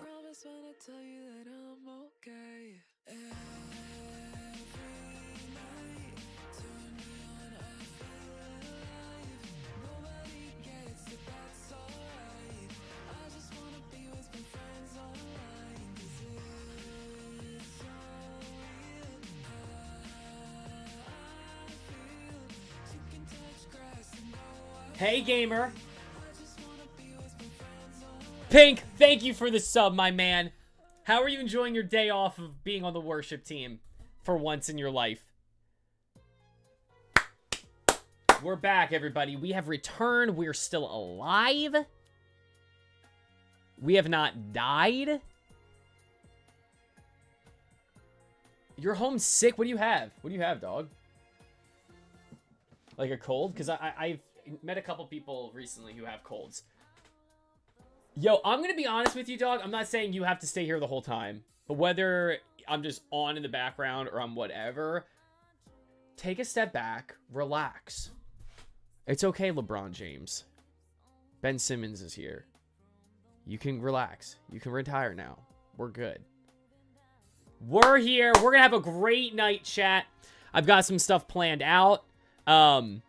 Promise when I tell you that I'm okay. Every night, turn me on, I feel alive. Nobody gets it, that's alright. I just wanna be with my friends online. 'Cause it's so real. I feel you can touch grass and know Hey, gamer. I just wanna be with my friends online. Pink, thank you for the sub, my man. How are you enjoying your day off of being on the worship team for once in your life? We're back, everybody. We have returned. We're still alive. We have not died. You're homesick? What do you have? What do you have, dog? Like a cold? Because I've met a couple people recently who have colds. Yo, I'm going to be honest with you, dog. I'm not saying you have to stay here the whole time. But whether I'm just on in the background or I'm whatever, take a step back, relax. It's okay, LeBron James. Ben Simmons is here. You can relax. You can retire now. We're good. We're here. We're going to have a great night, chat. I've got some stuff planned out. I'm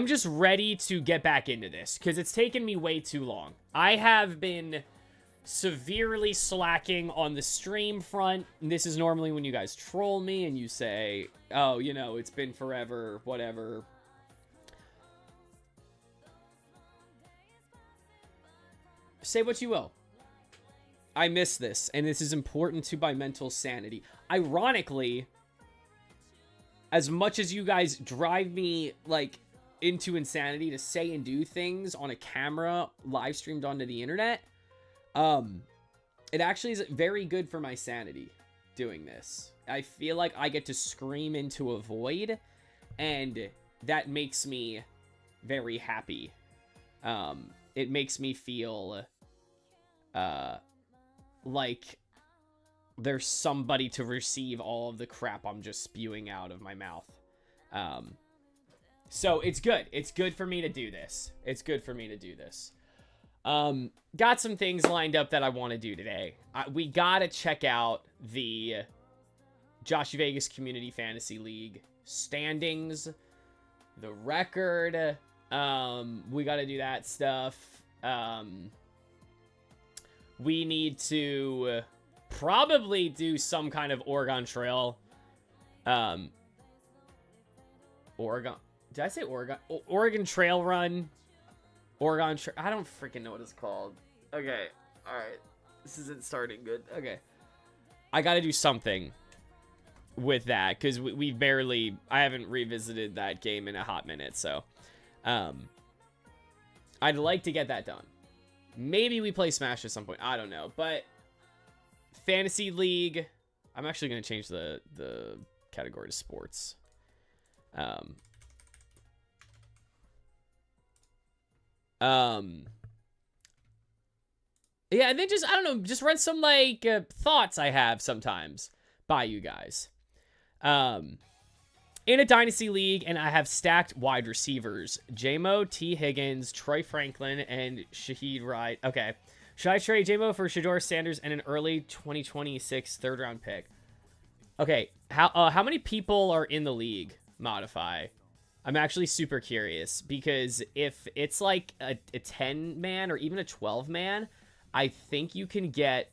just ready to get back into this because it's taken me way too long. I have been severely slacking on the stream front. And this is normally when you guys troll me and you say, oh, you know, it's been forever, whatever. Say what you will. I miss this, and this is important to my mental sanity. Ironically, as much as you guys drive me, like, into insanity to say and do things on a camera live streamed onto the internet, it actually is very good for my sanity doing this. I feel like I get to scream into a void, and that makes me very happy. It makes me feel like there's somebody to receive all of the crap I'm just spewing out of my mouth. So it's good. It's good for me to do this. It's good for me to do this. Got some things lined up that I want to do today. We got to check out the Joshy Vegas Community Fantasy League standings, the record. We got to do that stuff. We need to probably do some kind of Oregon Trail. Oregon. Did I say Oregon? Oregon Trail Run. I don't freaking know what it's called. Okay. All right. This isn't starting good. Okay. I got to do something with that because we barely... I haven't revisited that game in a hot minute, so... I'd like to get that done. Maybe we play Smash at some point. I don't know. But Fantasy League... I'm actually going to change the category to sports. Yeah, and then just, I don't know, just run some, like, thoughts I have sometimes by you guys. In a Dynasty League, and I have stacked wide receivers. J-Mo, T. Higgins, Troy Franklin, and Shaheed Wright. Okay. Should I trade J-Mo for Shador Sanders and an early 2026 third-round pick? Okay, how many people are in the league, Modify? I'm actually super curious, because if it's like a 10-man or even a 12-man, I think you can get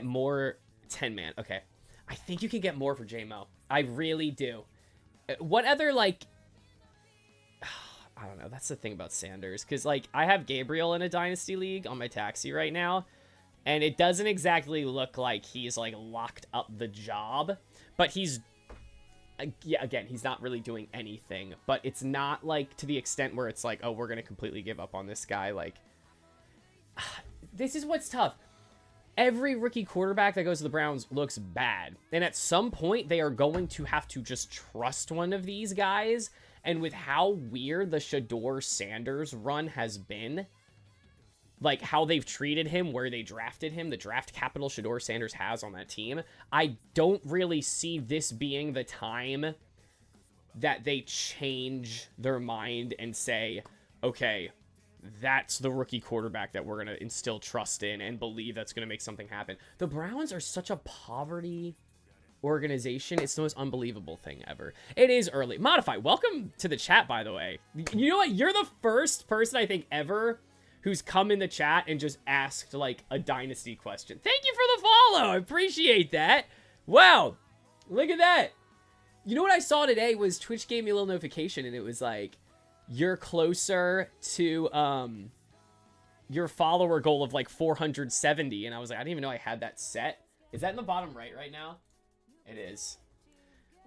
more 10-man. Okay. I think you can get more for J-Mo. I really do. What other, like... I don't know. That's the thing about Sanders. Because, like, I have Gabriel in a Dynasty League on my taxi right now. And it doesn't exactly look like he's, like, locked up the job. But he's... Yeah, again, he's not really doing anything. But it's not, like, to the extent where it's like, oh, we're going to completely give up on this guy. Like, this is what's tough. Every rookie quarterback that goes to the Browns looks bad. And at some point, they are going to have to just trust one of these guys. And with how weird the Shador Sanders run has been, like how they've treated him, where they drafted him, the draft capital Shedeur Sanders has on that team, I don't really see this being the time that they change their mind and say, okay, that's the rookie quarterback that we're going to instill trust in and believe that's going to make something happen. The Browns are such a poverty organization. It's the most unbelievable thing ever. It is early. Modify, welcome to the chat, by the way. You know what? You're the first person, I think, ever who's come in the chat and just asked, like, a dynasty question. Thank you for the follow. I appreciate that. Wow. Look at that. You know what I saw today was Twitch gave me a little notification, and it was like, you're closer to your follower goal of like 470. And I was like, I didn't even know I had that set. Is that in the bottom right now? It is.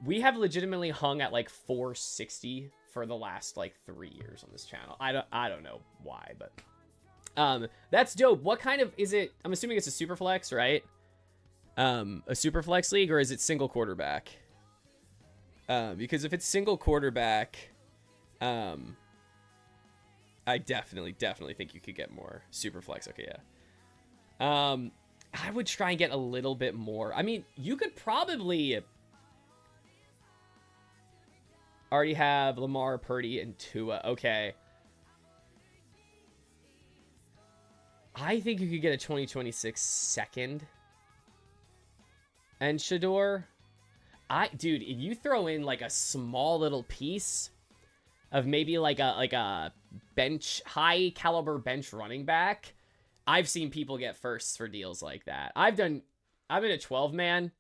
We have legitimately hung at like 460 for the last like 3 years on this channel. I don't know why, but that's dope. What kind of is it? I'm assuming it's a super flex, right? A super flex league, or is it single quarterback? Because if it's single quarterback, I definitely think you could get more super flex. Okay, yeah. I would try and get a little bit more. I mean, you could probably already have Lamar, Purdy, and Tua. Okay. I think you could get a 2026 second and Shedeur. Dude, if you throw in like a small little piece of maybe like a bench, high caliber bench running back, I've seen people get firsts for deals like that. I'm in a 12-man.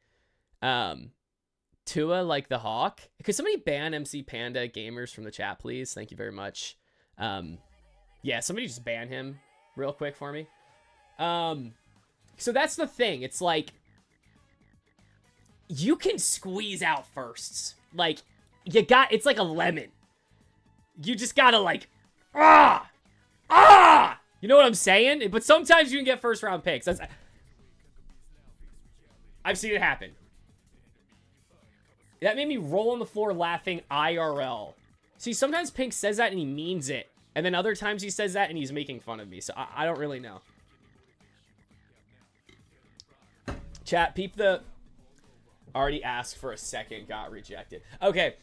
Tua like the Hawk. Could somebody ban MC Panda Gamers from the chat, please? Thank you very much. Yeah, somebody just ban him real quick for me. So that's the thing. It's like, you can squeeze out firsts. Like, it's like a lemon. You just gotta like, you know what I'm saying? But sometimes you can get first round picks. I've seen it happen. That made me roll on the floor laughing IRL. See, sometimes Pink says that and he means it. And then other times he says that and he's making fun of me. So I don't really know. Chat, peep the... Already asked for a second, got rejected. Okay.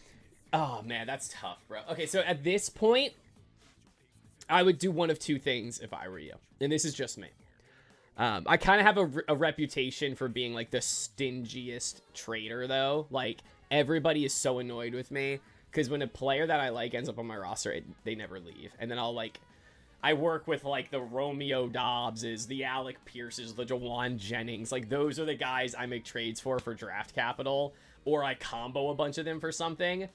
Oh, man, that's tough, bro. Okay, so at this point, I would do one of two things if I were you. And this is just me. I kind of have a reputation for being, like, the stingiest trader, though. Like, everybody is so annoyed with me. Because when a player that I like ends up on my roster, they never leave. And then I'll, like... I work with, like, the Romeo Dobbses, the Alec Pierces, the Jawan Jennings. Like, those are the guys I make trades for draft capital. Or I combo a bunch of them for something.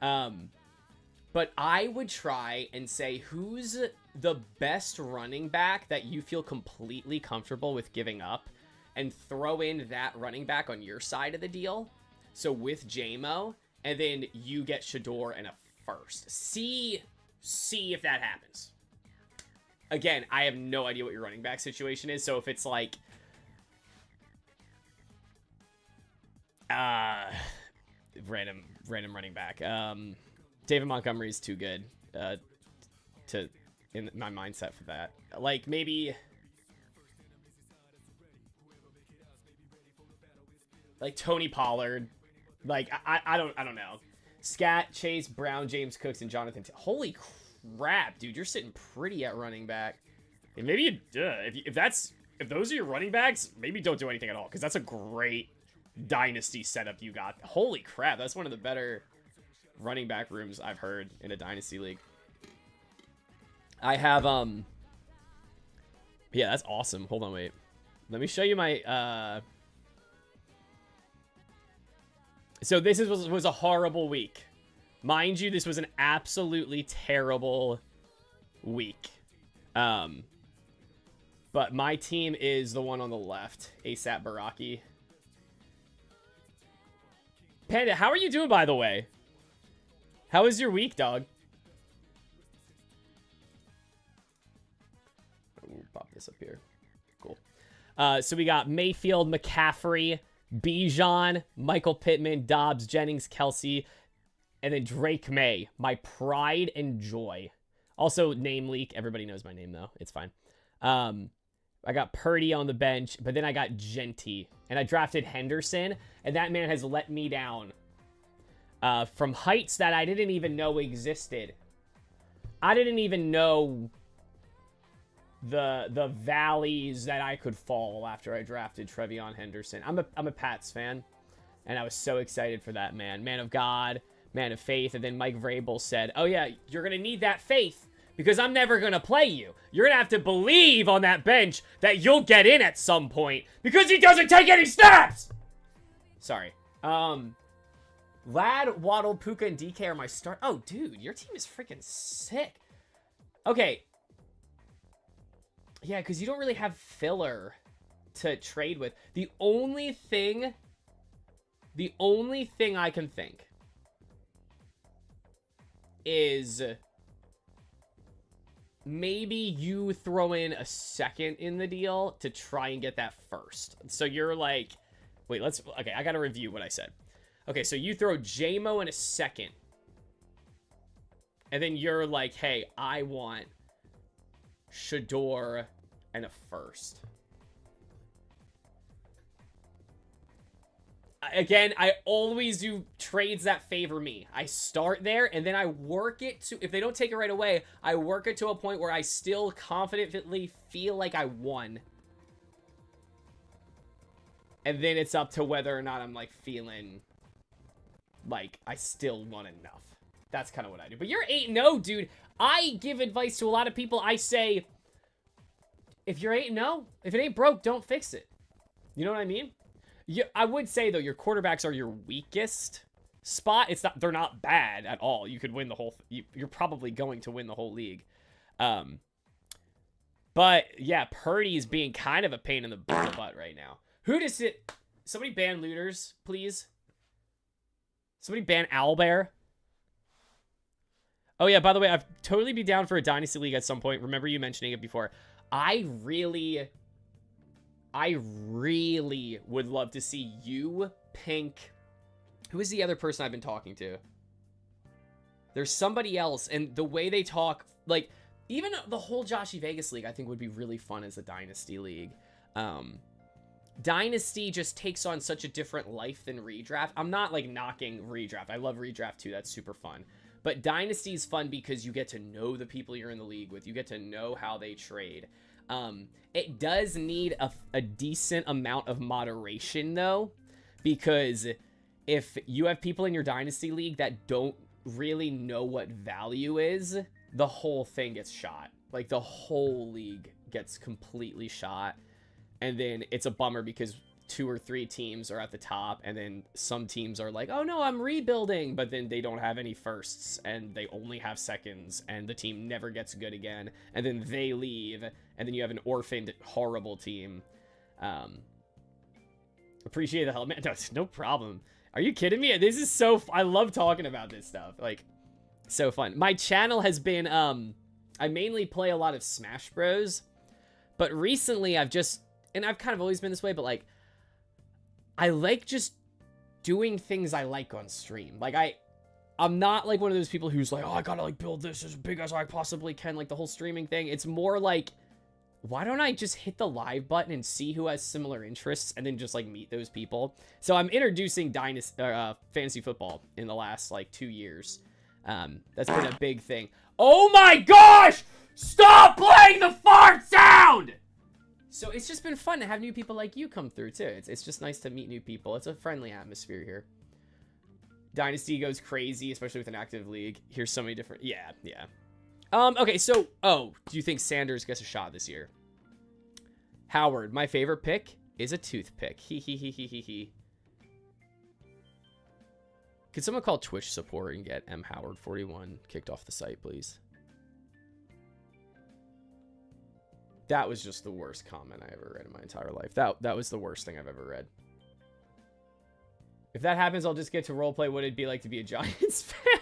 But I would try and say, who's the best running back that you feel completely comfortable with giving up? And throw in that running back on your side of the deal. So with JMO, and then you get Shedeur and a first. See if that happens. Again, I have no idea what your running back situation is. So if it's like... random running back. David Montgomery is too good in my mindset for that. Like, maybe... like Tony Pollard. Like, I don't know. Scat, Chase, Brown, James Cooks, and Jonathan. Holy crap, dude, you're sitting pretty at running back. And maybe you, if those are your running backs, maybe don't do anything at all, because that's a great dynasty setup you got. Holy crap, that's one of the better running back rooms I've heard in a dynasty league. I have yeah, that's awesome. Hold on, wait. Let me show you my so this was a horrible week. Mind you, this was an absolutely terrible week. But my team is the one on the left. ASAP Baraki. Panda, how are you doing, by the way? How was your week, dog? Ooh, pop this up here. Cool. So we got Mayfield, McCaffrey, Bijan, Michael Pittman, Dobbs, Jennings, Kelsey, and then Drake May, my pride and joy. Also, name leak. Everybody knows my name, though. It's fine. I got Purdy on the bench, but then I got Genty. And I drafted Henderson, and that man has let me down. From heights that I didn't even know existed. I didn't even know the valleys that I could fall after I drafted Trevion Henderson. I'm a Pats fan, and I was so excited for that man. Man of God, man of faith. And then Mike Vrabel said, oh yeah, you're going to need that faith because I'm never going to play you. You're going to have to believe on that bench that you'll get in at some point because he doesn't take any snaps! Sorry. Lad, Waddle, Puka, and DK are my start. Oh, dude, your team is freaking sick. Okay. Yeah, because you don't really have filler to trade with. The only thing I can think is maybe you throw in a second in the deal to try and get that first. So you're like, wait, okay, I got to review what I said. Okay, so you throw JMO in a second. And then you're like, hey, I want Shador and a first. Again, I always do trades that favor me. I start there, and then I work it to... If they don't take it right away, I work it to a point where I still confidently feel like I won. And then it's up to whether or not I'm, like, feeling like I still won enough. That's kind of what I do. But you're 8-0, dude. I give advice to a lot of people. I say, if you're 8-0, if it ain't broke, don't fix it. You know what I mean? I would say, though, your quarterbacks are your weakest spot. They're not bad at all. You could win the whole... You're probably going to win the whole league. But, yeah, Purdy's being kind of a pain in the butt right now. Who does it... Somebody ban looters, please. Somebody ban Owlbear. Oh, yeah, by the way, I'd totally be down for a Dynasty League at some point. Remember you mentioning it before. I really would love to see you, Pink. Who is the other person I've been talking to? There's somebody else, and the way they talk, like, even the whole Joshy Vegas League, I think would be really fun as a Dynasty League. Dynasty just takes on such a different life than Redraft. I'm not, like, knocking Redraft. I love Redraft, too. That's super fun. But Dynasty is fun because you get to know the people you're in the league with. You get to know how they trade. It does need a decent amount of moderation, though, because if you have people in your Dynasty League that don't really know what value is, the whole thing gets shot. Like, the whole league gets completely shot. And then it's a bummer because 2 or 3 teams are at the top, and then some teams are like, oh no, I'm rebuilding, but then they don't have any firsts, and they only have seconds, and the team never gets good again, and then they leave, and then you have an orphaned, horrible team. Appreciate the help, man. No problem. Are you kidding me? This is so... I love talking about this stuff. Like, so fun. My channel has been, I mainly play a lot of Smash Bros, but recently I've just... And I've kind of always been this way, but, like, I like just doing things I like on stream. Like, I'm not, like, one of those people who's like, oh, I gotta, like, build this as big as I possibly can, like, the whole streaming thing. It's more like, why don't I just hit the live button and see who has similar interests and then just, like, meet those people? So I'm introducing fantasy football in the last, like, 2 years. That's been a big thing. Oh my gosh! Stop playing the fart sound! So it's just been fun to have new people like you come through, too. It's just nice to meet new people. It's a friendly atmosphere here. Dynasty goes crazy, especially with an active league. Here's so many different... Yeah. Okay, so... Oh, do you think Sanders gets a shot this year? Howard, my favorite pick is a toothpick. He. Could someone call Twitch support and get mhoward41 kicked off the site, please? That was just the worst comment I ever read in my entire life. That was the worst thing I've ever read. If that happens, I'll just get to roleplay what it'd be like to be a Giants fan.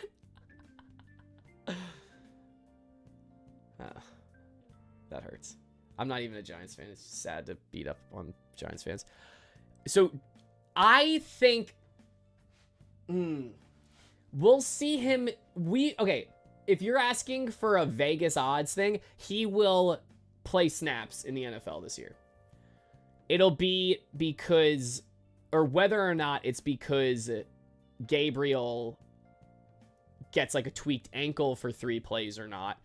That hurts. I'm not even a Giants fan. It's just sad to beat up on Giants fans. So, I think... we'll see him... Okay, if you're asking for a Vegas odds thing, he will... play snaps in the NFL this year, it'll be because, or whether or not it's because Gabriel gets like a tweaked ankle for 3 plays or not,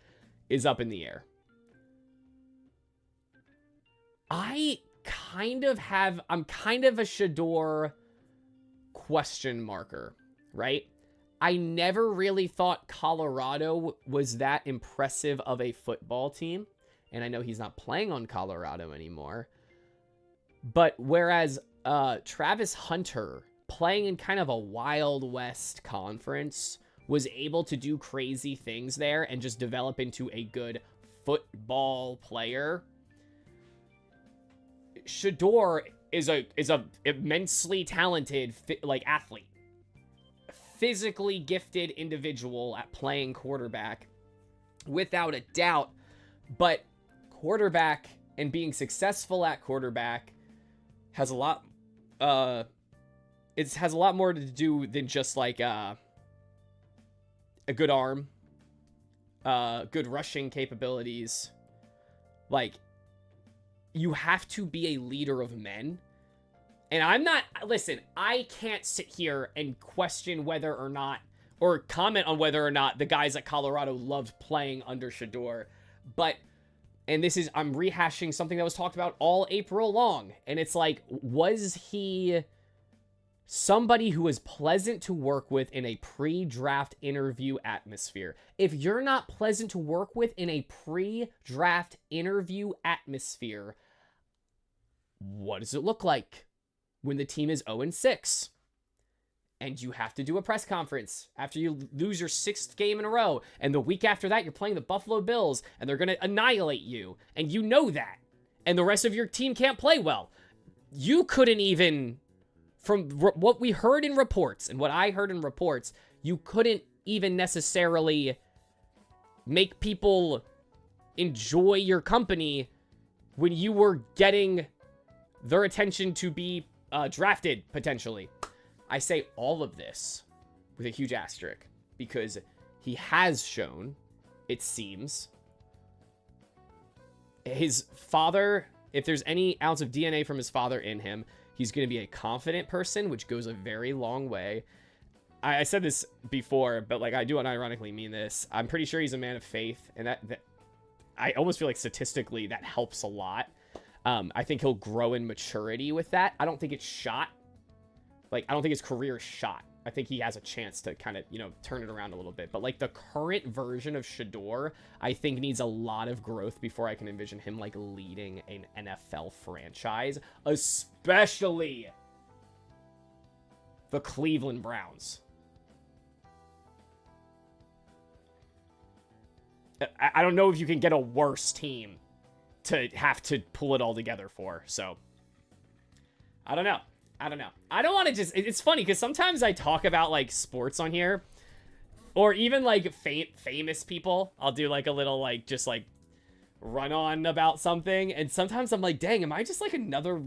is up in the air. I'm kind of a Shador question marker, right? I never really thought Colorado was that impressive of a football team. And I know he's not playing on Colorado anymore. But whereas Travis Hunter, playing in kind of a Wild West conference, was able to do crazy things there and just develop into a good football player, Shador is a immensely talented athlete, physically gifted individual at playing quarterback, without a doubt. But quarterback and being successful at quarterback has a lot. It has a lot more to do than just like a good arm, good rushing capabilities. Like, you have to be a leader of men. And I can't sit here and question whether or not, or comment on whether or not the guys at Colorado loved playing under Shador. But, and I'm rehashing something that was talked about all April long. And it's like, was he somebody who was pleasant to work with in a pre-draft interview atmosphere? If you're not pleasant to work with in a pre-draft interview atmosphere, what does it look like when the team is 0-6 and you have to do a press conference after you lose your 6th game in a row, and the week after that you're playing the Buffalo Bills and they're going to annihilate you, and you know that, and the rest of your team can't play well? You couldn't even, from what we heard in reports and what I heard in reports, you couldn't even necessarily make people enjoy your company when you were getting their attention to be drafted, potentially. I say all of this with a huge asterisk, because he has shown, it seems, his father, if there's any ounce of DNA from his father in him, he's going to be a confident person, which goes a very long way. I said this before, but like, I do unironically mean this. I'm pretty sure he's a man of faith, and that I almost feel like statistically that helps a lot. I think he'll grow in maturity with that. I don't think it's shot. Like, I don't think his career is shot. I think he has a chance to kind of, turn it around a little bit. But, like, the current version of Shador, I think needs a lot of growth before I can envision him, like, leading an NFL franchise. Especially the Cleveland Browns. I don't know if you can get a worse team to have to pull it all together for. So, I don't know. I don't want to just... It's funny, because sometimes I talk about, like, sports on here. Or even, like, famous people. I'll do, like, a little, like, just, like, run on about something. And sometimes I'm like, dang, am I just, like, another...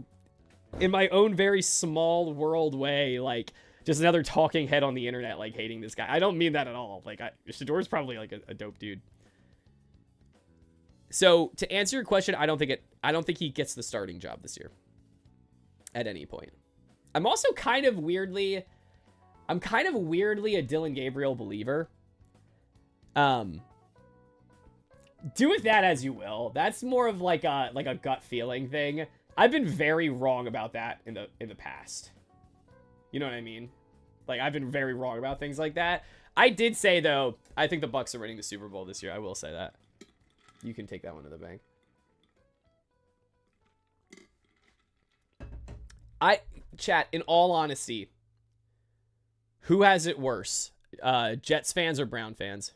in my own very small world way, like, just another talking head on the internet, like, hating this guy. I don't mean that at all. Like, Shador's probably, like, a dope dude. So, to answer your question, I don't think he gets the starting job this year. At any point. I'm also kind of weirdly a Dylan Gabriel believer. Do with that as you will. That's more of like a gut feeling thing. I've been very wrong about that in the past. You know what I mean? Like, I've been very wrong about things like that. I did say, though, I think the Bucks are winning the Super Bowl this year. I will say that. You can take that one to the bank. Chat, in all honesty, who has it worse? Jets fans or Brown fans?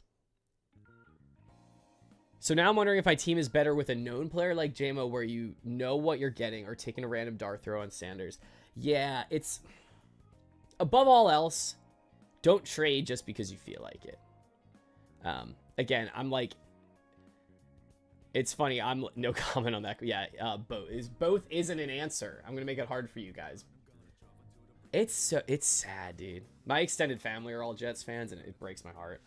So now I'm wondering if my team is better with a known player like JMO, where you know what you're getting, or taking a random dart throw on Sanders. Yeah, it's... above all else, don't trade just because you feel like it. Again, I'm like... it's funny, I'm... no comment on that. Yeah, both isn't an answer. I'm gonna make it hard for you guys. It's sad, dude. My extended family are all Jets fans, and it breaks my heart.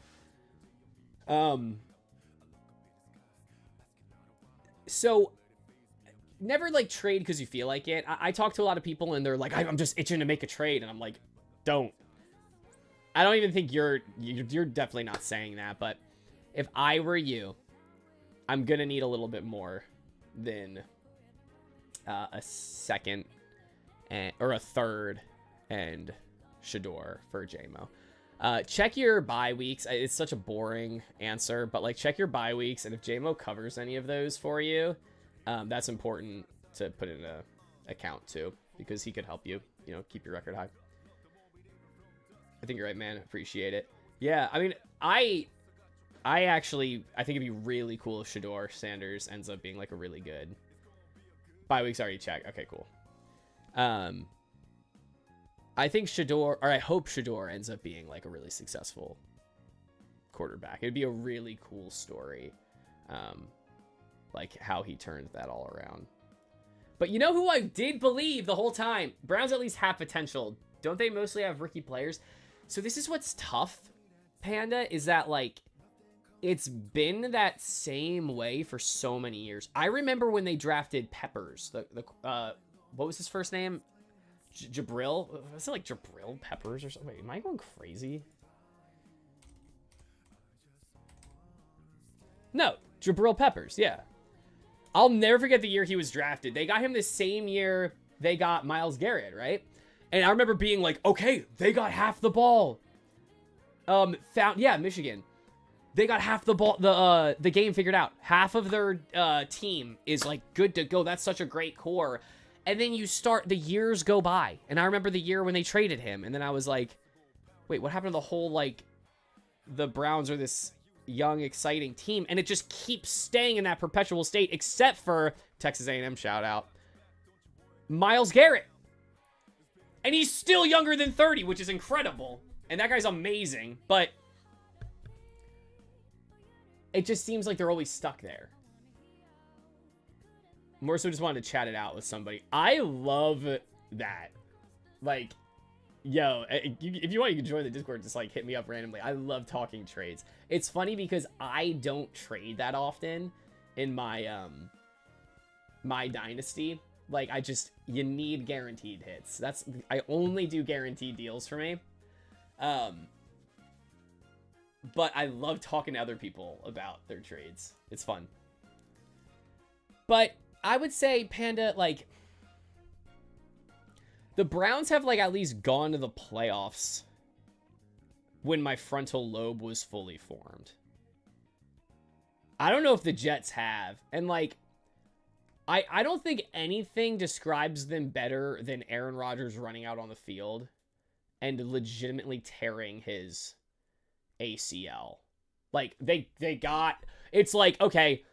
So never like trade because you feel like it. I talk to a lot of people and they're like, I'm just itching to make a trade, and I'm like, don't. I don't even think you're definitely not saying that, but if I were you, I'm gonna need a little bit more than a second or a third and Shador for JMO. Check your bye weeks. It's such a boring answer, but like check your bye weeks, and if JMO covers any of those for you, that's important to put in a account too, because he could help you, keep your record high. I think you're right, man. Appreciate it. Yeah, I mean, I think it'd be really cool if Shador Sanders ends up being like a really good bye weeks already checked. Okay, cool. I think I hope Shador ends up being like a really successful quarterback. It'd be a really cool story. Like how he turned that all around. But you know who I did believe the whole time? Browns at least have potential. Don't they mostly have rookie players? So this is what's tough, Panda, is that like it's been that same way for so many years. I remember when they drafted Peppers, what was his first name? Jabril? Was it like Jabril Peppers or something? Wait, am I going crazy? No, Jabril Peppers, yeah. I'll never forget the year he was drafted. They got him the same year they got Myles Garrett, right? And I remember being like, okay, they got half the ball. Michigan. They got half the ball, the game figured out. Half of their team is like good to go. That's such a great core. And then the years go by. And I remember the year when they traded him. And then I was like, wait, what happened to the whole, like, the Browns are this young, exciting team? And it just keeps staying in that perpetual state, except for Texas A&M shout out, Myles Garrett. And he's still younger than 30, which is incredible. And that guy's amazing. But it just seems like they're always stuck there. More so just wanted to chat it out with somebody. I love that. Like, yo, if you want, you can join the Discord. Just, like, hit me up randomly. I love talking trades. It's funny because I don't trade that often in my, my dynasty. Like, you need guaranteed hits. I only do guaranteed deals for me. But I love talking to other people about their trades. It's fun. But I would say, Panda, like, the Browns have, like, at least gone to the playoffs when my frontal lobe was fully formed. I don't know if the Jets have. And, like, I don't think anything describes them better than Aaron Rodgers running out on the field and legitimately tearing his ACL. Like, it's like, okay,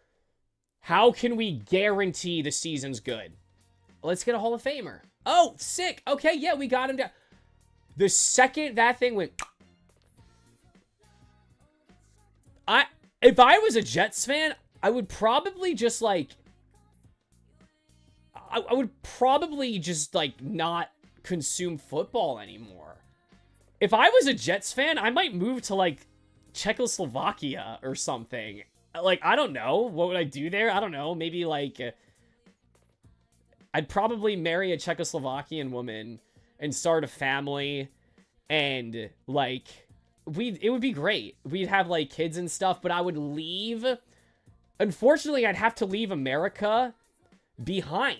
how can we guarantee the season's good? Let's get a Hall of Famer. Oh, sick. Okay, yeah, we got him down. The second that thing went... If I was a Jets fan, I would probably just, like... I would probably just, like, not consume football anymore. If I was a Jets fan, I might move to, like, Czechoslovakia or something. Like, I don't know. What would I do there? I don't know. Maybe, like, I'd probably marry a Czechoslovakian woman and start a family. And, like, it would be great. We'd have, like, kids and stuff, but I would leave. Unfortunately, I'd have to leave America behind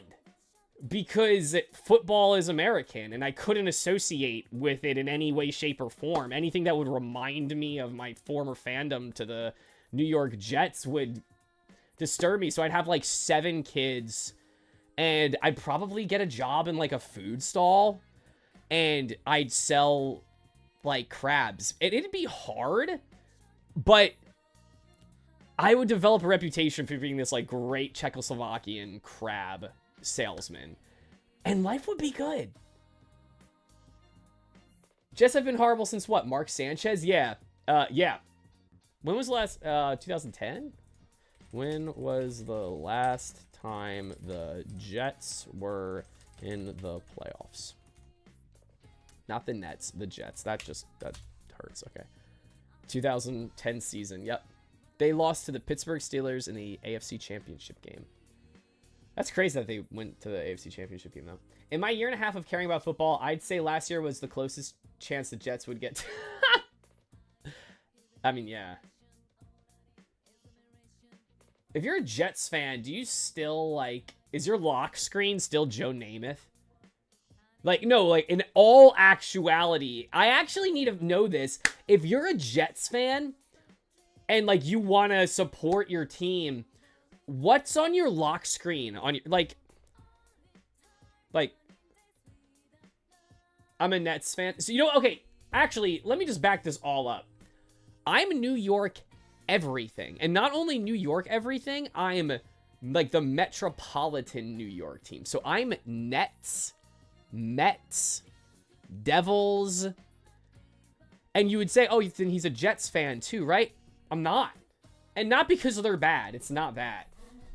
because football is American and I couldn't associate with it in any way, shape, or form. Anything that would remind me of my former fandom to the New York Jets would disturb me. So I'd have like 7 kids and I'd probably get a job in like a food stall and I'd sell like crabs. It'd be hard, but I would develop a reputation for being this like great Czechoslovakian crab salesman and life would be good. Jets have been horrible since what? Mark Sanchez? Yeah. Yeah. When was the last, 2010? When was the last time the Jets were in the playoffs? Not the Nets, the Jets. That hurts. Okay. 2010 season. Yep. They lost to the Pittsburgh Steelers in the AFC Championship game. That's crazy that they went to the AFC Championship game, though. In my year and a half of caring about football, I'd say last year was the closest chance the Jets would get to... I mean, yeah. If you're a Jets fan, do you still, like... Is your lock screen still Joe Namath? Like, no, like, in all actuality, I actually need to know this. If you're a Jets fan, and, like, you want to support your team... What's on your lock screen? On your, like, I'm a Nets fan. So, you know, okay, actually, let me just back this all up. I'm New York everything. And not only New York everything, I'm, like, the metropolitan New York team. So, I'm Nets, Mets, Devils. And you would say, oh, then he's a Jets fan too, right? I'm not. And not because they're bad. It's not that.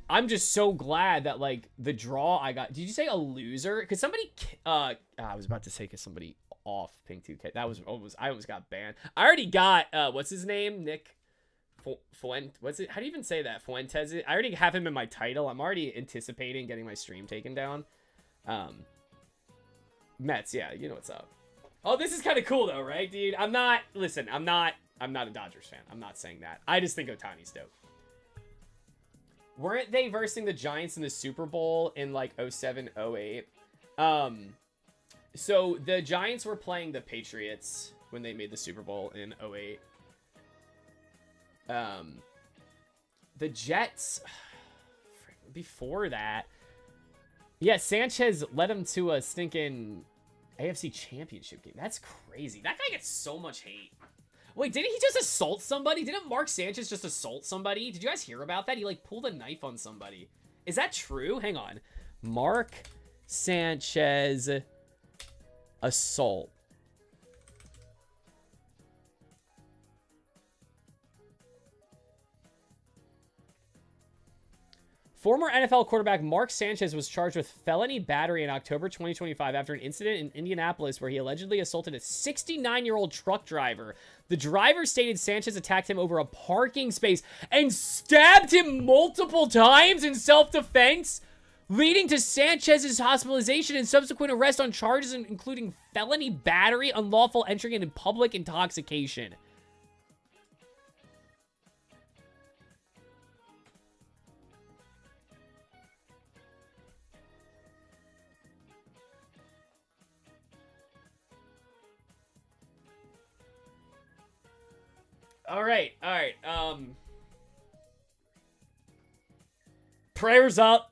I'm just so glad that, like, the draw I got... Did you say a loser? Because somebody... I was about to say because somebody off Pink 2K. That was almost... I almost got banned. I already got... what's his name? Nick... Fuentes... What's it? How do you even say that? Fuentes? I already have him in my title. I'm already anticipating getting my stream taken down. Mets, yeah. You know what's up. Oh, this is kind of cool, though, right, dude? I'm not... Listen, I'm not a Dodgers fan. I'm not saying that. I just think Ohtani's dope. Weren't they versing the Giants in the Super Bowl in, like, 07, 08? So, the Giants were playing the Patriots when they made the Super Bowl in 08. The Jets... Before that... Yeah, Sanchez led them to a stinking AFC Championship game. That's crazy. That guy gets so much hate. Wait, didn't he just assault somebody? Didn't Mark Sanchez just assault somebody? Did you guys hear about that? He, like, pulled a knife on somebody. Is that true? Hang on. Mark Sanchez assault. Former NFL quarterback Mark Sanchez was charged with felony battery in October 2025 after an incident in Indianapolis where he allegedly assaulted a 69-year-old truck driver. The driver stated Sanchez attacked him over a parking space and stabbed him multiple times in self-defense, leading to Sanchez's hospitalization and subsequent arrest on charges including felony battery, unlawful entry, and public intoxication. All right. Prayers up.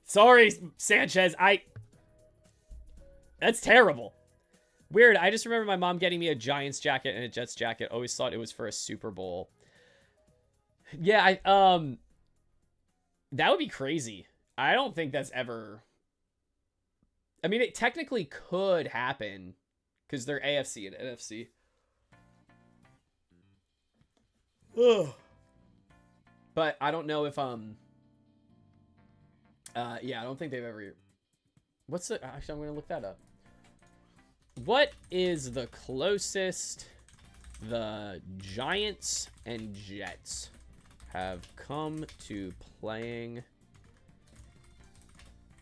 Sorry, Sanchez. That's terrible. Weird. I just remember my mom getting me a Giants jacket and a Jets jacket. Always thought it was for a Super Bowl. Yeah, that would be crazy. I don't think that's ever... I mean, it technically could happen because they're AFC and NFC. Ugh. But I don't know if yeah, I don't think they've ever... What's the... Actually, I'm going to look that up. What is the closest the Giants and Jets have come to playing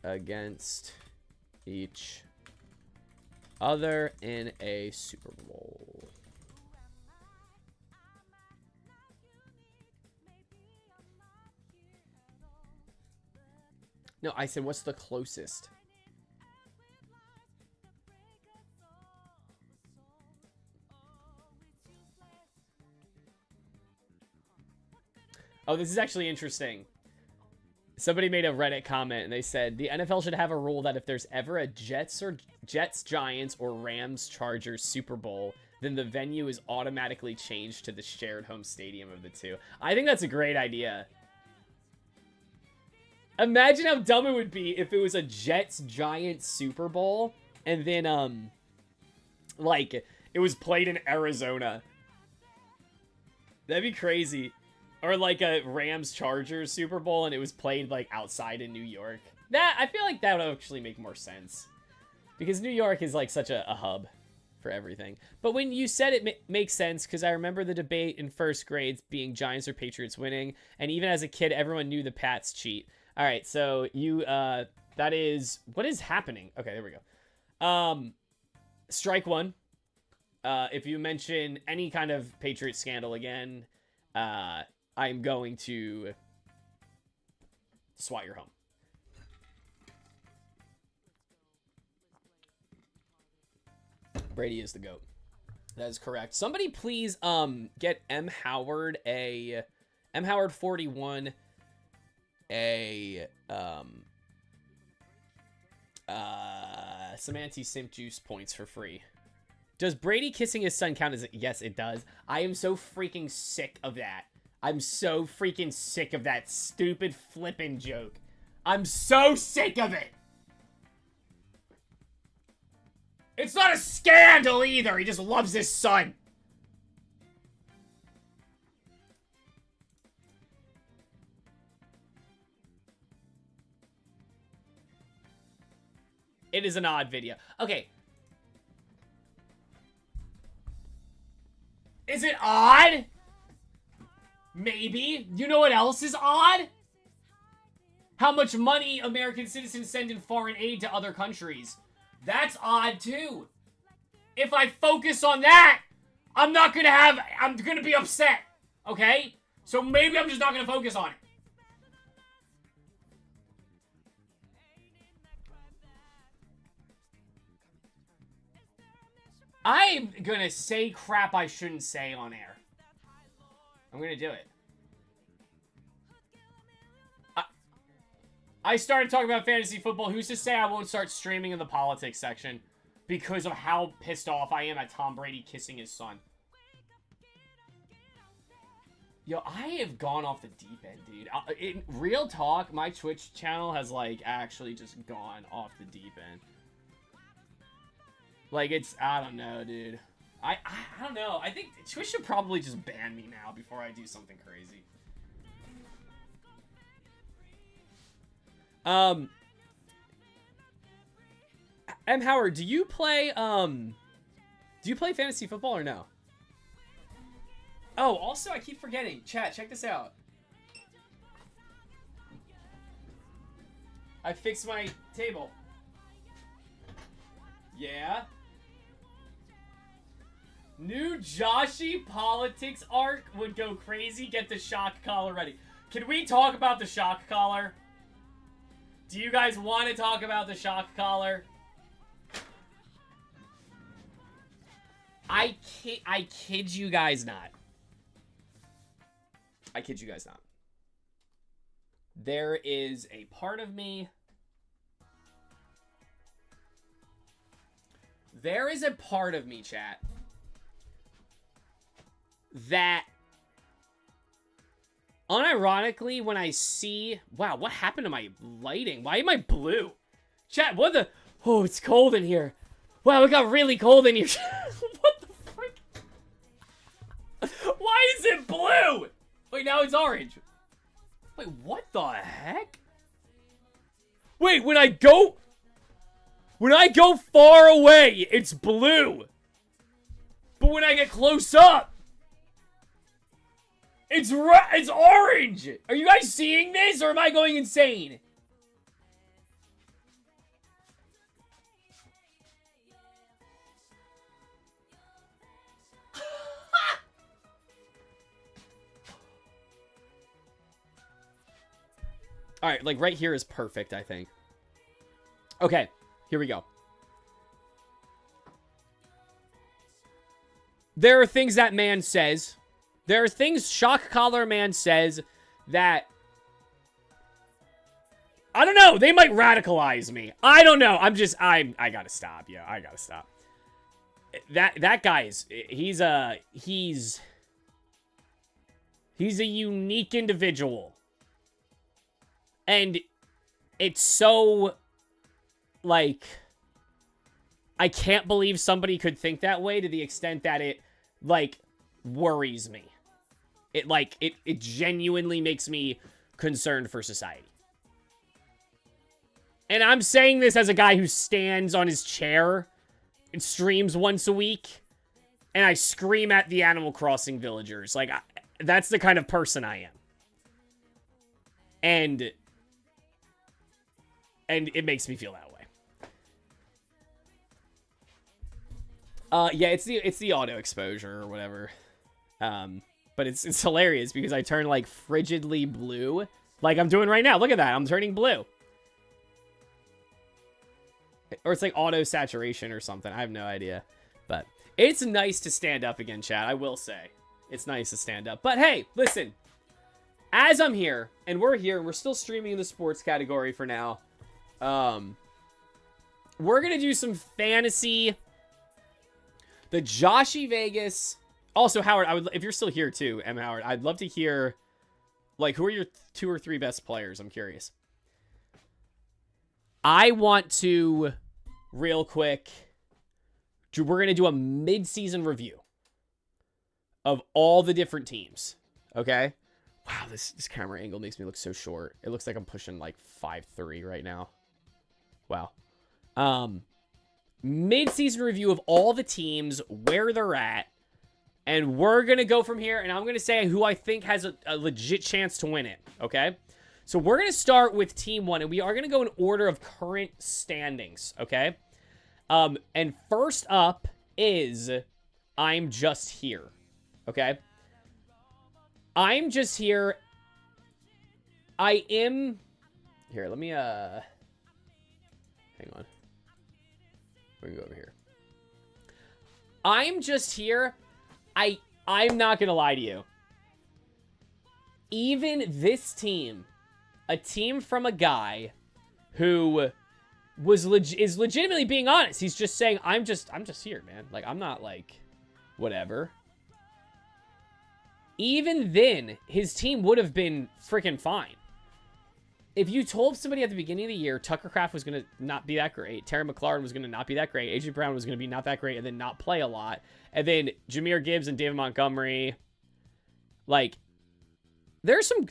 against each other in a Super Bowl? No, I said, what's the closest? Oh, this is actually interesting. Somebody made a Reddit comment and they said the NFL should have a rule that if there's ever a Jets, Giants, or Rams, Chargers Super Bowl, then the venue is automatically changed to the shared home stadium of the two. I think that's a great idea. Imagine how dumb it would be if it was a Jets Giants Super Bowl and then like it was played in Arizona. That'd be crazy. Or like a Rams Chargers Super Bowl and it was played like outside in New York. I feel like that would actually make more sense. Because New York is like such a hub. for everything. But when you said it makes sense, because I remember the debate in first grades being Giants or Patriots winning, and even as a kid, everyone knew the Pats cheat. All right, so you, that is, what is happening? Okay, there we go. Strike one. If you mention any kind of Patriot scandal again, I'm going to swat your home. Brady is the GOAT. That is correct. Somebody please get M. Howard 41 some anti-simp juice points for free. Does Brady kissing his son count as yes, it does. I am so freaking sick of that. I'm so freaking sick of that stupid flippin' joke. I'm so sick of it. It's not a scandal either. He just loves his son. It is an odd video. Okay. Is it odd? Maybe. You know what else is odd? How much money American citizens send in foreign aid to other countries. That's odd too. If I focus on that, I'm gonna be upset. Okay? So maybe I'm just not gonna focus on it. I'm gonna say crap I shouldn't say on air. I'm gonna do it. I started talking about fantasy football. Who's to say I won't start streaming in the politics section because of how pissed off I am at Tom Brady kissing his son. Yo, I have gone off the deep end, dude. In real talk, my Twitch channel has, like, actually just gone off the deep end. Like, it's, I don't know, dude. I don't know. I think Twitch should probably just ban me now before I do something crazy. M. Howard, do you play fantasy football or no? Oh, also, I keep forgetting. Chat, check this out. I fixed my table. Yeah. New Joshy politics arc would go crazy. Get the shock collar ready. Can we talk about the shock collar? Do you guys want to talk about the shock collar? I kid you guys not. I kid you guys not. There is a part of me. There is a part of me, chat, that unironically, when I see... Wow, what happened to my lighting? Why am I blue? Chat, what the... Oh, it's cold in here. Wow, it got really cold in here. What the frick? Why is it blue? Wait, now it's orange. Wait, what the heck? Wait, when I go far away, it's blue. But when I get close up, it's orange. Are you guys seeing this, or am I going insane? All right, like right here is perfect, I think. Okay, here we go. There are things that man says. There are things Shock Collar Man says that... I don't know. They might radicalize me. I don't know. I gotta stop. Yeah, I gotta stop. That guy is... He's a unique individual. And it's so... Like... I can't believe somebody could think that way to the extent that it, like, worries me. It genuinely makes me concerned for society. And I'm saying this as a guy who stands on his chair streams once a week, and I scream at the Animal Crossing villagers. Like, that's the kind of person I am. And it makes me feel that way. Yeah, it's the auto exposure or whatever. But it's hilarious because I turn like frigidly blue, like I'm doing right now. Look at that, I'm turning blue. Or it's like auto saturation or something. I have no idea. But it's nice to stand up again, chat. I will say, it's nice to stand up. But hey, listen. As I'm here and we're still streaming in the sports category for now. We're gonna do some fantasy. The Joshy Vegas. Also, Howard, if you're still here too, M. Howard, I'd love to hear, like, who are your 2 or 3 best players? I'm curious. I want to, real quick, we're going to do a mid-season review of all the different teams, okay? Wow, this camera angle makes me look so short. It looks like I'm pushing, like, 5'3" right now. Wow. Mid-season review of all the teams, where they're at, and we're going to go from here, and I'm going to say who I think has a legit chance to win it, okay? So we're going to start with Team 1, and we are going to go in order of current standings, okay? And first up is I'm Just Here, okay? I'm Just Here. I am... Here, let me, hang on. We can go over here. I'm Just Here. I'm not going to lie to you. Even this team, a team from a guy who is legitimately being honest. He's just saying, I'm just here, man. Like, I'm not like, whatever. Even then, his team would have been freaking fine. If you told somebody at the beginning of the year Tucker Kraft was going to not be that great, Terry McLaurin was going to not be that great, A.J. Brown was going to be not that great, and then not play a lot, and then Jahmyr Gibbs and David Montgomery, like, there's some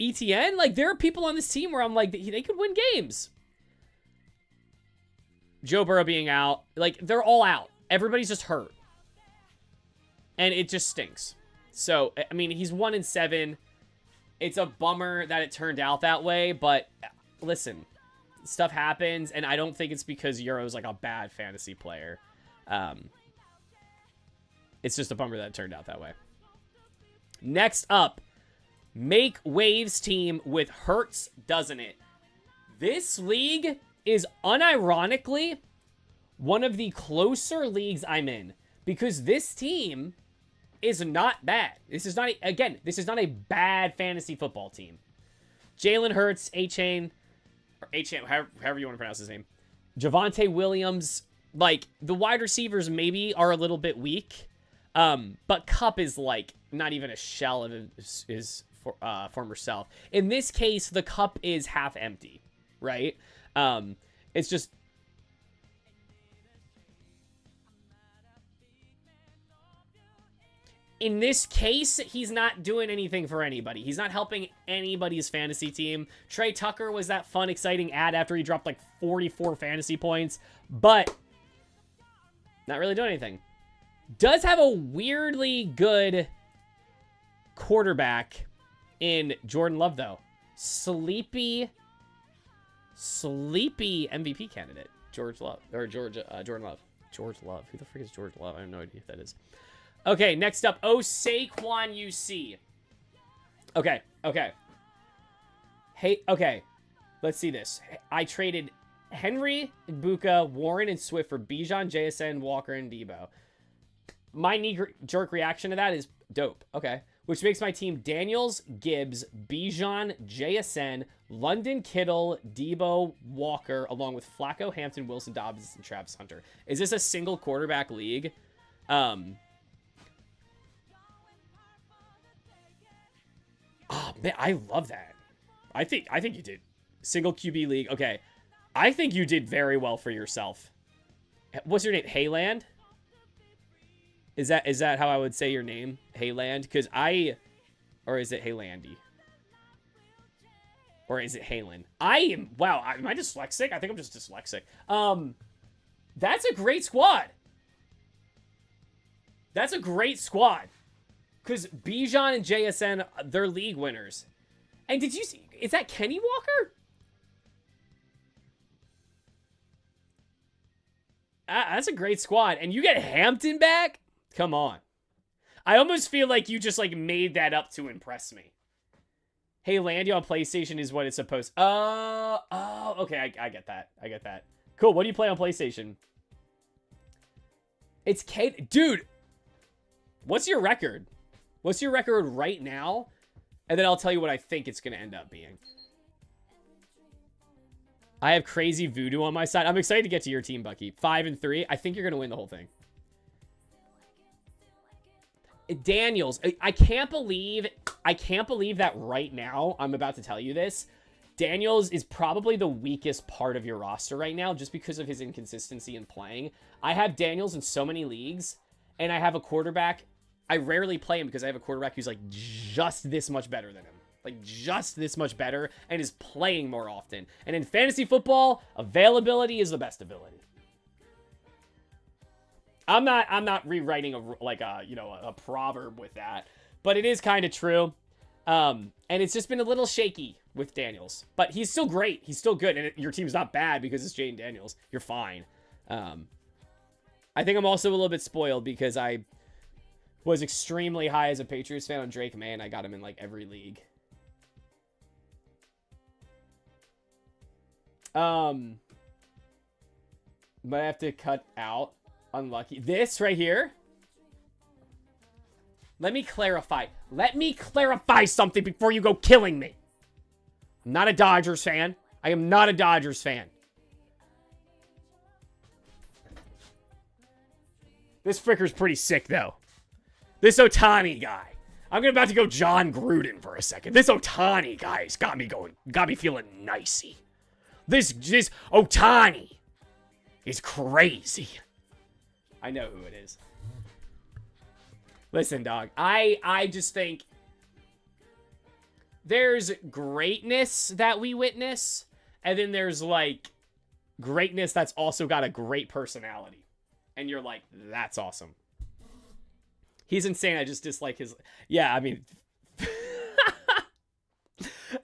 ETN, like, there are people on this team where I'm like, they could win games. Joe Burrow being out, like, they're all out. Everybody's just hurt. And it just stinks. So, I mean, he's 1-7. It's a bummer that it turned out that way, but listen, stuff happens, and I don't think it's because Euro's like a bad fantasy player. It's just a bummer that it turned out that way. Next up, Make Waves team with Hurts, doesn't it? This league is unironically one of the closer leagues I'm in, because this team is not bad. This is not, this is not a bad fantasy football team. Jalen Hurts, A-Chain, or A-Chain, however you want to pronounce his name. Javonte Williams, like, the wide receivers maybe are a little bit weak, but Kupp is, like, not even a shell of his former self. In this case, the cup is half empty, right? It's just... In this case, he's not doing anything for anybody. He's not helping anybody's fantasy team. Trey Tucker was that fun, exciting ad after he dropped like 44 fantasy points, but not really doing anything. Does have a weirdly good quarterback in Jordan Love, though. Sleepy MVP candidate. Jordan Love. George Love. Who the frick is George Love? I have no idea who that is. Okay, next up. Oh, Saquon UC. Okay. Hey, okay. Let's see this. I traded Henry, Ibuka, Warren, and Swift for Bijan, JSN, Walker, and Debo. My knee-jerk reaction to that is dope. Okay. Which makes my team Daniels, Gibbs, Bijan, JSN, London Kittle, Debo, Walker, along with Flacco, Hampton, Wilson, Dobbs, and Travis Hunter. Is this a single quarterback league? Oh, man, I love that. I think you did. Single QB league. Okay. I think you did very well for yourself. What's your name? Hayland? Is that how I would say your name? Hayland? Because or is it Haylandy? Or is it Halen? Wow, am I dyslexic? I think I'm just dyslexic. That's a great squad. That's a great squad. Because Bijan and JSN, they're league winners. And did you see, is that Kenny Walker? That's a great squad. And you get Hampton back? Come on. I almost feel like you just like made that up to impress me. Hey, Landy on PlayStation is what it's supposed. Oh, okay, I get that. I get that. Cool. What do you play on PlayStation? It's Kate. Dude, what's your record? What's your record right now? And then I'll tell you what I think it's going to end up being. I have crazy voodoo on my side. I'm excited to get to your team, Bucky. 5-3. I think you're going to win the whole thing. Daniels. I can't believe that right now I'm about to tell you this. Daniels is probably the weakest part of your roster right now just because of his inconsistency in playing. I have Daniels in so many leagues, and I have a quarterback. I rarely play him because I have a quarterback who's like just this much better than him. Like just this much better and is playing more often. And in fantasy football, availability is the best ability. I'm not rewriting a proverb with that, but it is kind of true. And it's just been a little shaky with Daniels, but he's still great. He's still good. And your team's not bad because it's Jaden Daniels. You're fine. I think I'm also a little bit spoiled because I was extremely high as a Patriots fan on Drake May, and I got him in like every league. But I have to cut out. Unlucky. This right here. Let me clarify. Let me clarify something before you go killing me. I'm not a Dodgers fan. I am not a Dodgers fan. This fricker's pretty sick, though. This Ohtani guy. I'm about to go John Gruden for a second. This Ohtani guy's got me feeling nicey. This Ohtani is crazy. I know who it is. Listen, dog. I just think there's greatness that we witness, and then there's like greatness that's also got a great personality. And you're like, that's awesome. He's insane. I just dislike his... Yeah, I mean...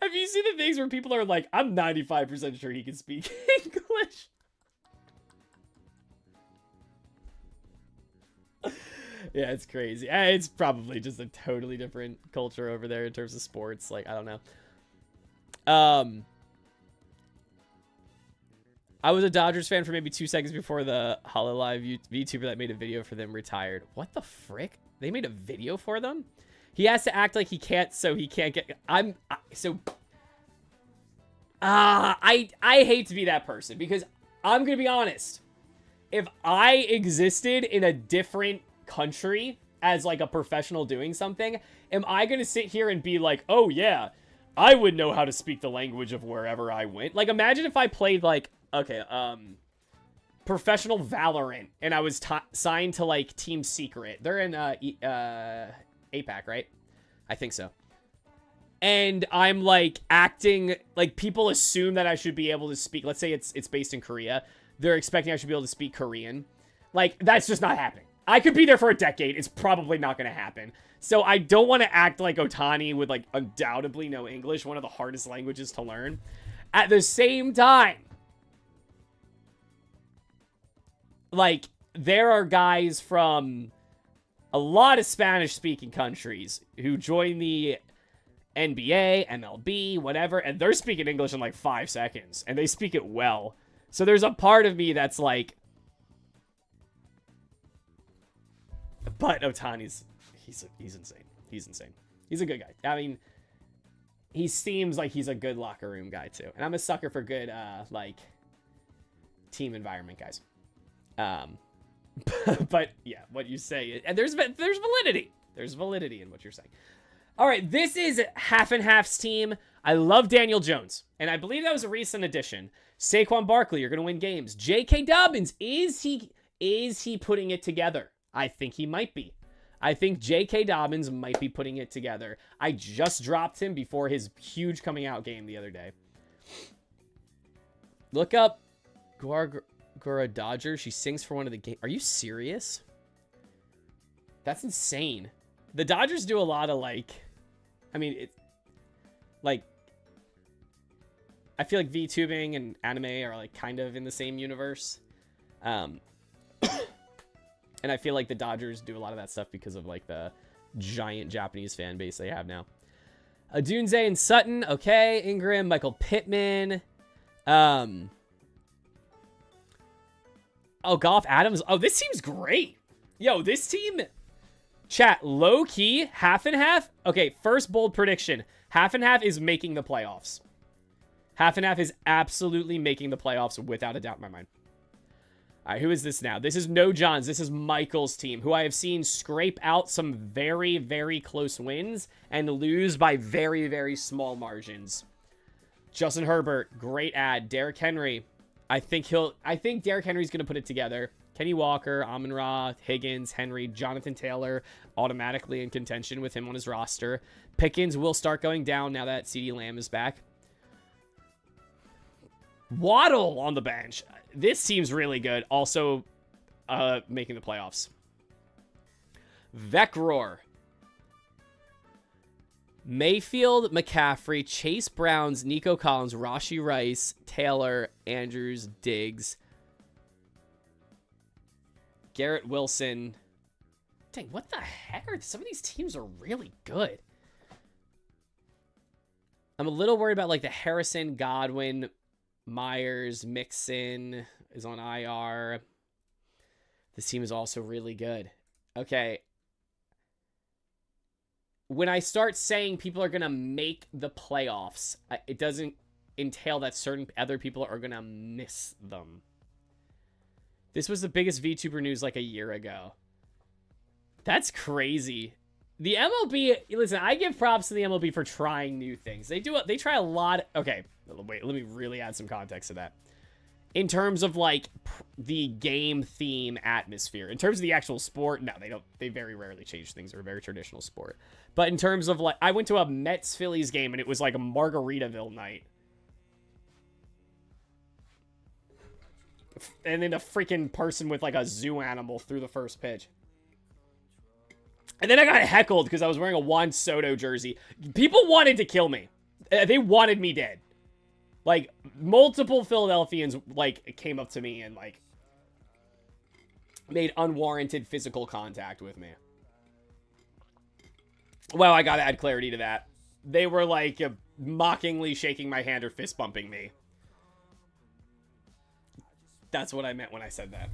Have you seen the things where people are like, I'm 95% sure he can speak English? Yeah, it's crazy. It's probably just a totally different culture over there in terms of sports. Like, I don't know. I was a Dodgers fan for maybe 2 seconds before the HoloLive VTuber that made a video for them retired. What the frick? They made a video for them? He has to act like he can't, so he can't get... I hate to be that person because I'm going to be honest. If I existed in a different country as like a professional doing something, am I going to sit here and be like, oh yeah, I would know how to speak the language of wherever I went? Like, imagine if I played like, okay, professional Valorant and I was signed to like Team Secret. They're in APAC, right? I think so. And I'm like acting like people assume that I should be able to speak. Let's say it's based in Korea. They're expecting I should be able to speak Korean. Like, that's just not happening. I could be there for a decade. It's probably not going to happen. So I don't want to act like Ohtani with like undoubtedly no English, one of the hardest languages to learn. At the same time, like, there are guys from a lot of Spanish-speaking countries who join the NBA, MLB, whatever, and they're speaking English in like 5 seconds, and they speak it well. So there's a part of me that's like, but Ohtani's, he's insane. He's insane. He's a good guy. I mean, he seems like he's a good locker room guy too. And I'm a sucker for good, like, team environment guys. But yeah, what you say, and there's validity. There's validity in what you're saying. All right, this is Half and Half's team. I love Daniel Jones, and I believe that was a recent addition. Saquon Barkley, you're going to win games. J.K. Dobbins, is he putting it together? I think he might be. I think J.K. Dobbins might be putting it together. I just dropped him before his huge coming out game the other day. Look up Gora Dodger. She sings for one of the games. Are you serious? That's insane. The Dodgers do a lot of like, I mean, it, like, I feel like VTubing and anime are like kind of in the same universe. And I feel like the Dodgers do a lot of that stuff because of like the giant Japanese fan base they have now. Dunze and Sutton, okay. Ingram, Michael Pittman. Oh, Goff, Adams. Oh, this seems great. Yo, this team, chat, low key, half and half. Okay, first bold prediction. Half and half is making the playoffs. Half and half is absolutely making the playoffs without a doubt in my mind. All right, who is this now? This is No Johns. This is Michael's team, who I have seen scrape out some very, very close wins and lose by very, very small margins. Justin Herbert, great ad. Derrick Henry, I think Derrick Henry's going to put it together. Kenny Walker, Amon-Ra, Higgins, Henry, Jonathan Taylor, automatically in contention with him on his roster. Pickens will start going down now that CeeDee Lamb is back. Waddle on the bench. This seems really good. Also, making the playoffs. Vecroar. Mayfield, McCaffrey, Chase Browns, Nico Collins, Rashee Rice, Taylor, Andrews, Diggs, Garrett Wilson. Dang, what the heck? Some of these teams are really good. I'm a little worried about like the Harrison, Godwin, Myers, Mixon is on IR. This team is also really good. Okay. When I start saying people are going to make the playoffs, it doesn't entail that certain other people are going to miss them. This was the biggest VTuber news like a year ago. That's crazy. The MLB, listen, I give props to the MLB for trying new things. They try a lot. Okay, wait, let me really add some context to that. In terms of like the game theme atmosphere, in terms of the actual sport, no, they don't. They very rarely change things. They're a very traditional sport. But in terms of like, I went to a Mets Phillies game and it was like a Margaritaville night. And then a freaking person with like a zoo animal threw the first pitch. And then I got heckled because I was wearing a Juan Soto jersey. People wanted to kill me. They wanted me dead. Like, multiple Philadelphians, like, came up to me and, like, made unwarranted physical contact with me. Well, I gotta add clarity to that. They were, like, mockingly shaking my hand or fist bumping me. That's what I meant when I said that.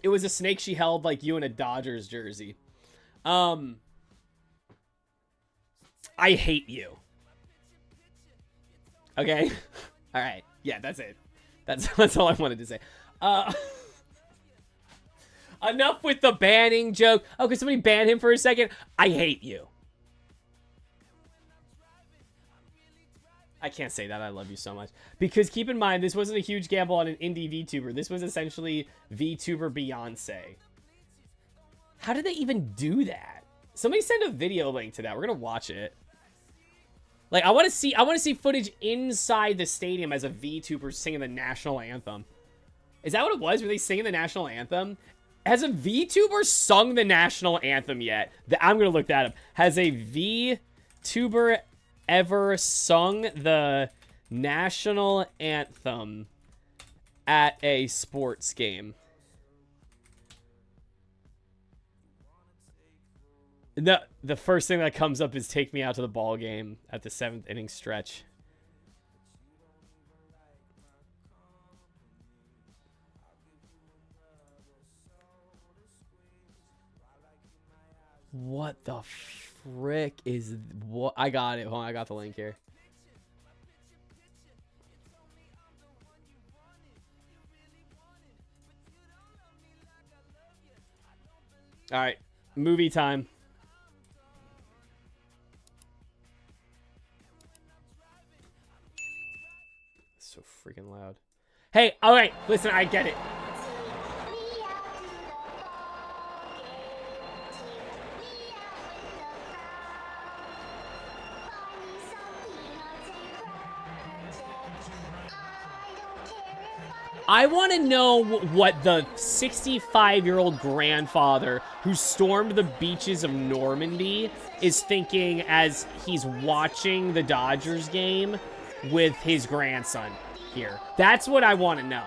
It was a snake she held like you in a Dodgers jersey. I hate you. Okay? All right. Yeah, that's it. That's all I wanted to say. Enough with the banning joke. Oh, could somebody ban him for a second? I hate you. I can't say that. I love you so much. Because keep in mind, this wasn't a huge gamble on an indie VTuber. This was essentially VTuber Beyonce. How did they even do that? Somebody send a video link to that. We're gonna watch it. Like, I want to see footage inside the stadium as a VTuber singing the national anthem. Is that what it was? Were they singing the national anthem? Has a VTuber sung the national anthem yet? I'm gonna look that up. Has a VTuber ever sung the national anthem at a sports game? The first thing that comes up is "Take Me Out to the Ball Game" at the 7th inning stretch. What the frick is what? I got it. Hold on, I got the link here. All right, movie time. So freaking loud. Hey, all right, listen, I get it. I want to know what the 65-year-old grandfather who stormed the beaches of Normandy is thinking as he's watching the Dodgers game with his grandson here. That's what I want to know.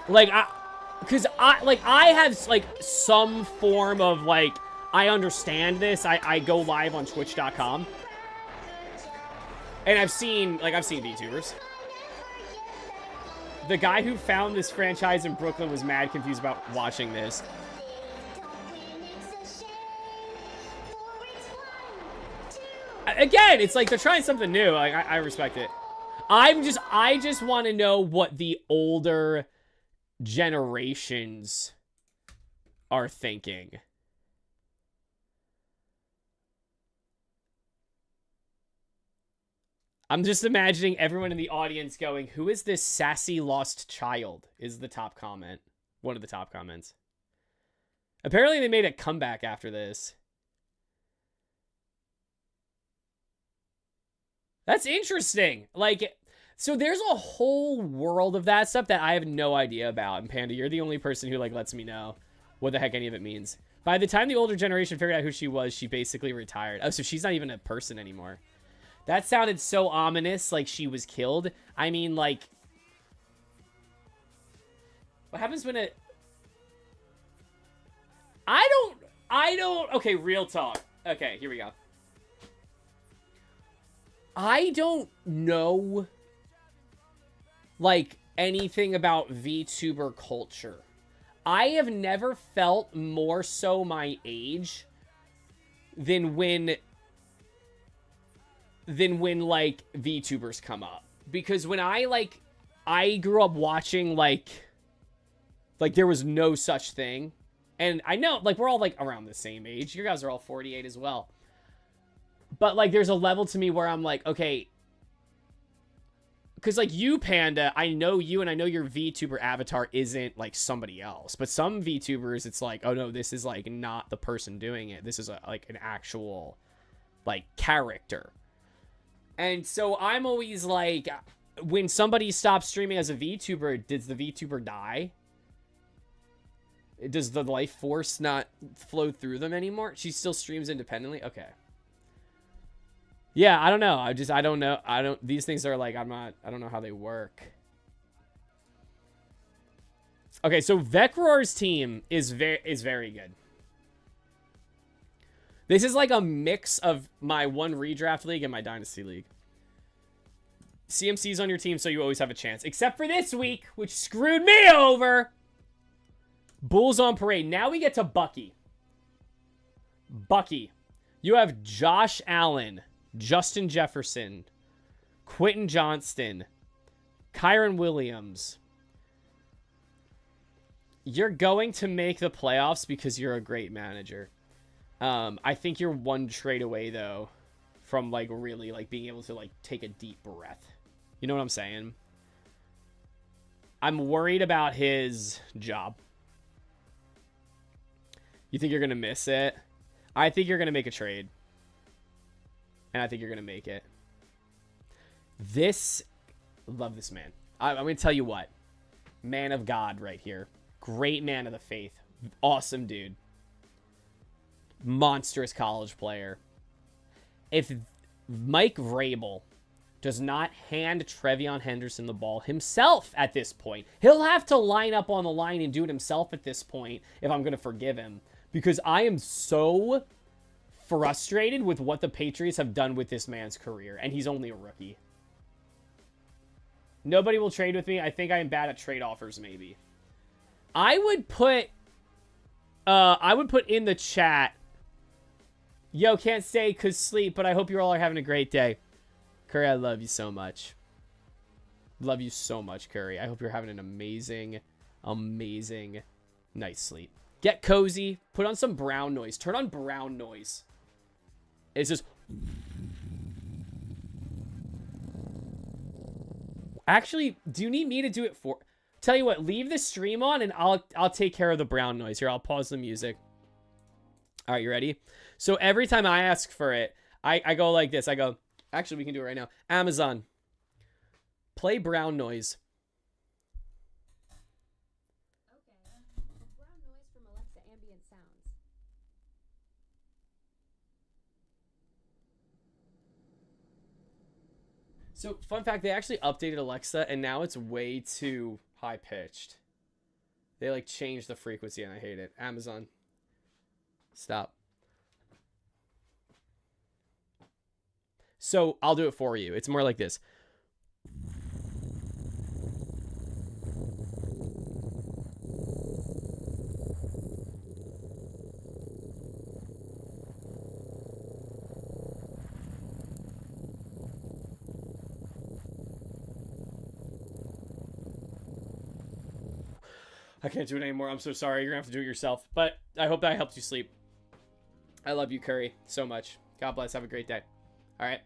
Like, I have, like, some form of, like, I understand this. I go live on twitch.com. And I've seen VTubers. The guy who found this franchise in Brooklyn was mad confused about watching this. Again, it's like they're trying something new. Like, I respect it. I just want to know what the older generations are thinking. I'm just imagining everyone in the audience going, who is this sassy lost child? Is the top comment. One of the top comments. Apparently they made a comeback after this. That's interesting. Like, so there's a whole world of that stuff that I have no idea about. And Panda, you're the only person who, like, lets me know what the heck any of it means. By the time the older generation figured out who she was, she basically retired. Oh, so she's not even a person anymore. That sounded so ominous, like she was killed. I mean, like... What happens when it... I don't... Okay, real talk. Okay, here we go. I don't know, like, anything about VTuber culture. I have never felt more so my age than when like VTubers come up, because when I grew up watching like there was no such thing, and I know like we're all like around the same age. You guys are all 48 as well, but like there's a level to me where I'm like, okay, because like you, Panda, I know you, and I know your VTuber avatar isn't like somebody else, but some VTubers it's like, oh no, this is like not the person doing it, this is like an actual like character. And so I'm always like, when somebody stops streaming as a VTuber, does the VTuber die? Does the life force not flow through them anymore? She still streams independently? Okay. Yeah, I don't know. I don't know. These things are like, I don't know how they work. Okay, so Vecroar's team is very good. This is like a mix of my one redraft league and my dynasty league. CMC's on your team, so you always have a chance. Except for this week, which screwed me over. Bulls on parade. Now we get to Bucky. Bucky. You have Josh Allen, Justin Jefferson, Quentin Johnston, Kyron Williams. You're going to make the playoffs because you're a great manager. I think you're one trade away, though, from, like, really, like, being able to, like, take a deep breath. You know what I'm saying? I'm worried about his job. You think you're going to miss it? I think you're going to make a trade. And I think you're going to make it. Love this man. I'm going to tell you what. Man of God right here. Great man of the faith. Awesome dude. Monstrous college player. If Mike Vrabel does not hand Trevion Henderson the ball himself at this point, he'll have to line up on the line and do it himself at this point if I'm going to forgive him. Because I am so frustrated with what the Patriots have done with this man's career. And he's only a rookie. Nobody will trade with me. I think I am bad at trade offers, maybe. I would put in the chat, yo, can't stay 'cause sleep, but I hope you all are having a great day. Curry, I love you so much. Love you so much, Curry. I hope you're having an amazing, amazing night's sleep. Get cozy. Put on some brown noise. Turn on brown noise. It's just... Actually, do you need me to do it for... Tell you what, leave the stream on and I'll take care of the brown noise. Here, I'll pause the music. All right, you ready? So every time I ask for it, I go like this. I go, actually, we can do it right now. Amazon, Play brown noise. Okay. Brown noise from Alexa ambient sounds. So, fun fact, they actually updated Alexa, and now it's way too high-pitched. They, like, changed the frequency, and I hate it. Amazon. Stop. So, I'll do it for you. It's more like this. I can't do it anymore. I'm so sorry. You're going to have to do it yourself. But I hope that helps you sleep. I love you, Curry, so much. God bless. Have a great day. All right.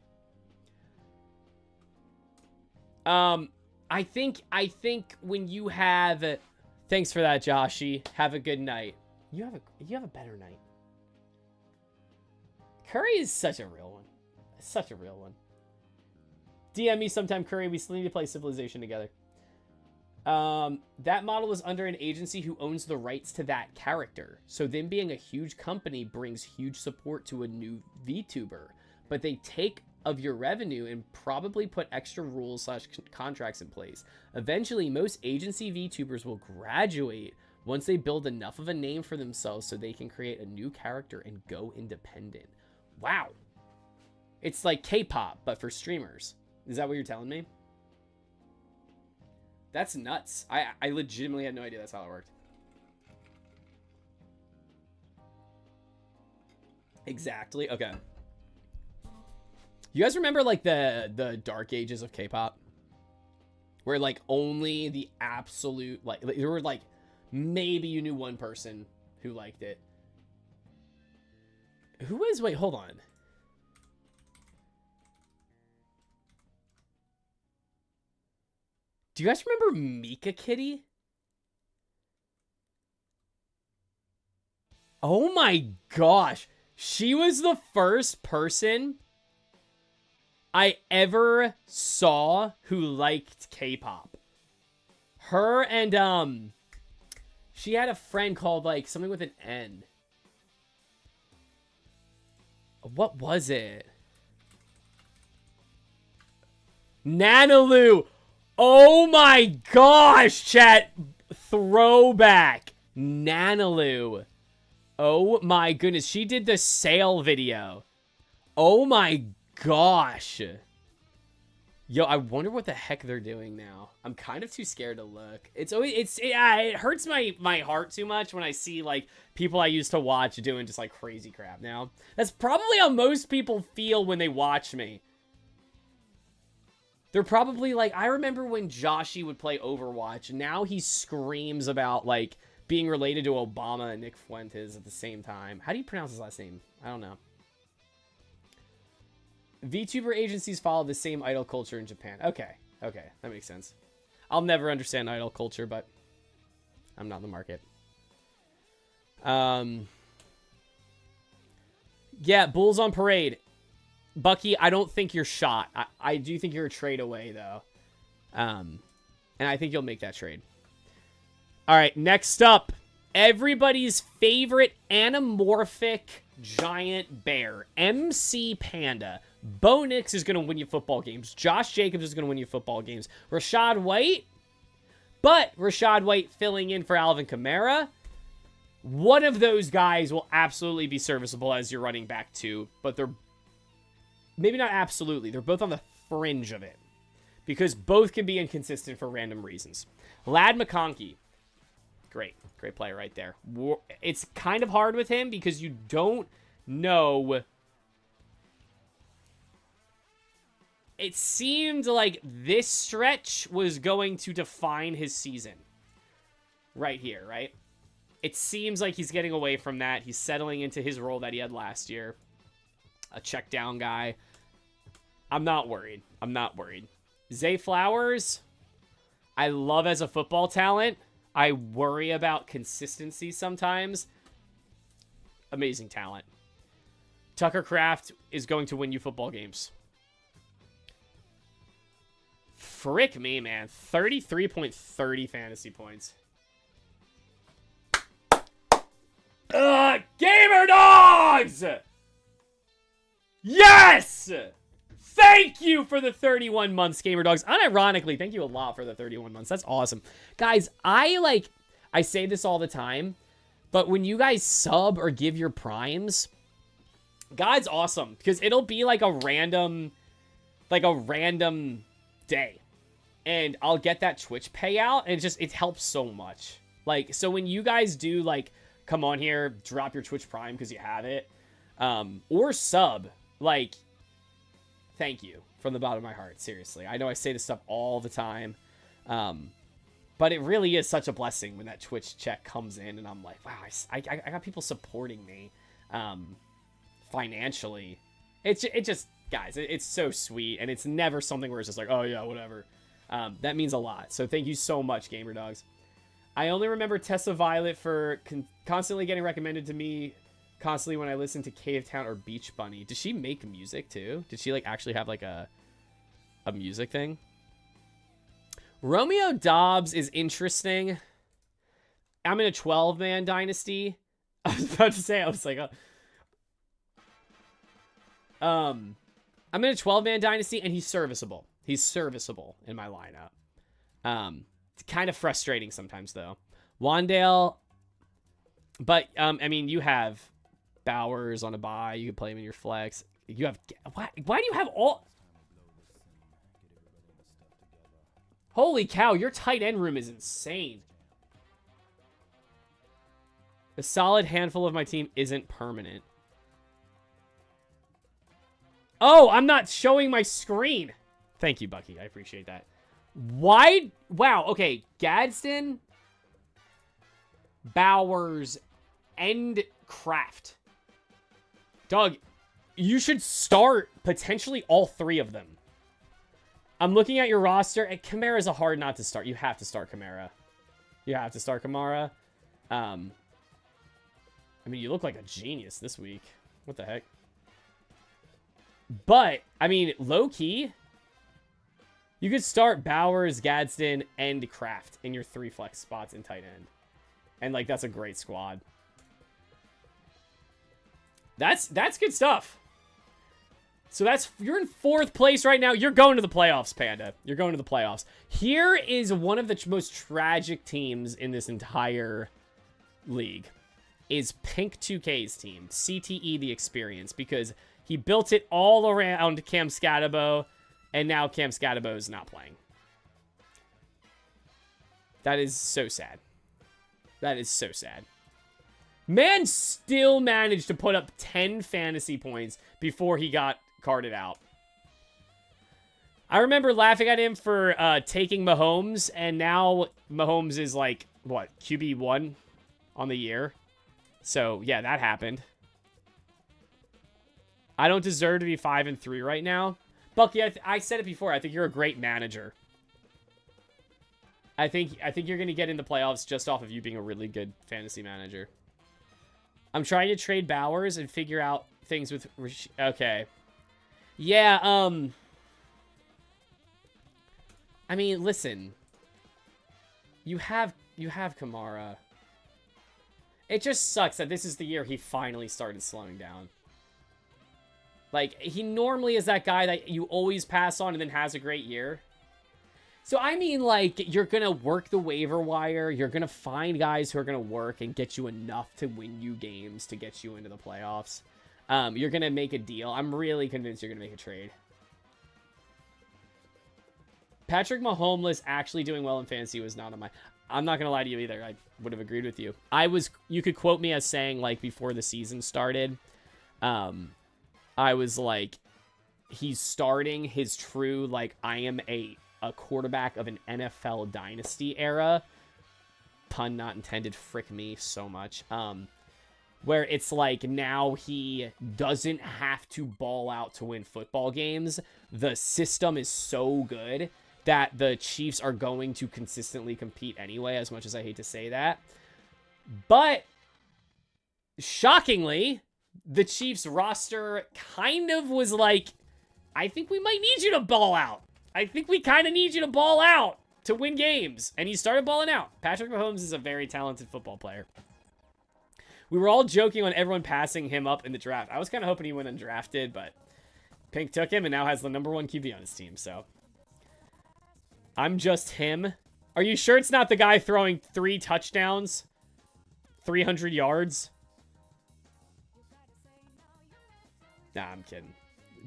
I think when you have... Thanks for that, Joshy. Have a good night. You have a better night. Curry is such a real one. Such a real one. DM me sometime, Curry. We still need to play Civilization together. That model is under an agency who owns the rights to that character. So them being a huge company brings huge support to a new VTuber. But they take of your revenue and probably put extra rules / contracts in place. Eventually, most agency VTubers will graduate once they build enough of a name for themselves so they can create a new character and go independent. Wow. It's like K-pop, but for streamers. Is that what you're telling me? That's nuts. I legitimately had no idea that's how it worked. Exactly. Okay. You guys remember like the dark ages of K-pop? Where like only the absolute like there were like maybe you knew one person who liked it. Who is wait, hold on. Do you guys remember Mika Kitty? Oh my gosh. She was the first person I ever saw who liked K-pop. Her and, she had a friend called, like, something with an N. What was it? Nanalu! Oh my gosh, chat! Throwback! Nanalu. Oh my goodness, she did the sale video. Oh my gosh. Yo, I wonder what the heck they're doing now. I'm kind of too scared to look. It hurts my heart too much when I see like people I used to watch doing just like crazy crap now. That's probably how most people feel when they watch me. They're probably like, I remember when Joshy would play Overwatch. Now he screams about like being related to Obama and Nick Fuentes at the same time. How do you pronounce his last name? I don't know. VTuber agencies follow the same idol culture in Japan. Okay, that makes sense. I'll never understand idol culture, but I'm not in the market. Yeah, Bulls on Parade. Bucky, I don't think you're shot. I do think you're a trade away, though. And I think you'll make that trade. All right, next up. Everybody's favorite anamorphic giant bear. MC Panda. Bo Nix is going to win you football games. Josh Jacobs is going to win you football games. Rashad White. But Rashad White filling in for Alvin Kamara. One of those guys will absolutely be serviceable as your running back too. But they're maybe not absolutely. They're both on the fringe of it. Because both can be inconsistent for random reasons. Lad McConkey. Great player right there. It's kind of hard with him because you don't know. It seemed like this stretch was going to define his season. Right here, right? It seems like he's getting away from that. He's settling into his role that he had last year. A check down guy. I'm not worried. Zay Flowers, I love as a football talent. I worry about consistency sometimes. Amazing talent. Tucker Kraft is going to win you football games. Frick me, man. 33.30 fantasy points. Gamer Dogs! Yes! Thank you for the 31 months, Gamer Dogs. Unironically, thank you a lot for the 31 months. That's awesome. Guys, I say this all the time, but when you guys sub or give your primes, God's awesome, because it'll be like a random day, and I'll get that Twitch payout, and it helps so much. Like, so when you guys do, like, come on here, drop your Twitch Prime because you have it, or sub, like, thank you from the bottom of my heart, seriously. I know I say this stuff all the time, but it really is such a blessing when that Twitch check comes in, and I'm like, wow, I got people supporting me, financially. It just, guys, it's so sweet, and it's never something where it's just like, oh yeah, whatever. That means a lot, so thank you so much, Gamer Dogs. I only remember Tessa Violet for constantly getting recommended to me constantly when I listen to Cave Town or Beach Bunny. Does she make music too? Did she, like, actually have, like, a music thing? Romeo Dobbs is interesting. I'm in a 12-man dynasty. I was about to say, I was like, I'm in a 12-man dynasty, and he's serviceable. He's serviceable in my lineup. It's kind of frustrating sometimes, though. Wandale, but, I mean, you have Bowers on a bye. You can play him in your flex. You have, why do you have all... Holy cow, your tight end room is insane. A solid handful of my team isn't permanent. Oh, I'm not showing my screen. Thank you, Bucky. I appreciate that. Why? Wow, okay. Gadsden, Bowers, and Kraft. Doug, you should start potentially all three of them. I'm looking at your roster, and Kamara's a hard not to start. You have to start Kamara. You have to start Kamara. I mean, you look like a genius this week. What the heck? But, I mean, low-key, you could start Bowers, Gadsden, and Kraft in your 3 flex spots in tight end. And, like, that's a great squad. That's good stuff. So you're in 4th place right now. You're going to the playoffs, Panda. You're going to the playoffs. Here is one of the most tragic teams in this entire league. Is Pink 2K's team. CTE The Experience. Because he built it all around Cam Scatabo, and now Cam Scatabo is not playing. That is so sad. That is so sad. Man still managed to put up 10 fantasy points before he got carded out. I remember laughing at him for taking Mahomes, and now Mahomes is like, what, QB1 on the year? So, yeah, that happened. I don't deserve to be 5-3 right now. Bucky, I said it before. I think you're a great manager. I think you're going to get in the playoffs just off of you being a really good fantasy manager. I'm trying to trade Bowers and figure out things with... Okay. Yeah, I mean, listen. You have Kamara. It just sucks that this is the year he finally started slowing down. Like, he normally is that guy that you always pass on and then has a great year. So, I mean, like, you're going to work the waiver wire. You're going to find guys who are going to work and get you enough to win you games to get you into the playoffs. You're going to make a deal. I'm really convinced you're going to make a trade. Patrick Mahomes actually doing well in fantasy was not on my... I'm not going to lie to you either. I would have agreed with you. You could quote me as saying, like, before the season started, I was like, he's starting his true, like, I am a quarterback of an NFL dynasty era. Pun not intended, frick me so much. Where it's like, now he doesn't have to ball out to win football games. The system is so good that the Chiefs are going to consistently compete anyway, as much as I hate to say that. But, shockingly, the Chiefs roster kind of was like, I think we might need you to ball out. I think we kind of need you to ball out to win games. And he started balling out. Patrick Mahomes is a very talented football player. We were all joking on everyone passing him up in the draft. I was kind of hoping he went undrafted, but Pink took him and now has the #1 QB on his team, so. I'm just him. Are you sure it's not the guy throwing 3 touchdowns? 300 yards? Nah, I'm kidding.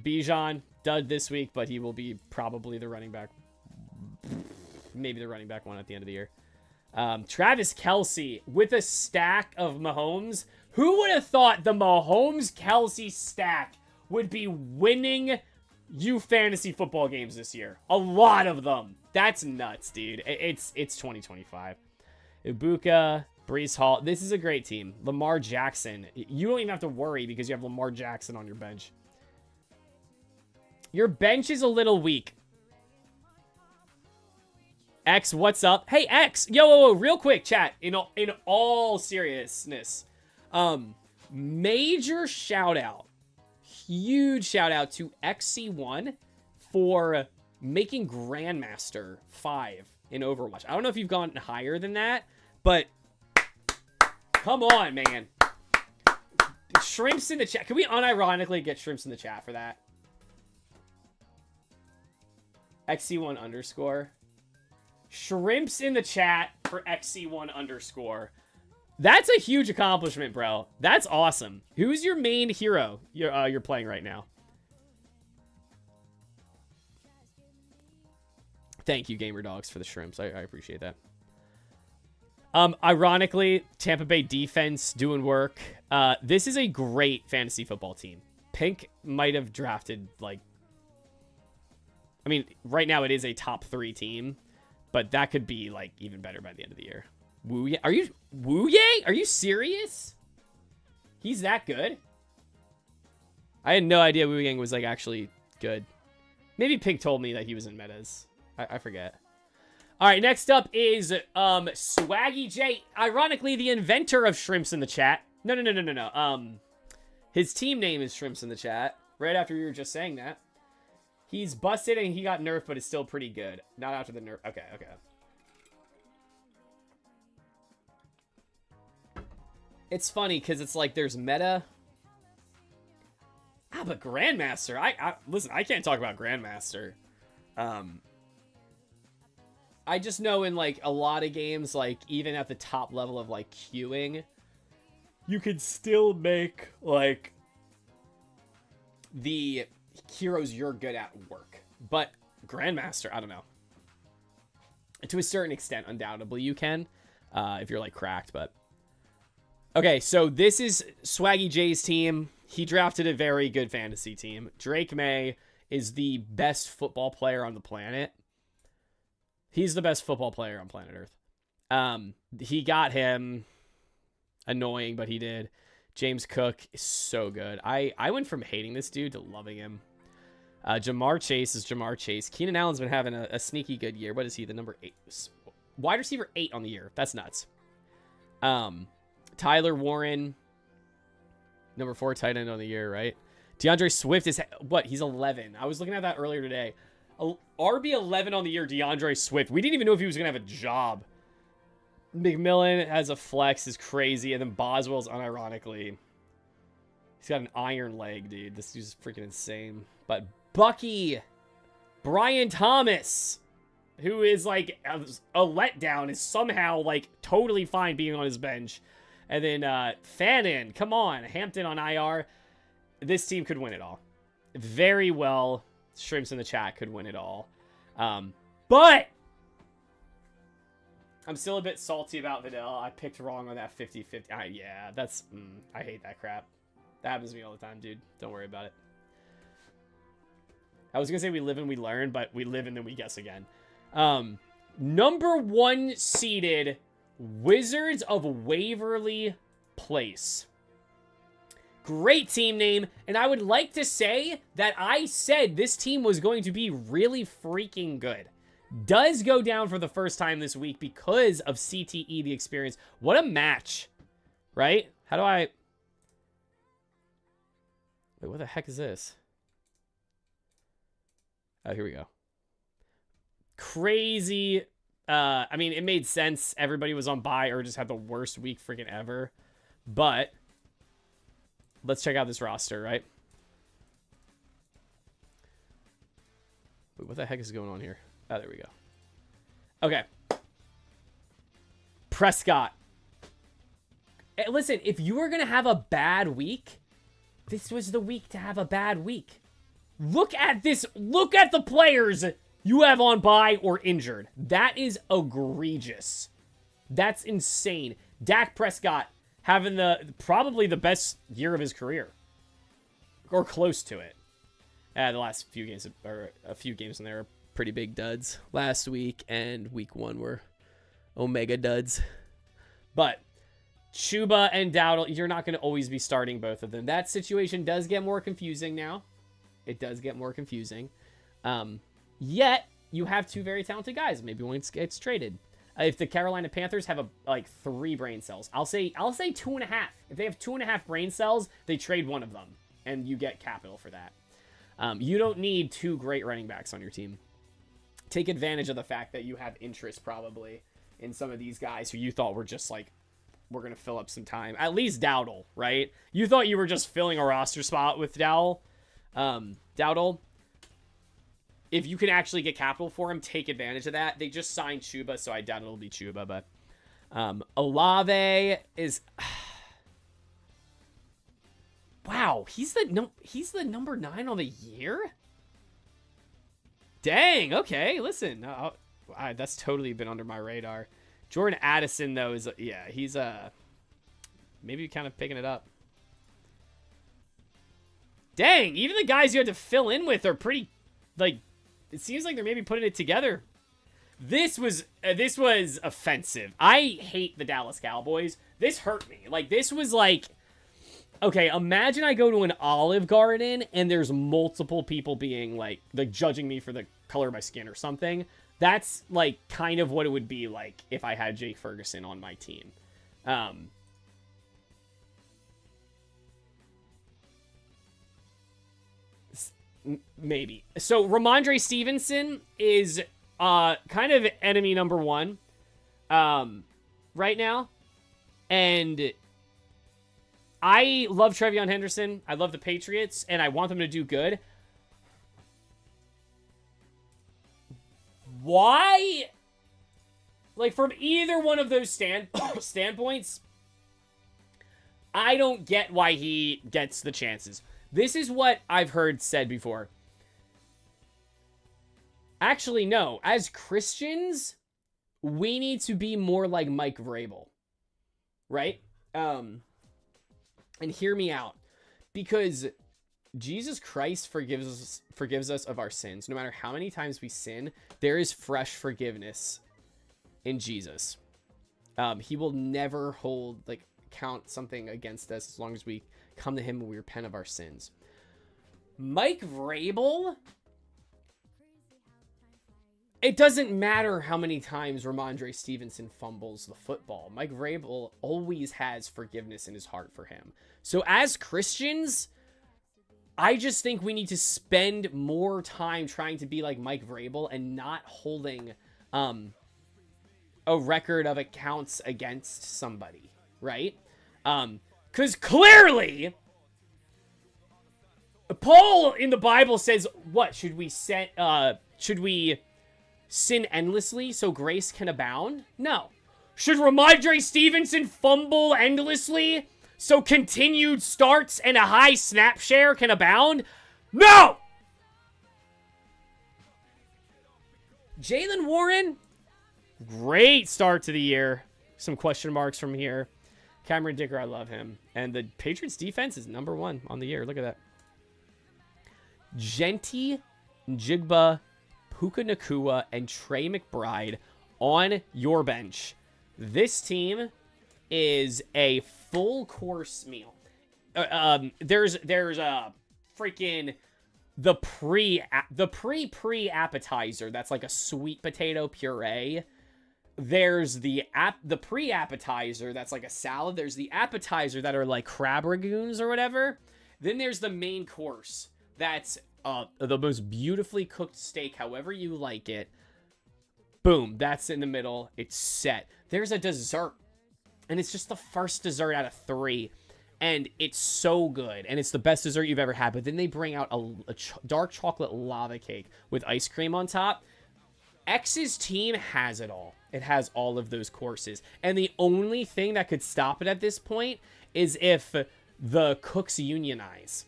Bijan, dud this week, but he will be probably the running back. Maybe the running back one at the end of the year. Travis Kelce with a stack of Mahomes. Who would have thought the Mahomes-Kelce stack would be winning you fantasy football games this year? A lot of them. That's nuts, dude. It's 2025. Ibuka, Brees Hall. This is a great team. Lamar Jackson. You don't even have to worry because you have Lamar Jackson on your bench. Your bench is a little weak. X, what's up? Hey, X. Yo, whoa, real quick, chat. In all seriousness. Major shout out. Huge shout out to XC1 for making Grandmaster 5 in Overwatch. I don't know if you've gone higher than that, but come on, man. Shrimps in the chat. Can we unironically get shrimps in the chat for that? XC1 underscore. Shrimps in the chat for XC1 underscore. That's a huge accomplishment, bro. That's awesome. Who's your main hero you're playing right now? Thank you, Gamer Dogs, for the shrimps. I appreciate that. Ironically, Tampa Bay defense doing work. This is a great fantasy football team. Pink might have drafted, like... I mean, right now it is a top 3 team. But that could be, like, even better by the end of the year. Wu Ye? Are you... Wu Ye? Are you serious? He's that good? I had no idea Wu Yang was, like, actually good. Maybe Pink told me that he was in metas. I forget. All right, next up is Swaggy J. Ironically, the inventor of shrimps in the chat. No. His team name is Shrimps in the chat. Right after you were just saying that. He's busted and he got nerfed, but is still pretty good. Not after the nerf. Okay. It's funny because it's like there's meta. But Grandmaster. Listen, I can't talk about Grandmaster. I just know in like a lot of games, like even at the top level of like queuing, you could still make like the heroes you're good at work. But Grandmaster, I don't know. To a certain extent, undoubtedly you can, if you're like cracked, but okay, so this is Swaggy J's team. He drafted a very good fantasy team. Drake May is the best football player on the planet. He's the best football player on planet Earth. He got him. Annoying, but he did. James Cook is so good. I went from hating this dude to loving him. Jamar Chase is Jamar Chase. Keenan Allen's been having a sneaky good year. What is he? The number 8. Wide receiver 8 on the year. That's nuts. Tyler Warren. Number 4 tight end on the year, right? DeAndre Swift is... What? He's 11. I was looking at that earlier today. RB 11 on the year, DeAndre Swift. We didn't even know if he was going to have a job. McMillan has a flex, is crazy. And then Boswell's unironically... He's got an iron leg, dude. This dude's freaking insane. But Bucky, Brian Thomas, who is like a letdown, is somehow like totally fine being on his bench. And then Fannin, come on, Hampton on IR. This team could win it all. Very well. Shrimps in the chat could win it all. But I'm still a bit salty about Vidal. I picked wrong on that 50-50. Yeah, that's... I hate that crap. That happens to me all the time, dude. Don't worry about it. I was going to say we live and we learn, but we live and then we guess again. Number 1 seeded Wizards of Waverly Place. Great team name. And I would like to say that I said this team was going to be really freaking good. Does go down for the first time this week because of CTE, the experience. What a match, right? How do I... Wait, what the heck is this? Oh, here we go. crazy. I mean, it made sense. Everybody was on bye or just had the worst week freaking ever. But let's check out this roster, right? Wait, what the heck is going on here? Oh, there we go. Okay. Prescott. Hey, listen, if you were going to have a bad week, this was the week to have a bad week. Look at this. Look at the players you have on bye or injured. That is egregious. That's insane. Dak Prescott having probably the best year of his career. Or close to it. The last few games, or a few games in there, are pretty big duds. Last week and week 1 were omega duds. But Chuba and Dowdle, you're not going to always be starting both of them. That situation does get more confusing now. It does get more confusing. Yet, you have 2 very talented guys. Maybe one gets traded. If the Carolina Panthers have like 3 brain cells, I'll say 2.5. If they have 2.5 brain cells, they trade one of them, and you get capital for that. You don't need 2 great running backs on your team. Take advantage of the fact that you have interest probably in some of these guys who you thought were just like, we're going to fill up some time. At least Dowdle, right? You thought you were just filling a roster spot with Dowdle. If you can actually get capital for him, take advantage of that. They just signed Chuba, so I doubt it'll be Chuba, but Olave is... Wow, he's the number 9 on the year? Dang, okay, listen. That's totally been under my radar. Jordan Addison, though, is... Yeah, he's maybe kind of picking it up. Dang, even the guys you had to fill in with are pretty... Like, it seems like they're maybe putting it together. This was offensive. I hate the Dallas Cowboys. This hurt me. Like, this was like... Okay, imagine I go to an Olive Garden and there's multiple people being like judging me for the color of my skin or something. That's like kind of what it would be like if I had Jake Ferguson on my team. Maybe. So Ramondre Stevenson is kind of enemy number 1 right now. And I love Trevion Henderson. I love the Patriots, and I want them to do good. Why? Like, from either one of those standpoints, I don't get why he gets the chances. This is what I've heard said before. Actually, no. As Christians, we need to be more like Mike Vrabel. Right? And hear me out, because Jesus Christ forgives us of our sins. No matter how many times we sin, there is fresh forgiveness in Jesus. He will never count something against us as long as we come to him and we repent of our sins. Mike Vrabel, it doesn't matter how many times Ramondre Stevenson fumbles the football. Mike Vrabel always has forgiveness in his heart for him. So as Christians, I just think we need to spend more time trying to be like Mike Vrabel and not holding a record of accounts against somebody, right? Because clearly, Paul in the Bible says, what? Should we sin endlessly so grace can abound? No. Should Ramondre Stevenson fumble endlessly so continued starts and a high snap share can abound? No! Jaylen Warren, great start to the year. Some question marks from here. Cameron Dicker, I love him. And the Patriots defense is number 1 on the year. Look at that. Genti, Njigba, Puka Nakua, and Trey McBride on your bench. This team is a full course meal. There's a freaking the pre appetizer that's like a sweet potato puree. There's the pre appetizer that's like a salad. There's the appetizer that are like crab ragoons or whatever. Then there's the main course that's the most beautifully cooked steak, however you like it, Boom, that's in the middle. It's set. There's a dessert, and it's just the first dessert out of 3, and it's so good, and it's the best dessert you've ever had. But then they bring out a dark chocolate lava cake with ice cream on top. X's team has it all. It has all of those courses, and the only thing that could stop it at this point is if the cooks unionize.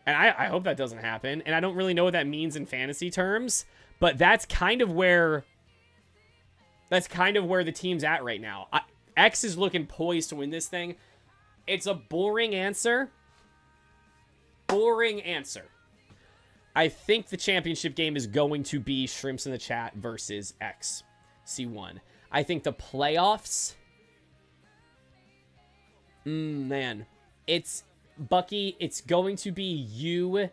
And I hope that doesn't happen, and I don't really know what that means in fantasy terms, but that's kind of where the team's at right now. X is looking poised to win this thing. It's a boring answer. Boring answer. I think the championship game is going to be Shrimps in the Chat versus X. C1. I think the playoffs... man. It's... Bucky, it's going to be you,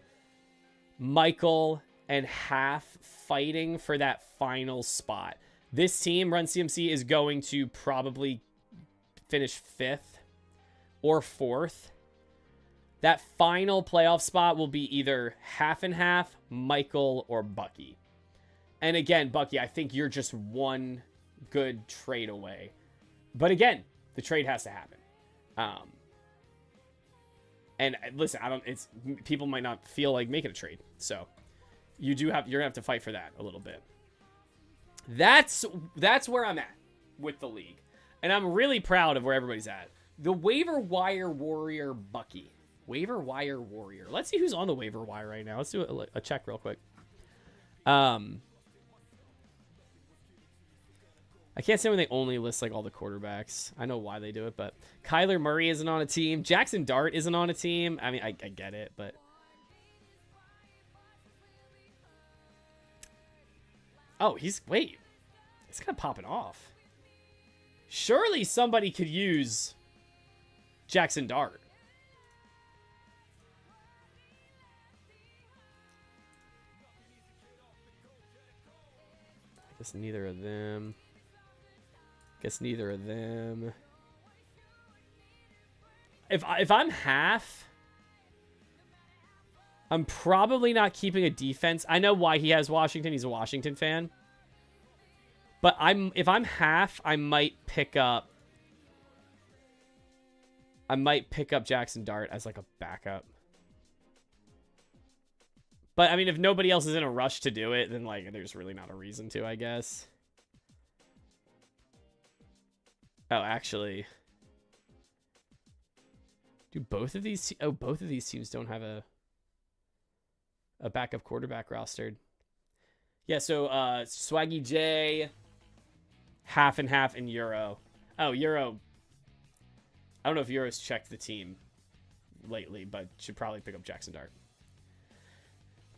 Michael, and Half fighting for that final spot. This team, Run CMC, is going to probably finish 5th or 4th. That final playoff spot will be either Half and Half, Michael, or Bucky. And again, Bucky, I think you're just one good trade away. But again, the trade has to happen. And listen, people might not feel like making a trade. So you're gonna have to fight for that a little bit. That's where I'm at with the league. And I'm really proud of where everybody's at. The waiver wire warrior Bucky. Waiver wire warrior. Let's see who's on the waiver wire right now. Let's do a check real quick. I can't say when they only list like all the quarterbacks. I know why they do it, but Kyler Murray isn't on a team. Jackson Dart isn't on a team. I mean, I get it, but oh, he's kind of popping off. Surely somebody could use Jackson Dart. I guess neither of them. If I'm Half, I'm probably not keeping a defense. I know why he has Washington. He's a Washington fan. But if I'm Half, I might pick up Jackson Dart as like a backup. But I mean, if nobody else is in a rush to do it, then like there's really not a reason to, I guess. Oh, actually, do both of these? Oh, both of these teams don't have a backup quarterback rostered. Yeah, so Swaggy J, Half and Half, and Euro. Oh, Euro. I don't know if Euro's checked the team lately, but should probably pick up Jackson Dart.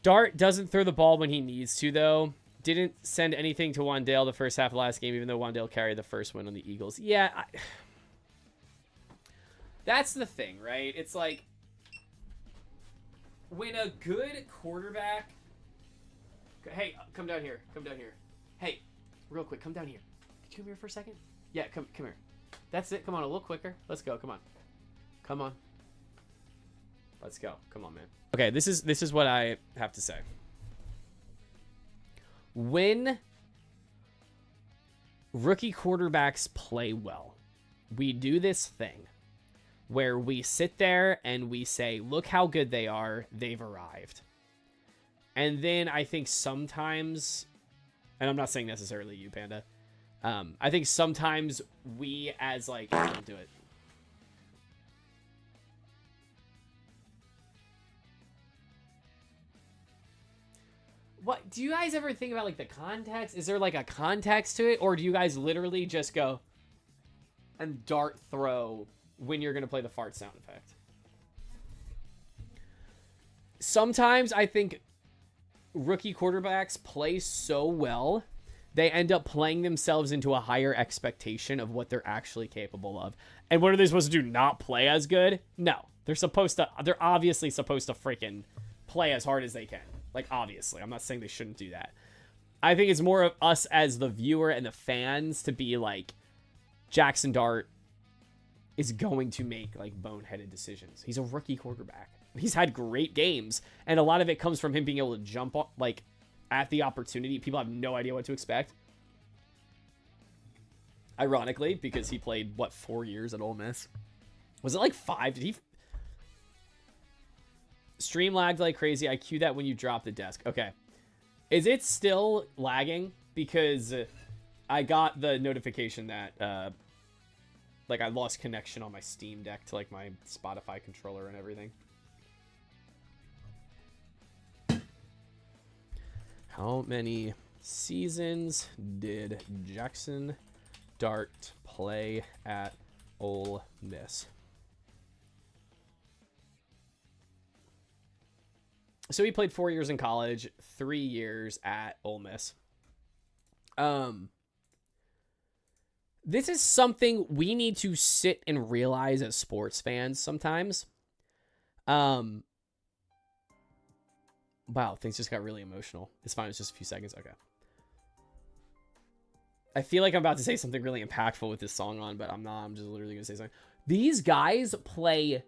Dart doesn't throw the ball when he needs to, though. Didn't send anything to Wandale the first half of last game, even though Wandale carried the first win on the Eagles. Yeah, that's the thing, right? It's like when a good quarterback... Hey, come down here. Come down here. Hey, real quick, come down here. Could you come here for a second? Yeah, come here. That's it. Come on, a little quicker. Let's go. Come on. Come on. Let's go. Come on, man. Okay, this is what I have to say. When rookie quarterbacks play well, we do this thing where we sit there and we say, look how good they are. They've arrived. And then I think sometimes, and I'm not saying necessarily you, Panda, I think sometimes we as like, don't do it. What do you guys ever think about, like, the context? Is there like a context to it, or do you guys literally just go and dart throw when you're gonna play the fart sound effect? Sometimes I think rookie quarterbacks play so well, they end up playing themselves into a higher expectation of what they're actually capable of. And what are they supposed to do? Not play as good? No, they're obviously supposed to freaking play as hard as they can. Like, obviously, I'm not saying they shouldn't do that. I think it's more of us as the viewer and the fans to be like, Jackson Dart is going to make like boneheaded decisions. He's a rookie quarterback. He's had great games, and a lot of it comes from him being able to jump like at the opportunity. People have no idea what to expect. Ironically, because he played, what, 4 years at Ole Miss? Was it like 5? Did he... Stream lagged like crazy. I queue that when you drop the desk. Okay. Is it still lagging? Because I got the notification that, like, I lost connection on my Steam Deck to, like, my Spotify controller and everything. How many seasons did Jackson Dart play at Ole Miss? So he played 4 years in college, 3 years at Ole Miss. This is something we need to sit and realize as sports fans sometimes. Wow, things just got really emotional. It's fine, it's just a few seconds. Okay. I feel like I'm about to say something really impactful with this song on, but I'm not. I'm just literally going to say something. These guys play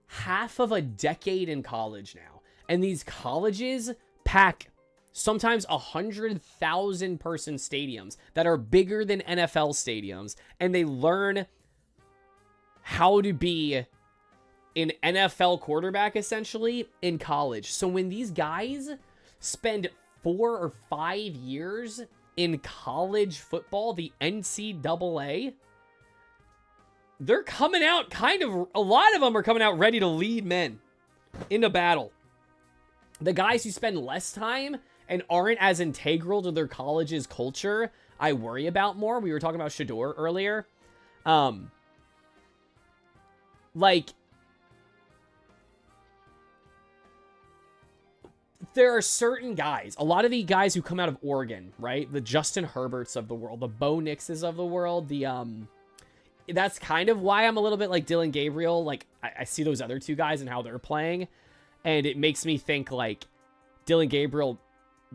half of a decade in college now. And these colleges pack sometimes 100,000 person stadiums that are bigger than NFL stadiums. And they learn how to be an NFL quarterback, essentially, in college. So when these guys spend 4 or 5 years in college football, the NCAA, they're coming out a lot of them are coming out ready to lead men in a battle. The guys who spend less time and aren't as integral to their college's culture, I worry about more. We were talking about Shador earlier. Like, there are certain guys, a lot of the guys who come out of Oregon, right? The Justin Herberts of the world, the Bo Nixes of the world, that's kind of why I'm a little bit like Dylan Gabriel. Like, I see those other two guys and how they're playing. And it makes me think, like, Dylan Gabriel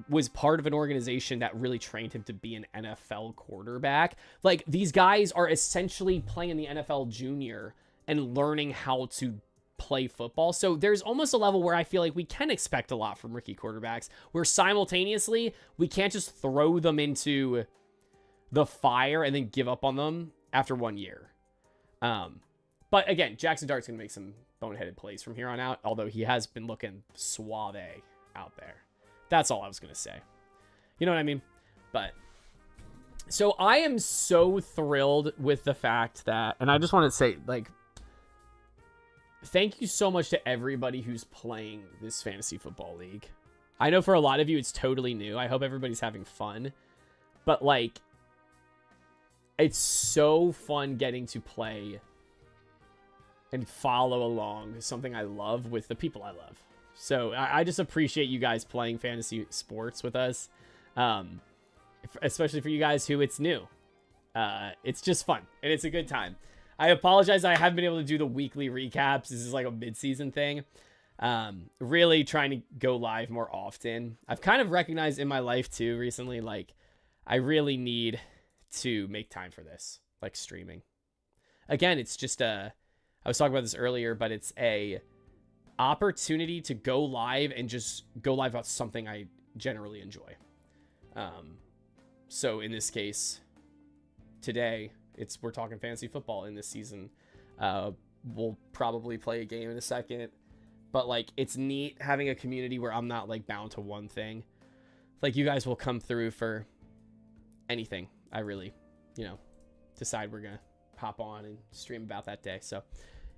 was part of an organization that really trained him to be an NFL quarterback. Like, these guys are essentially playing the NFL junior and learning how to play football. So there's almost a level where I feel like we can expect a lot from rookie quarterbacks, where simultaneously we can't just throw them into the fire and then give up on them after 1 year. But again, Jackson Dart's going to make some boneheaded plays from here on out, although he has been looking suave out there. That's all I was going to say. You know what I mean? But so I am so thrilled with the fact that, and I just want to say, like, thank you so much to everybody who's playing this fantasy football league. I know for a lot of you it's totally new. I hope everybody's having fun. But, like, it's so fun getting to play and follow along something I love with the people I love. So I just appreciate you guys playing fantasy sports with us. Especially for you guys who it's new. It's just fun and it's a good time. I apologize I haven't been able to do the weekly recaps. This is like a mid-season thing. Really trying to go live more often. I've kind of recognized in my life too recently, like, I really need to make time for this, like streaming. Again, it's just I was talking about this earlier, but it's a opportunity to go live and just go live about something I generally enjoy. So in this case, today, we're talking fantasy football in this season. We'll probably play a game in a second, but, like, it's neat having a community where I'm not, like, bound to one thing. Like, you guys will come through for anything I really, decide we're gonna hop on and stream about that day. So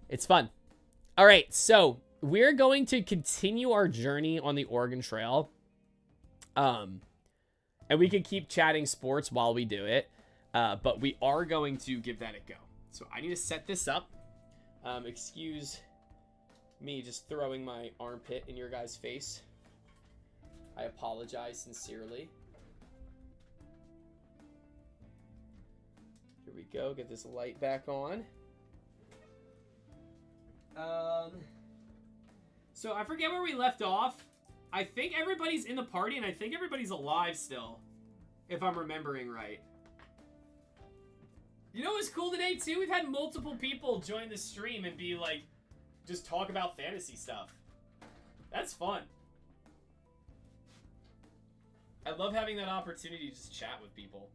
it's fun. All right, so we're going to continue our journey on the Oregon Trail. And we can keep chatting sports while we do it. But we are going to give that a go. So I need to set this up. Excuse me just throwing my armpit in your guys' face. I apologize sincerely. Here we go. Get this light back on. So I forget where we left off. I think everybody's in the party, and I think everybody's alive still, if I'm remembering right. You know what's cool today, too? We've had multiple people join the stream and be like, just talk about fantasy stuff. That's fun. I love having that opportunity to just chat with people.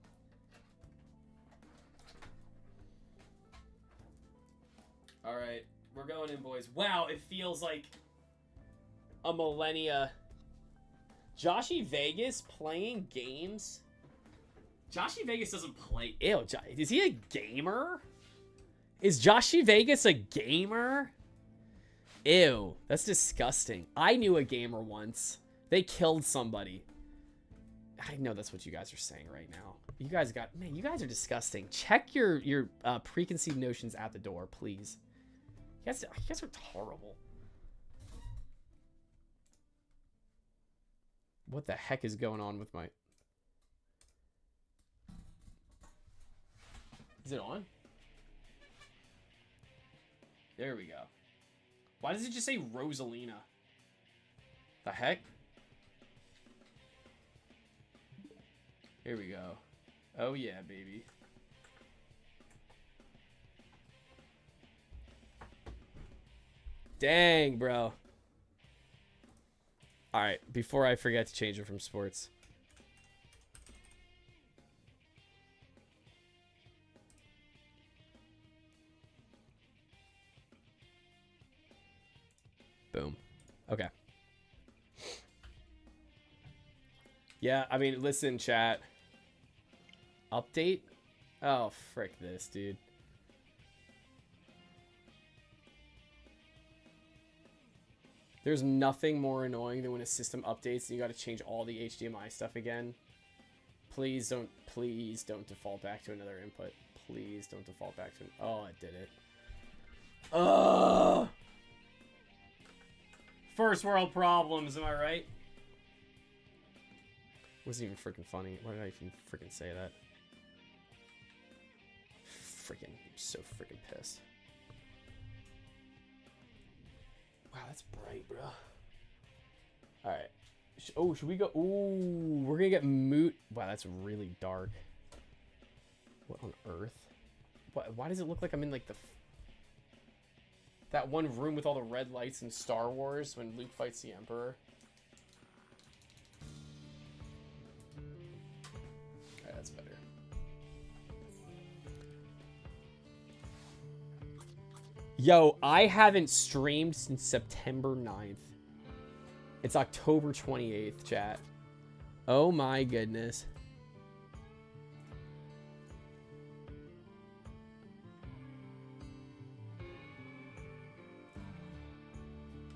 All right, we're going in, boys. Wow, it feels like a millennia. Joshy Vegas playing games? Joshy Vegas doesn't play. Ew, is he a gamer? Is Joshy Vegas a gamer? Ew, that's disgusting. I knew a gamer once. They killed somebody. I know that's what you guys are saying right now. You guys man, you guys are disgusting. Check your preconceived notions at the door, please. You guys are horrible. What the heck is going on with my... Is it on? There we go. Why does it just say Rosalina? The heck? Here we go. Oh yeah, baby. Dang, bro. Alright, before I forget to change it from sports. Boom. Okay. Yeah, I mean, listen, chat. Update? Oh, frick this, dude. There's nothing more annoying than when a system updates and you got to change all the HDMI stuff again. Please don't default back to another input. Please don't default back to... Oh, it did it. Ugh! First world problems, am I right? Wasn't even freaking funny. Why did I even freaking say that? Freaking, I'm so freaking pissed. Wow, that's bright, bro. Alright. Oh, should we go? Ooh, we're gonna get moot. Wow, that's really dark. What on earth? Why does it look like I'm in like the... that one room with all the red lights in Star Wars when Luke fights the Emperor? Alright, that's better. Yo, I haven't streamed since September 9th. It's October 28th, chat. Oh my goodness.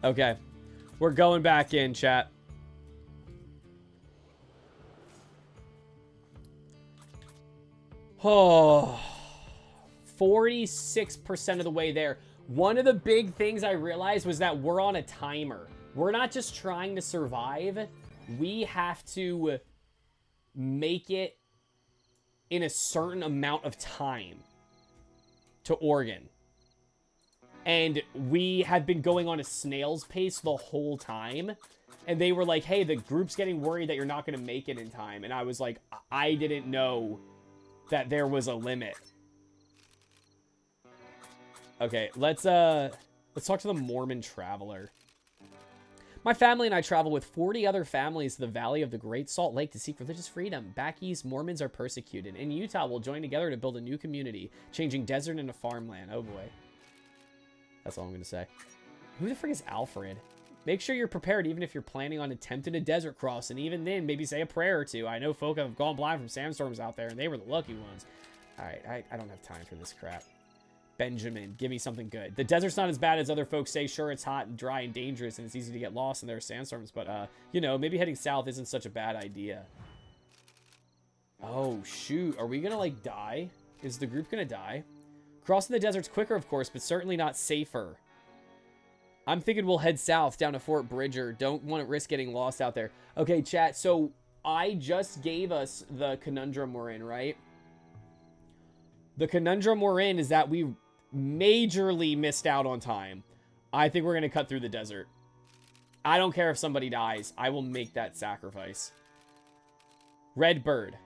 Okay. We're going back in, chat. Oh, 46% of the way there. One of the big things I realized was that we're on a timer. We're not just trying to survive. We have to make it in a certain amount of time to Oregon. And we had been going on a snail's pace the whole time. And they were like, hey, the group's getting worried that you're not going to make it in time. And I was like, I didn't know that there was a limit. Okay, let's talk to the Mormon traveler. My family and I travel with 40 other families to the Valley of the Great Salt Lake to seek religious freedom. Back east, Mormons are persecuted. In Utah, we'll join together to build a new community, changing desert into farmland. Oh boy. That's all I'm going to say. Who the frick is Alfred? Make sure you're prepared even if you're planning on attempting a desert cross, and even then, maybe say a prayer or two. I know folk have gone blind from sandstorms out there, and they were the lucky ones. Alright, I don't have time for this crap. Benjamin, give me something good. The desert's not as bad as other folks say. Sure, it's hot and dry and dangerous, and it's easy to get lost, and there are sandstorms, but, you know, maybe heading south isn't such a bad idea. Oh, shoot. Are we gonna, like, die? Is the group gonna die? Crossing the desert's quicker, of course, but certainly not safer. I'm thinking we'll head south down to Fort Bridger. Don't want to risk getting lost out there. Okay, chat, so I just gave us the conundrum we're in, right? The conundrum we're in is that we majorly missed out on time. I think we're going to cut through the desert. I don't care if somebody dies. I will make that sacrifice. Redbird.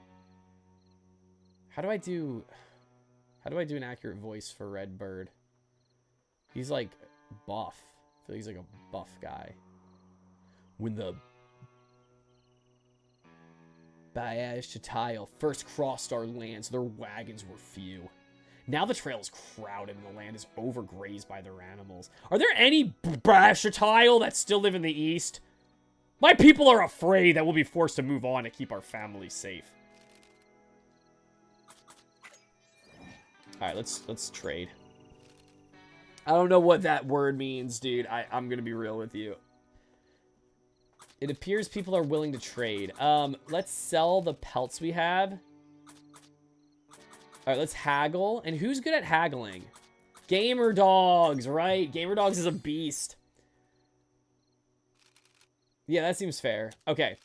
How do I do an accurate voice for Redbird? He's like buff. I feel like he's like a buff guy. When the Bayash Chatile first crossed our lands, their wagons were few. Now the trail is crowded and the land is overgrazed by their animals. Are there any Brashatile that still live in the east? My people are afraid that we'll be forced to move on to keep our family safe. Alright, let's trade. I don't know what that word means, dude. I'm gonna be real with you. It appears people are willing to trade. Let's sell the pelts we have. Alright, let's haggle. And who's good at haggling? Gamer Dogs, right? Gamer Dogs is a beast. Yeah, that seems fair. Okay.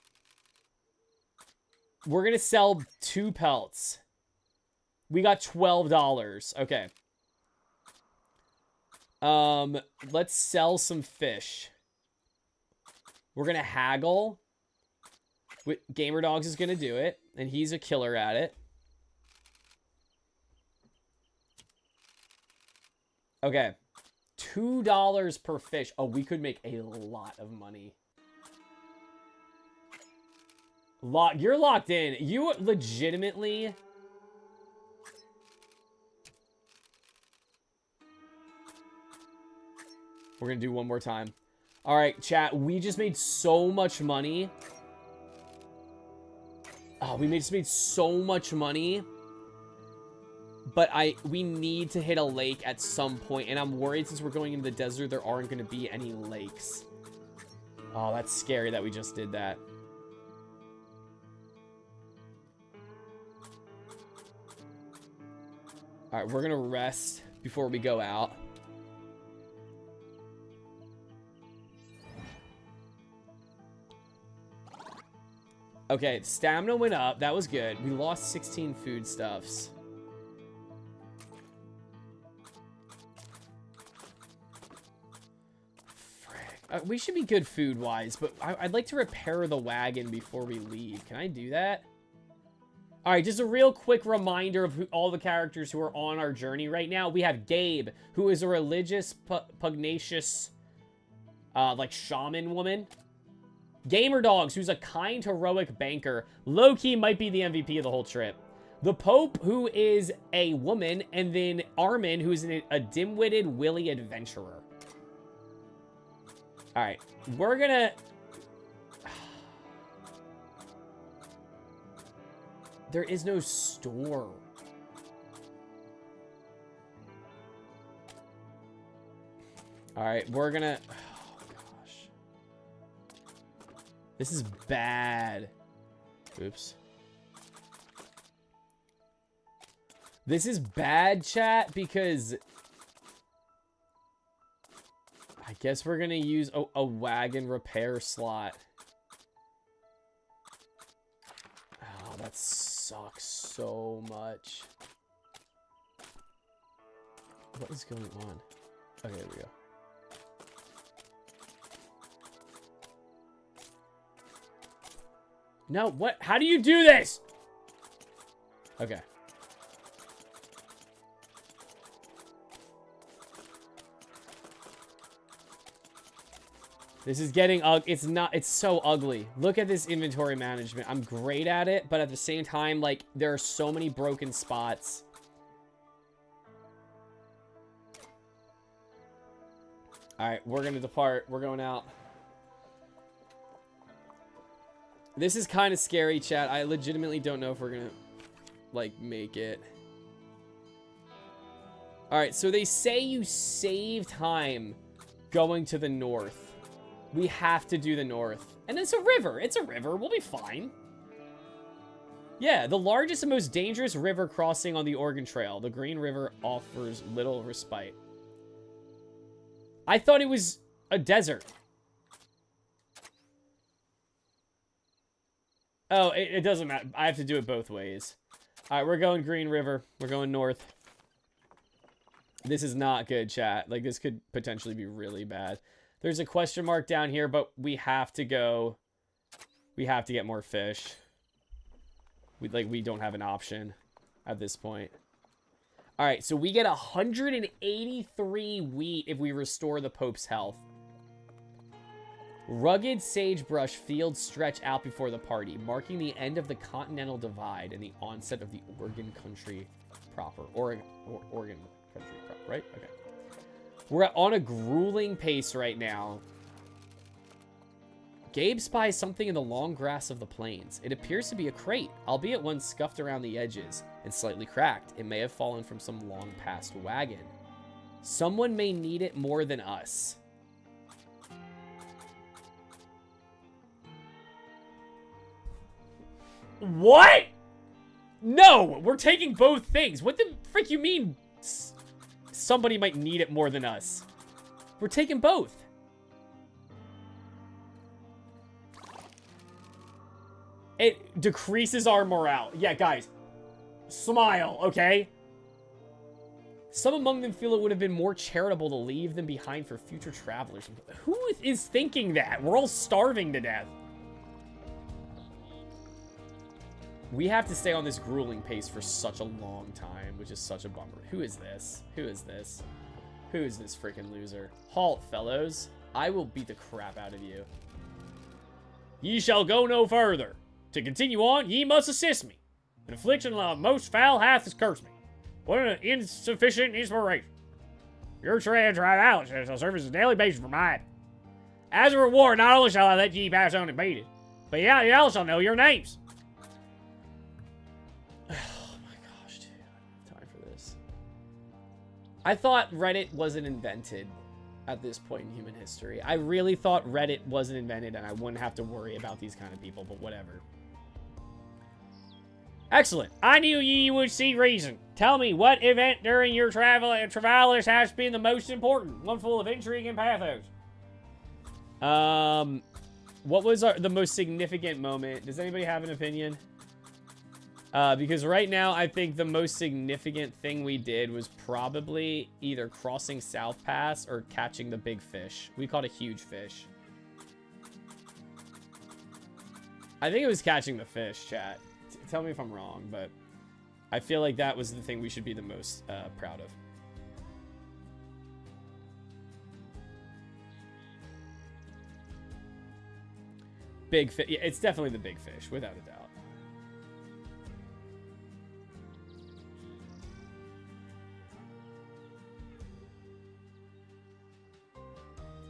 We're gonna sell 2 pelts. We got $12. Okay. Let's sell some fish. We're gonna haggle. Gamer Dogs is gonna do it, and he's a killer at it. Okay. $2 per fish. Oh, we could make a lot of money. You're locked in. You legitimately... We're gonna do one more time. Alright, chat. We just made so much money. Oh, we just made so much money. But we need to hit a lake at some point. And I'm worried since we're going into the desert, there aren't going to be any lakes. Oh, that's scary that we just did that. Alright, we're going to rest before we go out. Okay, stamina went up. That was good. We lost 16 foodstuffs. Frick. We should be good food-wise, but I'd like to repair the wagon before we leave. Can I do that? All right, just a real quick reminder of all the characters who are on our journey right now. We have Gabe, who is a religious, pugnacious, like, shaman woman. Gamer Dogs, who's a kind, heroic banker. Low-key might be the MVP of the whole trip. The Pope, who is a woman. And then Armin, who is a dim-witted, willy adventurer. Alright, we're gonna... There is no store. Alright, we're gonna... This is bad. Oops. This is bad, chat, because... I guess we're gonna use a wagon repair slot. Oh, that sucks so much. What is going on? Okay, there we go. No, what? How do you do this? Okay. This is getting it's so ugly. Look at this inventory management. I'm great at it, but at the same time, like, there are so many broken spots. All right, we're gonna depart. We're going out. This is kind of scary, chat. I legitimately don't know if we're gonna, like, make it. Alright, so they say you save time going to the north. We have to do the north. And it's a river. It's a river. We'll be fine. Yeah, the largest and most dangerous river crossing on the Oregon Trail. The Green River offers little respite. I thought it was a desert. Oh, it doesn't matter. I have to do it both ways. All right, we're going Green River. We're going north. This is not good, chat. Like, this could potentially be really bad. There's a question mark down here, but we have to go. We have to get more fish. We don't have an option at this point. All right, so we get 183 wheat if we restore the Pope's health. Rugged sagebrush fields stretch out before the party, marking the end of the Continental Divide and the onset of the Oregon Country proper. Oregon country proper, right? Okay. We're on a grueling pace right now. Gabe spies something in the long grass of the plains. It appears to be a crate, albeit one scuffed around the edges and slightly cracked. It may have fallen from some long past wagon. Someone may need it more than us. What? No, we're taking both things. What the frick you mean somebody might need it more than us? We're taking both. It decreases our morale. Yeah, guys. Smile, okay? Some among them feel it would have been more charitable to leave them behind for future travelers. Who is thinking that? We're all starving to death. We have to stay on this grueling pace for such a long time, which is such a bummer. Who is this? Who is this? Who is this freaking loser? Halt, fellows. I will beat the crap out of you. Ye shall go no further. To continue on, ye must assist me. An affliction most foul hath has cursed me. What an insufficient inspiration. Your trials shall serve as a daily basis for mine. As a reward, not only shall I let ye pass unimpeded, but ye all shall know your names. Oh my gosh, dude. I don't have time for this. I thought Reddit wasn't invented at this point in human history. I really thought Reddit wasn't invented and I wouldn't have to worry about these kind of people, but whatever. Excellent. I knew ye would see reason. Tell me, what event during your travels has been the most important? One full of intrigue and pathos. What was the most significant moment? Does anybody have an opinion? Because right now, I think the most significant thing we did was probably either crossing South Pass or catching the big fish. We caught a huge fish. I think it was catching the fish, chat. Tell me if I'm wrong, but I feel like that was the thing we should be the most proud of. Big fish. Yeah, it's definitely the big fish, without a doubt.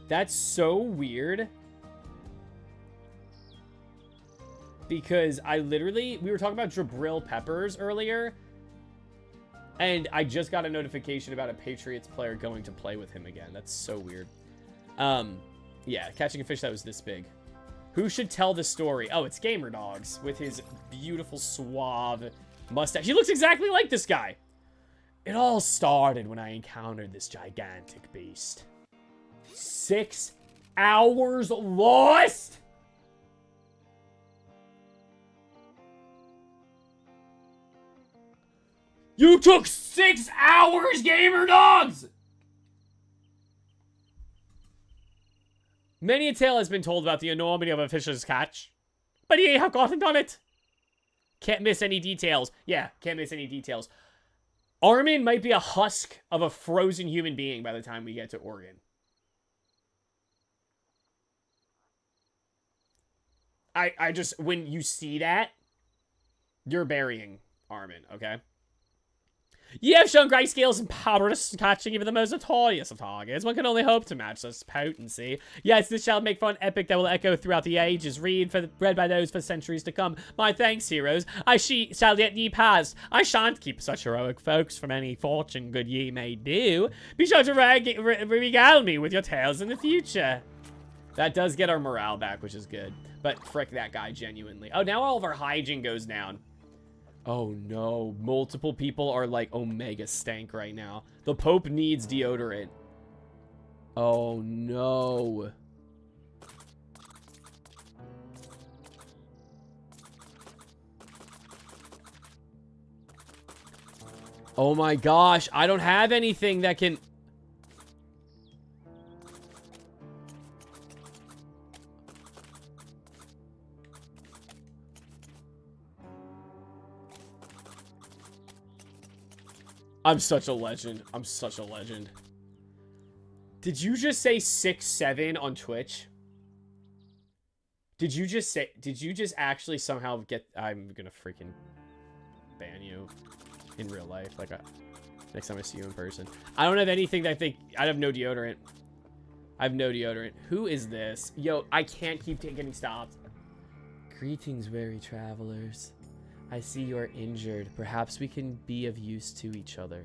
That's so weird. Because I literally, we were talking about Jabril Peppers earlier, and I just got a notification about a Patriots player going to play with him again. That's so weird. Yeah, catching a fish that was this big. Who should tell the story? Oh, it's Gamer Dogs with his beautiful, suave mustache. He looks exactly like this guy. It all started when I encountered this gigantic beast. 6 hours lost? You took 6 hours, Gamer Dogs! Many a tale has been told about the enormity of a fish's catch, but ye have gotten done it. Can't miss any details. Yeah, can't miss any details. Armin might be a husk of a frozen human being by the time we get to Oregon. I just, when you see that, you're burying Armin, okay? Ye have shown great skills and prowess in catching even the most notorious of targets. One can only hope to match such potency. Yes, this shall make for an epic that will echo throughout the ages, read by those for centuries to come. My thanks, heroes. Shall yet ye pass. I shan't keep such heroic folks from any fortune good ye may do. Be sure to regale me with your tales in the future. That does get our morale back, which is good. But frick that guy, genuinely. Oh, now all of our hygiene goes down. Oh no, multiple people are like omega stank right now. The Pope needs deodorant. Oh no. Oh my gosh, I don't have anything that can... I'm such a legend. I'm such a legend. Did you just say 6'7" on Twitch? Did you just actually somehow get... I'm gonna freaking ban you. in real life. Like, next time I see you in person. I don't have anything that I think... I have no deodorant. I have no deodorant. Who is this? Yo, I can't keep getting stopped. Greetings, weary travelers. I see you are injured. Perhaps we can be of use to each other.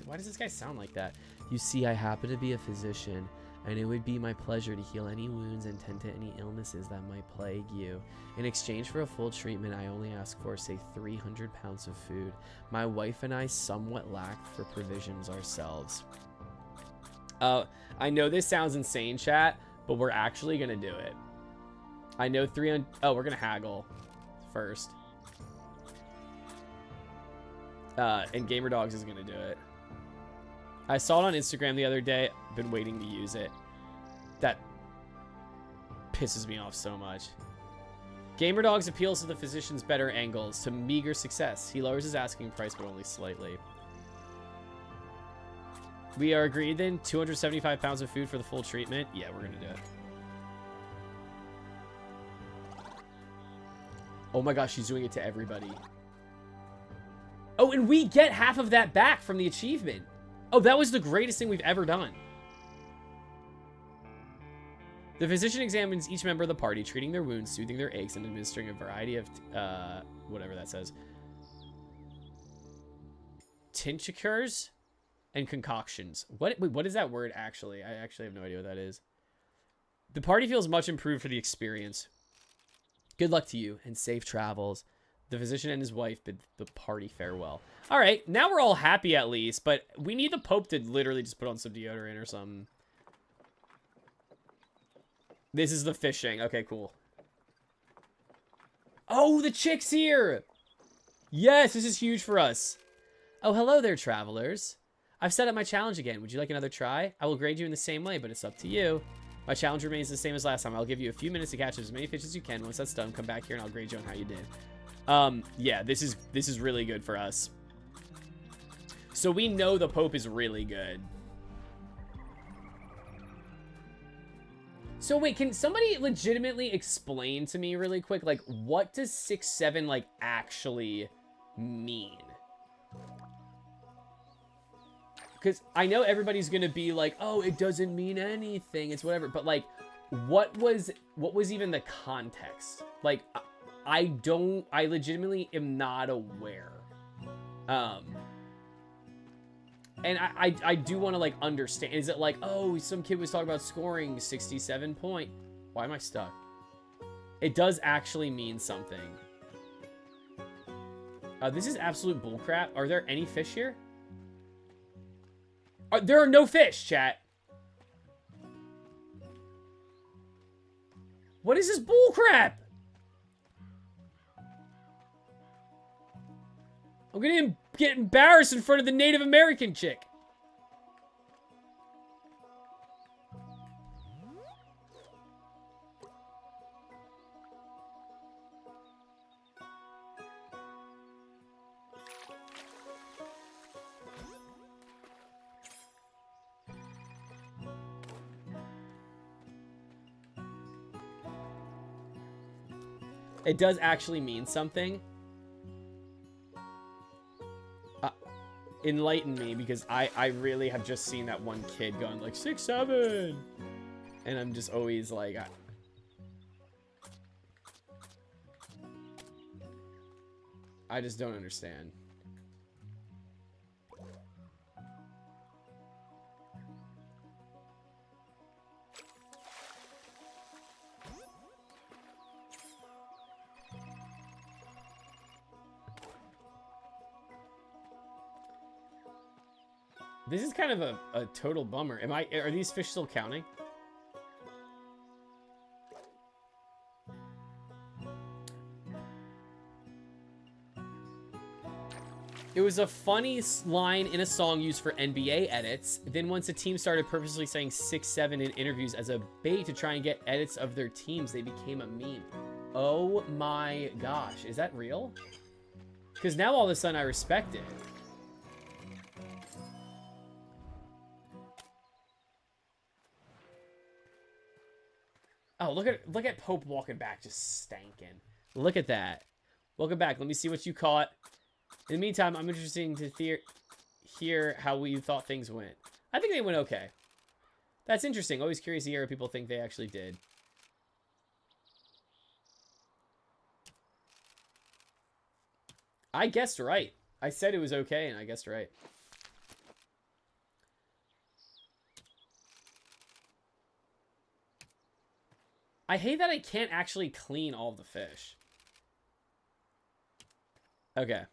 Why does this guy sound like that? You see, I happen to be a physician, and it would be my pleasure to heal any wounds and tend to any illnesses that might plague you. In exchange for a full treatment, I only ask for, say, 300 pounds of food. My wife and I somewhat lack for provisions ourselves. I know this sounds insane, chat, but we're actually gonna do it. I know 300... Oh, we're gonna haggle first. And Gamer Dogs is gonna do it. I saw it on Instagram the other day. Been waiting to use it. That pisses me off so much. Gamer Dogs appeals to the physician's better angles to meager success. He lowers his asking price, but only slightly. We are agreed then. 275 pounds of food for the full treatment. Yeah, we're gonna do it. Oh my gosh, she's doing it to everybody. Oh, and we get half of that back from the achievement. Oh, that was the greatest thing we've ever done. The physician examines each member of the party, treating their wounds, soothing their aches, and administering a variety of, whatever that says. Tinctures and concoctions. Wait, what is that word actually? I actually have no idea what that is. The party feels much improved for the experience. Good luck to you and safe travels. The physician and his wife bid the party farewell. All right, now we're all happy at least, but we need the Pope to literally just put on some deodorant or something. This is the fishing. Okay, cool. Oh, the chick's here! Yes, this is huge for us. Oh, hello there, travelers. I've set up my challenge again. Would you like another try? I will grade you in the same way, but it's up to you. My challenge remains the same as last time. I'll give you a few minutes to catch as many fish as you can. Once that's done, come back here and I'll grade you on how you did. Yeah, this is really good for us. So we know the Pope is really good. So wait, can somebody legitimately explain to me really quick, like, what does 6-7, like, actually mean? Because I know everybody's gonna be like, oh, it doesn't mean anything, it's whatever, but, like, what was even the context? Like, I legitimately am not aware. And I do want to, like, understand. Is it like, oh, some kid was talking about scoring 67 point. Why am I stuck? It does actually mean something. This is absolute bullcrap. Are there any fish here? There are no fish, chat. What is this bullcrap? I'm gonna get embarrassed in front of the Native American chick. It does actually mean something. Enlighten me, because I really have just seen that one kid going like 6-7, and I'm just always like, I just don't understand. This is kind of a total bummer. Are these fish still counting? It was a funny line in a song used for NBA edits. Then once a team started purposely saying 6-7 in interviews as a bait to try and get edits of their teams, they became a meme. Oh my gosh, is that real? Because now all of a sudden I respect it. Oh, look at Pope walking back, just stanking. Look at that. Welcome back. Let me see what you caught. In the meantime, I'm interested to hear how you thought things went. I think they went okay. That's interesting. Always curious to hear what people think they actually did. I guessed right. I said it was okay, and I guessed right. I hate that I can't actually clean all the fish. Okay.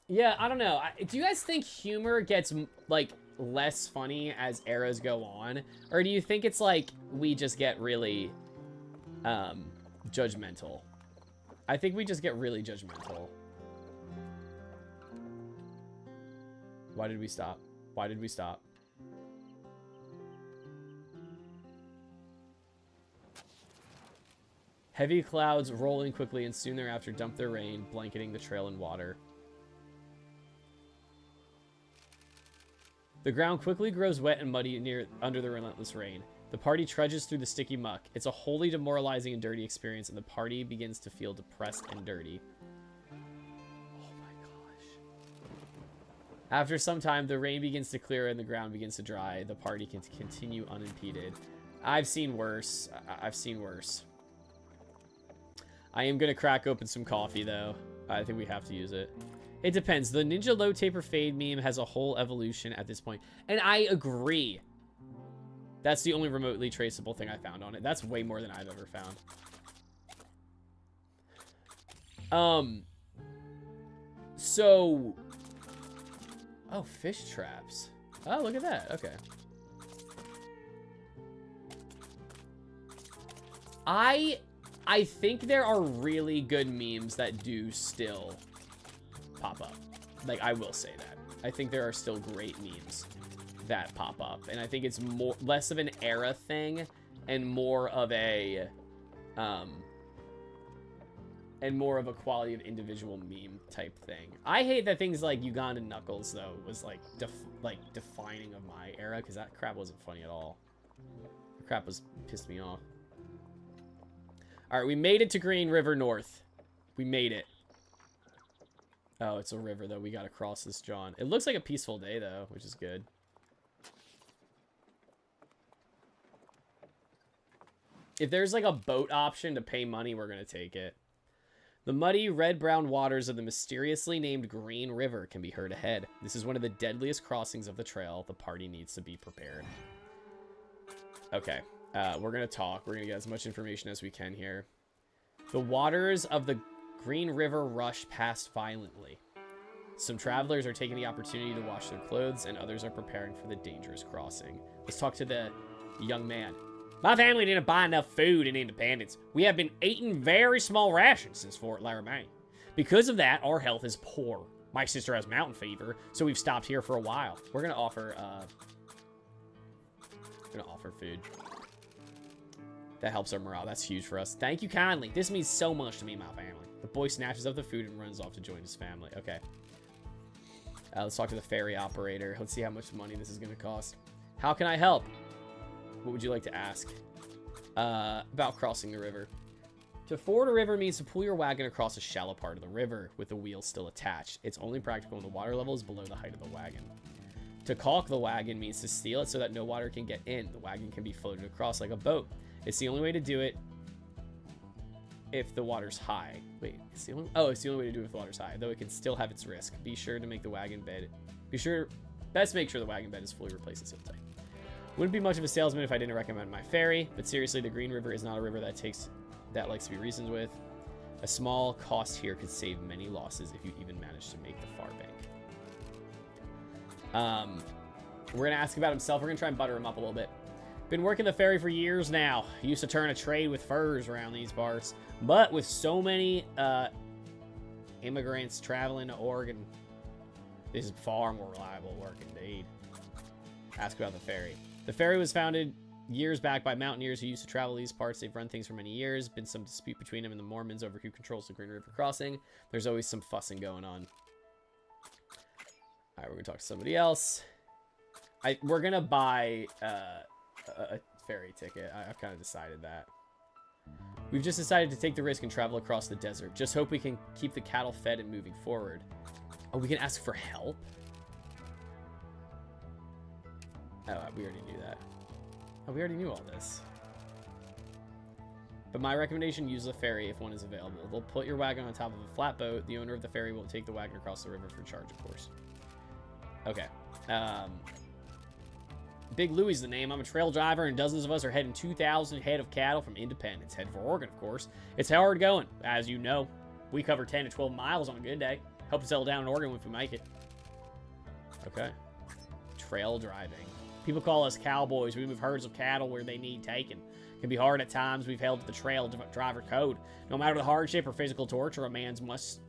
Yeah, I don't know. Do you guys think humor gets, like, less funny as eras go on? Or do you think it's like we just get really judgmental? I think we just get really judgmental. Why did we stop? Why did we stop? Heavy clouds roll in quickly and soon thereafter dump their rain, blanketing the trail in water. The ground quickly grows wet and muddy under the relentless rain. The party trudges through the sticky muck. It's a wholly demoralizing and dirty experience, and the party begins to feel depressed and dirty. Oh my gosh. After some time, the rain begins to clear and the ground begins to dry. The party can continue unimpeded. I've seen worse. I've seen worse. I am going to crack open some coffee, though. I think we have to use it. It depends. The Ninja Low Taper Fade meme has a whole evolution at this point. And I agree. That's the only remotely traceable thing I found on it. That's way more than I've ever found. So... Oh, fish traps. Oh, look at that. Okay. I think there are really good memes that do still pop up. Like, I will say that. I think there are still great memes that pop up. And I think it's less of an era thing and more of a quality of individual meme type thing. I hate that things like Ugandan Knuckles, though, was like defining of my era, because that crap wasn't funny at all. The crap pissed me off. All right, we made it to Green River North. We made it. Oh, it's a river, though. We got to cross this, John. It looks like a peaceful day, though, which is good. If there's, like, a boat option to pay money, we're going to take it. The muddy, red-brown waters of the mysteriously named Green River can be heard ahead. This is one of the deadliest crossings of the trail. The party needs to be prepared. Okay. We're going to talk. We're going to get as much information as we can here. The waters of the Green River rush past violently. Some travelers are taking the opportunity to wash their clothes, and others are preparing for the dangerous crossing. Let's talk to the young man. My family didn't buy enough food in Independence. We have been eating very small rations since Fort Laramie. Because of that, our health is poor. My sister has mountain fever, so we've stopped here for a while. We're going to offer food. That helps our morale. That's huge for us. Thank you kindly. This means so much to me and my family. The boy snatches up the food and runs off to join his family. Okay. Let's talk to the ferry operator. Let's see how much money this is going to cost. How can I help? What would you like to ask? About crossing the river. To ford a river means to pull your wagon across a shallow part of the river with the wheel still attached. It's only practical when the water level is below the height of the wagon. To caulk the wagon means to steal it so that no water can get in. The wagon can be floated across like a boat. It's the only way to do it if the water's high. Wait, it's the only way to do it if the water's high, though it can still have its risk. Be sure to make the wagon bed. Best make sure the wagon bed is fully replaced and sealed tight. Wouldn't be much of a salesman if I didn't recommend my ferry, but seriously, the Green River is not a river that likes to be reasoned with. A small cost here could save many losses if you even manage to make the far bank. We're gonna ask about himself. We're gonna try and butter him up a little bit. Been working the ferry for years now. Used to turn a trade with furs around these parts. But with so many immigrants traveling to Oregon, this is far more reliable work indeed. Ask about the ferry. The ferry was founded years back by mountaineers who used to travel these parts. They've run things for many years. Been some dispute between them and the Mormons over who controls the Green River crossing. There's always some fussing going on. All right, we're going to talk to somebody else. We're going to buy... a ferry ticket. I've kind of decided that. We've just decided to take the risk and travel across the desert. Just hope we can keep the cattle fed and moving forward. Oh, we can ask for help? Oh, we already knew that. Oh, we already knew all this. But my recommendation, use the ferry if one is available. They'll put your wagon on top of a flatboat. The owner of the ferry will take the wagon across the river for charge, of course. Okay. Big Louie's the name. I'm a trail driver, and dozens of us are heading 2,000 head of cattle from Independence. Heading for Oregon, of course. It's hard going, as you know. We cover 10 to 12 miles on a good day. Hope to settle down in Oregon if we make it. Okay. Trail driving. People call us cowboys. We move herds of cattle where they need taken. It can be hard at times. We've held to the trail driver code. No matter the hardship or physical torture, a man must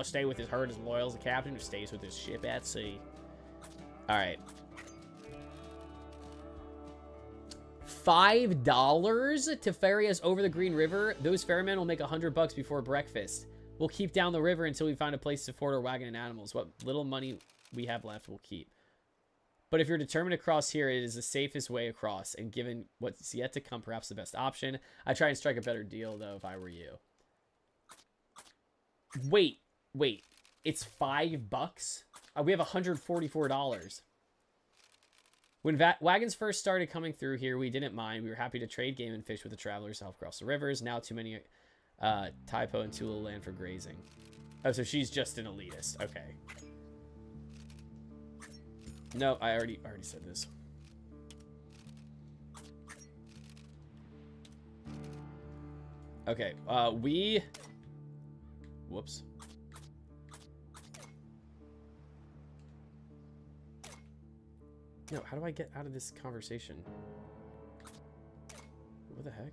stay with his herd as loyal as the captain who stays with his ship at sea. All right. $5 to ferry us over the Green River. Those ferrymen will make $100 before breakfast. We'll keep down the river until we find a place to support our wagon and animals. What little money we have left, we'll keep. But if you're determined to cross here, it is the safest way across. And given what's yet to come, perhaps the best option. I'd try and strike a better deal, though, if I were you. Wait. It's $5? We have $144. When wagons first started coming through here, we didn't mind. We were happy to trade game and fish with the travelers to help cross the rivers. Now too many Taipo and Tula land for grazing. Oh, so she's just an elitist. Okay. No, I already said this. Okay, whoops. No, how do I get out of this conversation? What the heck?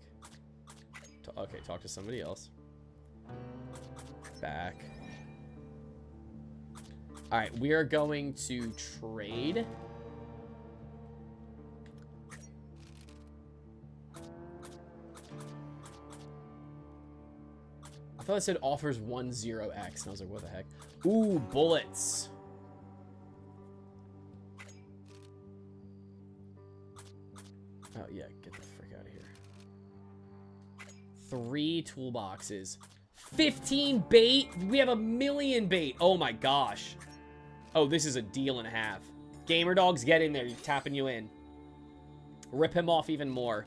Okay, talk to somebody else. Back. Alright, we are going to trade. I thought it said offers 10x, and I was like, what the heck? Ooh, bullets. Oh, yeah, get the frick out of here. 3 toolboxes. 15 bait? We have 1,000,000 bait. Oh my gosh. Oh, this is a deal and a half. Gamer dogs, get in there. He's tapping you in. Rip him off even more.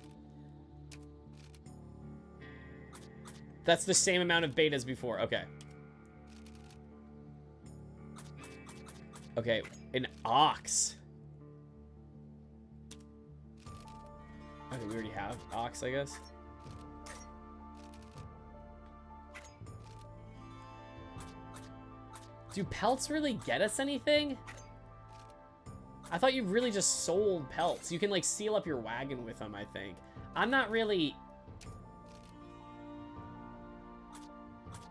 That's the same amount of bait as before. Okay. Okay, an ox. Okay, we already have ox, I guess. Do pelts really get us anything? I thought you really just sold pelts. You can, like, seal up your wagon with them, I think. I'm not really...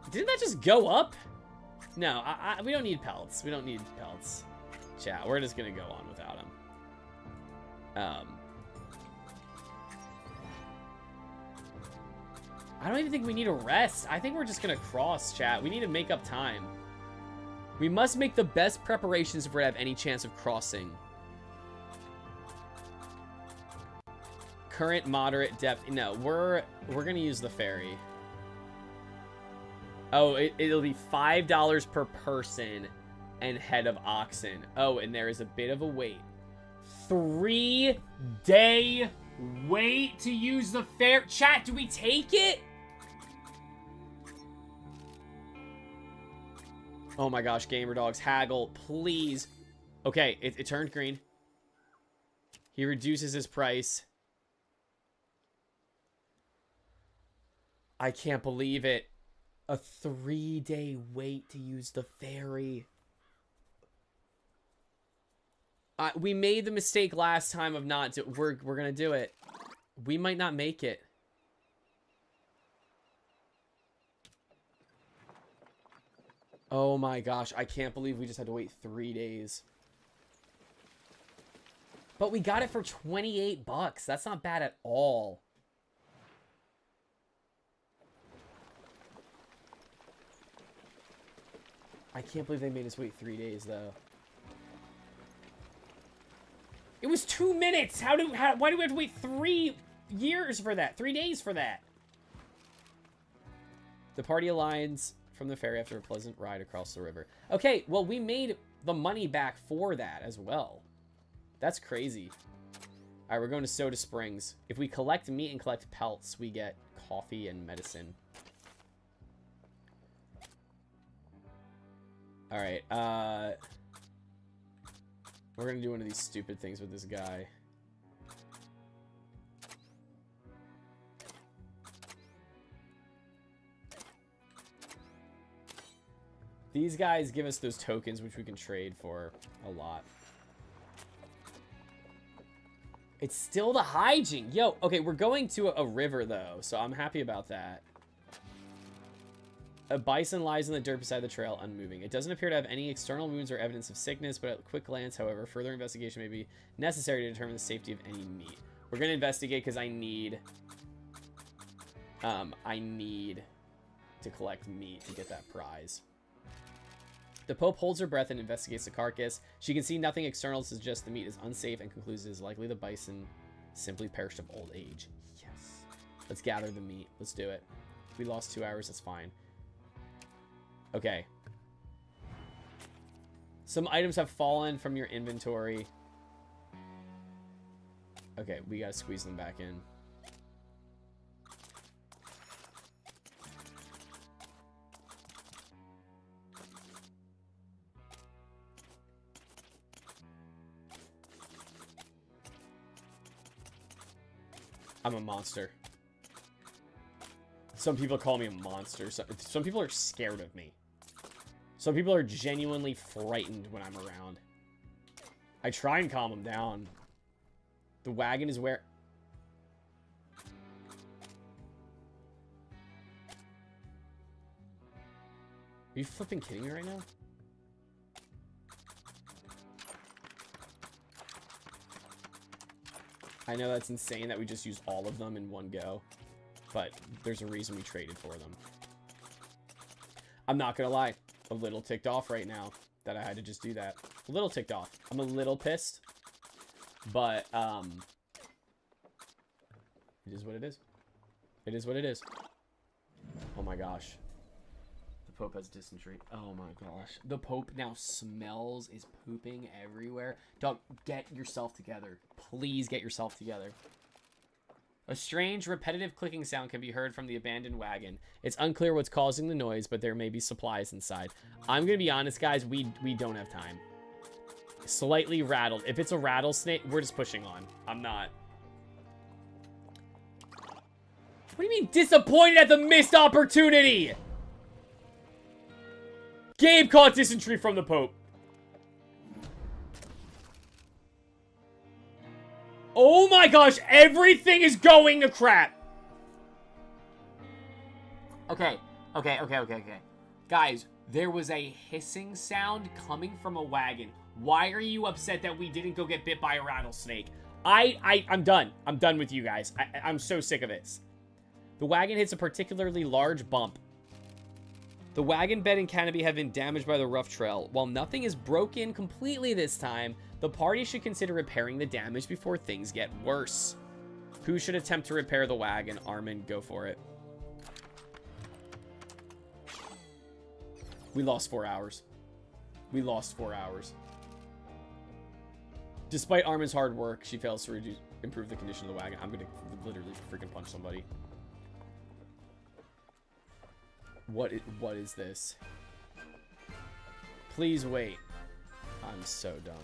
Didn't that just go up? No, we don't need pelts. We don't need pelts. Chat, we're just gonna go on without them. I don't even think we need a rest. I think we're just gonna cross, chat. We need to make up time. We must make the best preparations if we have any chance of crossing. Current moderate depth. No, we're gonna use the ferry. Oh, it'll be $5 per person and head of oxen. Oh, and there is a bit of a wait. 3-day wait to use the ferry. Chat, do we take it? Oh my gosh, gamer dogs, haggle, please. Okay, it turned green. He reduces his price. I can't believe it. A 3-day wait to use the ferry. We made the mistake last time of not we're gonna do it. We might not make it. Oh my gosh, I can't believe we just had to wait 3 days. But we got it for $28. That's not bad at all. I can't believe they made us wait 3 days, though. It was 2 minutes! Why do we have to wait 3 years for that? 3 days for that? The party aligns from the ferry after a pleasant ride across the river. Okay, well, we made the money back for that as well. That's crazy. All right, we're going to Soda Springs. If we collect meat and collect pelts, we get coffee and medicine. All right, we're going to do one of these stupid things with this guy. These guys give us those tokens, which we can trade for a lot. It's still the hygiene. Yo, okay, we're going to a river, though, so I'm happy about that. A bison lies in the dirt beside the trail, unmoving. It doesn't appear to have any external wounds or evidence of sickness, but at a quick glance, however, further investigation may be necessary to determine the safety of any meat. We're going to investigate because I need to collect meat to get that prize. The Pope holds her breath and investigates the carcass. She can see nothing external to suggest the meat is unsafe and concludes it is likely the bison simply perished of old age. Yes. Let's gather the meat. Let's do it. We lost 2 hours. That's fine. Okay. Some items have fallen from your inventory. Okay, we gotta squeeze them back in. I'm a monster. Some people call me a monster. Some people are scared of me. Some people are genuinely frightened when I'm around. I try and calm them down. The wagon is where... Are you flipping kidding me right now? I know that's insane that we just used all of them in one go, but there's a reason we traded for them. I'm not gonna lie, a little ticked off right now that I had to just do that. A little ticked off. I'm a little pissed, but it is what it is. It is what it is. Oh my gosh. The Pope has dysentery. Oh my gosh. The Pope now smells, is pooping everywhere. Dog, get yourself together. Please get yourself together. A strange, repetitive clicking sound can be heard from the abandoned wagon. It's unclear what's causing the noise, but there may be supplies inside. I'm gonna be honest, guys. We don't have time. Slightly rattled. If it's a rattlesnake, we're just pushing on. I'm not. What do you mean disappointed at the missed opportunity? Gabe caught dysentery from the Pope. Oh my gosh, everything is going to crap. Okay. Guys, there was a hissing sound coming from a wagon. Why are you upset that we didn't go get bit by a rattlesnake? I'm done. I'm done with you guys. I'm so sick of this. The wagon hits a particularly large bump. The wagon bed and canopy have been damaged by the rough trail. While nothing is broken completely this time, the party should consider repairing the damage before things get worse. Who should attempt to repair the wagon? Armin, go for it. We lost 4 hours. We lost 4 hours. Despite Armin's hard work, she fails to improve the condition of the wagon. I'm gonna literally freaking punch somebody. What is this? Please wait. I'm so done.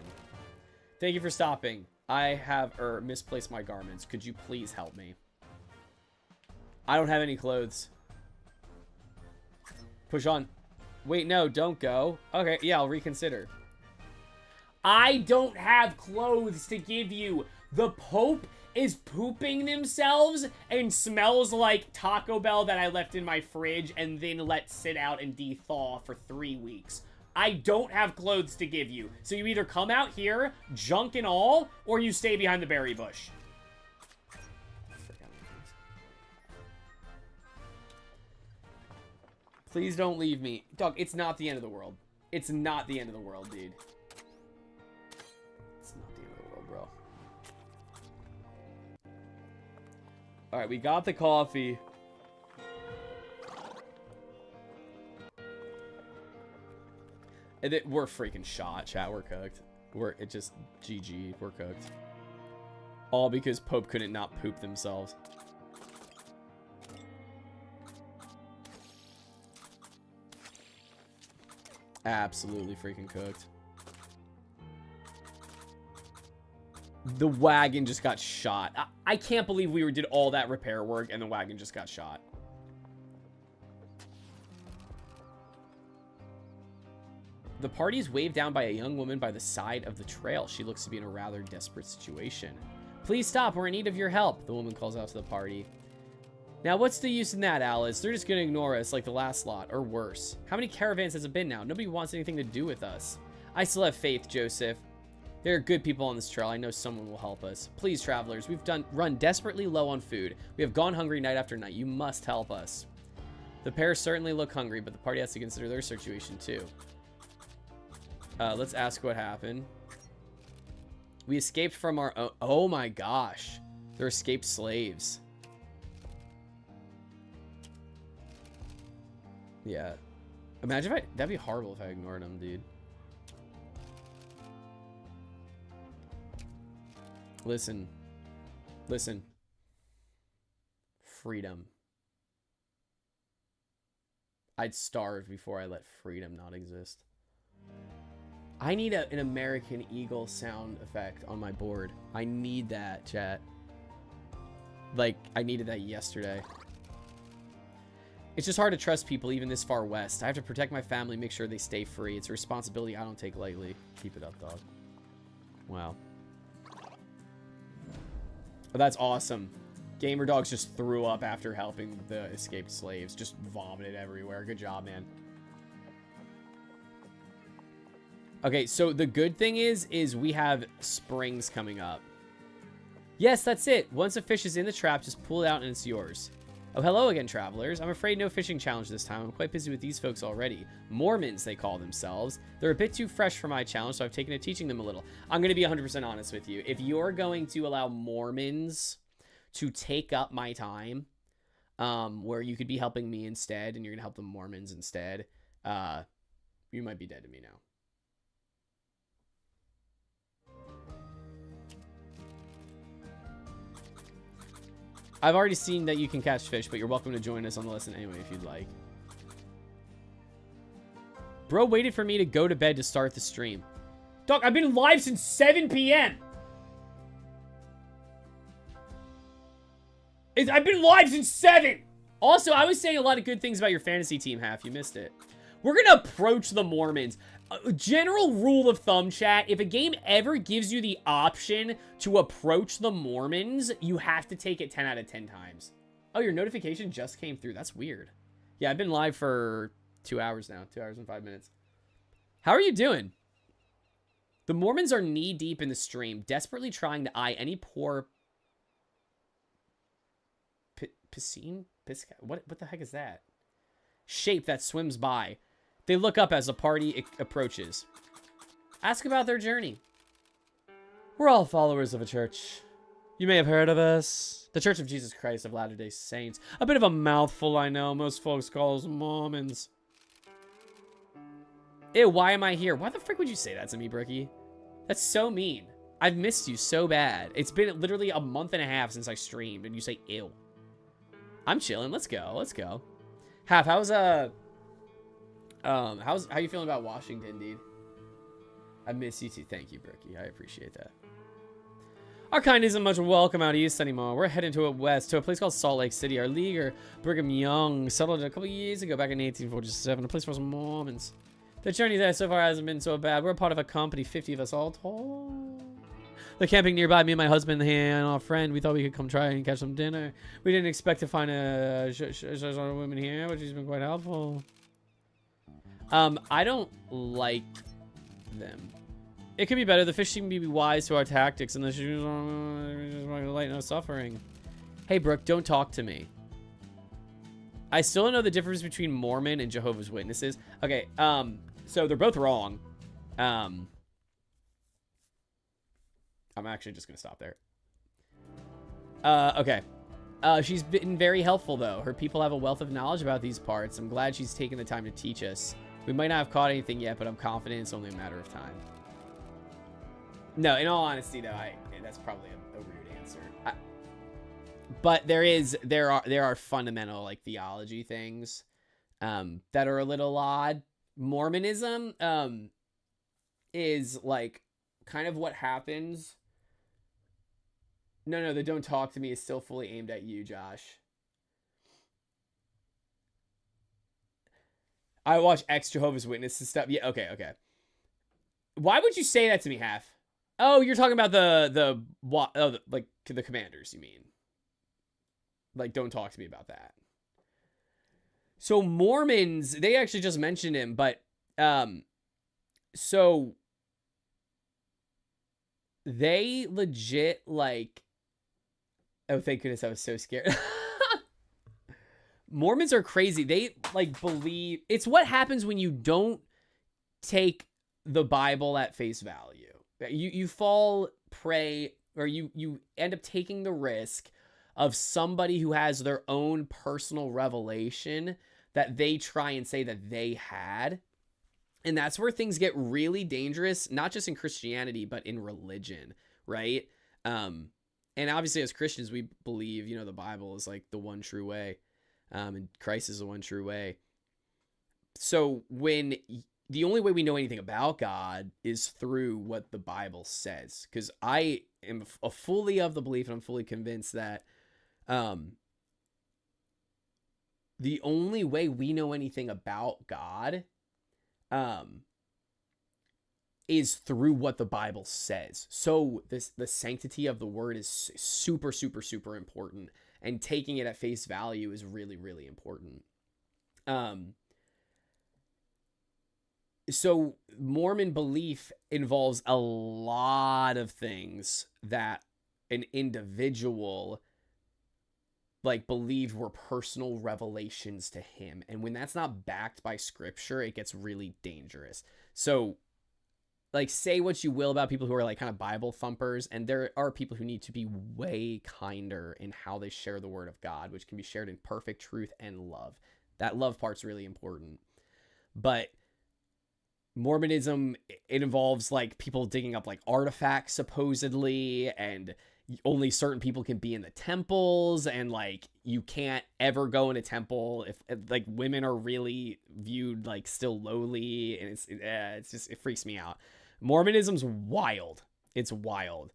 Thank you for stopping. I have misplaced my garments. Could you please help me? I don't have any clothes. Push on. Wait, no, don't go. Okay, yeah, I'll reconsider. I don't have clothes to give you. The Pope is pooping themselves and smells like Taco Bell that I left in my fridge and then let sit out and de-thaw for 3 weeks. I don't have clothes to give you. So you either come out here, junk and all, or you stay behind the berry bush. Please don't leave me. Dog, it's not the end of the world. It's not the end of the world, dude. It's not the end of the world, bro. Alright, we got the coffee. We're freaking shot, chat. We're cooked. It just GG. We're cooked. All because Pope couldn't not poop themselves. Absolutely freaking cooked. The wagon just got shot. I can't believe we did all that repair work and the wagon just got shot. The party is waved down by a young woman by the side of the trail. She looks to be in a rather desperate situation. Please stop. We're in need of your help, the woman calls out to the party. Now, what's the use in that, Alice? They're just going to ignore us like the last lot, or worse. How many caravans has it been now? Nobody wants anything to do with us. I still have faith, Joseph. There are good people on this trail. I know someone will help us. Please, travelers, we've run desperately low on food. We have gone hungry night after night. You must help us. The pair certainly look hungry, but the party has to consider their situation too. Let's ask what happened. We escaped from our own... Oh my gosh. They're escaped slaves. Yeah. Imagine if that'd be horrible if I ignored them, dude. Listen. Listen. Freedom. I'd starve before I let freedom not exist. I need an American Eagle sound effect on my board. I need that, chat. Like, I needed that yesterday. It's just hard to trust people even this far west. I have to protect my family, make sure they stay free. It's a responsibility I don't take lightly. Keep it up, dog. Wow. Oh, that's awesome. Gamer Dogs just threw up after helping the escaped slaves. Just vomited everywhere. Good job, man. Okay, so the good thing is we have springs coming up. Yes, that's it. Once a fish is in the trap, just pull it out and it's yours. Oh, hello again, travelers. I'm afraid no fishing challenge this time. I'm quite busy with these folks already. Mormons, they call themselves. They're a bit too fresh for my challenge, so I've taken to teaching them a little. I'm going to be 100% honest with you. If you're going to allow Mormons to take up my time, where you could be helping me instead, and you're going to help the Mormons instead, you might be dead to me now. I've already seen that you can catch fish, but you're welcome to join us on the lesson anyway if you'd like. Bro waited for me to go to bed to start the stream. Dog, I've been live since 7 p.m. I've been live since 7. Also, I was saying a lot of good things about your fantasy team, Half. You missed it. We're going to approach the Mormons. General rule of thumb, chat. If a game ever gives you the option to approach the Mormons, you have to take it 10 out of 10 times. Oh, your notification just came through. That's weird. Yeah, I've been live for 2 hours now. 2 hours and 5 minutes. How are you doing? The Mormons are knee-deep in the stream, desperately trying to eye any poor... Piscine? What the heck is that? Shape that swims by. They look up as the party approaches. Ask about their journey. We're all followers of a church. You may have heard of us. The Church of Jesus Christ of Latter-day Saints. A bit of a mouthful, I know. Most folks call us Mormons. Ew, why am I here? Why the frick would you say that to me, Brookie? That's so mean. I've missed you so bad. It's been literally a month and a half since I streamed, and you say ew. I'm chilling. Let's go. Let's go. Half, how you feeling about Washington, dude? I miss you too. Thank you, Brookie. I appreciate that. Our kind isn't much welcome out east anymore. We're heading to west, to a place called Salt Lake City. Our leader, Brigham Young, settled a couple years ago, back in 1847, a place for some Mormons. The journey there so far hasn't been so bad. We're a part of a company, 50 of us all told. They're camping nearby. Me and my husband here and our friend. We thought we could come try and catch some dinner. We didn't expect to find a woman here, but she's been quite helpful. I don't like them. It could be better. The fish seem to be wise to our tactics, and the shoes are light no suffering. Hey, Brooke, don't talk to me. I still don't know the difference between Mormon and Jehovah's Witnesses. Okay, so they're both wrong. I'm actually just gonna stop there. Okay. She's been very helpful, though. Her people have a wealth of knowledge about these parts. I'm glad she's taken the time to teach us. We might not have caught anything yet, but I'm confident it's only a matter of time. No, in all honesty, though, that's probably a rude answer. But there are fundamental like theology things that are a little odd. Mormonism is like kind of what happens. No, the don't talk to me is still fully aimed at you, Josh. I watch ex Jehovah's Witnesses stuff. Yeah, okay. Why would you say that to me, Half? Oh, you're talking about the commanders, you mean? Like, don't talk to me about that. So Mormons, they actually just mentioned him, but so they legit like, oh thank goodness, I was so scared. Mormons are crazy. They like believe it's what happens when you don't take the Bible at face value. You fall prey, or you end up taking the risk of somebody who has their own personal revelation that they try and say that they had. And that's where things get really dangerous, not just in Christianity, but in religion, right? And obviously as Christians, we believe, the Bible is like the one true way. And Christ is the one true way. So when the only way we know anything about God is through what the Bible says, because I am fully of the belief, and I'm fully convinced that the only way we know anything about God is through what the Bible says. So the sanctity of the word is super, super, super important, and taking it at face value is really, really important. So Mormon belief involves a lot of things that an individual like believed were personal revelations to him. And when that's not backed by scripture, it gets really dangerous. So like, say what you will about people who are like kind of Bible thumpers, and there are people who need to be way kinder in how they share the word of God, which can be shared in perfect truth and love. That love part's really important. But Mormonism, it involves like people digging up like artifacts supposedly, and only certain people can be in the temples, and like you can't ever go in a temple if like women are really viewed like still lowly, and it's just, it freaks me out. Mormonism's wild. It's wild.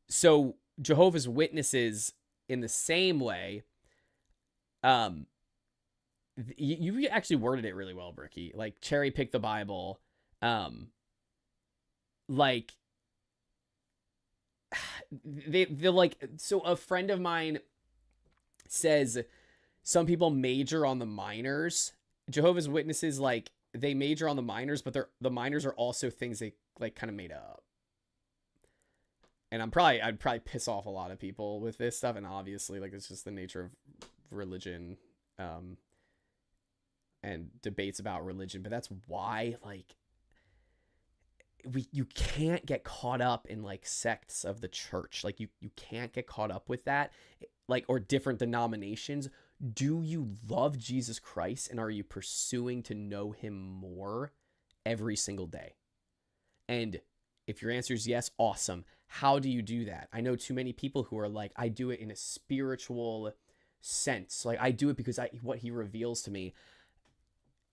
So Jehovah's Witnesses, in the same way, you actually worded it really well, Bricky. Like, cherry pick the Bible. Like, they're like, so a friend of mine says some people major on the minors. Jehovah's Witnesses, like, they major on the minors, but the minors are also things they like kind of made up. And I'd probably piss off a lot of people with this stuff, and obviously, like, it's just the nature of religion, and debates about religion. But that's why, like, you can't get caught up in like sects of the church. Like, you can't get caught up with that, like, or different denominations. Do you love Jesus Christ, and are you pursuing to know him more every single day? And if your answer is yes, awesome. How do you do that? I know too many people who are like, I do it in a spiritual sense. Like, I do it because what he reveals to me.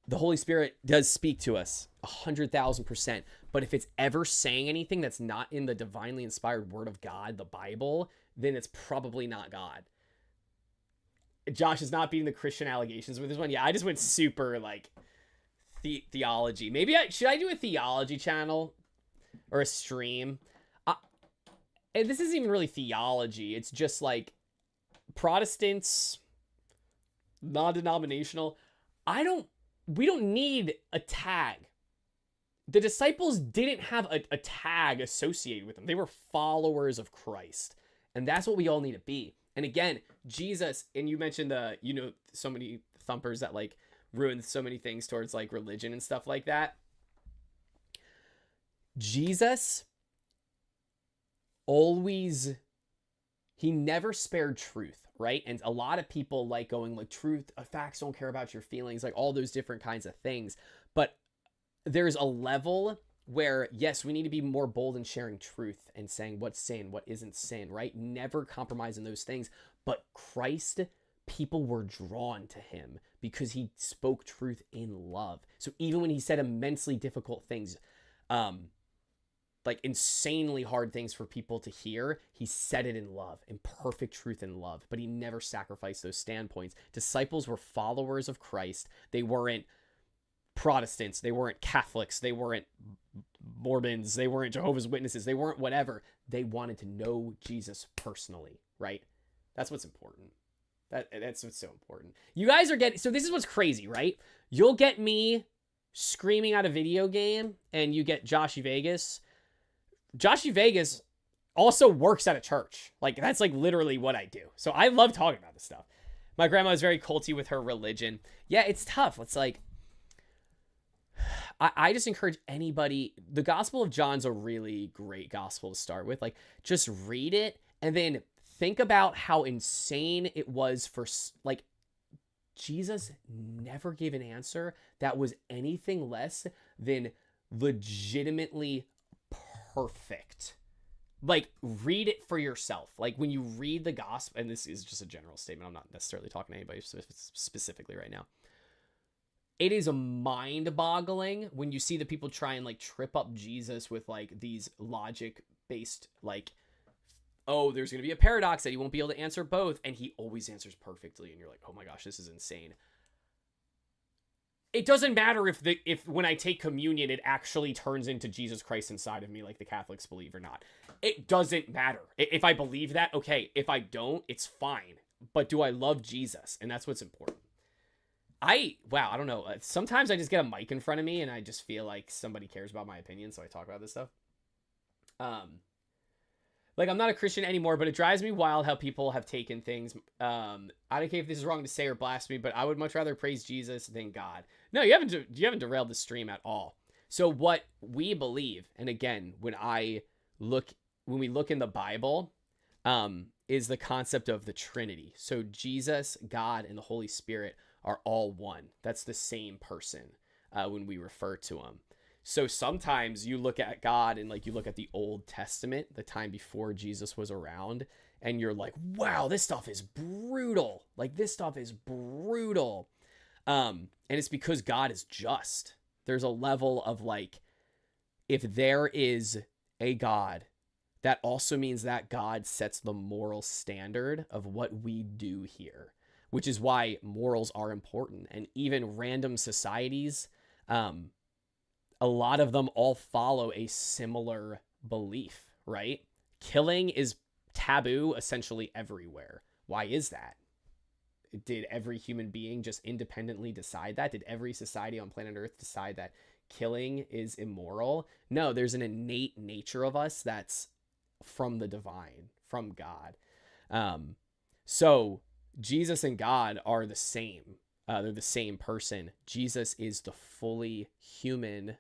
The Holy Spirit does speak to us 100,000%. But if it's ever saying anything that's not in the divinely inspired word of God, the Bible, then it's probably not God. Josh is not beating the Christian allegations with this one. Yeah, I just went super like theology. Maybe should I do a theology channel or a stream? And this isn't even really theology. It's just like Protestants, non-denominational. We don't need a tag. The disciples didn't have a tag associated with them. They were followers of Christ. And that's what we all need to be. And again, Jesus, and you mentioned so many thumpers that like ruin so many things towards like religion and stuff like that. Jesus always, he never spared truth, right? And a lot of people like going like truth, facts don't care about your feelings, like all those different kinds of things. But there's a level where, yes, we need to be more bold in sharing truth and saying what's sin, what isn't sin, right? Never compromise in those things. But Christ, people were drawn to him because he spoke truth in love. So even when he said immensely difficult things, like insanely hard things for people to hear, he said it in love, in perfect truth and love, but he never sacrificed those standpoints. Disciples were followers of Christ. They weren't Protestants, they weren't Catholics, they weren't Mormons, they weren't Jehovah's Witnesses, they weren't whatever. They wanted to know Jesus personally, right? That's what's important. That's what's so important. You guys are getting, so this is what's crazy, right? You'll get me screaming at a video game, and you get Joshy Vegas. Joshy Vegas also works at a church. Like, that's like literally what I do. So I love talking about this stuff. My grandma is very culty with her religion. Yeah, it's tough. It's like, I just encourage anybody. The Gospel of John's a really great gospel to start with. Like, just read it and then think about how insane it was for, like, Jesus never gave an answer that was anything less than legitimately perfect. Like, read it for yourself. Like, when you read the gospel, and this is just a general statement, I'm not necessarily talking to anybody specifically right now. It is mind-boggling when you see the people try and like trip up Jesus with like these logic-based like, oh, there's going to be a paradox that he won't be able to answer both, and he always answers perfectly, and you're like, oh my gosh, this is insane. It doesn't matter if when I take communion, it actually turns into Jesus Christ inside of me like the Catholics believe or not. It doesn't matter. If I believe that, okay. If I don't, it's fine. But do I love Jesus? And that's what's important. Wow, I don't know. Sometimes I just get a mic in front of me and I just feel like somebody cares about my opinion, so I talk about this stuff. Like, I'm not a Christian anymore, but it drives me wild how people have taken things. I don't care if this is wrong to say or blasphemy, but I would much rather praise Jesus than God. No, you haven't derailed the stream at all. So what we believe, and again, when we look in the Bible, is the concept of the Trinity. So Jesus, God, and the Holy Spirit are all one. That's the same person when we refer to him. So sometimes you look at God and like you look at the Old Testament, the time before Jesus was around, and you're like, wow, this stuff is brutal. Like, this stuff is brutal. And it's because God is just. There's a level of like, if there is a God, that also means that God sets the moral standard of what we do here, which is why morals are important. And even random societies, a lot of them all follow a similar belief, right? Killing is taboo essentially everywhere. Why is that? Did every human being just independently decide that? Did every society on planet Earth decide that killing is immoral? No, there's an innate nature of us that's from the divine, from God. So Jesus and God are the same. They're the same person. Jesus is the fully human,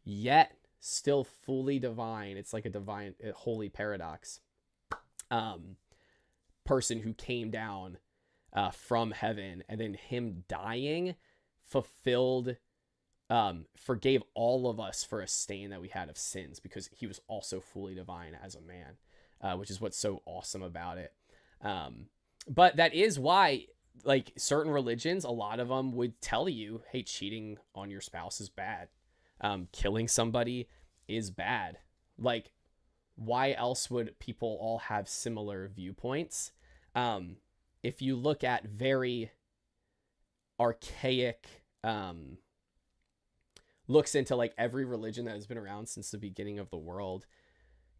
yet still fully divine. It's like a holy paradox. Person who came down from heaven, and then him dying fulfilled, forgave all of us for a stain that we had of sins, because he was also fully divine as a man, which is what's so awesome about it. But that is why, like, certain religions, a lot of them would tell you, hey, cheating on your spouse is bad. Killing somebody is bad. Like, why else would people all have similar viewpoints? If you look at very archaic looks into like every religion that has been around since the beginning of the world,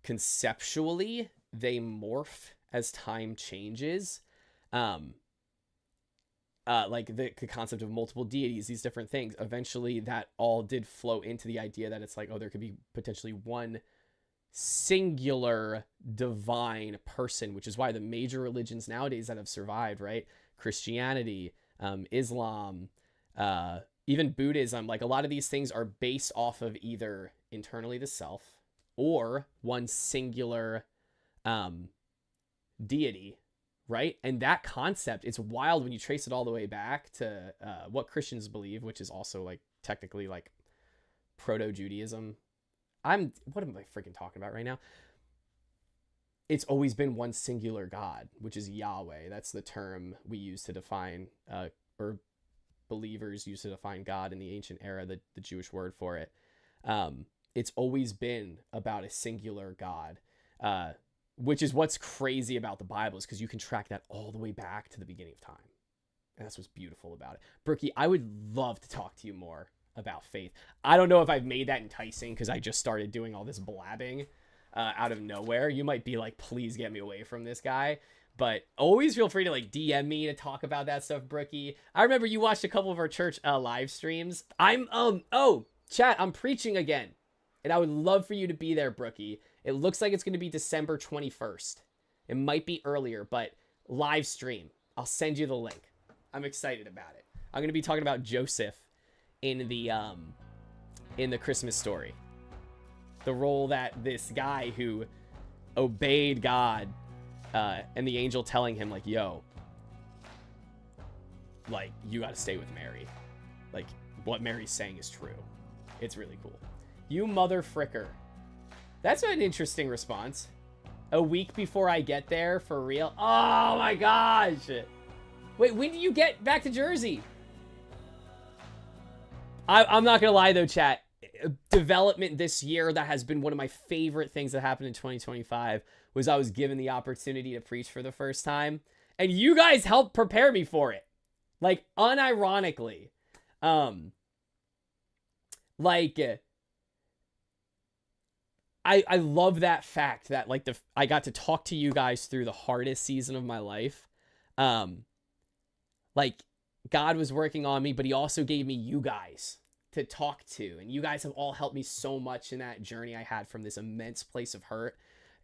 conceptually they morph as time changes. Like the concept of multiple deities, these different things, eventually that all did flow into the idea that it's like, oh, there could be potentially one singular divine person, which is why the major religions nowadays that have survived, right? Christianity, Islam, even Buddhism, like a lot of these things are based off of either internally the self or one singular deity, right? And that concept, it's wild when you trace it all the way back to what Christians believe, which is also like technically like proto-Judaism. What am I freaking talking about right now? It's always been one singular God, which is Yahweh. That's the term we use to define, or believers use to define God in the ancient era, the Jewish word for it. It's always been about a singular God, which is what's crazy about the Bible, is because you can track that all the way back to the beginning of time. And that's what's beautiful about it. Brookie, I would love to talk to you more about faith. I don't know if I've made that enticing because I just started doing all this blabbing out of nowhere. You might be like, please get me away from this guy. But always feel free to like DM me to talk about that stuff, Brookie. I remember you watched a couple of our church live streams. Chat, I'm preaching again. And I would love for you to be there, Brookie. It looks like it's going to be December 21st. It might be earlier, but live stream. I'll send you the link. I'm excited about it. I'm going to be talking about Joseph in the Christmas story. The role that this guy who obeyed God and the angel telling him like, yo, like, you got to stay with Mary. Like, what Mary's saying is true. It's really cool. You mother fricker. That's an interesting response. A week before I get there, for real? Oh my gosh. Wait, when do you get back to Jersey? I'm not going to lie though, chat. Development this year that has been one of my favorite things that happened in 2025 was I was given the opportunity to preach for the first time. And you guys helped prepare me for it. Like, unironically. I love that fact that like I got to talk to you guys through the hardest season of my life. Like, God was working on me, but he also gave me you guys to talk to. And you guys have all helped me so much in that journey I had from this immense place of hurt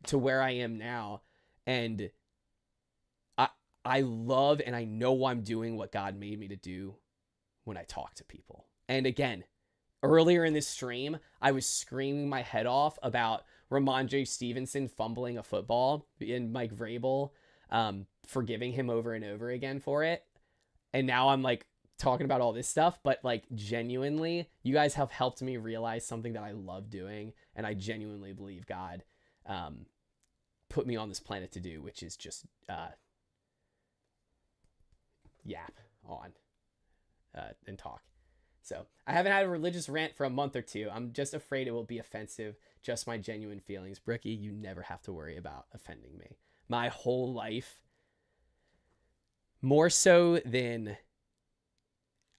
to where I am now. And I love and I know I'm doing what God made me to do when I talk to people. And again, earlier in this stream, I was screaming my head off about Ramondre Stevenson fumbling a football and Mike Vrabel forgiving him over and over again for it. And now I'm like talking about all this stuff, but like genuinely, you guys have helped me realize something that I love doing. And I genuinely believe God put me on this planet to do, which is just yap on and talk. So I haven't had a religious rant for a month or two. I'm just afraid it will be offensive. Just my genuine feelings. Brookie, you never have to worry about offending me. My whole life, more so than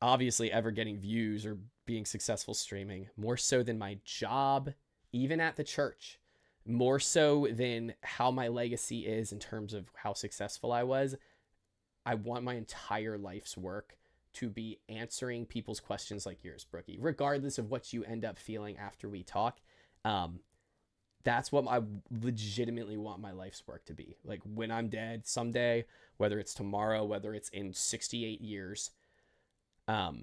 obviously ever getting views or being successful streaming, more so than my job, even at the church, more so than how my legacy is in terms of how successful I was, I want my entire life's work to be answering people's questions like yours, Brookie, regardless of what you end up feeling after we talk. That's what I legitimately want my life's work to be. Like, when I'm dead someday, whether it's tomorrow, whether it's in 68 years, I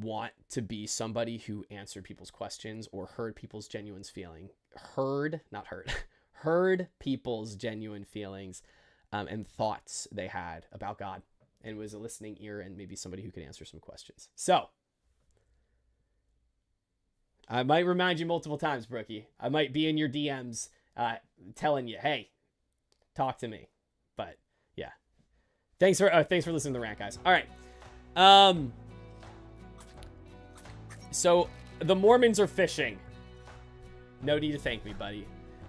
want to be somebody who answered people's questions or heard people's genuine feeling. Heard people's genuine feelings and thoughts they had about God, and was a listening ear and maybe somebody who could answer some questions. So I might remind you multiple times, Brookie. I might be in your DMs telling you, hey, talk to me. But yeah, thanks for listening to the rant, guys. All right. So the Mormons are fishing. No need to thank me, buddy.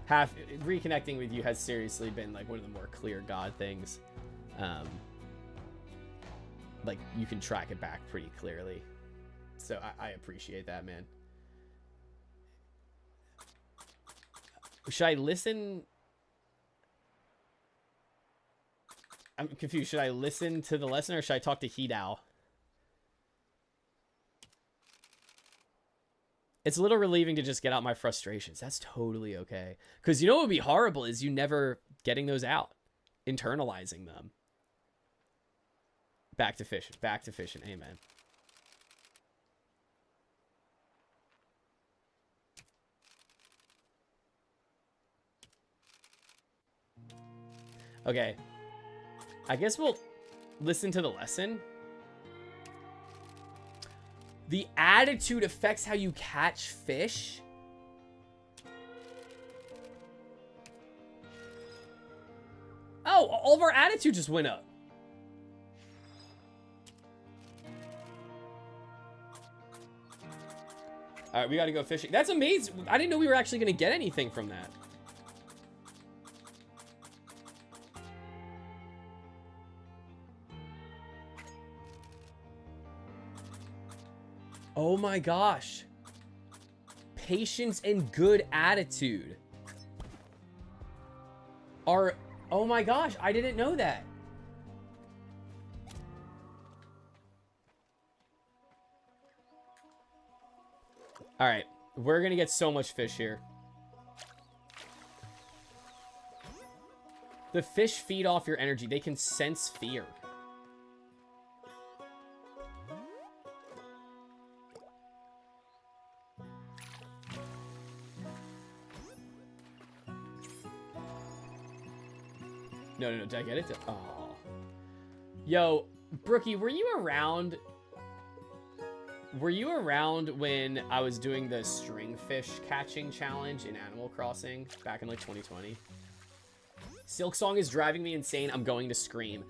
Reconnecting with you has seriously been like one of the more clear God things. Like, you can track it back pretty clearly. So I appreciate that, man. Should I listen? I'm confused. Should I listen to the lesson or should I talk to Hidao? It's a little relieving to just get out my frustrations. That's totally okay. Because you know what would be horrible is you never getting those out. Internalizing them. Back to fishing. Back to fishing. Amen. Okay. I guess we'll listen to the lesson. The attitude affects how you catch fish. Oh, all of our attitude just went up. All right, we got to go fishing. That's amazing. I didn't know we were actually going to get anything from that. Oh my gosh. Patience and good attitude are... Oh my gosh, I didn't know that. All right, we're gonna get so much fish here. The fish feed off your energy. They can sense fear. No, did I get it? Oh. Yo, Brookie, were you around? Were you around when I was doing the string fish catching challenge in Animal Crossing back in like 2020? Silk Song is driving me insane. I'm going to scream.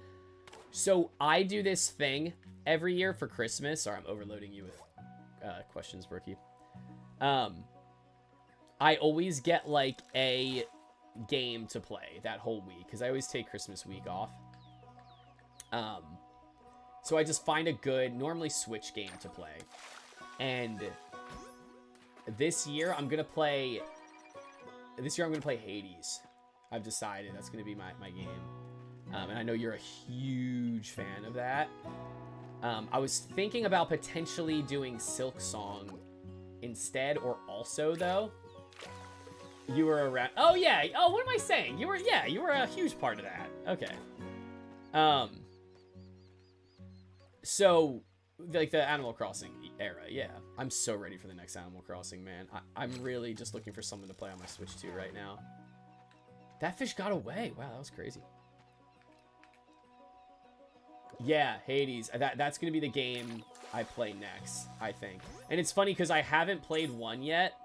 So I do this thing every year for Christmas. Sorry, I'm overloading you with questions, Brookie. I always get like a game to play that whole week because I always take Christmas week off. So I just find a good, normally Switch game to play. And this year I'm gonna play Hades. I've decided that's gonna be my game. And I know you're a huge fan of that. I was thinking about potentially doing Silk Song instead, or also though. You were around. Oh yeah. Oh, what am I saying? You were a huge part of that. Okay. So, like the Animal Crossing era, yeah. I'm so ready for the next Animal Crossing, man. I'm really just looking for something to play on my Switch 2 right now. That fish got away. Wow, that was crazy. Yeah, Hades. That's going to be the game I play next, I think. And it's funny because I haven't played 1 yet.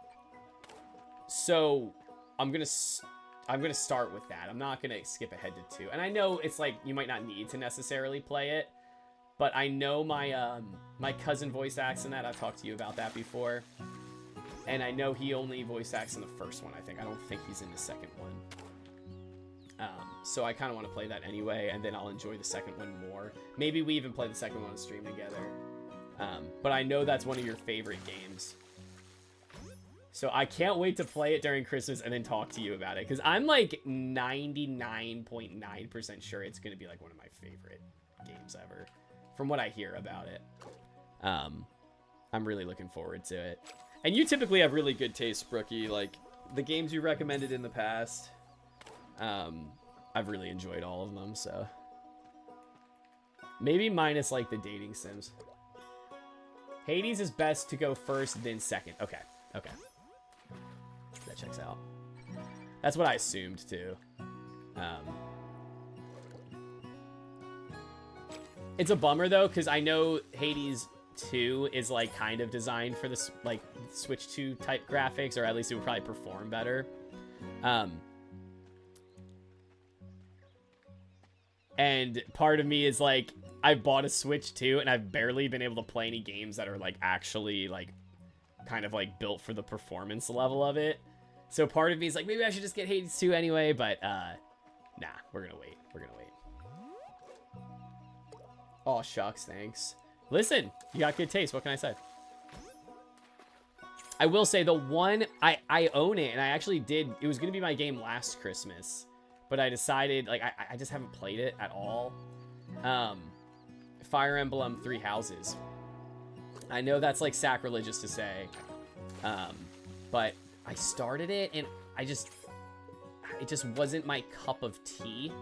So, I'm going to start with that. I'm not going to skip ahead to 2. And I know it's like you might not need to necessarily play it. But I know my my cousin voice acts in that. I've talked to you about that before. And I know he only voice acts in the first one, I think. I don't think he's in the second one. So I kind of want to play that anyway, and then I'll enjoy the second one more. Maybe we even play the second one on stream together. But I know that's one of your favorite games. So I can't wait to play it during Christmas and then talk to you about it. Because I'm like 99.9% sure it's going to be like one of my favorite games ever. From what I hear about it. I'm really looking forward to it. And you typically have really good taste, Brookie. Like, the games you recommended in the past, I've really enjoyed all of them, so. Maybe minus, like, the dating sims. Hades is best to go first, then second. Okay, okay. That checks out. That's what I assumed, too. It's a bummer, though, because I know Hades 2 is, like, kind of designed for this, like, Switch 2 type graphics, or at least it would probably perform better. And part of me is, like, I bought a Switch 2, and I've barely been able to play any games that are, like, actually, like, kind of, like, built for the performance level of it. So part of me is like, maybe I should just get Hades 2 anyway, but, nah, we're gonna wait. We're gonna wait. Oh, shucks, thanks. Listen, you got good taste. What can I say? I will say the one, I own it, and I actually did. It was going to be my game last Christmas, but I decided, like, I just haven't played it at all. Fire Emblem Three Houses. I know that's, like, sacrilegious to say, but I started it, and it just wasn't my cup of tea.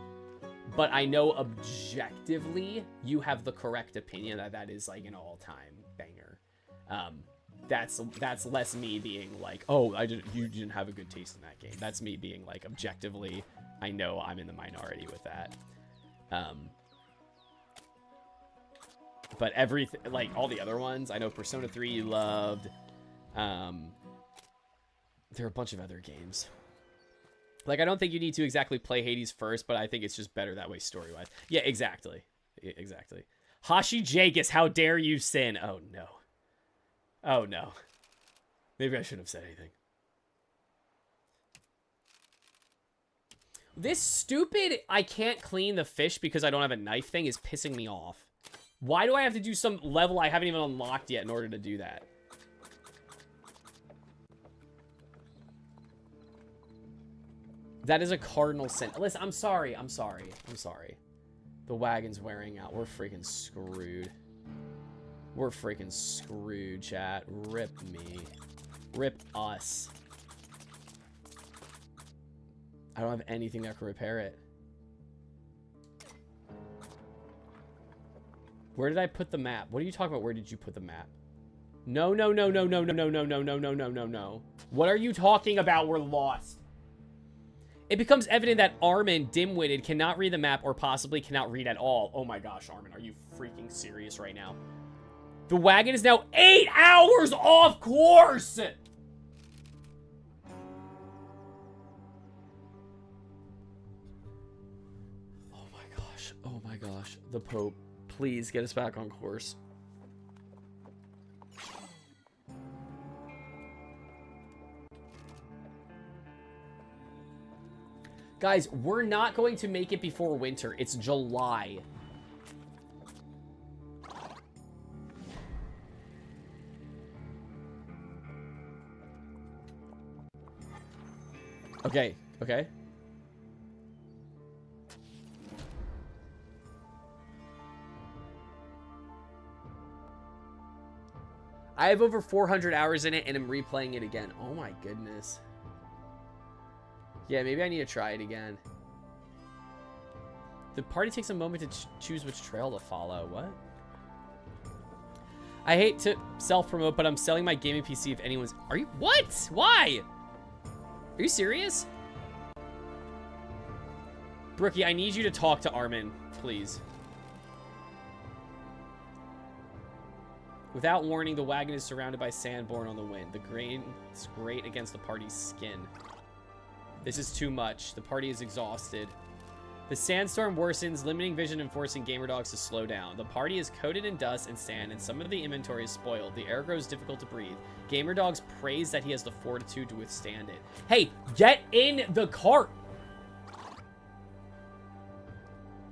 But I know objectively you have the correct opinion that is like an all-time banger. that's less me being like, oh, you didn't have a good taste in that game. That's me being like, objectively, I know I'm in the minority with that. But everything, like all the other ones, I know Persona 3 you loved. There are a bunch of other games. Like, I don't think you need to exactly play Hades first, but I think it's just better that way story-wise. Yeah, exactly. Exactly. Hashi Jagus, how dare you sin? Oh, no. Oh, no. Maybe I shouldn't have said anything. This stupid I can't clean the fish because I don't have a knife thing is pissing me off. Why do I have to do some level I haven't even unlocked yet in order to do that? That is a cardinal sin. Listen, I'm sorry. I'm sorry. I'm sorry. The wagon's wearing out. We're freaking screwed. We're freaking screwed, chat. Rip me. Rip us. I don't have anything that can repair it. Where did I put the map? What are you talking about? Where did you put the map? No, no, no, no, no, no, no, no, no, no, no, no, no, no. What are you talking about? We're lost. It becomes evident that Armin, dim-witted, cannot read the map or possibly cannot read at all. Oh my gosh, Armin, are you freaking serious right now? The wagon is now 8 hours off course! Oh my gosh. Oh my gosh. The Pope, please get us back on course. Guys, we're not going to make it before winter. It's July. Okay, okay. I have over 400 hours in it and I'm replaying it again. Oh my goodness. Yeah, maybe I need to try it again. The party takes a moment to choose which trail to follow. What? I hate to self-promote, but I'm selling my gaming PC if anyone's... Are you... What? Why? Are you serious? Brookie, I need you to talk to Armin, please. Without warning, the wagon is surrounded by sand borne on the wind. The grain is great against the party's skin. This is too much. The party is exhausted. The sandstorm worsens, limiting vision and forcing gamer dogs to slow down. The party is coated in dust and sand, and some of the inventory is spoiled. The air grows difficult to breathe. Gamer dogs praise that he has the fortitude to withstand it. Hey, get in the cart!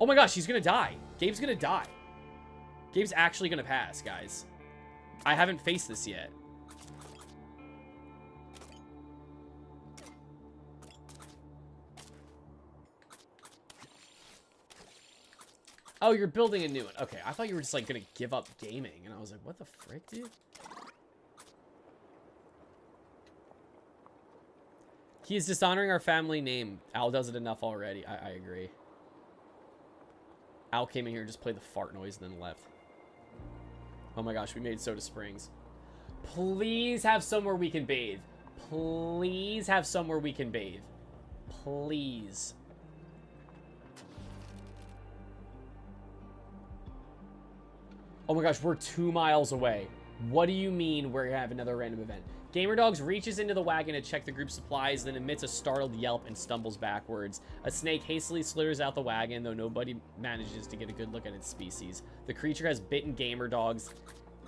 Oh my gosh, he's gonna die. Gabe's gonna die. Gabe's actually gonna pass, guys. I haven't faced this yet. Oh, you're building a new one. Okay, I thought you were just, like, gonna give up gaming. And I was like, what the frick, dude? He is dishonoring our family name. Al does it enough already. I agree. Al came in here and just played the fart noise and then left. Oh my gosh, we made Soda Springs. Please have somewhere we can bathe. Please have somewhere we can bathe. Please. Oh my gosh, we're 2 miles away. What do you mean we're gonna have another random event? GamerDogs reaches into the wagon to check the group's supplies, then emits a startled yelp and stumbles backwards. A snake hastily slithers out the wagon, though nobody manages to get a good look at its species. The creature has bitten GamerDogs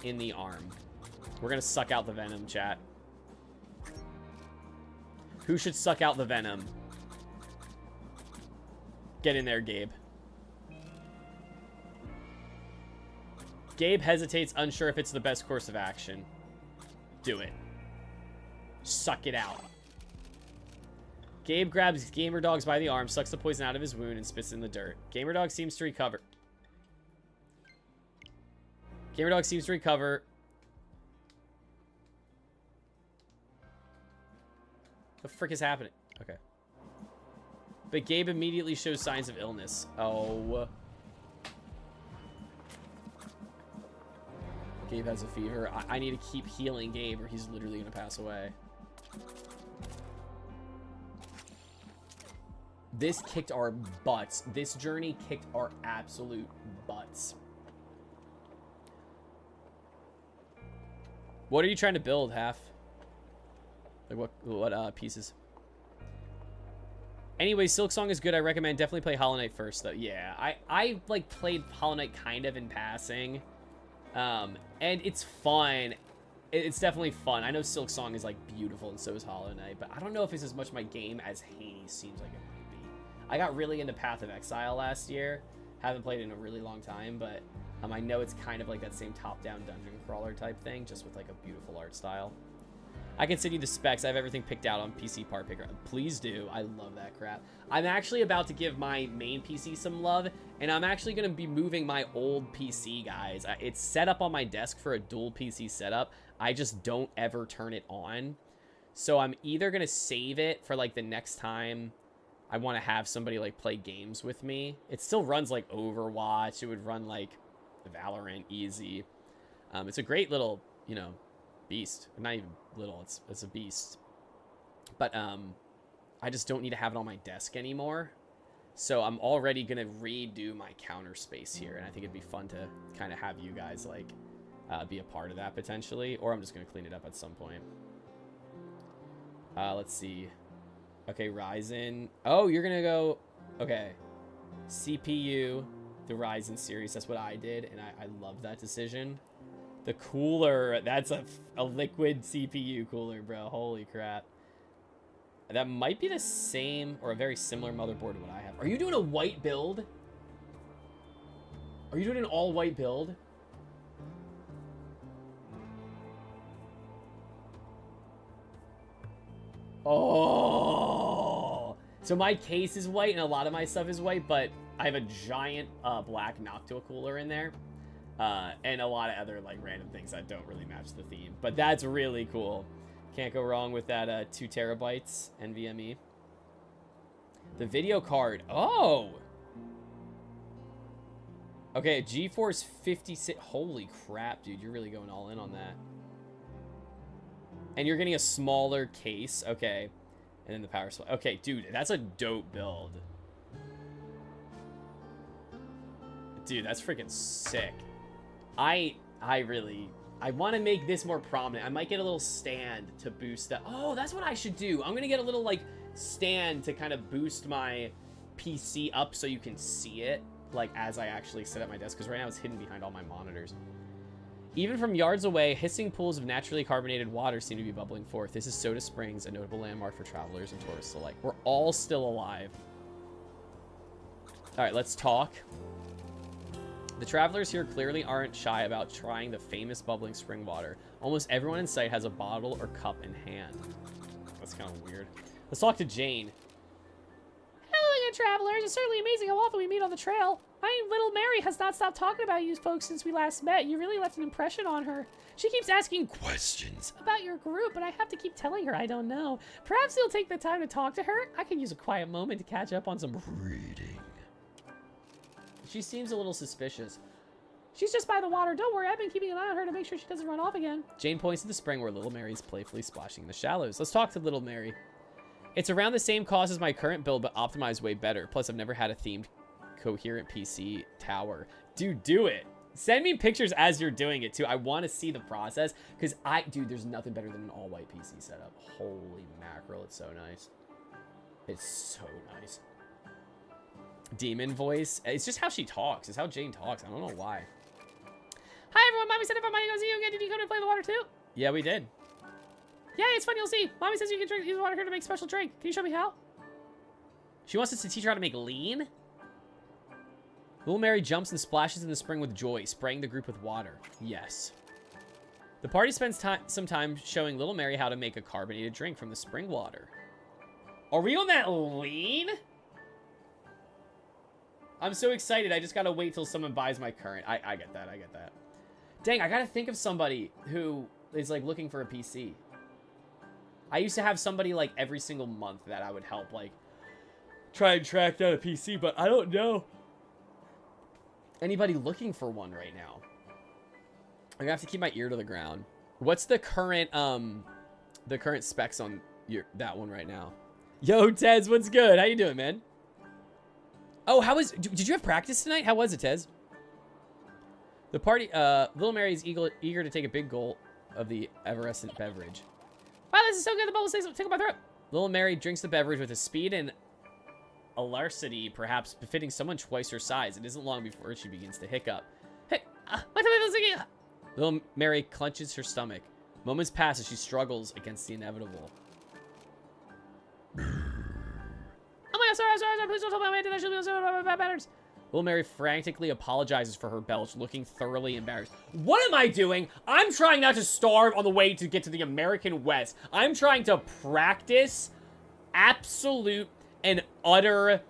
in the arm. We're gonna suck out the venom, chat. Who should suck out the venom? Get in there, Gabe. Gabe hesitates, unsure if it's the best course of action. Do it. Suck it out. Gabe grabs GamerDogs by the arm, sucks the poison out of his wound, and spits it in the dirt. GamerDog seems to recover. GamerDog seems to recover. The frick is happening? Okay. But Gabe immediately shows signs of illness. Oh. Gabe has a fever. I need to keep healing Gabe or he's literally going to pass away. This kicked our butts. This journey kicked our absolute butts. What are you trying to build, Half? Like what pieces? Anyway, Silksong is good. I recommend definitely play Hollow Knight first, though. Yeah, I like played Hollow Knight kind of in passing, and it's fun. It's definitely fun. I know Silksong is like beautiful, and so is Hollow Knight, but I don't know if it's as much my game as Hades seems like it might be. I got really into Path of Exile last year. Haven't played it in a really long time, but I know it's kind of like that same top-down dungeon crawler type thing, just with like a beautiful art style. I can send you the specs. I have everything picked out on PC Part Picker. Please do. I love that crap. I'm actually about to give my main PC some love, and I'm actually going to be moving my old PC, guys. It's set up on my desk for a dual PC setup. I just don't ever turn it on. So I'm either going to save it for like the next time I want to have somebody like play games with me. It still runs like Overwatch. It would run like Valorant easy. It's a great little, you know, beast. Not even little, it's a beast. But I just don't need to have it on my desk anymore. So I'm already gonna redo my counter space here, and I think it'd be fun to kind of have you guys like be a part of that potentially, or I'm just gonna clean it up at some point. Let's see. Okay, Ryzen. Oh, you're gonna go. Okay, CPU, the Ryzen series. That's what I did, and I love that decision. The cooler, that's a liquid CPU cooler, bro. Holy crap. That might be the same or a very similar motherboard to what I have. Are you doing a white build? Are you doing an all white build? Oh. So my case is white and a lot of my stuff is white, but I have a giant black Noctua cooler in there. And a lot of other like random things that don't really match the theme, but that's really cool. Can't go wrong with that 2 terabytes NVMe. The video card. Oh, okay, GeForce 56. Holy crap, dude, you're really going all in on that. And you're getting a smaller case. Okay, and then the power supply. Okay, dude, that's a dope build. Dude, that's freaking sick. I want to make this more prominent. I might get a little stand to boost that. Oh, that's what I should do. I'm going to get a little like stand to kind of boost my PC up so you can see it like as I actually sit at my desk, because right now it's hidden behind all my monitors. Even from yards away, hissing pools of naturally carbonated water seem to be bubbling forth. This is Soda Springs, a notable landmark for travelers and tourists alike. We're all still alive. All right, let's talk. The travelers here clearly aren't shy about trying the famous bubbling spring water. Almost everyone in sight has a bottle or cup in hand. That's kind of weird. Let's talk to Jane. Hello again, travelers. It's certainly amazing how often we meet on the trail. Little Mary has not stopped talking about you folks since we last met. You really left an impression on her. She keeps asking questions about your group, but I have to keep telling her I don't know. Perhaps you'll take the time to talk to her? I can use a quiet moment to catch up on some reading. She seems a little suspicious. She's just by the water. Don't worry, I've been keeping an eye on her to make sure she doesn't run off again. Jane points to the spring where Little Mary is playfully splashing in the shallows. Let's talk to Little Mary. It's around the same cost as my current build, but optimized way better. Plus, I've never had a themed, coherent PC tower. Dude, do it. Send me pictures as you're doing it, too. I want to see the process, because dude, there's nothing better than an all-white PC setup. Holy mackerel, it's so nice. It's so nice. Demon voice. It's just how she talks. It's how Jane talks. I don't know why. Hi, everyone. Mommy said if I'm going to go see you again, did you come to play the water, too? Yeah, we did. Yeah, it's fun. You'll see. Mommy says you can use water here to make special drink. Can you show me how? She wants us to teach her how to make lean. Little Mary jumps and splashes in the spring with joy, spraying the group with water. Yes. The party spends some time showing Little Mary how to make a carbonated drink from the spring water. Are we on that lean? I'm so excited. I just gotta wait till someone buys my current. I get that. I get that. Dang, I gotta think of somebody who is like looking for a PC. I used to have somebody like every single month that I would help like try and track down a PC, but I don't know anybody looking for one right now. gonna have to keep my ear to the ground. What's the current specs on that one right now? Yo, Tez, what's good? How you doing, man? Oh, did you have practice tonight? How was it, Tez? The party, Little Mary is eager to take a big gulp of the effervescent beverage. Wow, this is so good. The bubbles tickle my throat. Little Mary drinks the beverage with a speed and alacrity perhaps befitting someone twice her size. It isn't long before she begins to hiccup. Hey, my tummy feels sticky. Little Mary clenches her stomach. Moments pass as she struggles against the inevitable. Oh my god, sorry, please don't tell me I did that. She'll be so bad manners. Little Mary frantically apologizes for her belch, looking thoroughly embarrassed. What am I doing? I'm trying not to starve on the way to get to the American West. I'm trying to practice absolute and utter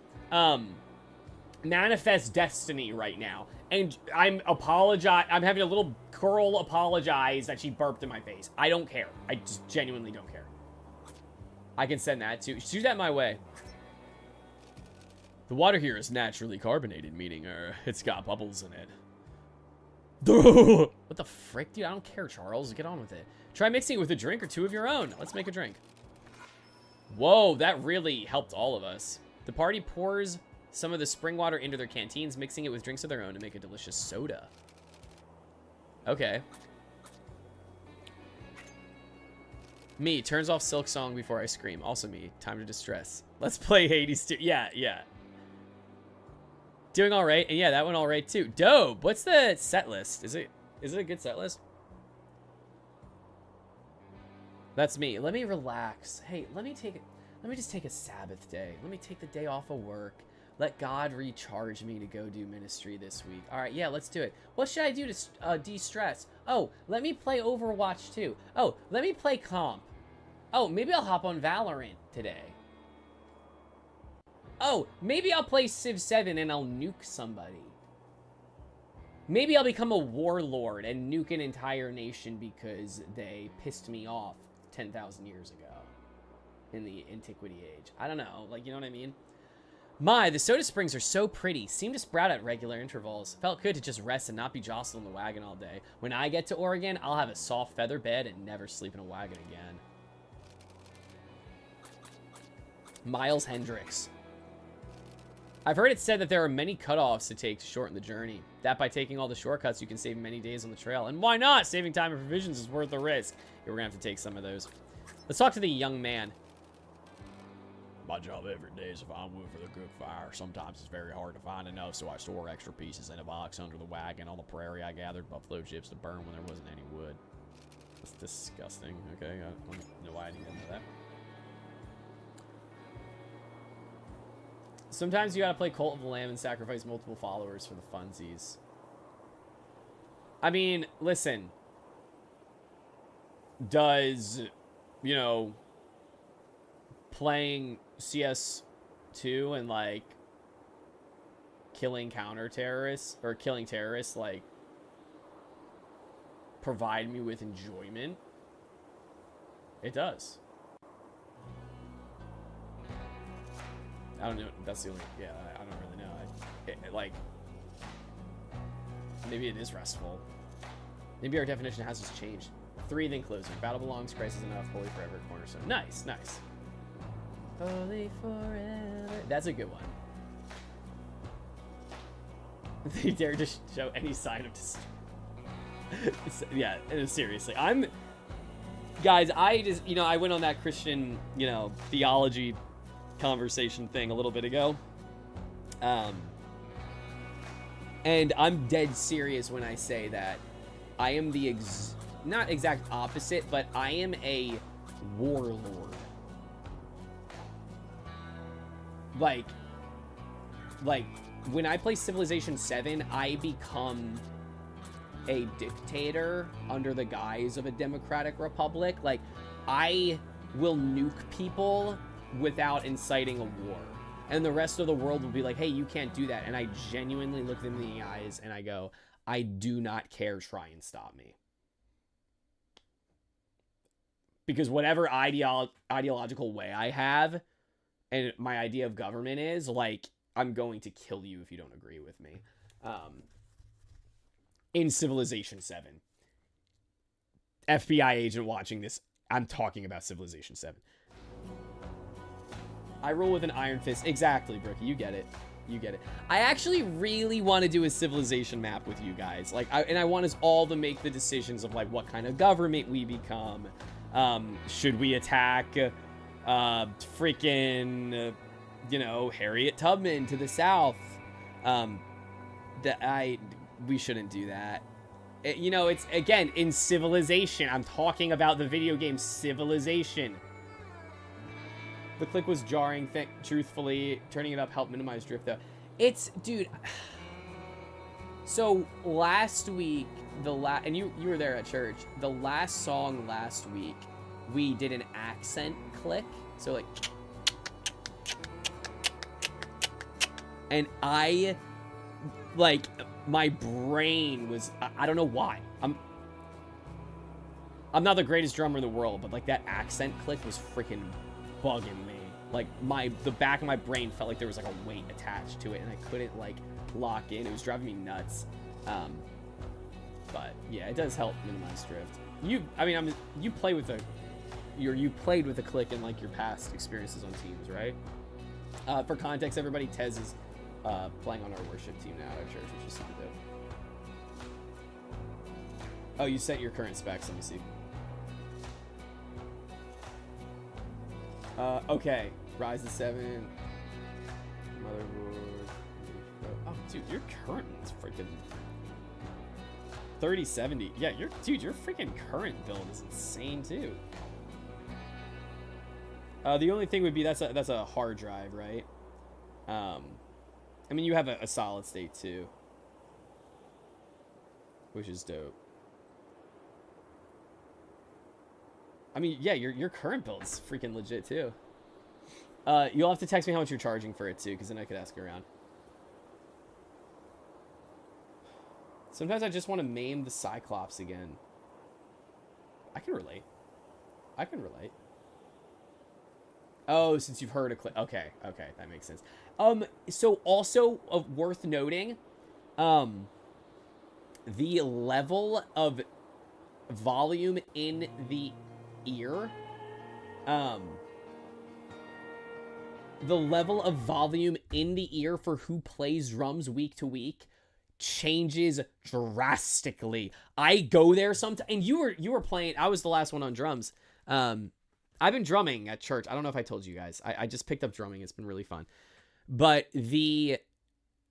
manifest destiny right now. And I'm having a little girl apologize that she burped in my face. I don't care. I just genuinely don't care. I can send that too. Shoot that my way. The water here is naturally carbonated, meaning it's got bubbles in it. What the frick, dude? I don't care, Charles. Get on with it. Try mixing it with a drink or two of your own. Let's make a drink. Whoa, that really helped all of us. The party pours some of the spring water into their canteens, mixing it with drinks of their own to make a delicious soda. Okay. Me, turns off Silk Song before I scream. Also me, time to distress. Let's play Hades 2. Yeah. Doing all right. And yeah, that went all right too. Dope. What's the set list? Is it a good set list? That's me. Let me relax. Hey, let me just take a Sabbath day. Let me take the day off of work. Let God recharge me to go do ministry this week. All right, yeah, let's do it. What should I do to de-stress? Oh, let me play Overwatch 2. Oh, let me play Comp. Oh, maybe I'll hop on Valorant today. Oh, maybe I'll play Civ 7 and I'll nuke somebody. Maybe I'll become a warlord and nuke an entire nation because they pissed me off 10,000 years ago in the Antiquity Age. I don't know, like, you know what I mean? My, the soda springs are so pretty. Seem to sprout at regular intervals. Felt good to just rest and not be jostled in the wagon all day. When I get to Oregon, I'll have a soft feather bed and never sleep in a wagon again. Miles Hendricks. I've heard it said that there are many cutoffs to take to shorten the journey. That by taking all the shortcuts, you can save many days on the trail. And why not? Saving time and provisions is worth the risk. Yeah, we're gonna have to take some of those. Let's talk to the young man. My job every day is to find wood for the cook fire. Sometimes it's very hard to find enough, so I store extra pieces in a box under the wagon. On the prairie, I gathered buffalo chips to burn when there wasn't any wood. That's disgusting. Okay, I don't know why I didn't know that. Sometimes you gotta play Cult of the Lamb and sacrifice multiple followers for the funsies. I mean, listen. Does, you know, playing CS2 and, like, killing counter-terrorists, or killing terrorists, like, provide me with enjoyment? It does. I don't know. That's the only... Yeah, I don't really know. Like... Maybe it is restful. Maybe our definition has just changed. 3, then closing. Battle belongs, Christ is enough, holy forever, cornerstone. Nice, nice. Holy forever. That's a good one. They dare to show any sign of yeah, seriously. Guys, I just, you know, I went on that Christian, you know, theology conversation thing a little bit ago. And I'm dead serious when I say that I am the not exact opposite, but I am a warlord. Like when I play Civilization 7, I become a dictator under the guise of a democratic republic. Like, I will nuke people without inciting a war. And the rest of the world will be like, hey, you can't do that. And I genuinely look them in the eyes and I go, I do not care, try and stop me. Because whatever ideological way I have, and my idea of government is, like, I'm going to kill you if you don't agree with me. In Civilization 7. FBI agent watching this, I'm talking about Civilization 7. I roll with an iron fist. Exactly, Brookie. You get it. You get it. I actually really want to do a Civilization map with you guys. Like, I want us all to make the decisions of, like, what kind of government we become. Should we attack, freaking, you know, Harriet Tubman to the south? We shouldn't do that. You know, it's, again, in Civilization. I'm talking about the video game Civilization. The click was jarring, truthfully. Turning it up helped minimize drift, though. It's, dude. So, last week, and you were there at church. The last song last week, we did an accent click. So, like. And my brain was, I don't know why. I'm not the greatest drummer in the world, but, like, that accent click was freaking bugging me. Like, the back of my brain felt like there was, like, a weight attached to it, and I couldn't, like, lock in. It was driving me nuts. But yeah, it does help minimize drift. You played with the click in, like, your past experiences on teams, right? For context, everybody, Tez is playing on our worship team now at church, which is super dope. Oh, you set your current specs. Let me see. Okay. Ryzen 7. Motherboard. Oh, dude, your current is freaking 3070. Yeah, your freaking current build is insane too. The only thing would be that's a hard drive, right? I mean, you have a solid state too, which is dope. I mean, yeah, your current build is freaking legit too. You'll have to text me how much you're charging for it too, because then I could ask around. Sometimes I just want to maim the Cyclops again. I can relate. Oh, since you've heard a clip. Okay, that makes sense. So also worth noting, the level of volume in the ear, the level of volume in the ear for who plays drums week to week changes drastically. I go there sometimes, and you were playing. I was the last one on drums. I've been drumming at church. I don't know if I told you guys. I just picked up drumming. It's been really fun. But the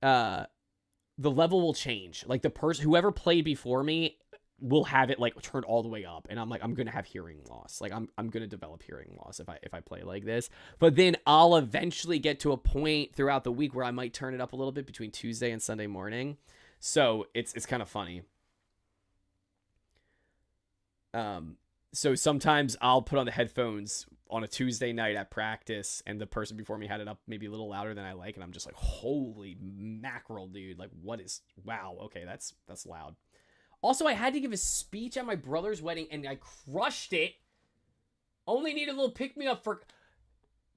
level will change. Like, the person, whoever played before me, will have it, like, turned all the way up, and I'm like, I'm gonna have hearing loss. Like, I'm gonna develop hearing loss if I play like this. But then I'll eventually get to a point throughout the week where I might turn it up a little bit between Tuesday and Sunday morning. So it's kind of funny. So sometimes I'll put on the headphones on a Tuesday night at practice, and the person before me had it up maybe a little louder than I like, and I'm just like, holy mackerel, dude. Like, wow, okay, that's loud. Also, I had to give a speech at my brother's wedding, and I crushed it. Only needed a little pick-me-up for...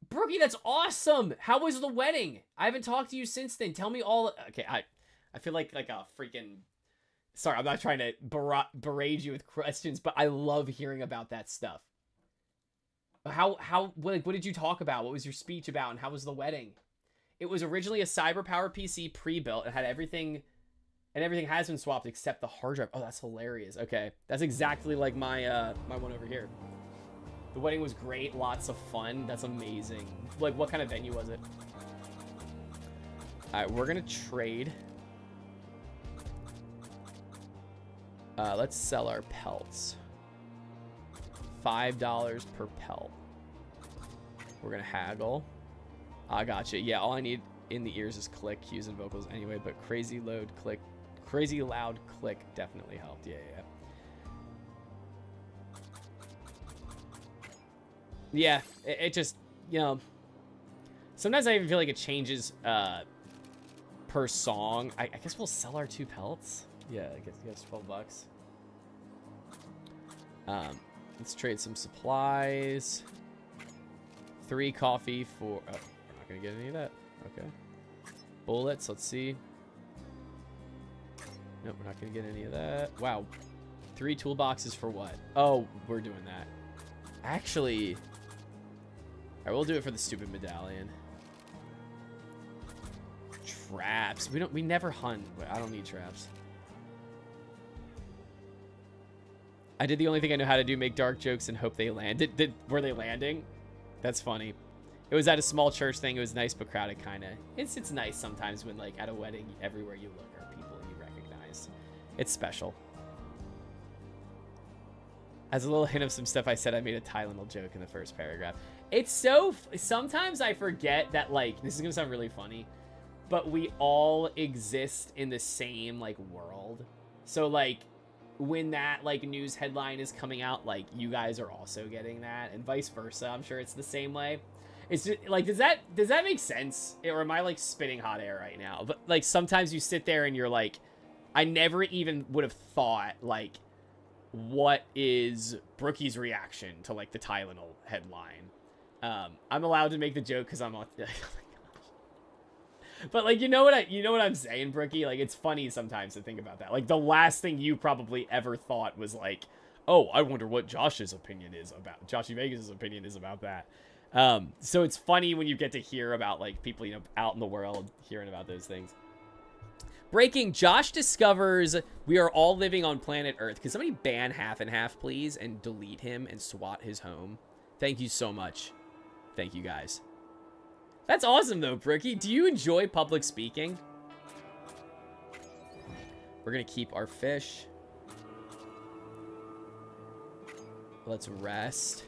Brookie, that's awesome! How was the wedding? I haven't talked to you since then. Tell me all... Okay, I feel like a freaking... Sorry, I'm not trying to berate you with questions, but I love hearing about that stuff. What did you talk about? What was your speech about, and how was the wedding? It was originally a CyberPower PC pre-built. It had everything... And everything has been swapped except the hard drive. Oh, that's hilarious. Okay. That's exactly like my my one over here. The wedding was great. Lots of fun. That's amazing. Like, what kind of venue was it? All right, we're going to trade. Let's sell our pelts. $5 per pelt. We're going to haggle. I gotcha. Yeah, all I need in the ears is click, cues, and vocals anyway, but crazy loud click definitely helped. Yeah, it just, you know, sometimes I even feel like it changes per song. I guess we'll sell our 2 pelts. Yeah, I guess $12. Let's trade some supplies. 3 coffee for... Oh, we're not gonna get any of that. Okay. Bullets, let's see. Nope, we're not gonna get any of that. Wow. 3 toolboxes for what? Oh, we're doing that. Actually, I will do it for the stupid medallion. Traps. We never hunt. I don't need traps. I did the only thing I know how to do, make dark jokes and hope they land. Were they landing? That's funny. It was at a small church thing. It was nice but crowded, kind of. It's nice sometimes when, like, at a wedding, everywhere you look are people you recognize. It's special. As a little hint of some stuff I said, I made a Tylenol joke in the first paragraph. It's so... Sometimes I forget that, like... This is going to sound really funny. But we all exist in the same, like, world. So, like... when that like news headline is coming out, like you guys are also getting that, and vice versa. I'm sure it's the same way. It's just like, does that make sense? Or am I like spitting hot air right now? But like sometimes you sit there and you're like, I never even would have thought like, what is Brookie's reaction to like the Tylenol headline? I'm allowed to make the joke because I'm on. But like, you know what I'm saying, Brookie? Like, it's funny sometimes to think about that. Like, the last thing you probably ever thought was like, oh, I wonder what Joshy Vegas' opinion is about that. So it's funny when you get to hear about like people, you know, out in the world hearing about those things. Breaking, Josh discovers we are all living on planet Earth. Can somebody ban Half and Half, please, and delete him and swat his home? Thank you so much. Thank you, guys. That's awesome, though, Brookie. Do you enjoy public speaking? We're going to keep our fish. Let's rest.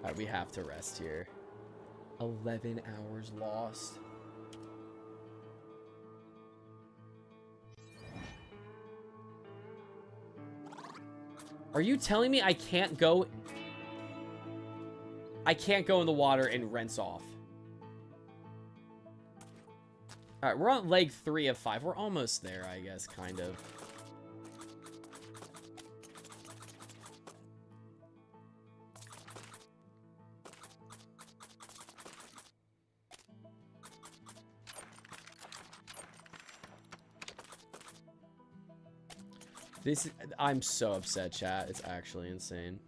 All right, we have to rest here. 11 hours lost. Are you telling me I can't go... I can't go in the water and rinse off. All right, we're on leg 3 of 5. We're almost there, I guess, kind of. I'm so upset, chat. It's actually insane.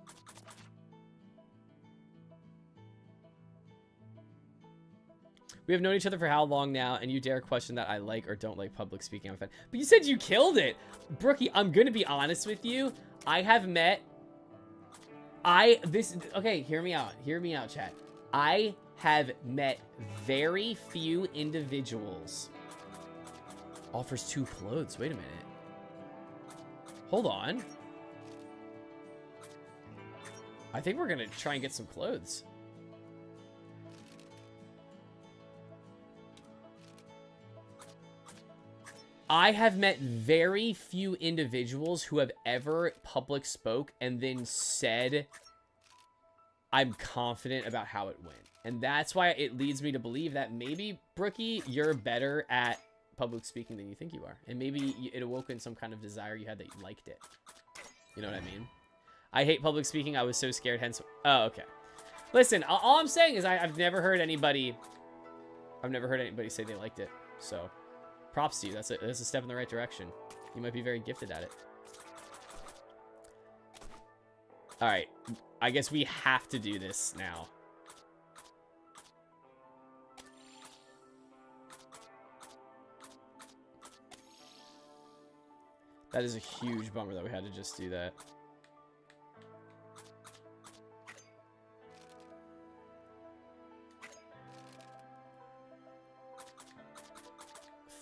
We have known each other for how long now, and you dare question that I like or don't like public speaking. I'm a fan. But you said you killed it. Brookie, I'm going to be honest with you. I have met... Okay, hear me out. Hear me out, chat. I have met very few individuals. Offers 2 clothes. Wait a minute. Hold on. I think we're going to try and get some clothes. I have met very few individuals who have ever public spoke and then said, I'm confident about how it went. And that's why it leads me to believe that maybe, Brookie, you're better at public speaking than you think you are. And maybe it awoke in some kind of desire you had that you liked it. You know what I mean? I hate public speaking. I was so scared, hence... Oh, okay. Listen, all I'm saying is I've never heard anybody... say they liked it. So... props to you. That's a step in the right direction. You might be very gifted at it. All right. I guess we have to do this now. That is a huge bummer that we had to just do that.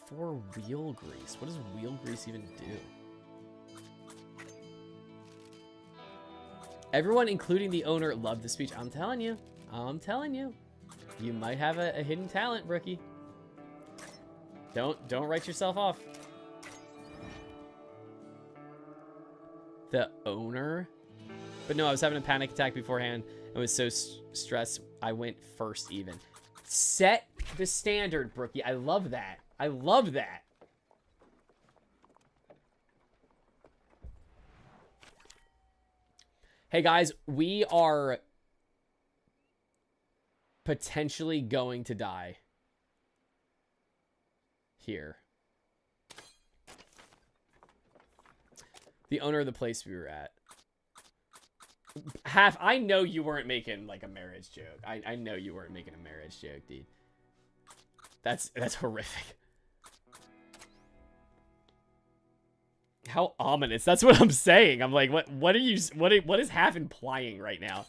For wheel grease. What does wheel grease even do? Everyone, including the owner, loved the speech. I'm telling you. I'm telling you. You might have a hidden talent, Brookie. Don't write yourself off. The owner? But no, I was having a panic attack beforehand and was so stressed I went first even. Set the standard, Brookie. I love that. I love that. Hey guys, we are potentially going to die here. The owner of the place we were at. I know you weren't making like a marriage joke. I know you weren't making a marriage joke, dude. That's horrific. How ominous. That's what I'm saying. I'm like, what is half implying right now?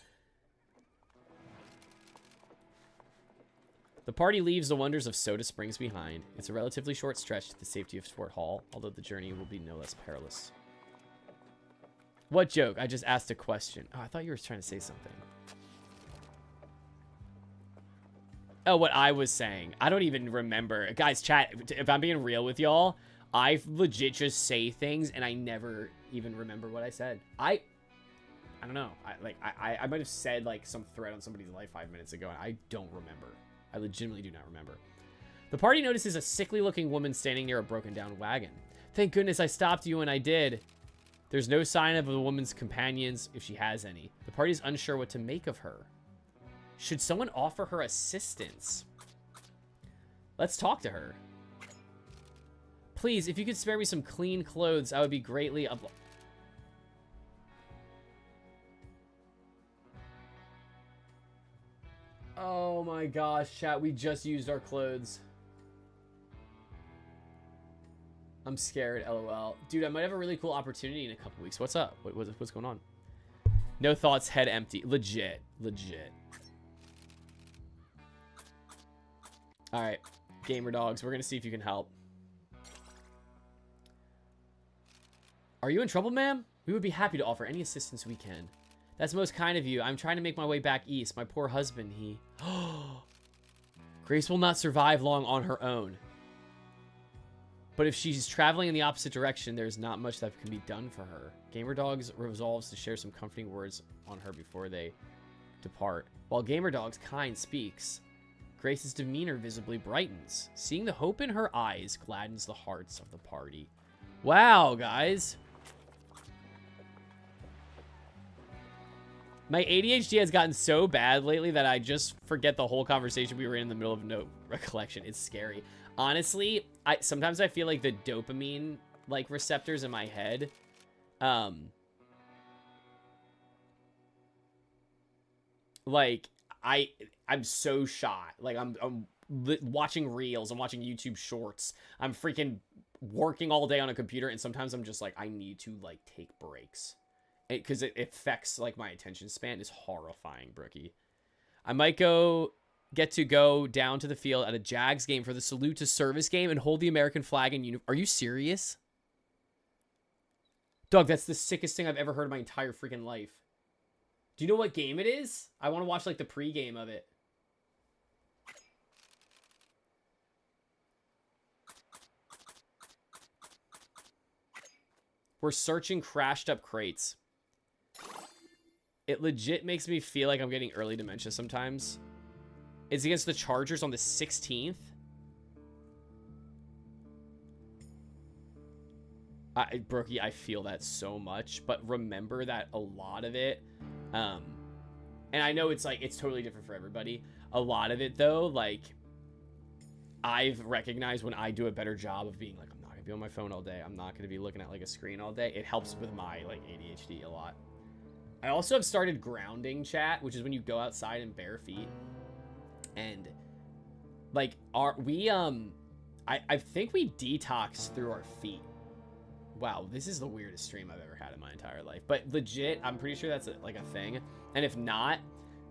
The party leaves the wonders of Soda Springs behind. It's a relatively short stretch to the safety of Fort Hall, although the journey will be no less perilous. What joke? I just asked a question. Oh, I thought you were trying to say something. Oh, what I was saying. I don't even remember. Guys, chat, if I'm being real with y'all, I legit just say things and I never even remember what I said. I don't know. I might have said like some thread on somebody's life 5 minutes ago and I don't remember. I legitimately do not remember. The party notices a sickly looking woman standing near a broken down wagon. Thank goodness I stopped you when I did. There's no sign of the woman's companions, if she has any. The party's unsure what to make of her. Should someone offer her assistance? Let's talk to her. Please, if you could spare me some clean clothes, I would be greatly obliged. Oh my gosh, chat, we just used our clothes. I'm scared, lol. Dude, I might have a really cool opportunity in a couple weeks. What's up? What's going on? No thoughts, head empty. Legit. Alright, gamer dogs, we're gonna see if you can help. Are you in trouble, ma'am? We would be happy to offer any assistance we can. That's most kind of you. I'm trying to make my way back east. My poor husband, he... Grace will not survive long on her own. But if she's traveling in the opposite direction, there's not much that can be done for her. Gamer Dogs resolves to share some comforting words on her before they depart. While Gamer Dog's kind speaks, Grace's demeanor visibly brightens. Seeing the hope in her eyes gladdens the hearts of the party. Wow, guys. My ADHD has gotten so bad lately that I just forget the whole conversation we were in the middle of no recollection. It's scary. Honestly, sometimes I feel like the dopamine like receptors in my head like I'm so shot. Like I'm watching reels, I'm watching YouTube shorts. I'm freaking working all day on a computer and sometimes I'm just like I need to like take breaks. Because it affects like my attention span. Is horrifying, Brookie. I might get to go down to the field at a Jags game for the salute to service game and hold the American flag in uniform. Are you serious? Dog, that's the sickest thing I've ever heard in my entire freaking life. Do you know what game it is? I want to watch like the pregame of it. We're searching crashed up crates. It legit makes me feel like I'm getting early dementia sometimes. It's against the Chargers on the 16th. Brookie, I feel that so much. But remember that a lot of it... and I know it's like, it's totally different for everybody. A lot of it, though, like... I've recognized when I do a better job of being like, I'm not going to be on my phone all day. I'm not going to be looking at like a screen all day. It helps with my like ADHD a lot. I also have started grounding, chat, which is when you go outside in bare feet. And like I think we detox through our feet. Wow, this is the weirdest stream I've ever had in my entire life. But legit, I'm pretty sure that's like a thing. And if not,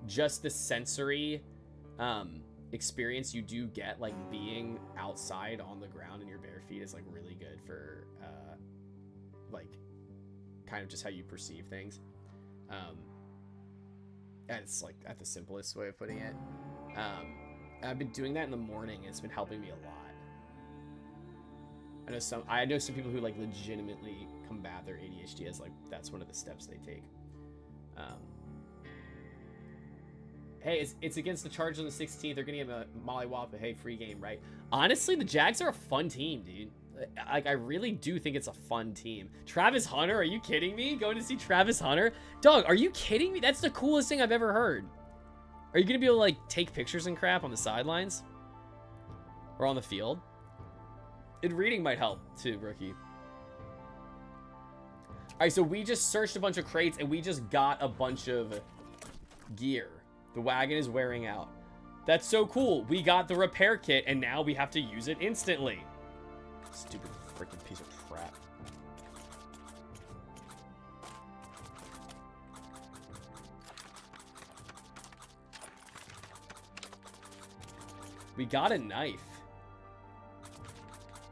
just the sensory experience you do get, like being outside on the ground in your bare feet is like really good for like kind of just how you perceive things. And it's like at the simplest way of putting it. I've been doing that in the morning and it's been helping me a lot. I know some people who like legitimately combat their ADHD as like that's one of the steps they take. Hey, it's against the Chargers on the 16th. They're gonna get a mollywop, but hey, free game, right? Honestly, the Jags are a fun team, dude. Like, I really do think it's a fun team. Travis Hunter, are you kidding me? Going to see Travis Hunter? Dog, are you kidding me? That's the coolest thing I've ever heard. Are you gonna be able to like take pictures and crap on the sidelines? Or on the field? And reading might help too, Rookie. Alright, so we just searched a bunch of crates and we just got a bunch of gear. The wagon is wearing out. That's so cool. We got the repair kit and now we have to use it instantly. Stupid freaking piece of crap. We got a knife.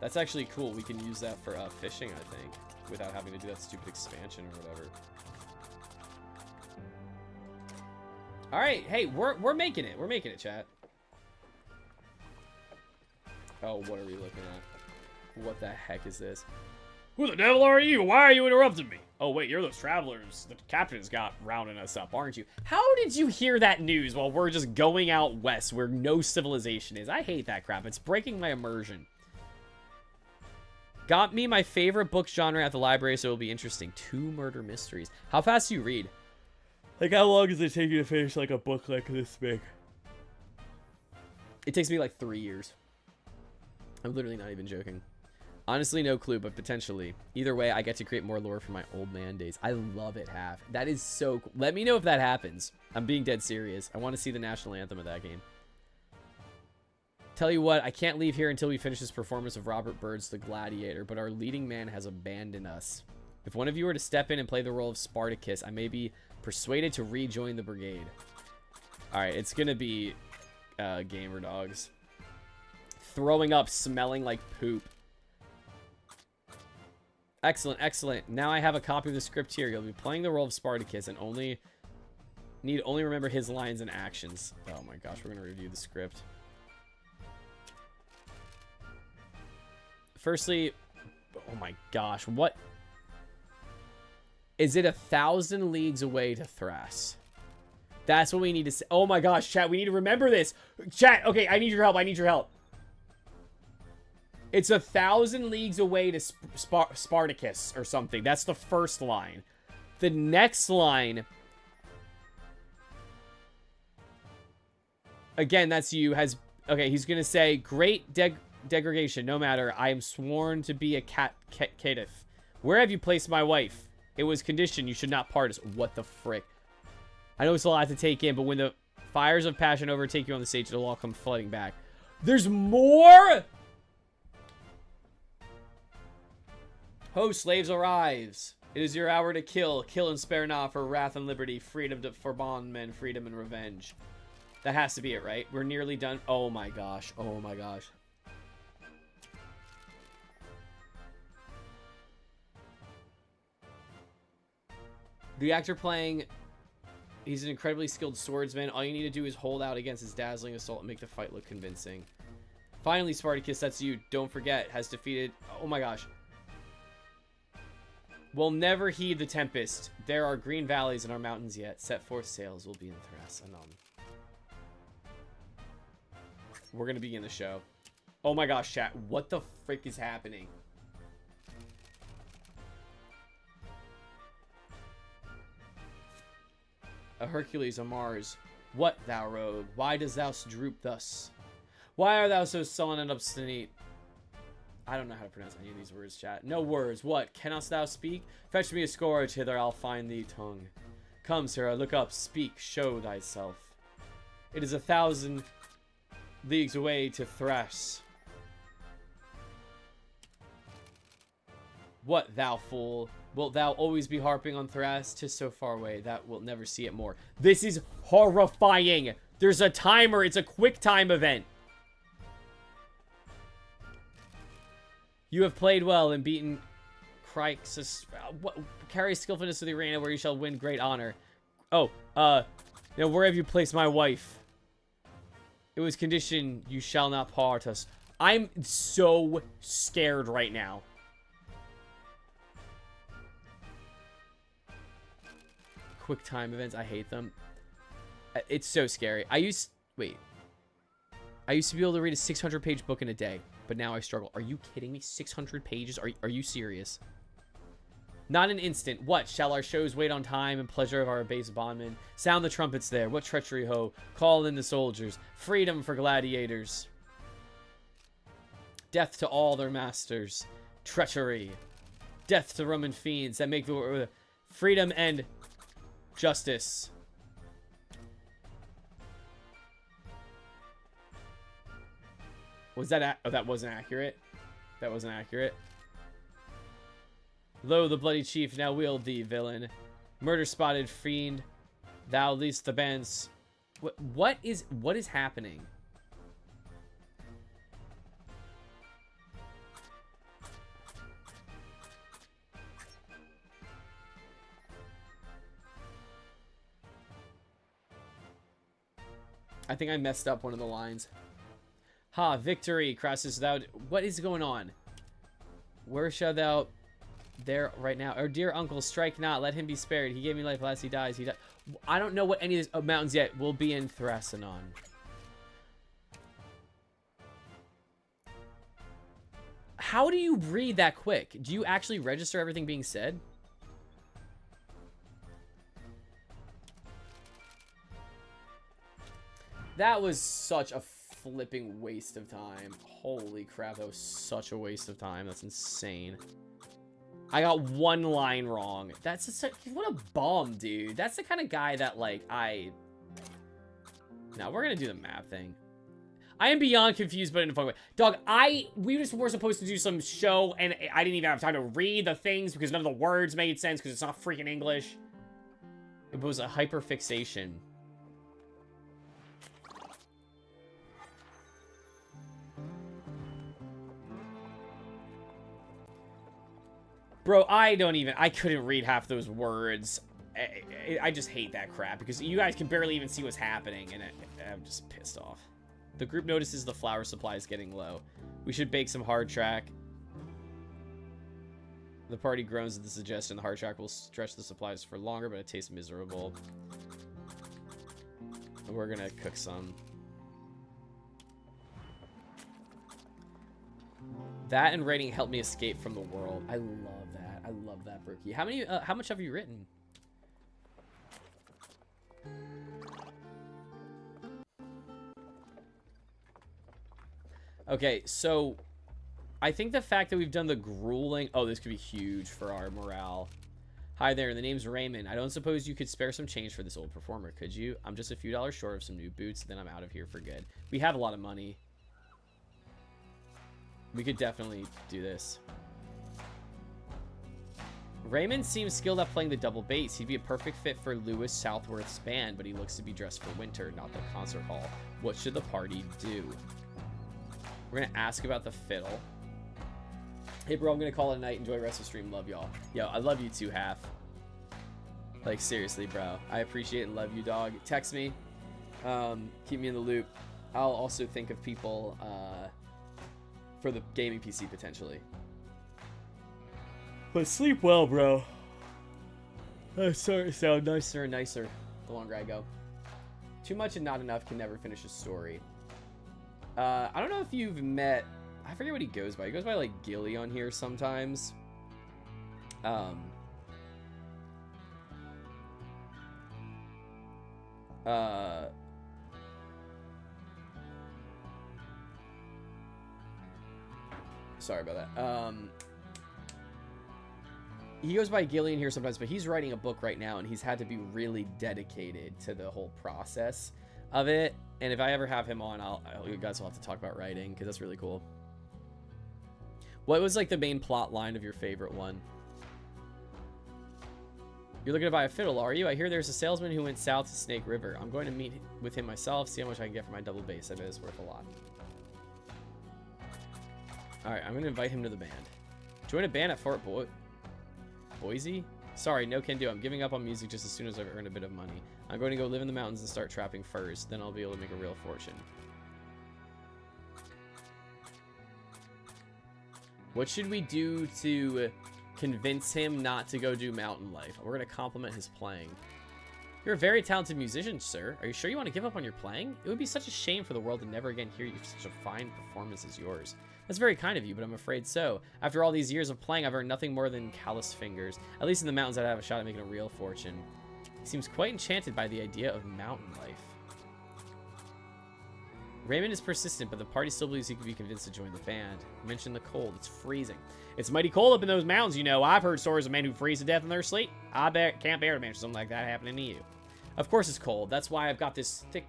That's actually cool. We can use that for fishing, I think, without having to do that stupid expansion or whatever. All right, hey, we're making it. We're making it, chat. Oh, what are we looking at? What the heck is this? Who the devil are you? Why are you interrupting me? Oh, wait, you're those travelers the captain's got rounding us up, aren't you? How did you hear that news while we're just going out west where no civilization is? I hate that crap. It's breaking my immersion. Got me my favorite book genre at the library, so it'll be interesting. 2 murder mysteries. How fast do you read? Like, how long does it take you to finish, like, a book like this big? It takes me, like, 3 years. I'm literally not even joking. Honestly, no clue, but potentially. Either way, I get to create more lore for my old man days. I love it, Half. That is so cool. Let me know if that happens. I'm being dead serious. I want to see the national anthem of that game. Tell you what, I can't leave here until we finish this performance of Robert Byrd's The Gladiator, but our leading man has abandoned us. If one of you were to step in and play the role of Spartacus, I may be persuaded to rejoin the brigade. Alright, it's gonna be gamer dogs. Throwing up, smelling like poop. Excellent, excellent. Now I have a copy of the script here. You'll be playing the role of Spartacus and only remember his lines and actions. Oh my gosh, we're gonna review the script. Firstly, oh my gosh, what? Is it 1,000 leagues away to Thrace? That's what we need to say. Oh my gosh, chat, we need to remember this. Chat, okay, I need your help, I need your help. It's 1,000 leagues away to Spartacus or something. That's the first line. The next line, again, that's you, has, okay, he's gonna say, great degradation, no matter, I am sworn to be a caitiff. Where have you placed my wife? It was conditioned you should not part us. What the frick? I know it's a lot to take in, but when the fires of passion overtake you on the stage, it'll all come flooding back. There's more? Ho, slaves, arrives. It is your hour to kill. Kill and spare not, for wrath and liberty, freedom for bondmen, freedom and revenge. That has to be it, right? We're nearly done. Oh my gosh. Oh my gosh. The actor playing, he's an incredibly skilled swordsman. All you need to do is hold out against his dazzling assault and make the fight look convincing. Finally, Spartacus, that's you. Don't forget, has defeated... Oh my gosh. We'll never heed the tempest. There are green valleys in our mountains yet. Set forth sails will be in Thrace anon. We're gonna begin the show. Oh my gosh, chat. What the frick is happening? A Hercules, a Mars. What, thou rogue? Why dost thou droop thus? Why art thou so sullen and obstinate? I don't know how to pronounce any of these words, chat. No words. What? Cannot thou speak? Fetch me a scourge, hither I'll find thee tongue. Come, Sarah, look up, speak, show thyself. It is 1,000 leagues away to Thrace. What, thou fool? Wilt thou always be harping on Thrace? 'Tis so far away, that wilt never see it more. This is horrifying! There's a timer, it's a quick time event. You have played well and beaten Crixus. Carry skillfulness to the arena where you shall win great honor. Oh, now where have you placed my wife? It was conditioned you shall not part us. I'm so scared right now. Quick time events, I hate them. It's so scary. I used to be able to read a 600-page book in a day, but now I struggle. Are you kidding me? 600 pages? Are you serious? Not an instant. What? Shall our shows wait on time and pleasure of our base bondmen? Sound the trumpets there. What treachery, ho? Call in the soldiers. Freedom for gladiators. Death to all their masters. Treachery. Death to Roman fiends that make the freedom and justice. Was that oh, that wasn't accurate. That wasn't accurate. Lo, the bloody chief, now wield thee, villain. Murder spotted fiend. Thou least the bands. What is happening? I think I messed up one of the lines. Ha, victory, crosses thou. What is going on? Where shall thou there right now? Or dear uncle, strike not, let him be spared. He gave me life, last he dies. He died. I don't know what any of these mountains yet. We'll be in Thrasanon. How do you read that quick? Do you actually register everything being said? That was such a flipping waste of time. Holy crap, that was such a waste of time. That's insane. I got one line wrong. That's just what a bum, dude. That's the kind of guy that, like, No, we're gonna do the map thing. I am beyond confused, but in a fun way. Dog, we just were supposed to do some show, and I didn't even have time to read the things because none of the words made sense because it's not freaking English. It was a hyperfixation. Bro, I couldn't read half those words. I just hate that crap because you guys can barely even see what's happening, and I'm just pissed off. The group notices the flour supply is getting low. We should bake some hard track. The party groans at the suggestion. The hard track will stretch the supplies for longer, but it tastes miserable. We're gonna cook some. That and writing helped me escape from the world. I love that. I love that, Brookie. How much have you written? Okay, so I think the fact that we've done the grueling... Oh, this could be huge for our morale. Hi there, the name's Raymond. I don't suppose you could spare some change for this old performer, could you? I'm just a few dollars short of some new boots, then I'm out of here for good. We have a lot of money. We could definitely do this. Raymond seems skilled at playing the double bass. He'd be a perfect fit for Lewis Southworth's band, but he looks to be dressed for winter, not the concert hall. What should the party do? We're gonna ask about the fiddle. Hey bro, I'm gonna call it a night. Enjoy the rest of the stream. Love y'all. Yo, I love you too, Half. Like, seriously, bro. I appreciate and love you, dog. Text me. Keep me in the loop. I'll also think of people for the gaming PC, potentially. But sleep well, bro. I sound nicer and nicer the longer I go. Too much and not enough can never finish a story. I don't know if you've met... I forget what he goes by. He goes by, like, Gilly on here sometimes. Sorry about that. He goes by Gillian here sometimes, but he's writing a book right now, and he's had to be really dedicated to the whole process of it. And if I ever have him on, you guys will have to talk about writing, because that's really cool. What was, like, the main plot line of your favorite one? You're looking to buy a fiddle, are you? I hear there's a salesman who went south to Snake River. I'm going to meet with him myself, see how much I can get for my double bass. I bet it's worth a lot. Alright, I'm going to invite him to the band. Join a band at Fort Boise? Sorry, no can do. I'm giving up on music just as soon as I've earned a bit of money. I'm going to go live in the mountains and start trapping furs. Then I'll be able to make a real fortune. What should we do to convince him not to go do mountain life? We're going to compliment his playing. You're a very talented musician, sir. Are you sure you want to give up on your playing? It would be such a shame for the world to never again hear you for such a fine performance as yours. That's very kind of you, but I'm afraid so. After all these years of playing, I've earned nothing more than callous fingers. At least in the mountains, I'd have a shot at making a real fortune. He seems quite enchanted by the idea of mountain life. Raymond is persistent, but the party still believes he could be convinced to join the band. Mention the cold. It's freezing. It's mighty cold up in those mountains, you know. I've heard stories of men who freeze to death in their sleep. Can't bear to imagine something like that happening to you. Of course it's cold. That's why I've got this thick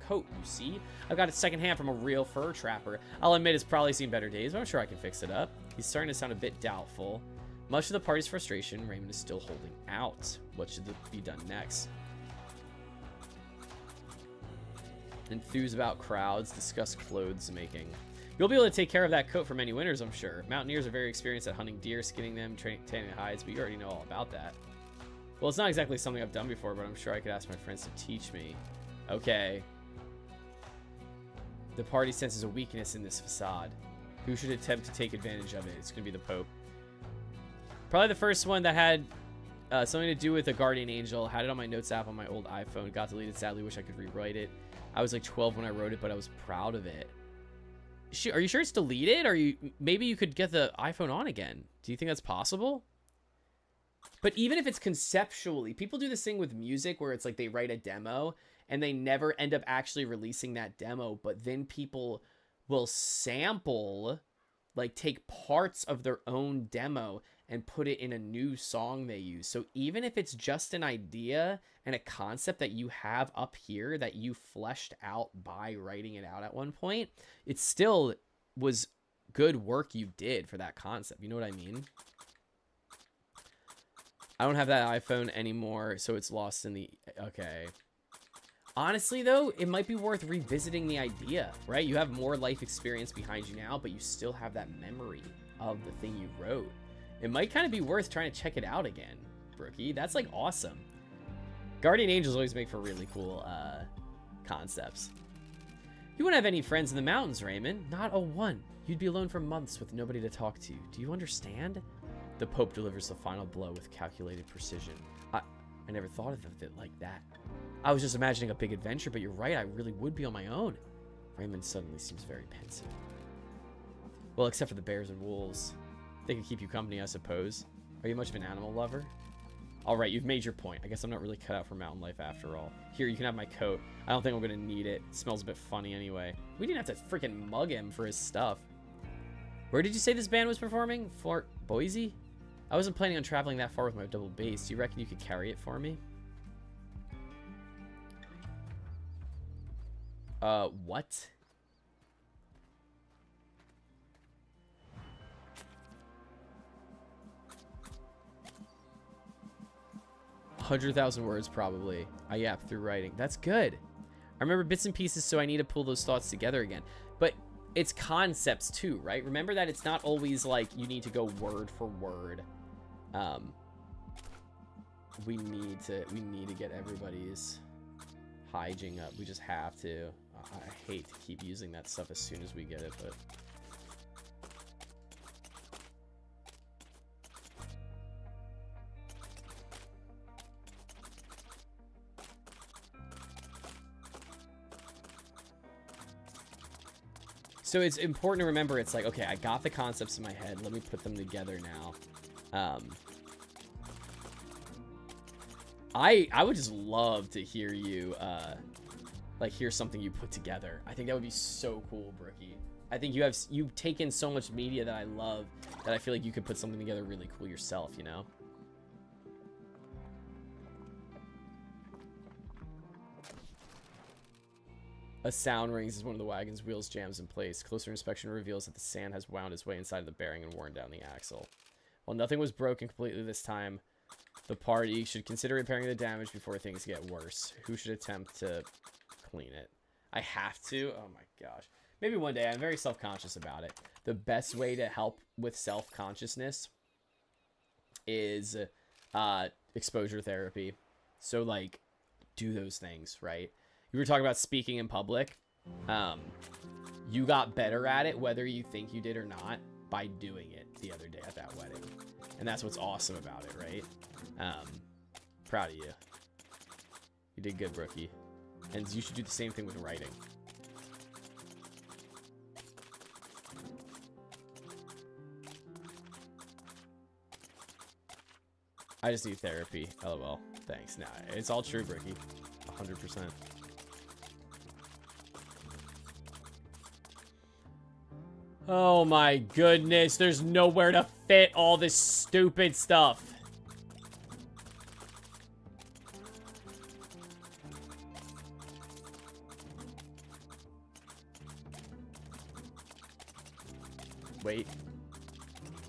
coat, you see. I've got it secondhand from a real fur trapper. I'll admit it's probably seen better days, but I'm sure I can fix it up. He's starting to sound a bit doubtful. Much of the party's frustration, Raymond is still holding out. What should be done next? Enthuse about crowds, discuss clothes making. You'll be able to take care of that coat for many winters, I'm sure. Mountaineers are very experienced at hunting deer, skinning them, tanning hides, but you already know all about that. Well, it's not exactly something I've done before, but I'm sure I could ask my friends to teach me. Okay. The party senses a weakness in this facade. Who should attempt to take advantage of it? It's going to be the Pope. Probably the first one that had something to do with a guardian angel. Had it on my notes app on my old iPhone. Got deleted, sadly. Wish I could rewrite it. I was like 12 when I wrote it, but I was proud of it. Are you sure it's deleted? Or maybe you could get the iPhone on again. Do you think that's possible? But even if it's conceptually, people do this thing with music where it's like they write a demo and they never end up actually releasing that demo, but then people will sample, like take parts of their own demo and put it in a new song they use. So even if it's just an idea and a concept that you have up here that you fleshed out by writing it out at one point, it still was good work you did for that concept. You know what I mean? I don't have that iPhone anymore, so it's lost in the... Okay. Honestly, though, it might be worth revisiting the idea, right? You have more life experience behind you now, but you still have that memory of the thing you wrote. It might kind of be worth trying to check it out again, Brookie. That's, like, awesome. Guardian Angels always make for really cool concepts. You wouldn't have any friends in the mountains, Raymond. Not a one. You'd be alone for months with nobody to talk to. Do you understand? The Pope delivers the final blow with calculated precision. I never thought of it like that. I was just imagining a big adventure, but you're right, I really would be on my own. Raymond suddenly seems very pensive. Well, except for the bears and wolves. They could keep you company, I suppose. Are you much of an animal lover? Alright, you've made your point. I guess I'm not really cut out for mountain life after all. Here, you can have my coat. I don't think I'm gonna need it. It smells a bit funny anyway. We didn't have to freaking mug him for his stuff. Where did you say this band was performing? Fort Boise? I wasn't planning on traveling that far with my double bass. Do you reckon you could carry it for me? What? $100,000 words, probably. I yap through writing. That's good. I remember bits and pieces, so I need to pull those thoughts together again. But it's concepts too, right? Remember that it's not always like you need to go word for word. We need to get everybody's hygiene up. We just have to. I hate to keep using that stuff as soon as we get it, but so it's important to remember, it's like, okay, I got the concepts in my head. Let me put them together now. I would just love to hear you, like, hear something you put together. I think that would be so cool, Brookie. I think you've taken so much media that I love that I feel like you could put something together really cool yourself, you know? A sound rings as one of the wagon's wheels jams in place. Closer inspection reveals that the sand has wound its way inside of the bearing and worn down the axle. While nothing was broken completely this time, the party should consider repairing the damage before things get worse. Who should attempt to clean it? I have to? Oh my gosh. Maybe one day. I'm very self-conscious about it. The best way to help with self-consciousness is exposure therapy. So, like, do those things, right? You were talking about speaking in public. You got better at it, whether you think you did or not, by doing it the other day at that wedding. And that's what's awesome about it, right? Proud of you. You did good, Brookie. And you should do the same thing with writing. I just need therapy. LOL. Thanks. Nah, it's all true, Brookie. 100%. Oh my goodness, there's nowhere to fit all this stupid stuff. Wait.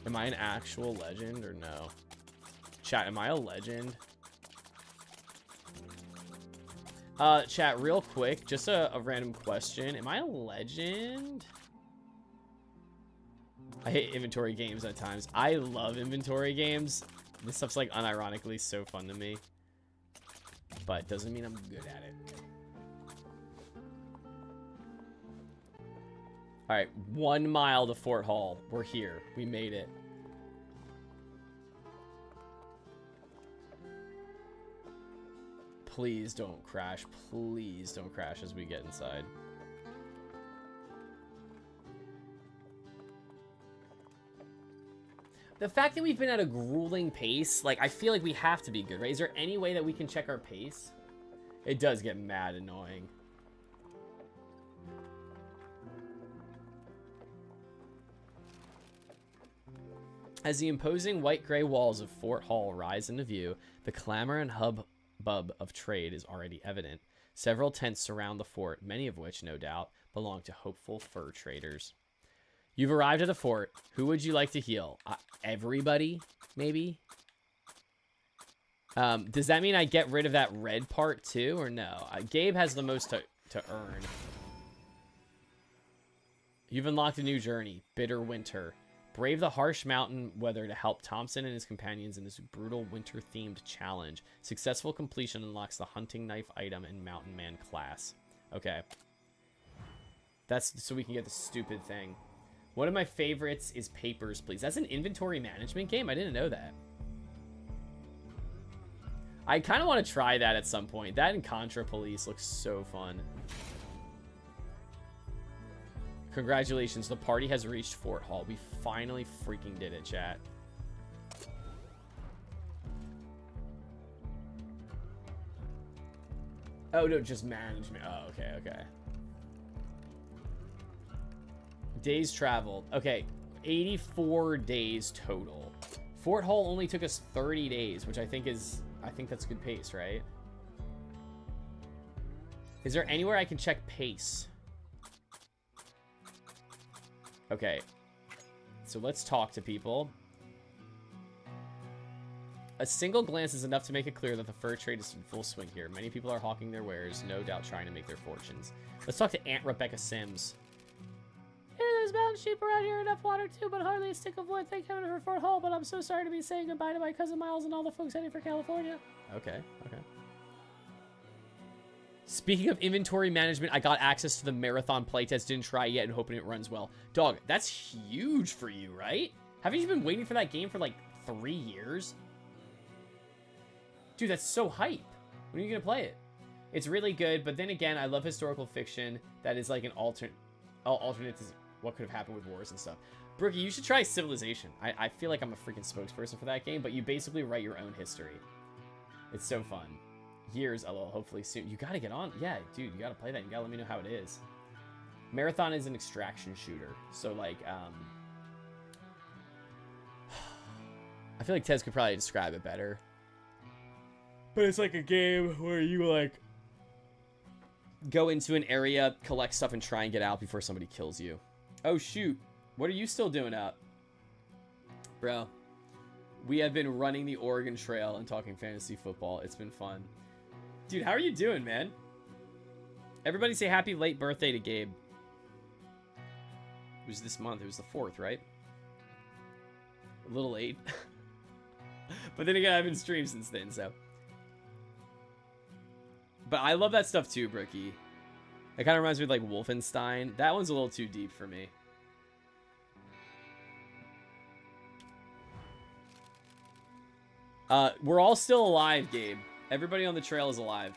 Am I an actual legend or no? Chat, am I a legend? Chat, real quick, just a random question. Am I a legend? I hate inventory games at times. I love inventory games. This stuff's like unironically so fun to me. But doesn't mean I'm good at it. Alright, 1 mile to Fort Hall. We're here. We made it. Please don't crash. Please don't crash as we get inside. The fact that we've been at a grueling pace, like, I feel like we have to be good, right? Is there any way that we can check our pace? It does get mad annoying. As the imposing white-gray walls of Fort Hall rise into view, the clamor and hubbub of trade is already evident. Several tents surround the fort, many of which, no doubt, belong to hopeful fur traders. You've arrived at the fort. Who would you like to heal? Everybody, maybe? Does that mean I get rid of that red part too, or no? Gabe has the most to earn. You've unlocked a new journey, Bitter Winter. Brave the harsh mountain weather to help Thompson and his companions in this brutal winter-themed challenge. Successful completion unlocks the hunting knife item and mountain man class. Okay. That's so we can get the stupid thing. One of my favorites is Papers, Please. That's an inventory management game? I didn't know that. I kind of want to try that at some point. That and Contra Police looks so fun. Congratulations, the party has reached Fort Hall. We finally freaking did it, chat. Oh, no, just management. Oh, okay, okay. Days traveled. Okay, 84 days total. Fort Hall only took us 30 days, which I think that's good pace, right? Is there anywhere I can check pace? Okay, so let's talk to people. A single glance is enough to make it clear that the fur trade is in full swing here. Many people are hawking their wares, no doubt trying to make their fortunes. Let's talk to Aunt Rebecca Sims. Hey, there's mountain sheep around here, enough water too, but hardly a stick of wood. Thank heaven for Fort Hall, but I'm so sorry to be saying goodbye to my cousin Miles and all the folks heading for California. Okay, okay. Speaking of inventory management, I got access to the marathon playtest. Didn't try yet and hoping it runs well. Dog, that's huge for you, right? Haven't you been waiting for that game for like 3 years? Dude, that's so hype. When are you going to play it? It's really good, but then again, I love historical fiction that is like an alternate to what could have happened with wars and stuff. Brookie, you should try Civilization. I feel like I'm a freaking spokesperson for that game, but you basically write your own history. It's so fun. Years, LOL, hopefully soon. You gotta get on. Yeah, dude, you gotta play that. You gotta let me know how it is. Marathon is an extraction shooter. So, like, I feel like Tez could probably describe it better. But it's like a game where you, like, go into an area, collect stuff, and try and get out before somebody kills you. Oh, shoot. What are you still doing up? Bro, we have been running the Oregon Trail and talking fantasy football. It's been fun. Dude, how are you doing, man? Everybody say happy late birthday to Gabe. It was this month. It was the 4th, right? A little late. But then again, I haven't streamed since then, so. But I love that stuff too, Brookie. It kind of reminds me of like Wolfenstein. That one's a little too deep for me. We're all still alive, Gabe. Everybody on the trail is alive.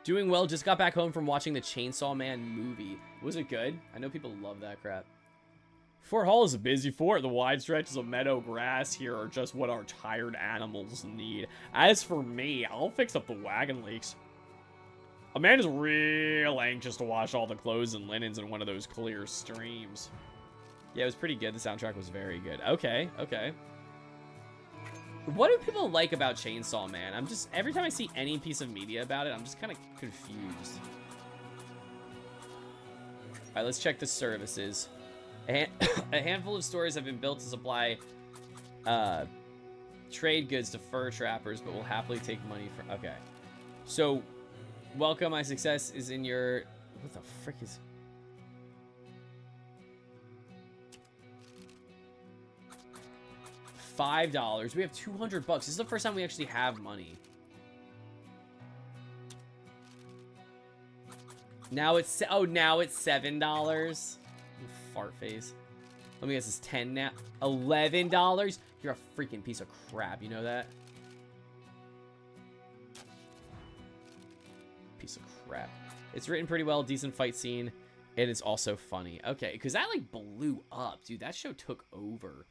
Doing well. Just got back home from watching the Chainsaw Man movie. Was it good? I know people love that crap. Fort Hall is a busy fort. The wide stretches of meadow grass here are just what our tired animals need. As for me, I'll fix up the wagon leaks. Amanda's real anxious to wash all the clothes and linens in one of those clear streams. Yeah, it was pretty good. The soundtrack was very good. Okay, okay. What do people like about Chainsaw Man? I'm just, every time I see any piece of media about it, I'm just kind of confused. All right, let's check the services. A handful of stores have been built to supply trade goods to fur trappers, but will happily take money for... Okay. So, welcome, my success is in your... What the frick is... $5. We have 200 bucks. This is the first time we actually have money. Now it's... Oh, now it's $7. You fart face. Let me guess, it's 10 now. $11? You're a freaking piece of crap. You know that? Piece of crap. It's written pretty well. Decent fight scene. And it's also funny. Okay, because that, like, blew up. Dude, that show took over.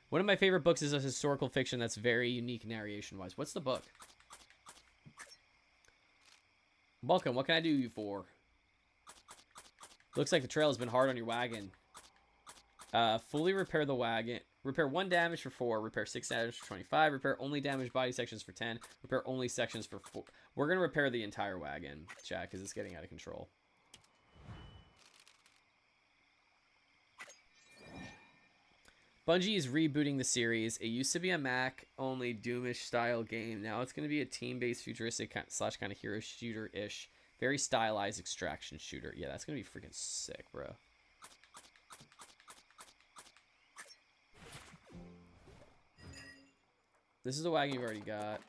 One of my favorite books is a historical fiction that's very unique narration-wise. What's the book? Welcome. What can I do you for? Looks like the trail has been hard on your wagon. Fully repair the wagon. Repair 1 damage for 4. Repair 6 damage for 25. Repair only damaged body sections for 10. Repair only sections for 4. We're going to repair the entire wagon, chat, because it's getting out of control. Bungie is rebooting the series. It used to be a Mac-only Doomish-style game. Now it's going to be a team-based, futuristic slash kind of hero shooter-ish. Very stylized extraction shooter. Yeah, that's going to be freaking sick, bro. This is the wagon you've already got.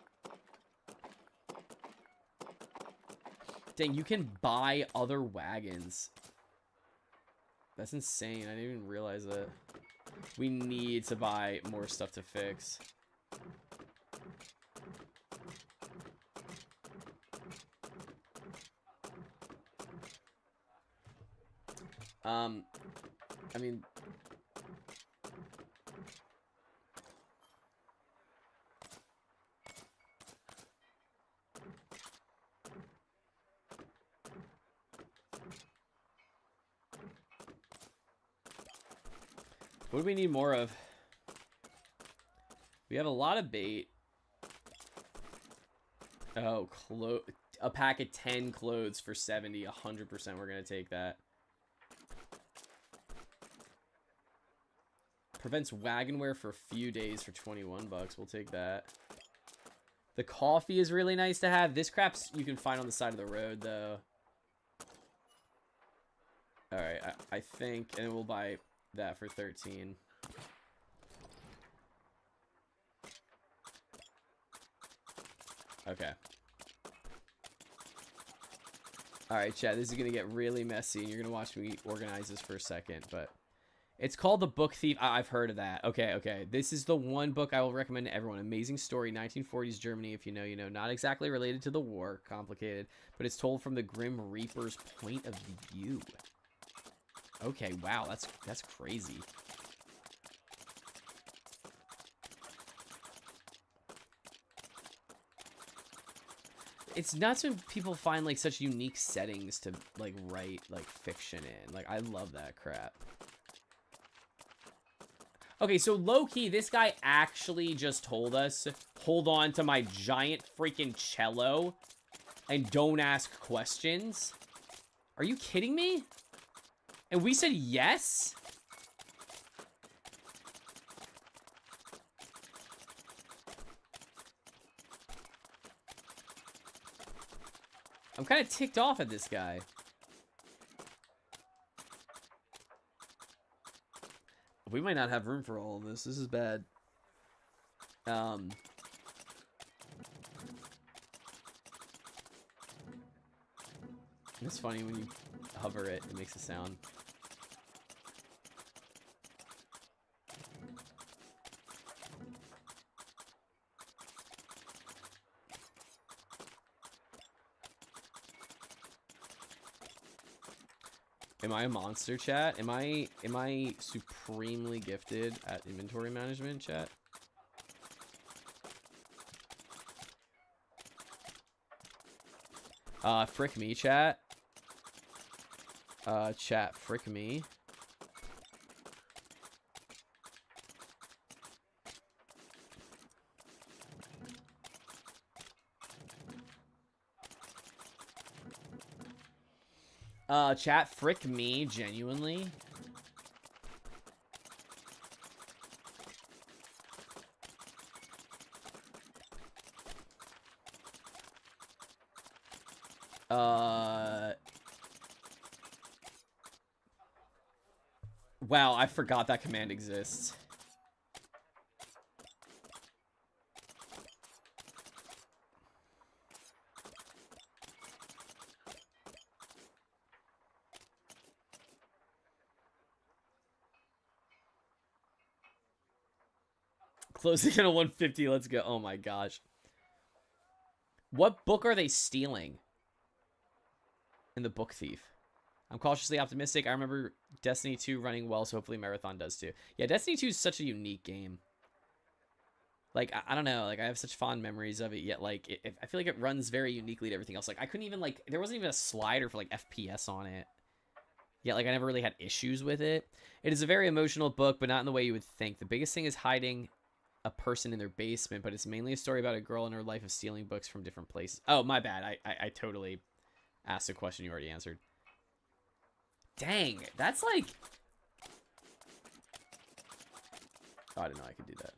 Dang, you can buy other wagons. That's insane. I didn't even realize that. We need to buy more stuff to fix. I mean... What do we need more of? We have a lot of bait. Oh, a pack of 10 clothes for 70, 100%. We're going to take that. Prevents wagon wear for a few days for 21 bucks. We'll take that. The coffee is really nice to have. This crap's you can find on the side of the road, though. Alright, I think, and we'll buy that for 13. Okay. Alright, chat, this is gonna get really messy, and you're gonna watch me organize this for a second, but... It's called The Book Thief. I've heard of that. Okay, okay. This is the one book I will recommend to everyone. Amazing story, 1940s Germany, if you know, you know. Not exactly related to the war, complicated, but it's told from the Grim Reaper's point of view. Okay, wow, that's crazy. It's nuts when people find, like, such unique settings to, like, write, like, fiction in. Like, I love that crap. Okay, so low-key, this guy actually just told us, hold on to my giant freaking cello and don't ask questions? Are you kidding me? And we said yes? I'm kind of ticked off at this guy. We might not have room for all of this. This is bad. It's funny when you hover it, it makes a sound. Am I a monster, chat? Am I supremely gifted at inventory management, chat? Frick me, chat. Chat, frick me. Chat, frick me, genuinely. Wow, I forgot that command exists. Closing in a 150, let's go. Oh my gosh. What book are they stealing? In the Book Thief. I'm cautiously optimistic. I remember Destiny 2 running well, so hopefully Marathon does too. Yeah, Destiny 2 is such a unique game. Like, I don't know. Like, I have such fond memories of it, yet, like, I feel like it runs very uniquely to everything else. Like, I couldn't even, like, there wasn't even a slider for, like, FPS on it. Yeah, like, I never really had issues with it. It is a very emotional book, but not in the way you would think. The biggest thing is hiding a person in their basement, but it's mainly a story about a girl and her life of stealing books from different places. Oh, my bad. I totally asked a question you already answered. Dang, that's like... Oh, I didn't know I could do that.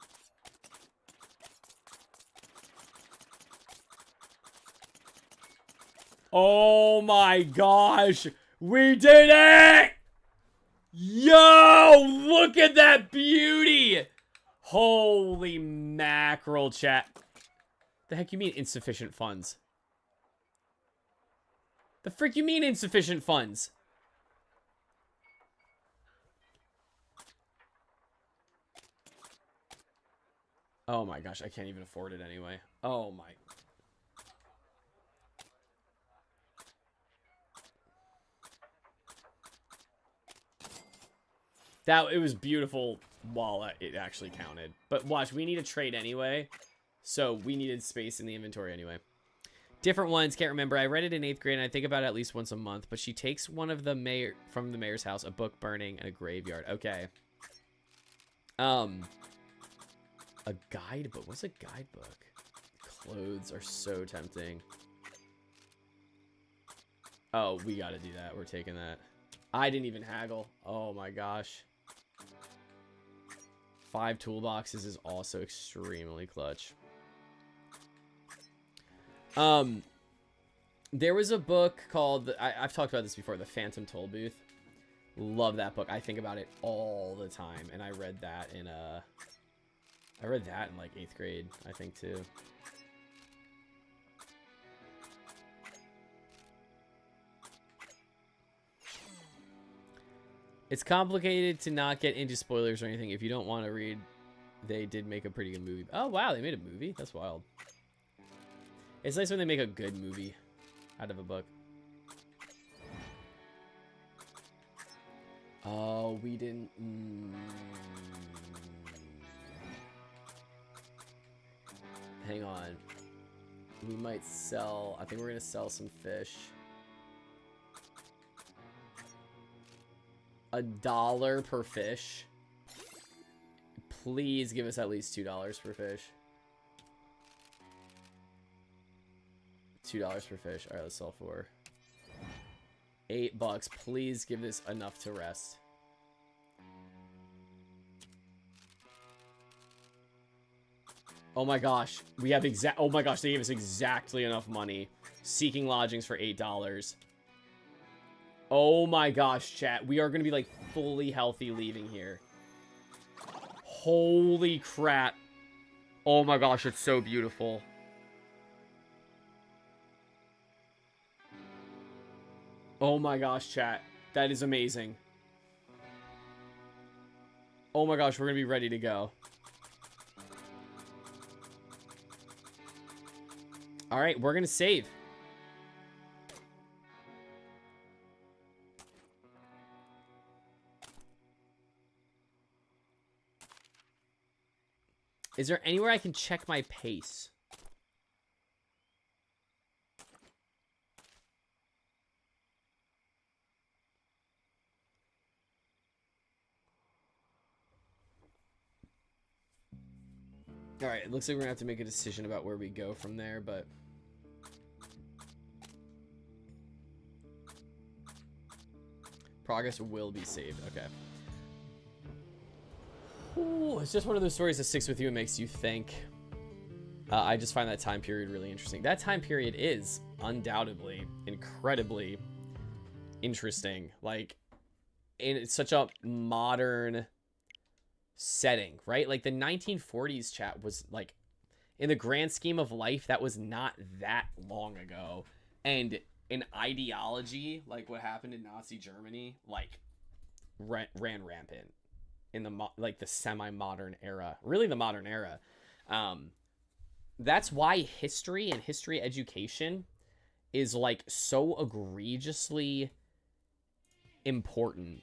Oh my gosh! We did it! Yo! Look at that beauty! Holy mackerel, chat. The heck you mean insufficient funds? The frick you mean insufficient funds? Oh my gosh, I can't even afford it anyway. Oh my... It was beautiful while it actually counted. But watch, we need a trade anyway. So we needed space in the inventory anyway. Different ones, can't remember. I read it in 8th grade and I think about it at least once a month. But she takes one of the from the mayor's house, a book burning, and a graveyard. Okay. A guidebook. What's a guidebook? Clothes are so tempting. Oh, we gotta do that. We're taking that. I didn't even haggle. Oh my gosh. 5 toolboxes is also extremely clutch. There was a book called, I've talked about this before, The Phantom Toll Booth. Love that book. I think about it all the time. And I read that in like 8th grade, I think too. It's complicated to not get into spoilers or anything. If you don't want to read, they did make a pretty good movie. Oh, wow, they made a movie? That's wild. It's nice when they make a good movie out of a book. Oh, we didn't... Hang on. We might sell... I think we're going to sell some fish. $1 per fish. Please give us at least $2 per fish. $2 per fish. All right, let's sell for $8. Please give this enough to rest. Oh my gosh, we have oh my gosh, they gave us exactly enough money. Seeking lodgings for $8. Oh my gosh, chat. We are going to be, like, fully healthy leaving here. Holy crap. Oh my gosh, it's so beautiful. Oh my gosh, chat. That is amazing. Oh my gosh, we're going to be ready to go. All right, we're going to save. Is there anywhere I can check my pace? All right, it looks like we're gonna have to make a decision about where we go from there, but Progress will be saved. Okay. Ooh, it's just one of those stories that sticks with you and makes you think. I just find that time period really interesting. That time period is undoubtedly incredibly interesting. Like, in such a modern setting, right? Like, the 1940s, chat, was like, in the grand scheme of life, that was not that long ago. And an ideology like what happened in Nazi Germany, like, ran rampant in the semi-modern era, really the modern era. That's why history and history education is like so egregiously important.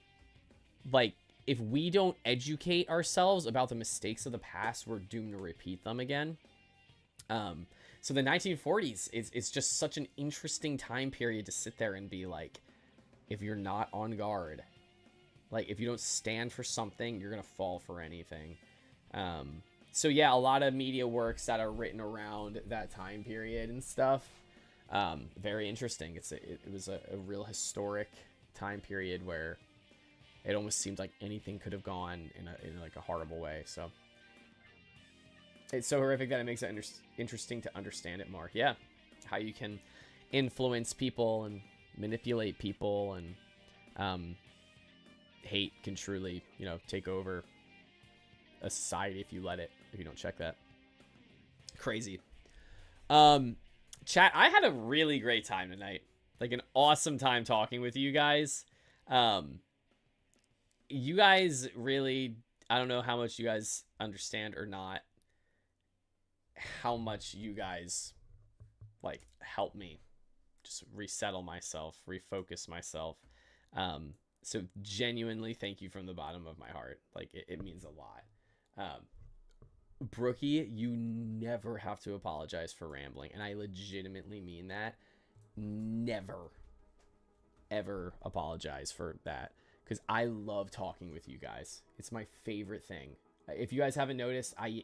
Like, if we don't educate ourselves about the mistakes of the past, we're doomed to repeat them again. So the 1940s is just such an interesting time period to sit there and be like, if you're not on guard, like, if you don't stand for something, you're gonna fall for anything. So yeah, a lot of media works that are written around that time period and stuff. Very interesting. It was a real historic time period where it almost seemed like anything could have gone in like a horrible way. So it's so horrific that it makes it interesting to understand it more. Yeah, how you can influence people and manipulate people, and hate can truly, you know, take over a society if you let it, if you don't check that. Crazy. Chat, I had a really great time tonight. Like, an awesome time talking with you guys. You guys really, I don't know how much you guys understand or not, how much you guys, like, help me just resettle myself, refocus myself. So genuinely, thank you from the bottom of my heart. Like, it means a lot. Brookie, you never have to apologize for rambling, and I legitimately mean that. Never, ever apologize for that, because I love talking with you guys. It's my favorite thing. If you guys haven't noticed, I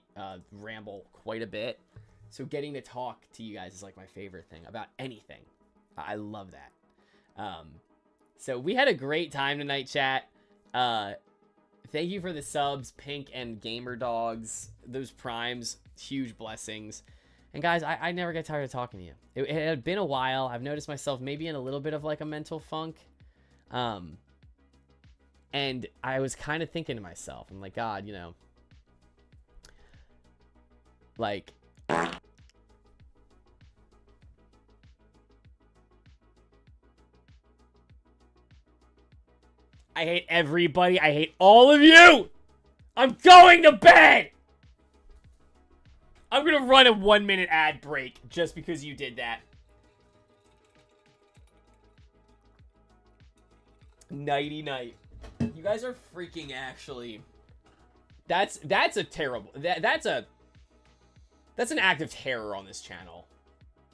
ramble quite a bit, so getting to talk to you guys is like my favorite thing about anything. I love that. So we had a great time tonight, chat. Thank you for the subs, Pink and Gamer Dogs. Those primes, huge blessings. And guys, I never get tired of talking to you. It had been a while. I've noticed myself maybe in a little bit of like a mental funk. And I was kind of thinking to myself, I'm like, God, you know, like, I hate everybody. I hate all of you. I'm going to bed. I'm going to run a 1-minute ad break just because you did that. Nighty night. You guys are freaking actually. That's a terrible. That's an act of terror on this channel.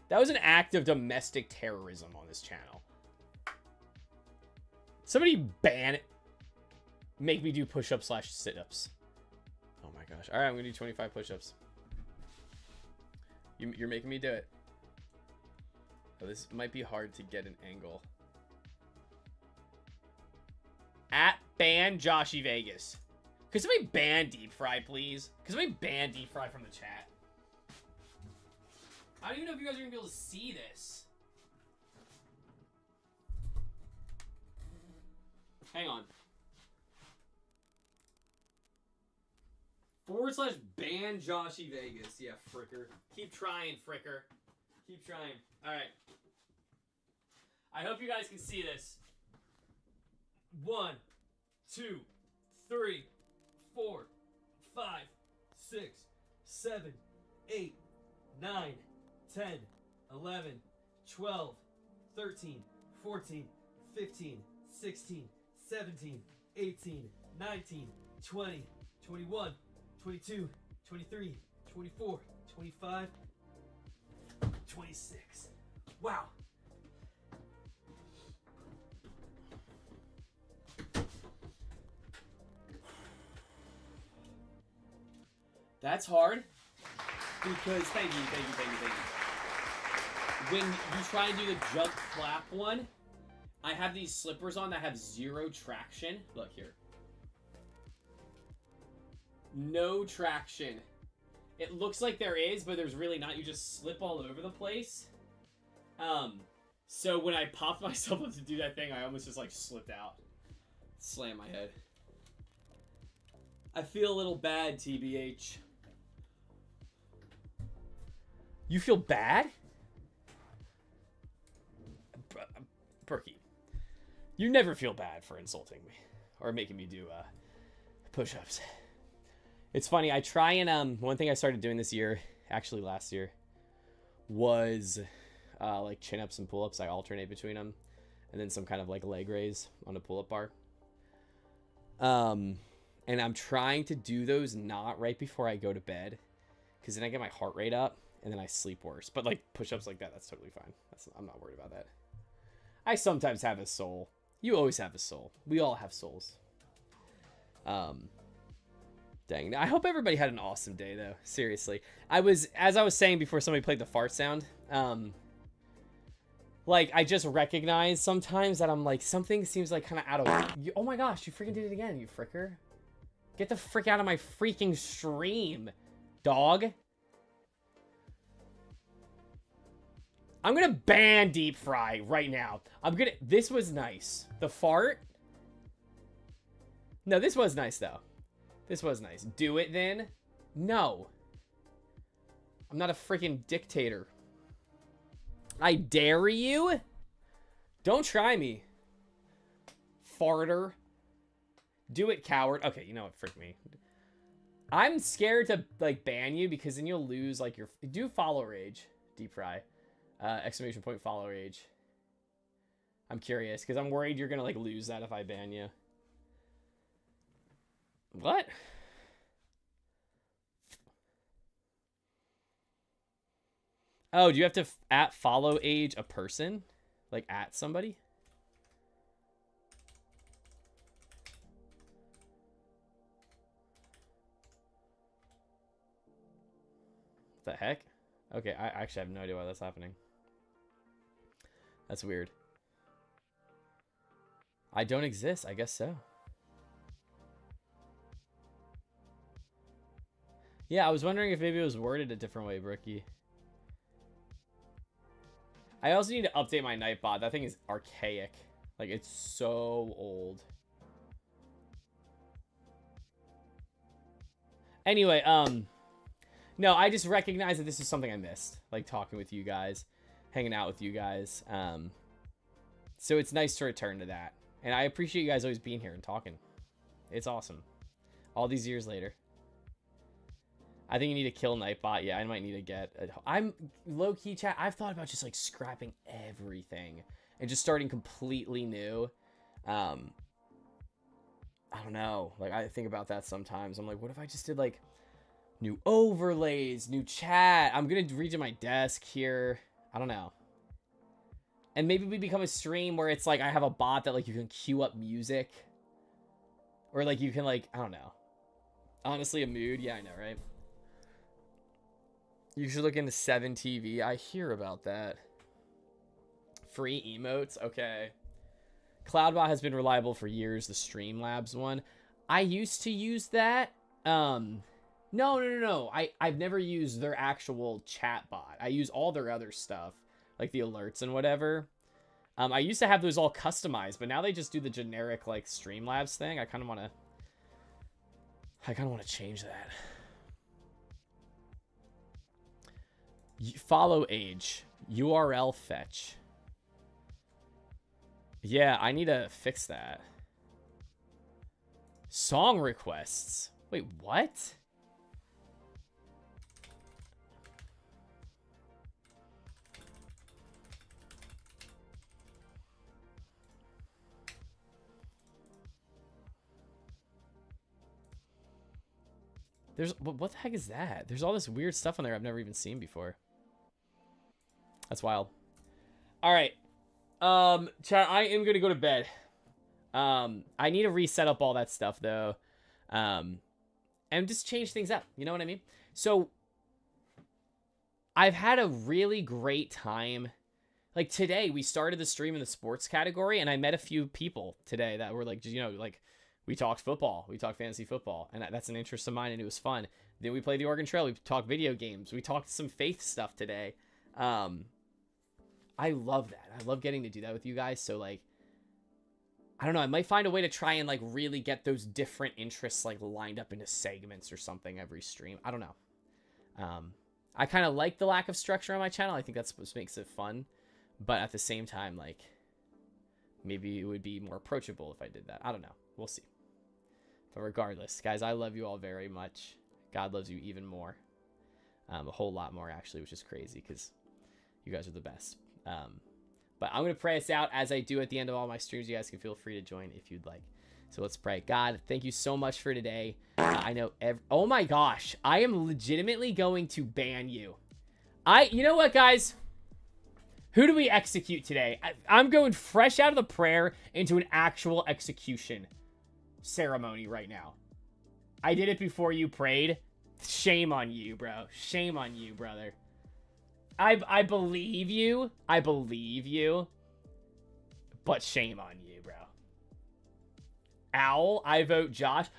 That was an act of domestic terrorism on this channel. Somebody ban it. Make me do push-ups / sit-ups. Oh my gosh. All right, I'm going to do 25 push-ups. You're making me do it. Oh, this might be hard to get an angle. At ban Joshy Vegas. Could somebody ban Deep Fry, please? Could somebody ban Deep Fry from the chat? I don't even know if you guys are going to be able to see this. Hang on. / ban Joshy Vegas. Yeah, Fricker. Keep trying, Fricker. Keep trying. Alright. I hope you guys can see this. 1, 2, 3, 4, 5, 6, 7, 8, 9, 10, 11, 12, 13, 14, 15, 16, 17, 18, 19, 20, 21, 22, 23, 24, 25, 26. Wow. That's hard because thank you. When you try and do the jump clap one, I have these slippers on that have 0 traction. Look here. No traction. It looks like there is, but there's really not. You just slip all over the place. So when I popped myself up to do that thing, I almost just like slipped out. Slam my head. I feel a little bad, TBH. You feel bad? Perky. You never feel bad for insulting me. Or making me do push-ups. It's funny, I try and one thing I started doing this year, actually last year, was like chin-ups and pull-ups. I alternate between them. And then some kind of like leg raise on a pull-up bar. And I'm trying to do those not right before I go to bed, because then I get my heart rate up and then I sleep worse. But like push-ups like that, that's totally fine. I'm not worried about that. I sometimes have a soul. You always have a soul. We all have souls. Dang. I hope everybody had an awesome day though. Seriously. As I was saying before somebody played the fart sound, like I just recognize sometimes that I'm like, something seems like kind of out of... Oh my gosh, you freaking did it again, you fricker. Get the frick out of my freaking stream, dog. I'm gonna ban Deep Fry right now. This was nice. The fart? No, this was nice though. This was nice. Do it then? No. I'm not a freaking dictator. I dare you? Don't try me. Farter. Do it, coward. Okay, you know what? Frick me. I'm scared to, like, ban you because then you'll lose, like, your... Do follow rage, Deep Fry. Exclamation point follow rage. I'm curious because I'm worried you're gonna, like, lose that if I ban you. What? Oh, do you have to at follow age a person? Like at somebody? What the heck? Okay, I actually have no idea why that's happening. That's weird. I don't exist, I guess so. Yeah, I was wondering if maybe it was worded a different way, Brookie. I also need to update my Nightbot. That thing is archaic. Like, it's so old. Anyway, no, I just recognize that this is something I missed. Like, talking with you guys, hanging out with you guys. So it's nice to return to that. And I appreciate you guys always being here and talking. It's awesome. All these years later. I think you need to kill Nightbot. Yeah, I might need to get... I'm low-key chat. I've thought about just, like, scrapping everything and just starting completely new. I don't know. Like, I think about that sometimes. I'm like, what if I just did, like, new overlays, new chat? I'm going to redo my desk here. I don't know. And maybe we become a stream where it's, like, I have a bot that, like, you can queue up music. Or, like, you can, like, I don't know. Honestly, a mood. Yeah, I know, right? You should look into 7TV. I hear about that. Free emotes? Okay. Cloudbot has been reliable for years. The Streamlabs one. I used to use that. No. I've never used their actual chat bot. I use all their other stuff. Like the alerts and whatever. I used to have those all customized. But now they just do the generic like Streamlabs thing. I kind of want to change that. Follow age. URL fetch. Yeah, I need to fix that. Song requests. Wait, what? What the heck is that? There's all this weird stuff on there I've never even seen before. That's wild. All right. Chat, I am going to go to bed. I need to reset up all that stuff, though. And just change things up. You know what I mean? So, I've had a really great time, Like today, we started the stream in the sports category, and I met a few people today that were like, you know, like we talked football, we talked fantasy football, and that's an interest of mine, and it was fun. Then we played the Oregon Trail, we talked video games, we talked some faith stuff today. I love that. I love getting to do that with you guys. So like, I don't know, I might find a way to try and like really get those different interests like lined up into segments or something every stream. I don't know. I kind of like the lack of structure on my channel. I think that's what makes it fun. But at the same time, like, maybe it would be more approachable if I did that. I don't know. We'll see. But regardless, guys, I love you all very much. God loves you even more. A whole lot more, actually, which is crazy because you guys are the best. But I'm going to pray us out as I do at the end of all my streams. You guys can feel free to join if you'd like. So let's pray. God, thank you so much for today. I know oh my gosh, I am legitimately going to ban you. You know what, guys? Who do we execute today? I'm going fresh out of the prayer into an actual execution ceremony right now. I did it before you prayed. Shame on you, bro. Shame on you, brother. I believe you. I believe you. But shame on you, bro. Owl, I vote Josh.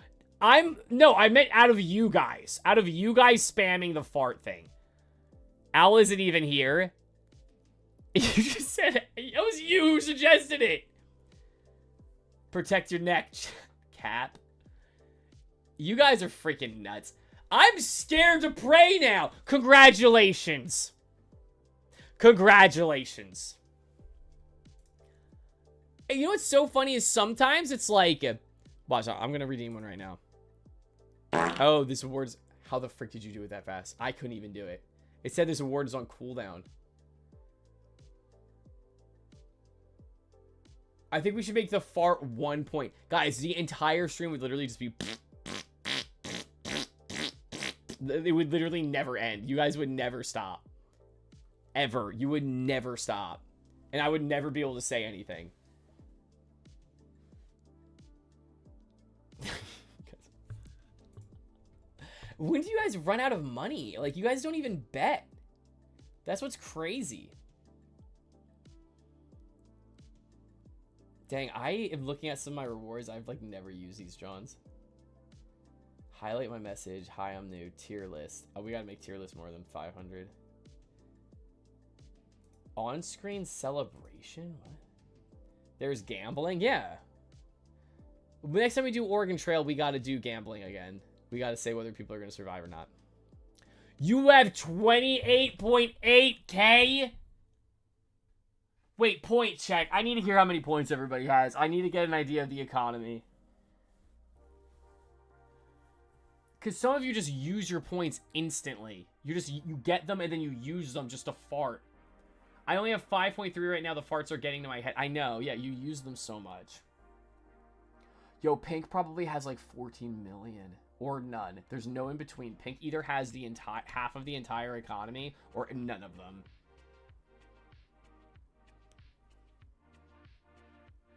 No, I meant out of you guys. Out of you guys spamming the fart thing. Owl isn't even here. You just said it was you who suggested it. Protect your neck, Cap. You guys are freaking nuts. I'm scared to pray now. Congratulations. Congratulations. And you know what's so funny is sometimes it's like, watch out, I'm gonna redeem one right now. Oh, this award's, how the frick did you do it that fast? I couldn't even do it. It said this award is on cooldown. I think we should make the fart 1 point. Guys, the entire stream would literally just be... It would literally never end. You guys would never stop. Ever. You would never stop. And I would never be able to say anything. When do you guys run out of money? Like, you guys don't even bet. That's what's crazy. Dang, I am looking at some of my rewards. I've, like, never used these, Johns. Highlight my message. Hi, I'm new. Tier list. Oh, we gotta make tier list more than 500. On-screen celebration? What? There's gambling? Yeah. Next time we do Oregon Trail, we gotta do gambling again. We gotta say whether people are gonna survive or not. You have 28.8K? Wait, point check. I need to hear how many points everybody has. I need to get an idea of the economy. Because some of you just use your points instantly. You get them and then you use them just to fart. I only have 5.3 right now. The farts are getting to my head. I know. Yeah, you use them so much. Yo, Pink probably has like 14 million. Or none. There's no in between. Pink either has the entire half of the entire economy or none of them.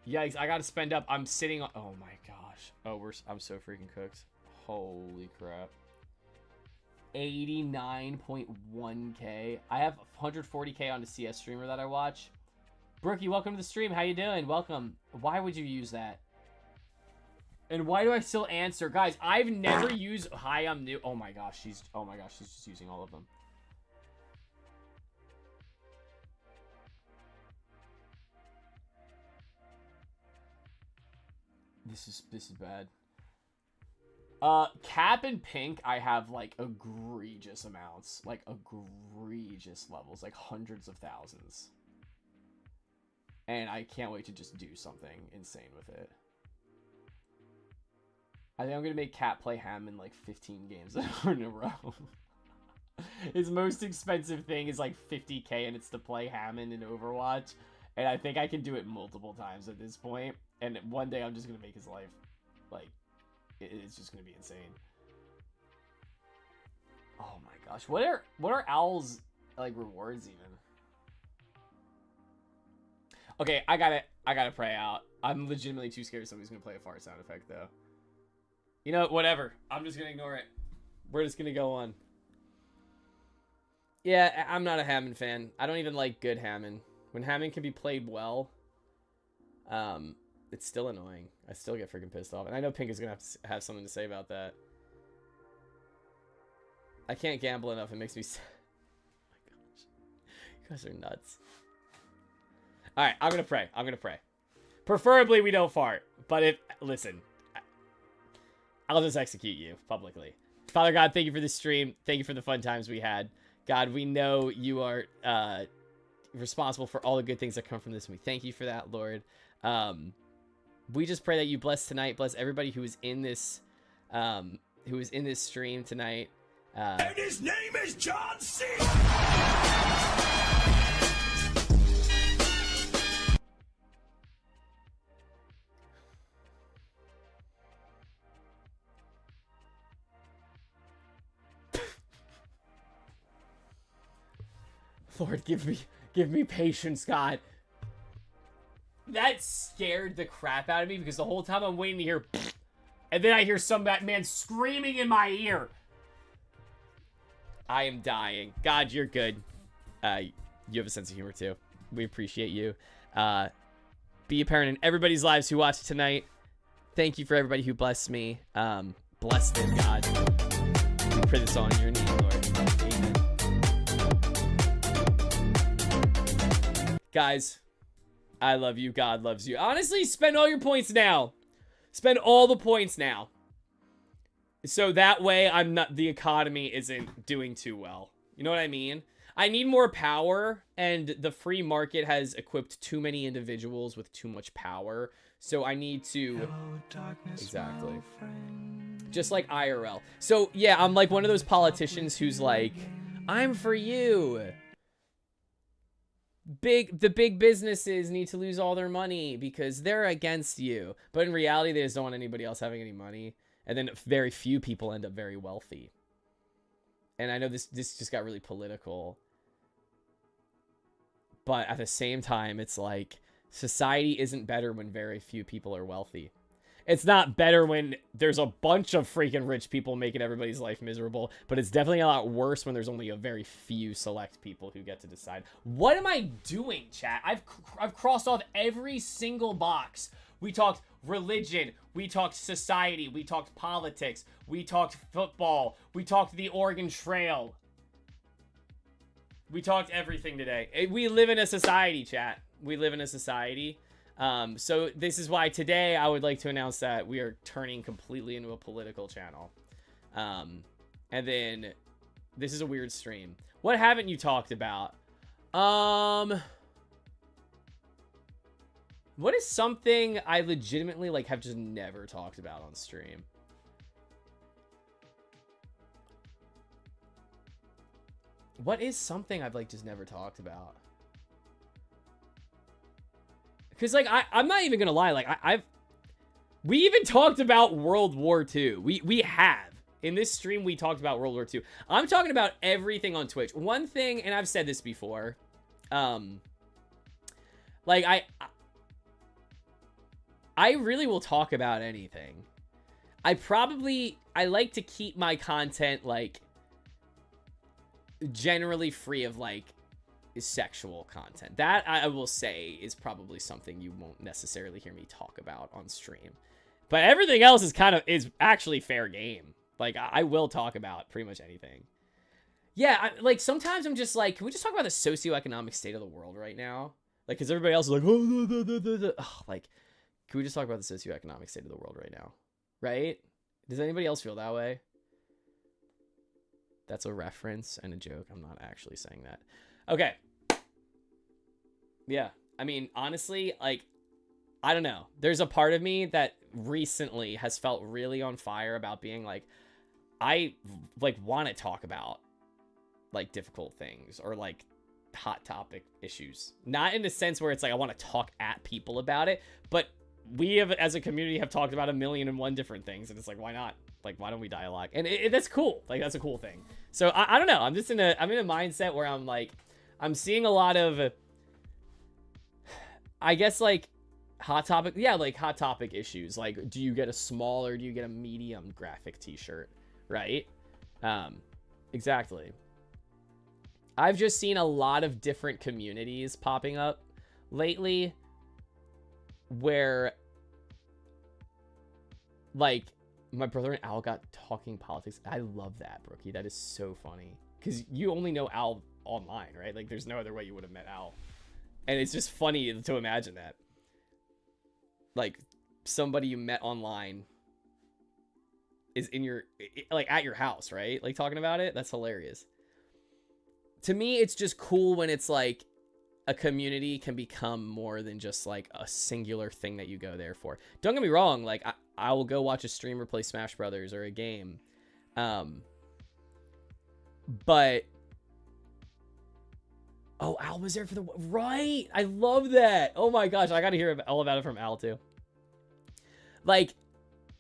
Yikes, I gotta spend up. I'm sitting on... Oh my gosh. Oh, I'm so freaking cooked. Holy crap. 89.1K. I have 140K on the CS streamer that I watch. Brookie, welcome to the stream. How you doing? Welcome. Why would you use that? And why do I still answer? Guys, I've never used... Hi, I'm new. Oh my gosh, she's just using all of them. This is bad. Cap and Pink, I have like egregious amounts, like egregious levels, like hundreds of thousands. And I can't wait to just do something insane with it. I think I'm gonna make Cap play Hammond like 15 games in a row. His most expensive thing is like 50K and it's to play Hammond in Overwatch. And I think I can do it multiple times at this point. And one day I'm just gonna make his life, like, it's just gonna be insane. Oh my gosh, what are Owl's like rewards even? Okay, I gotta pray out. I'm legitimately too scared somebody's gonna play a fart sound effect though. You know, whatever. I'm just gonna ignore it. We're just gonna go on. Yeah, I'm not a Hammond fan. I don't even like good Hammond. When Hammond can be played well, it's still annoying. I still get freaking pissed off. And I know Pink is going to have something to say about that. I can't gamble enough. It makes me... Oh my gosh. You guys are nuts. Alright, I'm going to pray. I'm going to pray. Preferably we don't fart. But if... Listen. I'll just execute you publicly. Father God, thank you for this stream. Thank you for the fun times we had. God, we know you are responsible for all the good things that come from this. And we thank you for that, Lord. We just pray that you bless tonight. Bless everybody who is in this stream tonight. And his name is John C. Lord, give me patience, God. That scared the crap out of me because the whole time I'm waiting to hear, and then I hear some man screaming in my ear. I am dying. God, you're good. You have a sense of humor too. We appreciate you. Be a parent in everybody's lives who watched tonight. Thank you for everybody who blessed me. Bless them, God. We pray this all in your name, Lord. Amen. Guys, I love you. God loves you. Honestly, spend all your points now. Spend all the points now. So that way the economy isn't doing too well. You know what I mean? I need more power, and the free market has equipped too many individuals with too much power. So I need to... Hello, darkness, exactly. my friend. Just like IRL. So yeah, I'm like one of those politicians who's like, I'm for you. The big businesses need to lose all their money because they're against you. But in reality, they just don't want anybody else having any money. And then very few people end up very wealthy. And I know this just got really political. But at the same time, it's like society isn't better when very few people are wealthy. It's not better when there's a bunch of freaking rich people making everybody's life miserable, but it's definitely a lot worse when there's only a very few select people who get to decide. What am I doing, chat? I've crossed off every single box. We talked religion, we talked society, we talked politics, we talked football, we talked the Oregon Trail. We talked everything today. We live in a society, chat. We live in a society. So this is why today I would like to announce that we are turning completely into a political channel. And then this is a weird stream. What haven't you talked about? What is something I legitimately like have just never talked about on stream? What is something I've like just never talked about? Because like I'm not even gonna lie, like we even talked about World War II. We have in this stream we talked about World War II. I'm talking about everything on Twitch. One thing, and I've said this before, like I really will talk about anything. I like to keep my content like generally free of like sexual content. That I will say is probably something you won't necessarily hear me talk about on stream. But everything else is actually fair game. Like I will talk about pretty much anything. Yeah, like sometimes I'm just like, can we just talk about the socioeconomic state of the world right now? Like, because everybody else is like, like, can we just talk about the socioeconomic state of the world right now? Right? Does anybody else feel that way? That's a reference and a joke. I'm not actually saying that. Okay. Yeah. I mean, honestly, like, I don't know. There's a part of me that recently has felt really on fire about being like, I like want to talk about like difficult things or like hot topic issues. Not in the sense where it's like I want to talk at people about it, but we have as a community have talked about 1,000,001 different things, and it's like, why not? Like, why don't we dialogue? And that's cool. Like, that's a cool thing. So I don't know. I'm in a mindset where I'm like, I'm seeing a lot of, I guess, like hot topic. Yeah, like hot topic issues. Like, do you get a small or do you get a medium graphic t-shirt? Right? Exactly. I've just seen a lot of different communities popping up lately where, like, my brother and Al got talking politics. I love that, Brookie. That is so funny. Because you only know Al online, right? Like, there's no other way you would have met Al. And it's just funny to imagine that. Like, somebody you met online is in your, like, at your house, right? Like, talking about it. That's hilarious. To me, it's just cool when it's like a community can become more than just like a singular thing that you go there for. Don't get me wrong, like I will go watch a streamer play Smash Brothers or a game. But oh, Al was there for the right. I love that. Oh my gosh, I got to hear all about it from Al too. Like,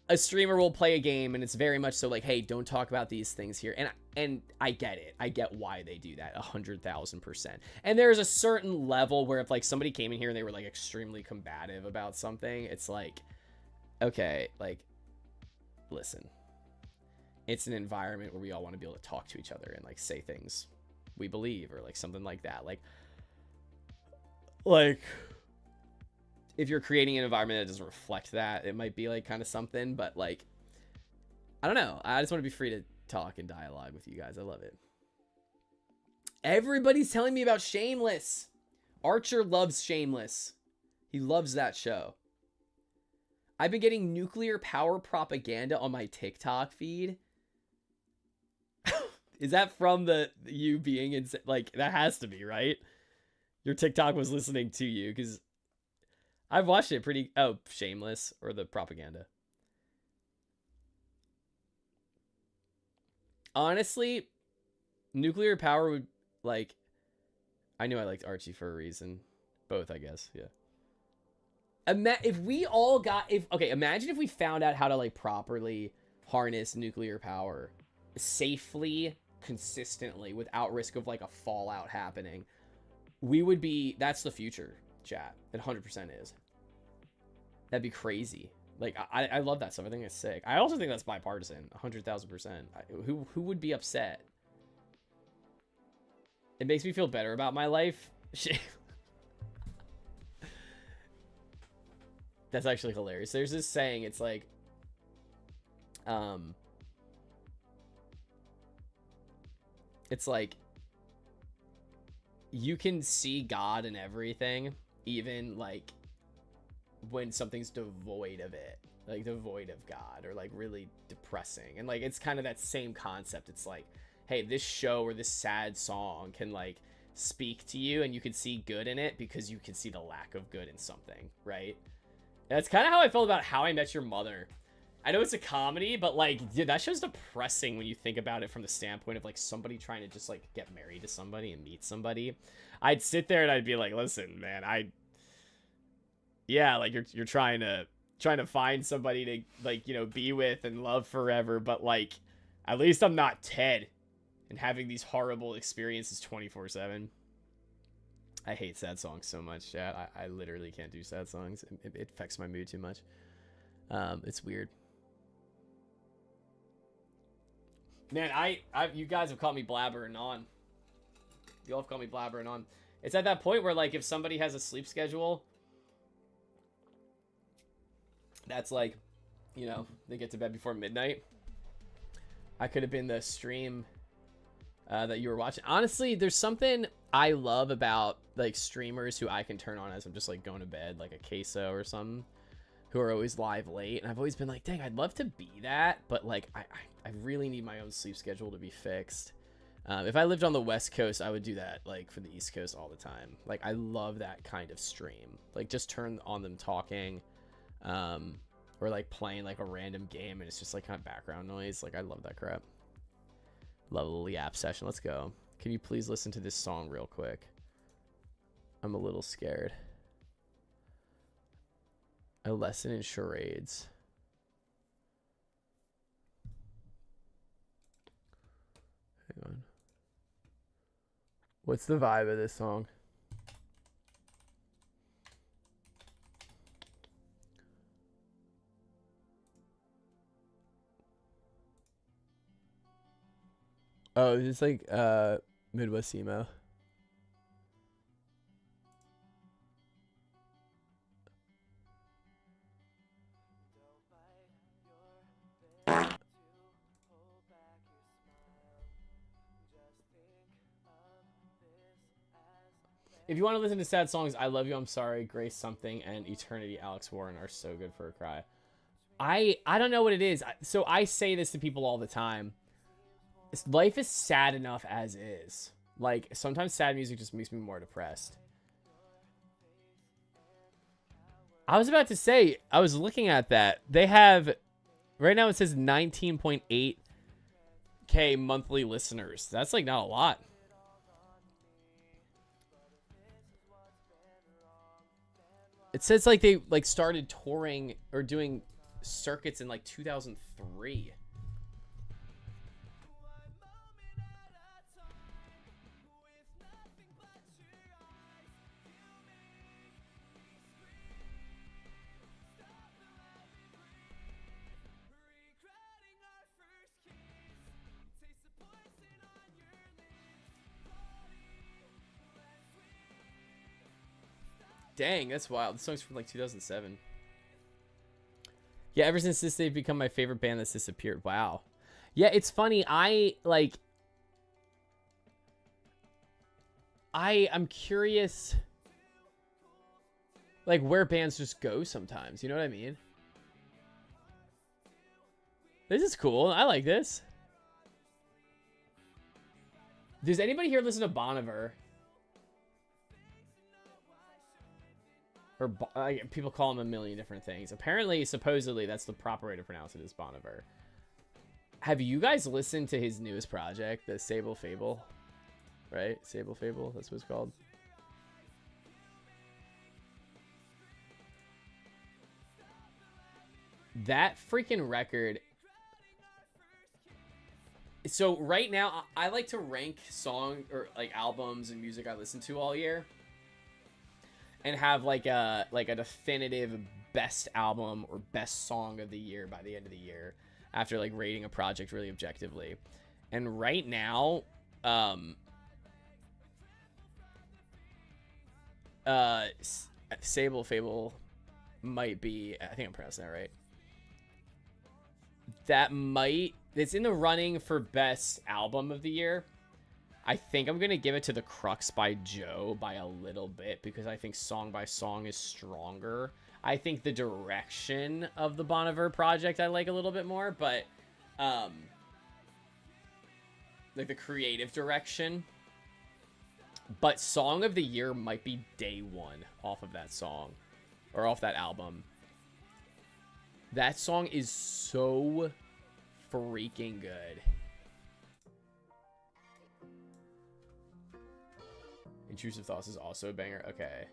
a streamer will play a game and it's very much so like, hey, don't talk about these things here. And I get it. I get why they do that 100,000%. And there's a certain level where if like somebody came in here and they were like extremely combative about something, it's like, okay, like, listen, it's an environment where we all want to be able to talk to each other and like say things we believe or like something like that. Like if you're creating an environment that doesn't reflect that, it might be like kind of something, but like, I don't know. I just want to be free to talk and dialogue with you guys. I love it. Everybody's telling me about Shameless. Archer loves Shameless. He loves that show. I've been getting nuclear power propaganda on my TikTok feed. Is that from the you being in, like, that has to be, right? Your TikTok was listening to you, because I've watched it pretty... Oh, Shameless, or the propaganda. Honestly, nuclear power would, like... I knew I liked Archie for a reason. Both, I guess, yeah. If we all got... Okay, imagine if we found out how to, like, properly harness nuclear power safely, consistently, without risk of, like, a fallout happening. We would be... That's the future, chat. It 100% is. That'd be crazy. Like, I love that stuff. I think it's sick. I also think that's bipartisan. 100,000%. Who would be upset? It makes me feel better about my life. That's actually hilarious. There's this saying, it's like, it's like, you can see God in everything, even like when something's devoid of it, like devoid of God, or like really depressing. And like, it's kind of that same concept. It's like, hey, this show or this sad song can like speak to you and you can see good in it because you can see the lack of good in something, right? That's kind of how I felt about How I Met Your Mother. I know it's a comedy, but like, dude, that show's depressing when you think about it from the standpoint of like somebody trying to just like get married to somebody and meet somebody. I'd sit there and I'd be like, listen, man, yeah, like you're trying to find somebody to like, you know, be with and love forever, but like, at least I'm not Ted and having these horrible experiences 24/7. I hate sad songs so much, chat. I literally can't do sad songs. It affects my mood too much. It's weird. Man, you guys have caught me blabbering on. You all have caught me blabbering on. It's at that point where, like, if somebody has a sleep schedule, that's like, you know, they get to bed before midnight. I could have been the stream that you were watching. Honestly, there's something I love about, like, streamers who I can turn on as I'm just, like, going to bed, like a Queso or something, who are always live late. And I've always been like, dang, I'd love to be that, but, like, I really need my own sleep schedule to be fixed. If I lived on the West Coast, I would do that, like, for the East Coast all the time. Like, I love that kind of stream. Like, just turn on them talking, or, like, playing, like, a random game, and it's just, like, kind of background noise. Like, I love that crap. Lovely app session. Let's go. Can you please listen to this song real quick? I'm a little scared. A lesson in charades. Hang on. What's the vibe of this song? Oh, it's like Midwest emo. If you want to listen to sad songs, I Love You, I'm Sorry, Grace Something, and Eternity, Alex Warren are so good for a cry. I don't know what it is. So I say this to people all the time. Life is sad enough as is. Like, sometimes sad music just makes me more depressed. I was about to say, I was looking at that. They have, right now it says 19.8K monthly listeners. That's like not a lot. It says like they like started touring or doing circuits in like 2003. Dang, that's wild. The song's from like 2007. Yeah, ever since this, they've become my favorite band that's disappeared. Wow. Yeah, it's funny. I'm curious, like, where bands just go sometimes. You know what I mean? This is cool. I like this. Does anybody here listen to Bon Iver? Or people call him a million different things. Apparently, supposedly, that's the proper way to pronounce it, is Bon Iver. Have you guys listened to his newest project, the Sable Fable? Right? Sable Fable, that's what it's called. That freaking record. So right now, I like to rank song or like albums and music I listen to all year, and have like a definitive best album or best song of the year by the end of the year, after like rating a project really objectively. And right now, Sable Fable might be, I think I'm pronouncing that right. It's in the running for best album of the year. I think I'm going to give it to The Crux by Joe by a little bit, because I think Song by Song is stronger. I think the direction of the Bon Iver project I like a little bit more, but like the creative direction. But Song of the Year might be Day One off of that song, or off that album. That song is so freaking good. Intrusive Thoughts is also a banger. Okay.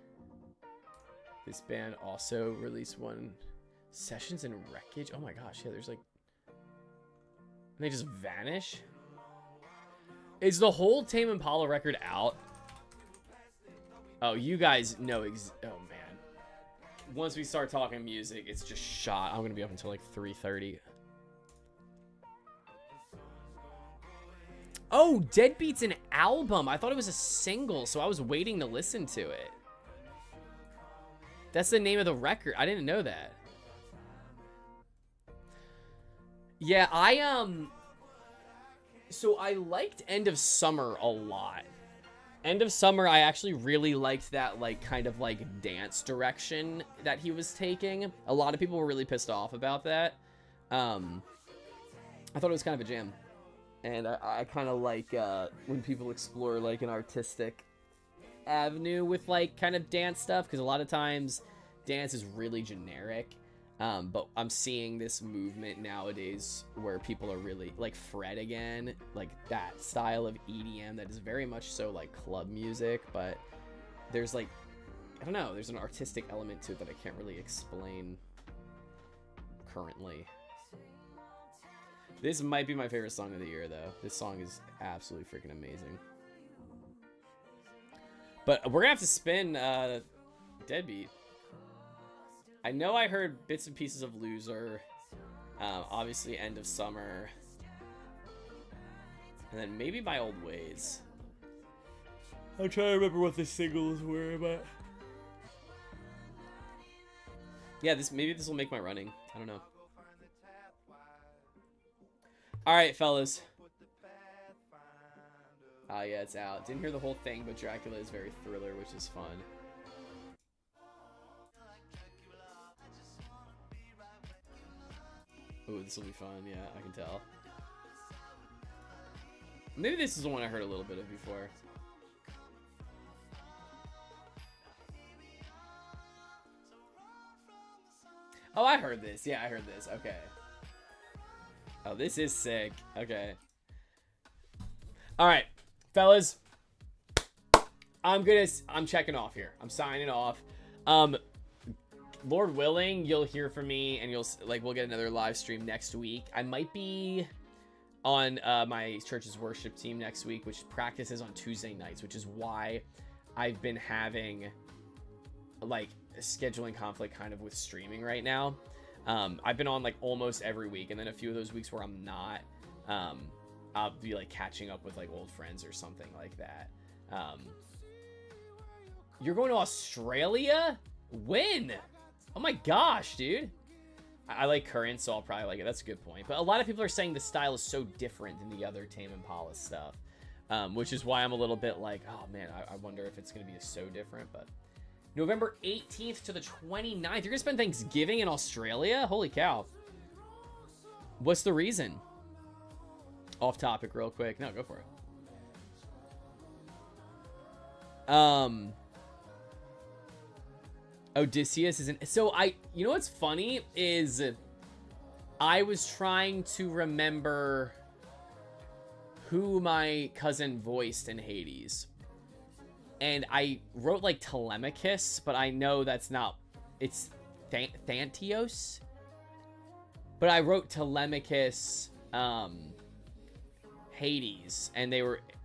This band also released one. Sessions and Wreckage. Oh my gosh, yeah, there's like... And they just vanish? Is the whole Tame Impala record out? Oh, you guys know oh man. Once we start talking music, it's just shot. I'm gonna be up until like 3:30. Oh, Deadbeat's an album. I thought it was a single, so I was waiting to listen to it. That's the name of the record. I didn't know that. Yeah, so I liked End of Summer a lot. End of Summer, I actually really liked that, like, kind of, like, dance direction that he was taking. A lot of people were really pissed off about that. I thought it was kind of a jam. And I kind of like when people explore, like, an artistic avenue with, like, kind of dance stuff. Because a lot of times, dance is really generic. But I'm seeing this movement nowadays where people are really, like, Fred again. Like, that style of EDM that is very much so, like, club music. But there's, like, I don't know. There's an artistic element to it that I can't really explain currently. This might be my favorite song of the year, though. This song is absolutely freaking amazing. But we're gonna have to spin Deadbeat. I know I heard bits and pieces of Loser. Obviously, End of Summer. And then maybe My Old Ways. I'm trying to remember what the singles were, but yeah, maybe this will make my running. I don't know. All right, fellas. Ah, yeah, it's out. Didn't hear the whole thing, but Dracula is very thriller, which is fun. Ooh, this will be fun. Yeah, I can tell. Maybe this is the one I heard a little bit of before. Oh, I heard this. Yeah, I heard this. Okay. Oh, this is sick. Okay. All right, fellas. I'm checking off here. I'm signing off. Lord willing, you'll hear from me, and we'll get another live stream next week. I might be on my church's worship team next week, which practices on Tuesday nights, which is why I've been having like a scheduling conflict kind of with streaming right now. I've been on like almost every week, and then a few of those weeks where I'm not, I'll be like catching up with like old friends or something like that. You're going to Australia? When? Oh my gosh, dude. I like current, so I'll probably like it. That's a good point. But a lot of people are saying the style is so different than the other Tame Impala stuff, which is why I'm a little bit like, oh man, I wonder if it's going to be so different. But November 18th to the 29th. You're going to spend Thanksgiving in Australia? Holy cow. What's the reason? Off topic real quick. No, go for it. Odysseus isn't. So you know what's funny is I was trying to remember who my cousin voiced in Hades. And I wrote like Telemachus, but I know that's not, it's Thantios. But I wrote Telemachus, Hades, and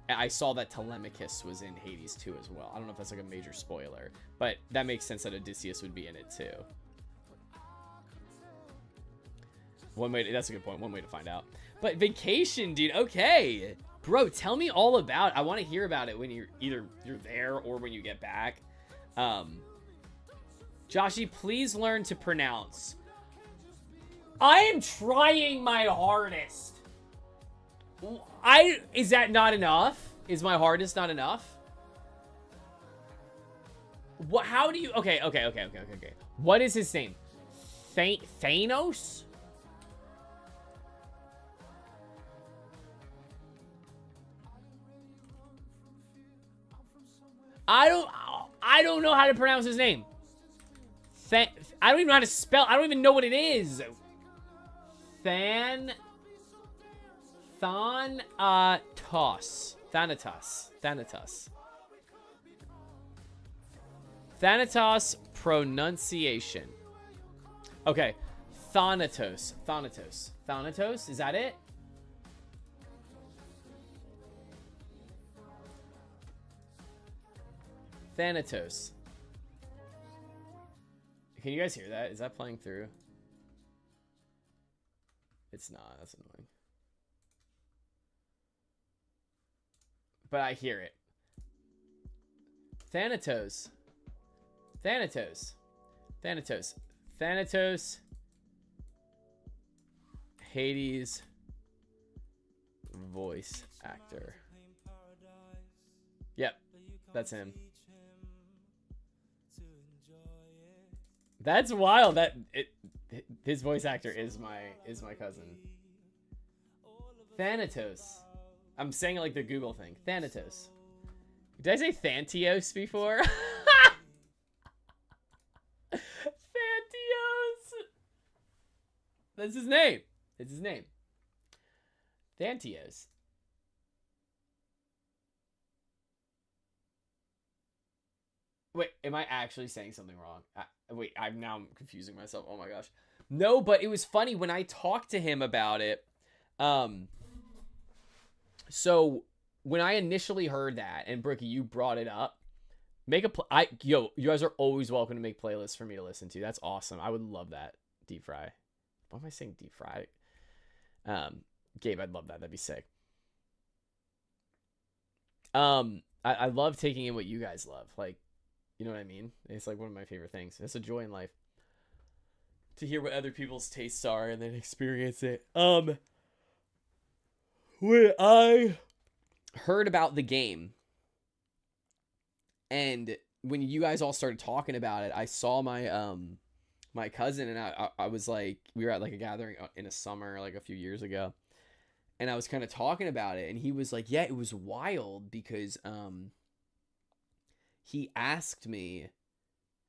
I saw that Telemachus was in Hades too as well. I don't know if that's like a major spoiler, but that makes sense that Odysseus would be in it too. That's a good point. One way to find out. But vacation, dude. Okay. Bro, tell me all about it. I want to hear about it when you're there or when you get back. Joshy, please learn to pronounce. I am trying my hardest. Is that not enough? Is my hardest not enough? What? How do you? Okay. What is his name? Thanos? I don't know how to pronounce his name. I don't even know how to spell. I don't even know what it is. Thanatos. Thanatos pronunciation. Okay. Thanatos. Is that it? Thanatos. Can you guys hear that? Is that playing through? It's not. That's annoying. But I hear it. Thanatos. Hades voice actor. Yep, that's him. That's wild. His voice actor is my cousin. Thanatos. I'm saying it like the Google thing. Thanatos. Did I say Thantios before? Thantios. That's his name. It's his name. Thantios. Wait, am I actually saying something wrong? Wait, I'm now confusing myself. Oh my gosh. No, but it was funny when I talked to him about it. So when I initially heard that, and Brookie, you brought it up, you guys are always welcome to make playlists for me to listen to. That's awesome. I would love that. Deep fry. Why am I saying deep fry? Gabe, I'd love that. That'd be sick. I love taking in what you guys love. Like, you know what I mean? It's like one of my favorite things. It's a joy in life to hear what other people's tastes are and then experience it. When I heard about the game and when you guys all started talking about it, I saw my my cousin, and I was like, we were at like a gathering in a summer like a few years ago, and I was kind of talking about it, and he was like, yeah, it was wild because he asked me,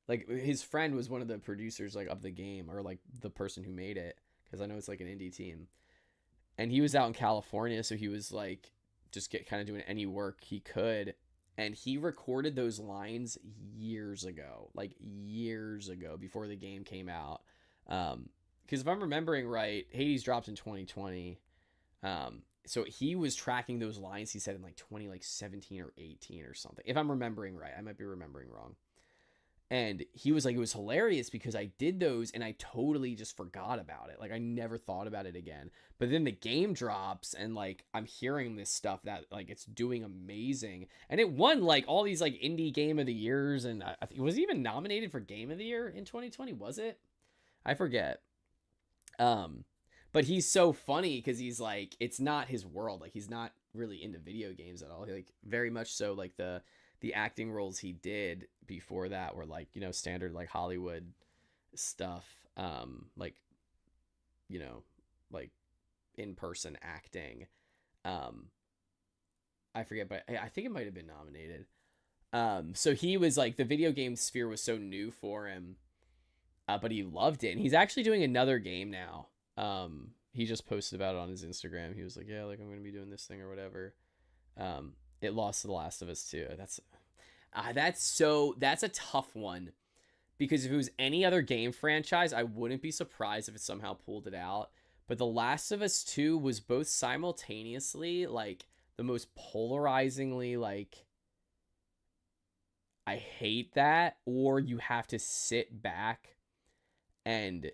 like, his friend was one of the producers like of the game, or like the person who made it, because I know it's like an indie team, and he was out in California, so he was like just kind of doing any work he could, and he recorded those lines years ago, like years ago, before the game came out. Because if I'm remembering right, Hades dropped in 2020. So he was tracking those lines, he said, in like 2017 or 18 or something. If I'm remembering right, I might be remembering wrong. And he was like, it was hilarious because I did those and I totally just forgot about it. Like, I never thought about it again. But then the game drops and like I'm hearing this stuff that like it's doing amazing. And it won like all these like indie game of the years, and I think it was even nominated for game of the year in 2020, was it? I forget. But he's so funny because he's like, it's not his world. Like, he's not really into video games at all. Like, very much so, like the acting roles he did before that were like, you know, standard like Hollywood stuff, like, you know, like in-person acting. I forget, but I think it might have been nominated. So he was like, the video game sphere was so new for him, but he loved it, and he's actually doing another game now. He just posted about it on his Instagram. He was like, yeah, like I'm gonna be doing this thing or whatever. It lost to The Last of Us 2. That's a tough one, because if it was any other game franchise, I wouldn't be surprised if it somehow pulled it out. But The Last of Us 2 was both simultaneously like the most polarizingly like, I hate that, or you have to sit back and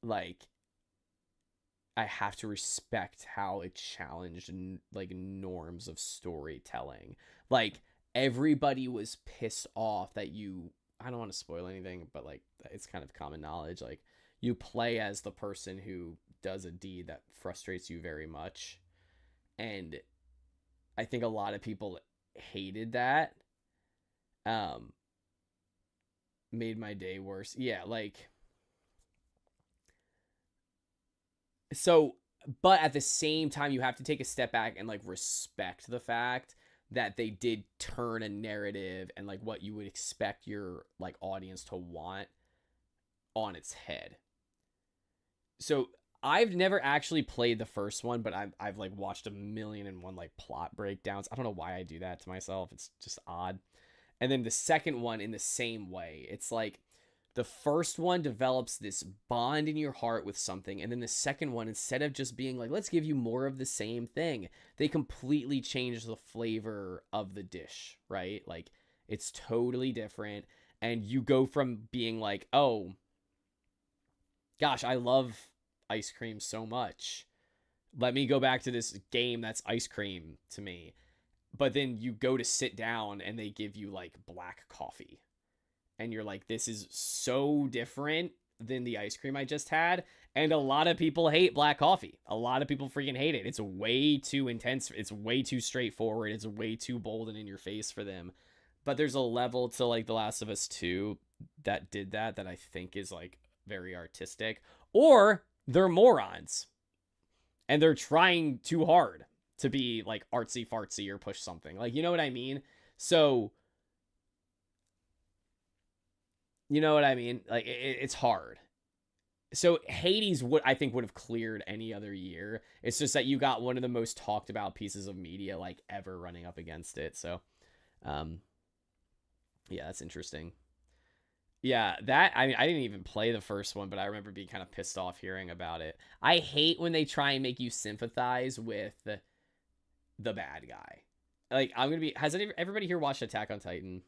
like, I have to respect how it challenged like norms of storytelling. Like, everybody was pissed off that I don't want to spoil anything, but like it's kind of common knowledge. Like, you play as the person who does a deed that frustrates you very much. And I think a lot of people hated that. Made my day worse. Yeah, like, so, but at the same time, you have to take a step back and like respect the fact that they did turn a narrative and like what you would expect your like audience to want on its head. So I've never actually played the first one, but I've like watched 1,000,001 like plot breakdowns. I don't know why I do that to myself. It's just odd. And then the second one in the same way. It's like, the first one develops this bond in your heart with something, and then the second one, instead of just being like, let's give you more of the same thing, they completely change the flavor of the dish, right? Like, it's totally different, and you go from being like, oh, gosh, I love ice cream so much. Let me go back to this game that's ice cream to me. But then you go to sit down, and they give you, like, black coffee. And you're like, this is so different than the ice cream I just had. And a lot of people hate black coffee. A lot of people freaking hate it. It's way too intense. It's way too straightforward. It's way too bold and in your face for them. But there's a level to like The Last of Us 2 that did that I think is like very artistic. Or they're morons. And they're trying too hard to be like artsy fartsy or push something. Like, you know what I mean? So, you know what I mean? Like, it's hard. So Hades I think would have cleared any other year. It's just that you got one of the most talked about pieces of media like ever running up against it. So, yeah, that's interesting. Yeah, I mean, I didn't even play the first one, but I remember being kind of pissed off hearing about it. I hate when they try and make you sympathize with the bad guy. Like, has everybody here watched Attack on Titan?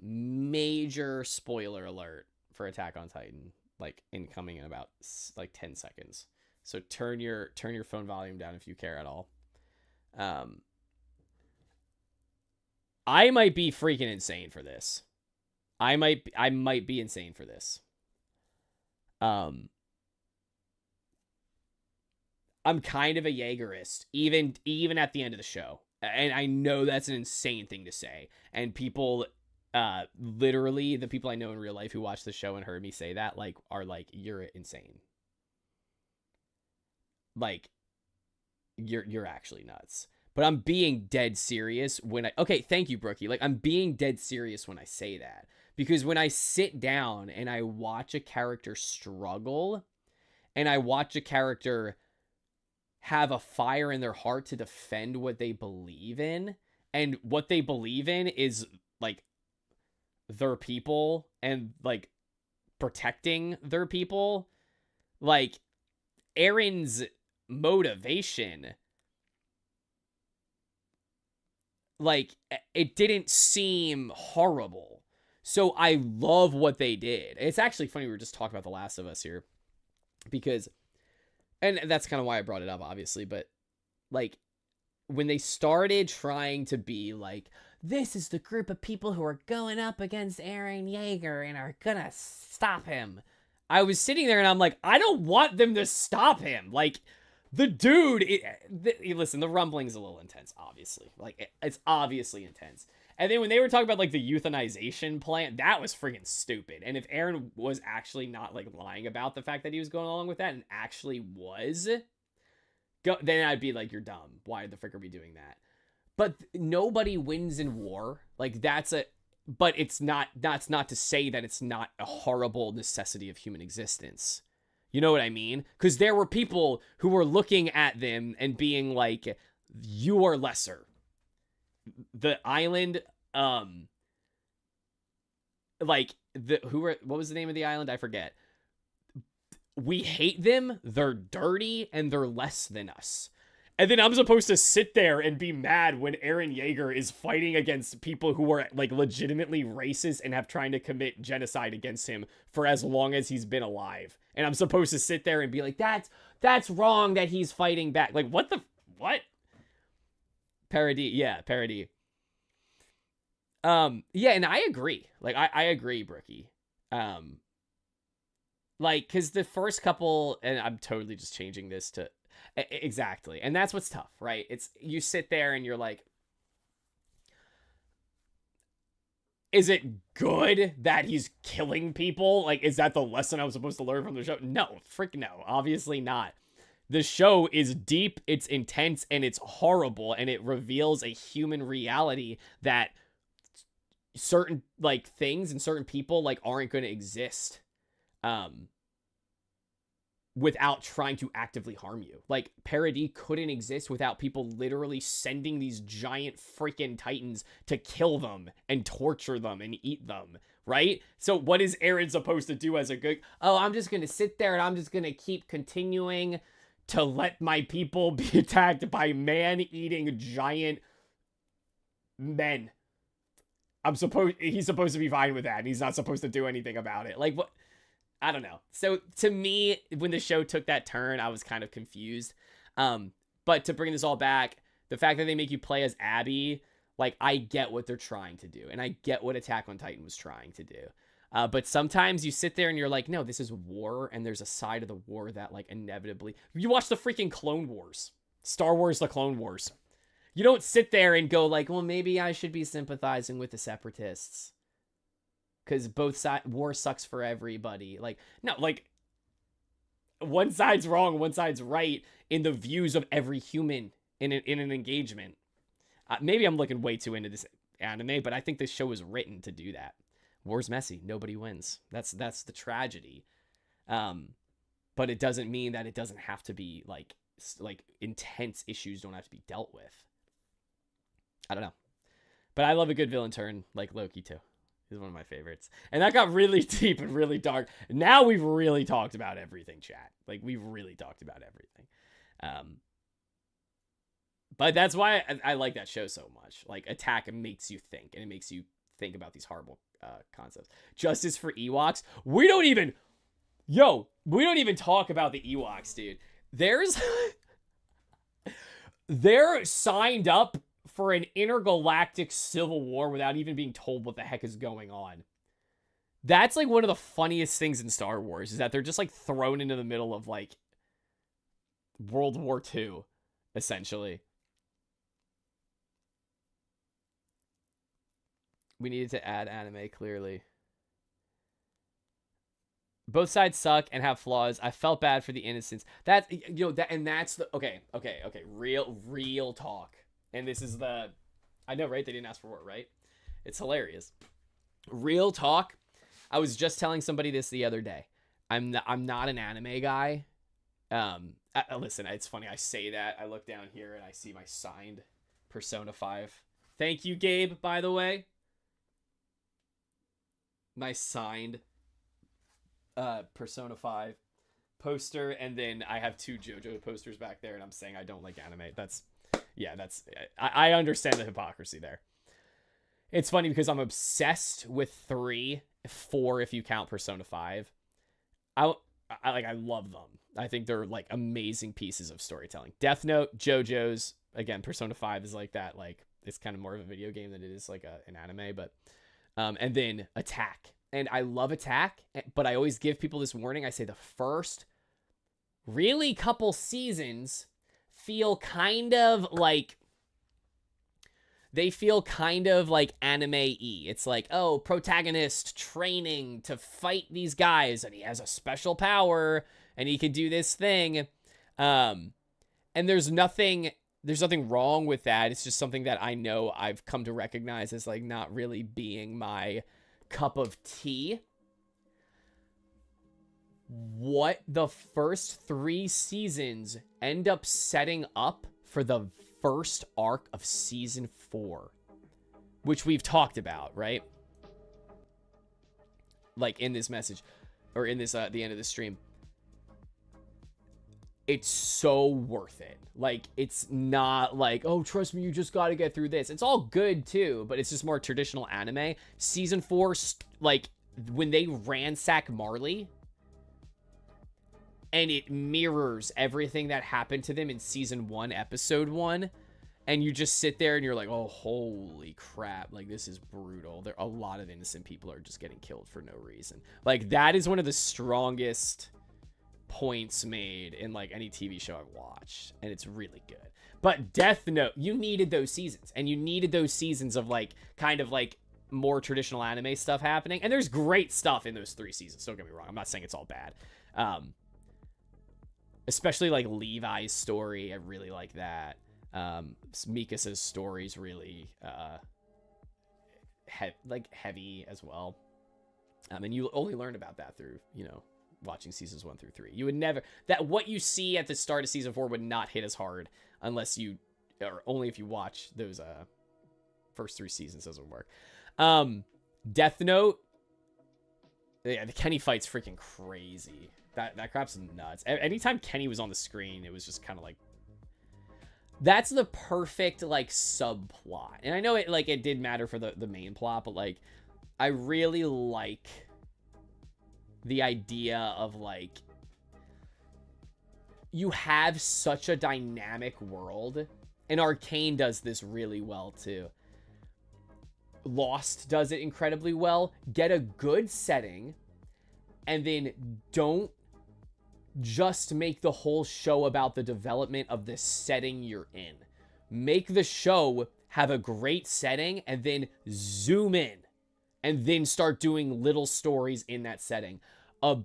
Major spoiler alert for Attack on Titan, like incoming in about like 10 seconds. So turn your phone volume down if you care at all. I might be freaking insane for this. I might be insane for this. I'm kind of a Jaegerist, even at the end of the show. And I know that's an insane thing to say. And people, literally, the people I know in real life who watch the show and heard me say that, like, are like, you're insane. Like, you're actually nuts. But I'm being dead serious when okay, thank you, Brookie. Like, I'm being dead serious when I say that. Because when I sit down and I watch a character struggle, and I watch a character have a fire in their heart to defend what they believe in, and what they believe in is, like, their people and, like, protecting their people, like, Aaron's motivation, like, it didn't seem horrible. So I love what they did. It's actually funny we were just talking about The Last of Us here, because, and that's kind of why I brought it up, obviously, but, like, when they started trying to be like, this is the group of people who are going up against Eren Yeager and are gonna stop him, I was sitting there and I'm like, I don't want them to stop him. Like, the dude, listen, the rumbling's a little intense, obviously. Like, it's obviously intense. And then when they were talking about, like, the euthanization plan, that was freaking stupid. And if Aaron was actually not, like, lying about the fact that he was going along with that and actually was, then I'd be like, you're dumb. Why the frick are we doing that? But nobody wins in war. Like, but it's not, that's not to say that it's not a horrible necessity of human existence. You know what I mean? Because there were people who were looking at them and being like, you are lesser. The island, like, what was the name of the island? I forget. We hate them, they're dirty, and they're less than us. And then I'm supposed to sit there and be mad when Eren Yeager is fighting against people who are, like, legitimately racist and have trying to commit genocide against him for as long as he's been alive. And I'm supposed to sit there and be like, that's wrong that he's fighting back. Like, what? Parody, yeah, parody. Yeah, and I agree. Like, I agree, Brookie. Like, because the first couple, and I'm totally just changing this to, exactly. And that's what's tough, right? It's, you sit there and you're like, is it good that he's killing people? Like, is that the lesson I was supposed to learn from the show? No, frick no, obviously not. The show is deep, it's intense, and it's horrible, and it reveals a human reality that certain, like, things and certain people, like, aren't going to exist without trying to actively harm you. Like, Parody couldn't exist without people literally sending these giant freaking titans to kill them and torture them and eat them, right? So what is Eren supposed to do as a good... Oh, I'm just going to sit there and I'm just going to keep continuing to let my people be attacked by man-eating giant men. He's supposed to be fine with that, and he's not supposed to do anything about it. Like, what? I don't know. So, to me, when the show took that turn, I was kind of confused. But to bring this all back, the fact that they make you play as Abby, like, I get what they're trying to do, and I get what Attack on Titan was trying to do. But sometimes you sit there and you're like, no, this is war, and there's a side of the war that, like, inevitably... You watch the freaking Clone Wars. Star Wars The Clone Wars. You don't sit there and go like, well, maybe I should be sympathizing with the separatists. Because both sides, war sucks for everybody. Like, no, like, one side's wrong, one side's right in the views of every human in an engagement. Maybe I'm looking way too into this anime, but I think this show is written to do that. War's messy. Nobody wins. That's the tragedy. But it doesn't mean that it doesn't have to be, like intense issues don't have to be dealt with. I don't know. But I love a good villain turn, like Loki, too. He's one of my favorites. And that got really deep and really dark. Now we've really talked about everything, chat. Like, we've really talked about everything. But that's why I like that show so much. Like, Attack makes you think, and it makes you think about these horrible concepts. Justice for Ewoks. We don't even talk about the Ewoks, dude. They're signed up for an intergalactic civil war without even being told what the heck is going on. That's like one of the funniest things in Star Wars, is that they're just like thrown into the middle of like World War II, essentially. We needed to add anime, clearly. Both sides suck and have flaws. I felt bad for the innocents. That's, you know, that, and that's the, okay. Real talk. And this is the, I know, right? They didn't ask for it, right? It's hilarious. Real talk. I was just telling somebody this the other day. I'm not an anime guy. Listen, it's funny. I say that. I look down here and I see my signed Persona 5. Thank you, Gabe, by the way. My signed Persona 5 poster, and then I have 2 JoJo posters back there, and I'm saying I don't like anime. I understand the hypocrisy there. It's funny because I'm obsessed with 3, 4 if you count Persona 5. I love them. I think they're like amazing pieces of storytelling. Death Note, JoJo's, again, Persona 5 is like that, like it's kind of more of a video game than it is like an anime, but and then Attack. And I love Attack, but I always give people this warning. I say the first really couple seasons feel kind of like, they feel kind of like anime-y. It's like, oh, protagonist training to fight these guys, and he has a special power, and he can do this thing. And there's nothing wrong with that. It's just something that I know I've come to recognize as like not really being my cup of tea. What the first 3 seasons end up setting up for the first arc of season 4, which we've talked about, right? Like in this message, or in this the end of the stream. It's so worth it. Like, it's not like, oh, trust me, you just got to get through this. It's all good too, but it's just more traditional anime. Season 4, like, when they ransack Marley, and it mirrors everything that happened to them in season 1, episode 1, and you just sit there and you're like, oh, holy crap, like, this is brutal. There, a lot of innocent people are just getting killed for no reason. Like, that is one of the strongest points made in like any TV show I've watched, and it's really good. But Death Note, you needed those seasons, and you needed those seasons of like kind of like more traditional anime stuff happening, and there's great stuff in those 3 seasons, don't get me wrong. I'm not saying it's all bad. Especially like Levi's story, I really like that. Mikasa's story's really heavy as well. And you only learn about that through, you know, watching seasons 1 through 3. You would never, that what you see at the start of season 4 would not hit as hard unless you, or only if you watch those first 3 seasons. Doesn't work. Death Note, yeah, the Kenny fight's freaking crazy. That crap's nuts. Anytime Kenny was on the screen, it was just kind of like, that's the perfect like subplot. And I know it did matter for the main plot, but like I really like the idea of like, you have such a dynamic world, and Arcane does this really well too. Lost does it incredibly well. Get a good setting, and then don't just make the whole show about the development of the setting you're in. Make the show have a great setting, and then zoom in, and then start doing little stories in that setting. A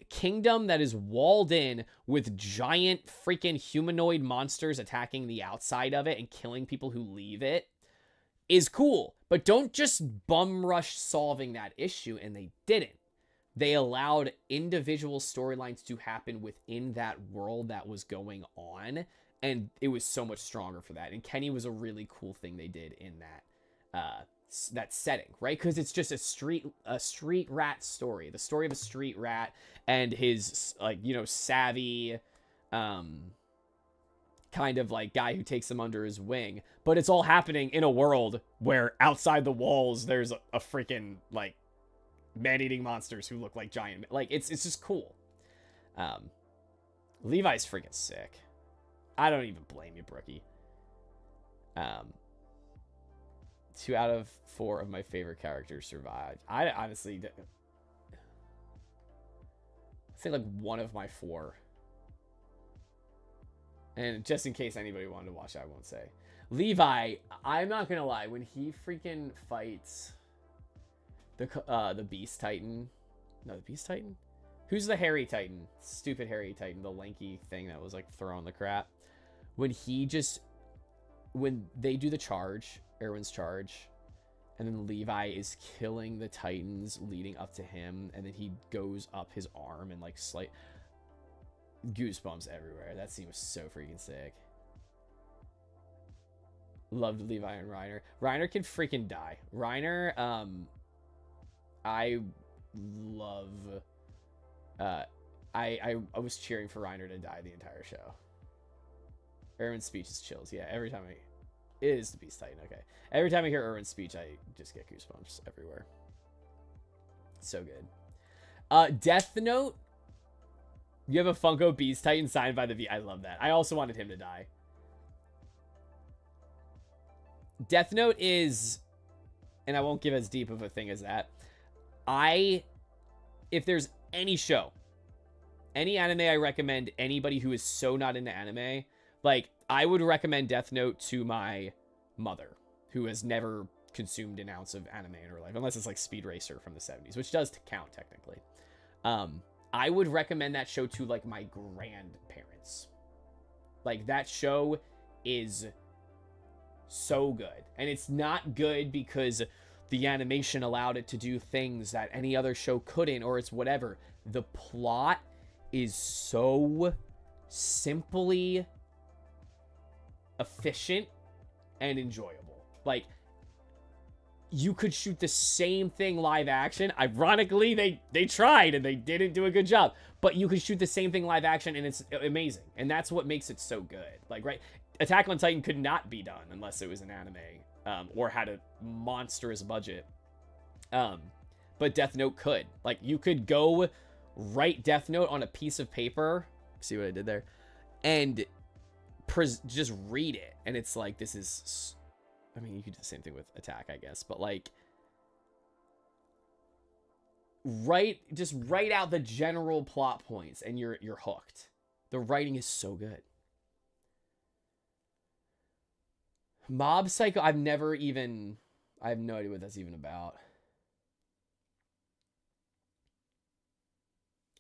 kingdom that is walled in with giant freaking humanoid monsters attacking the outside of it and killing people who leave it is cool, but don't just bum rush solving that issue, and they didn't. They allowed individual storylines to happen within that world that was going on, and it was so much stronger for that. And Kenny was a really cool thing they did in that setting, right? Because it's just a street rat story, the story of a street rat and his like, you know, savvy kind of like guy who takes him under his wing, but it's all happening in a world where outside the walls there's a freaking like man-eating monsters who look like giant, like it's just cool. Levi's freaking sick. I don't even blame you, Brookie. 2 out of 4 of my favorite characters survived. I honestly say like 1 of my 4. And just in case anybody wanted to watch it, I won't say. Levi, I'm not gonna lie, when he freaking fights the Beast Titan. No, the Beast Titan? Who's the hairy Titan? Stupid hairy Titan, the lanky thing that was like throwing the crap. When they do the charge, Erwin's charge, and then Levi is killing the Titans leading up to him, and then he goes up his arm and like goosebumps everywhere. That scene was so freaking sick. Loved Levi and Reiner. Reiner can freaking die. Reiner, I love. I was cheering for Reiner to die the entire show. Erwin's speech is chills. Yeah, every time it is the Beast Titan. Okay, every time I hear Erwin's speech, I just get goosebumps everywhere. So good. Death Note. You have a Funko Beast Titan signed by the V. I love that. I also wanted him to die. Death Note is, and I won't give as deep of a thing as that. If there's any show, any anime I recommend anybody who is so not into anime, like I would recommend Death Note to my mother, who has never consumed an ounce of anime in her life, unless it's like Speed Racer from the 70s, which does count technically. I would recommend that show to like my grandparents. Like that show is so good. And it's not good because the animation allowed it to do things that any other show couldn't, or it's whatever. The plot is so simply efficient and enjoyable. Like, you could shoot the same thing live action. Ironically, they tried and they didn't do a good job. But you could shoot the same thing live action and it's amazing. And that's what makes it so good. Like, right? Attack on Titan could not be done unless it was an anime or had a monstrous budget. But Death Note could. Like, you could go write Death Note on a piece of paper. See what I did there? And just read it. And it's like, this is... I mean, you could do the same thing with Attack, I guess. But, like... Just write out the general plot points and you're hooked. The writing is so good. Mob Psycho, I have no idea what that's even about.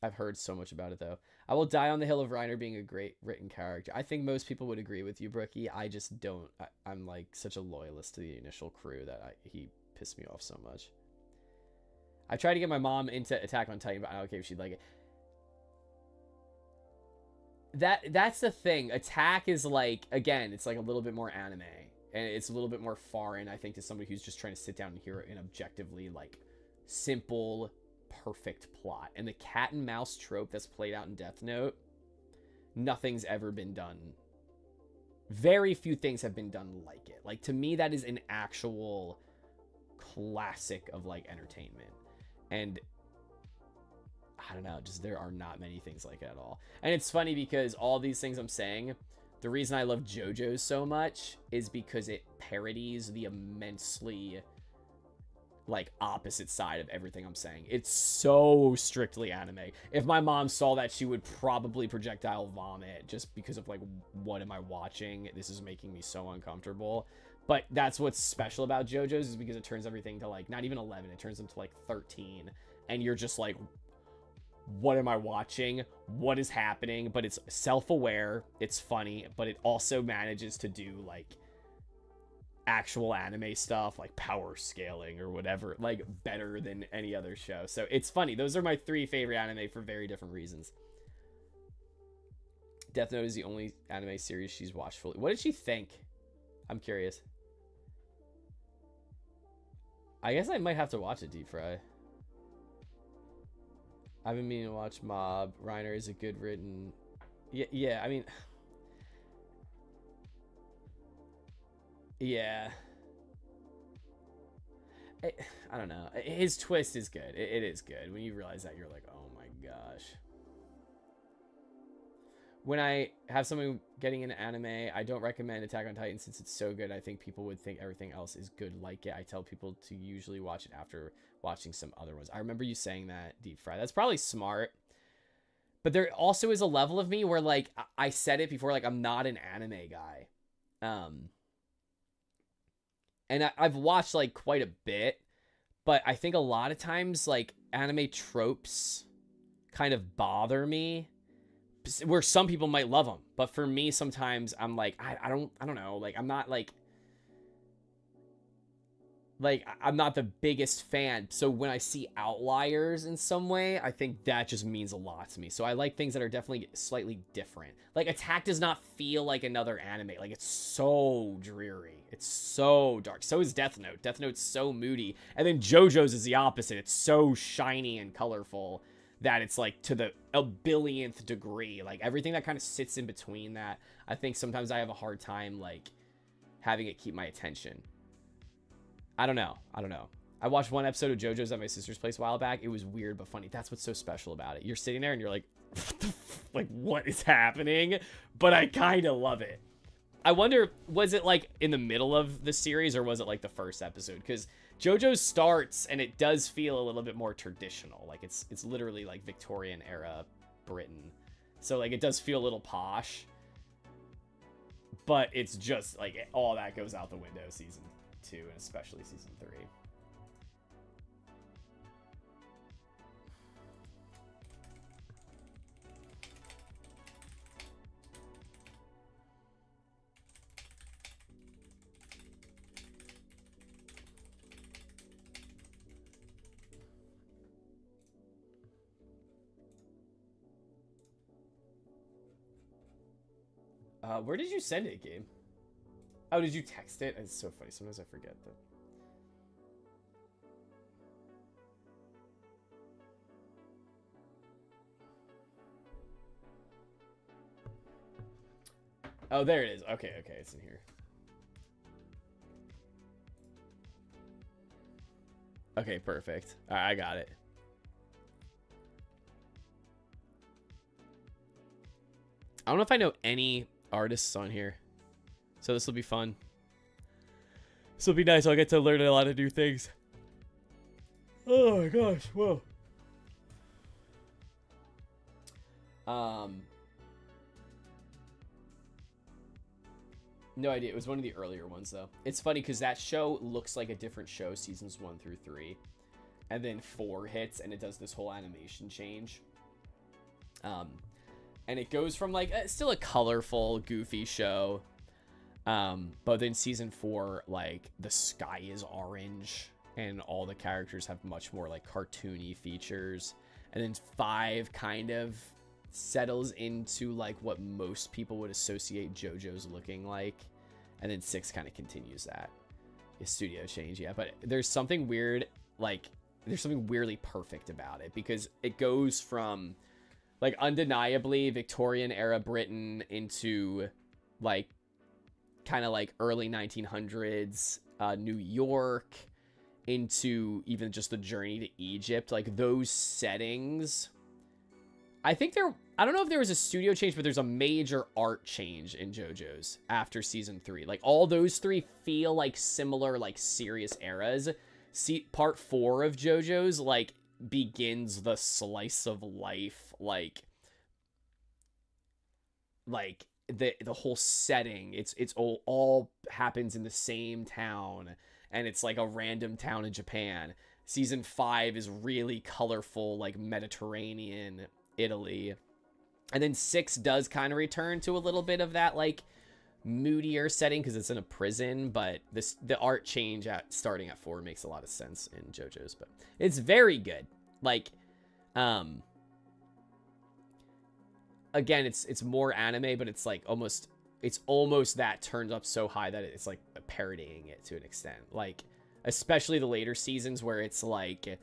I've heard so much about it, though. I will die on the hill of Reiner being a great written character. I think most people would agree with you, Brookie. I just don't. I'm like such a loyalist to the initial crew that he pissed me off so much. I tried to get my mom into Attack on Titan, but I don't care if she'd like it. That's the thing. Attack is like, again, it's like a little bit more anime. And it's a little bit more foreign, I think, to somebody who's just trying to sit down and hear an objectively, like, simple, perfect plot. And the cat and mouse trope that's played out in Death Note, nothing's ever been done. Very few things have been done like it. Like, to me, that is an actual classic of, like, entertainment. And I don't know, just there are not many things like it at all. And it's funny because all these things I'm saying... The reason I love JoJo's so much is because it parodies the immensely, like, opposite side of everything I'm saying. It's so strictly anime. If my mom saw that, she would probably projectile vomit just because of, like, what am I watching? This is making me so uncomfortable. But that's what's special about JoJo's is because it turns everything to, like, not even 11. It turns them to, like, 13. And you're just like... What am I watching? What is happening? But it's self-aware. It's funny. But it also manages to do, like, actual anime stuff, like power scaling or whatever, like, better than any other show. So it's funny. Those are my 3 favorite anime for very different reasons. Death Note is the only anime series she's watched fully. What did she think? I'm curious. I guess I might have to watch it, Deep Fry. I've been meaning to watch Mob. Reiner is a good written... Yeah, I mean... Yeah. I don't know. His twist is good. It is good. When you realize that, you're like, oh my gosh. When I have someone getting into anime, I don't recommend Attack on Titan since it's so good. I think people would think everything else is good like it. I tell people to usually watch it after watching some other ones. I remember you saying that, Deep Fry. That's probably smart. But there also is a level of me where, like, I said it before, like, I'm not an anime guy. And I've watched, like, quite a bit. But I think a lot of times, like, anime tropes kind of bother me. Where some people might love them, but for me, sometimes I'm like, I don't know. Like, I'm not like I'm not the biggest fan. So when I see outliers in some way, I think that just means a lot to me. So I like things that are definitely slightly different. Like, Attack does not feel like another anime. Like, it's so dreary. It's so dark. So is Death Note. Death Note's so moody. And then JoJo's is the opposite. It's so shiny and colorful that it's like to the a billionth degree. Like, everything that kind of sits in between that, I think sometimes I have a hard time like having it keep my attention. I don't know. I watched one episode of JoJo's at my sister's place a while back. It was weird but funny. That's what's so special about it. You're sitting there and you're like, like, what is happening? But I kind of love it. I wonder, was it like in the middle of the series or was it like the first episode? Because JoJo starts and it does feel a little bit more traditional. Like, it's literally like Victorian era Britain. So like it does feel a little posh. But it's just like all that goes out the window season 2 and especially season 3. Where did you send it, Gabe? Oh, did you text it? It's so funny. Sometimes I forget that. Oh, there it is. Okay, it's in here. Okay, perfect. All right, I got it. I don't know if I know any artists on here, so this will be fun. This will be nice. I'll get to learn a lot of new things. Oh my gosh, whoa. No idea. It was one of the earlier ones though. It's funny because that show looks like a different show, seasons 1 through 3, and then 4 hits and it does this whole animation change. And it goes from like still a colorful, goofy show, but then season 4, like the sky is orange and all the characters have much more like cartoony features, and then 5 kind of settles into like what most people would associate JoJo's looking like, and then 6 kind of continues that. A studio change, yeah, but there's something weird, like there's something weirdly perfect about it because it goes from like undeniably Victorian era Britain into like kind of like early 1900s New York, into even just the journey to Egypt. Like those settings, I think I don't know if there was a studio change, but there's a major art change in JoJo's after season 3. Like all those 3 feel like similar, like serious eras. See, part 4 of JoJo's like begins the slice of life, like the whole setting. It's all happens in the same town, and it's like a random town in Japan. Season 5 is really colorful, like Mediterranean Italy, and then 6 does kind of return to a little bit of that like moodier setting because it's in a prison, but the art change starting at 4 makes a lot of sense in JoJo's. But it's very good. Like again, it's more anime, but it's like almost that turns up so high that it's like parodying it to an extent. Like especially the later seasons where it's like,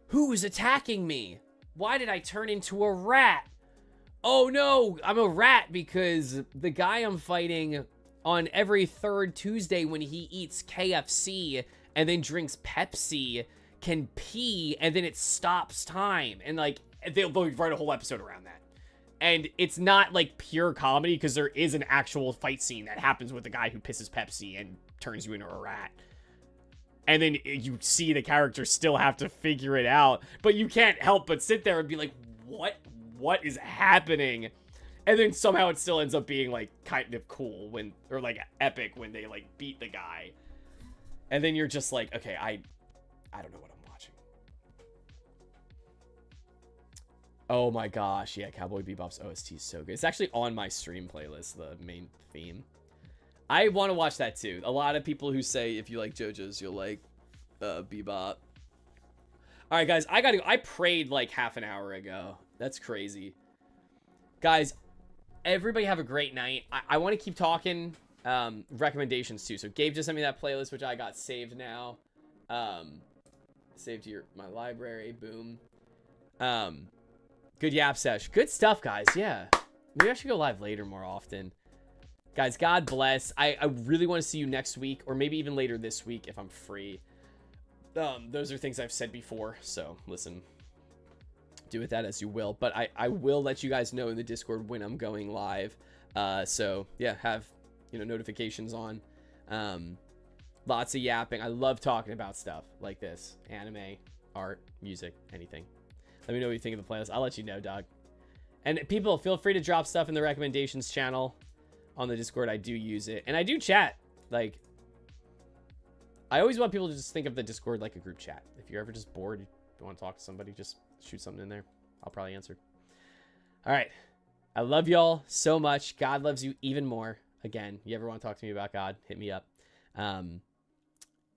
who is attacking me? Why did I turn into a rat? Oh no, I'm a rat because the guy I'm fighting on every 3rd Tuesday when he eats KFC and then drinks Pepsi can pee and then it stops time. And like they'll write a whole episode around that. And it's not like pure comedy because there is an actual fight scene that happens with the guy who pisses Pepsi and turns you into a rat. And then you see the characters still have to figure it out, but you can't help but sit there and be like, what is happening? And then somehow it still ends up being like kind of cool when, or like epic when they like beat the guy. And then you're just like, okay, I don't know what I'm watching. Oh my gosh, yeah, Cowboy Bebop's OST is so good. It's actually on my stream playlist, the main theme. I want to watch that too. A lot of people who say if you like JoJo's, you'll like Bebop. All right, guys, I prayed like half an hour ago. That's crazy. Guys, everybody have a great night. I want to keep talking recommendations too. So Gabe just sent me that playlist, which I got saved now. Saved to my library. Boom. Good yap sesh. Good stuff, guys. Yeah. Maybe I should go live later more often. Guys, God bless. I really want to see you next week, or maybe even later this week if I'm free. Those are things I've said before, so listen. Do with that as you will. But I will let you guys know in the Discord when I'm going live. So, yeah, have, notifications on. Lots of yapping. I love talking about stuff like this. Anime, art, music, anything. Let me know what you think of the playlist. I'll let you know, dog. And people, feel free to drop stuff in the recommendations channel on the Discord. I do use it. And I do chat. Like, I always want people to just think of the Discord like a group chat. If you're ever just bored, you want to talk to somebody, just shoot something in there. I'll probably answer. All right. I love y'all so much. God loves you even more. Again, you ever want to talk to me about God, hit me up.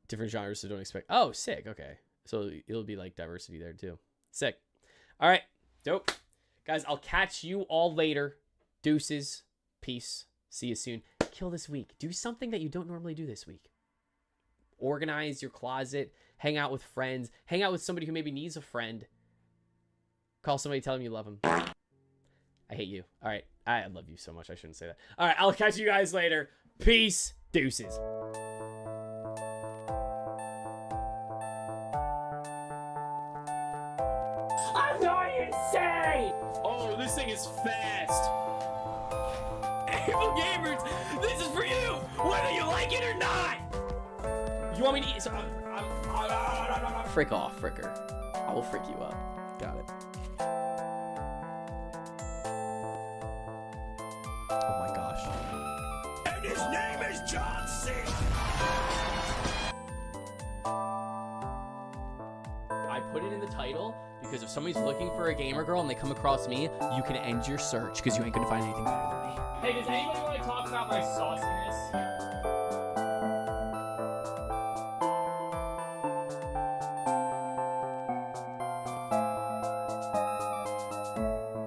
Different genres, so don't expect. Oh, sick. Okay. So it'll be like diversity there too. Sick. All right. Dope. Guys, I'll catch you all later. Deuces. Peace. See you soon. Kill this week. Do something that you don't normally do this week. Organize your closet. Hang out with friends. Hang out with somebody who maybe needs a friend. Call somebody, tell them you love them. I hate you. All right. I love you so much. I shouldn't say that. All right. I'll catch you guys later. Peace. Deuces. I'm going insane! Oh, this thing is fast. Evil Gamers, this is for you, whether you like it or not. You want me to eat? So, frick off, fricker. I will frick you up. Got it. Oh my gosh. And his name is John C. I put it in the title because if somebody's looking for a gamer girl and they come across me, you can end your search because you ain't gonna find anything better than me. Hey, does anybody want to talk about my sauciness?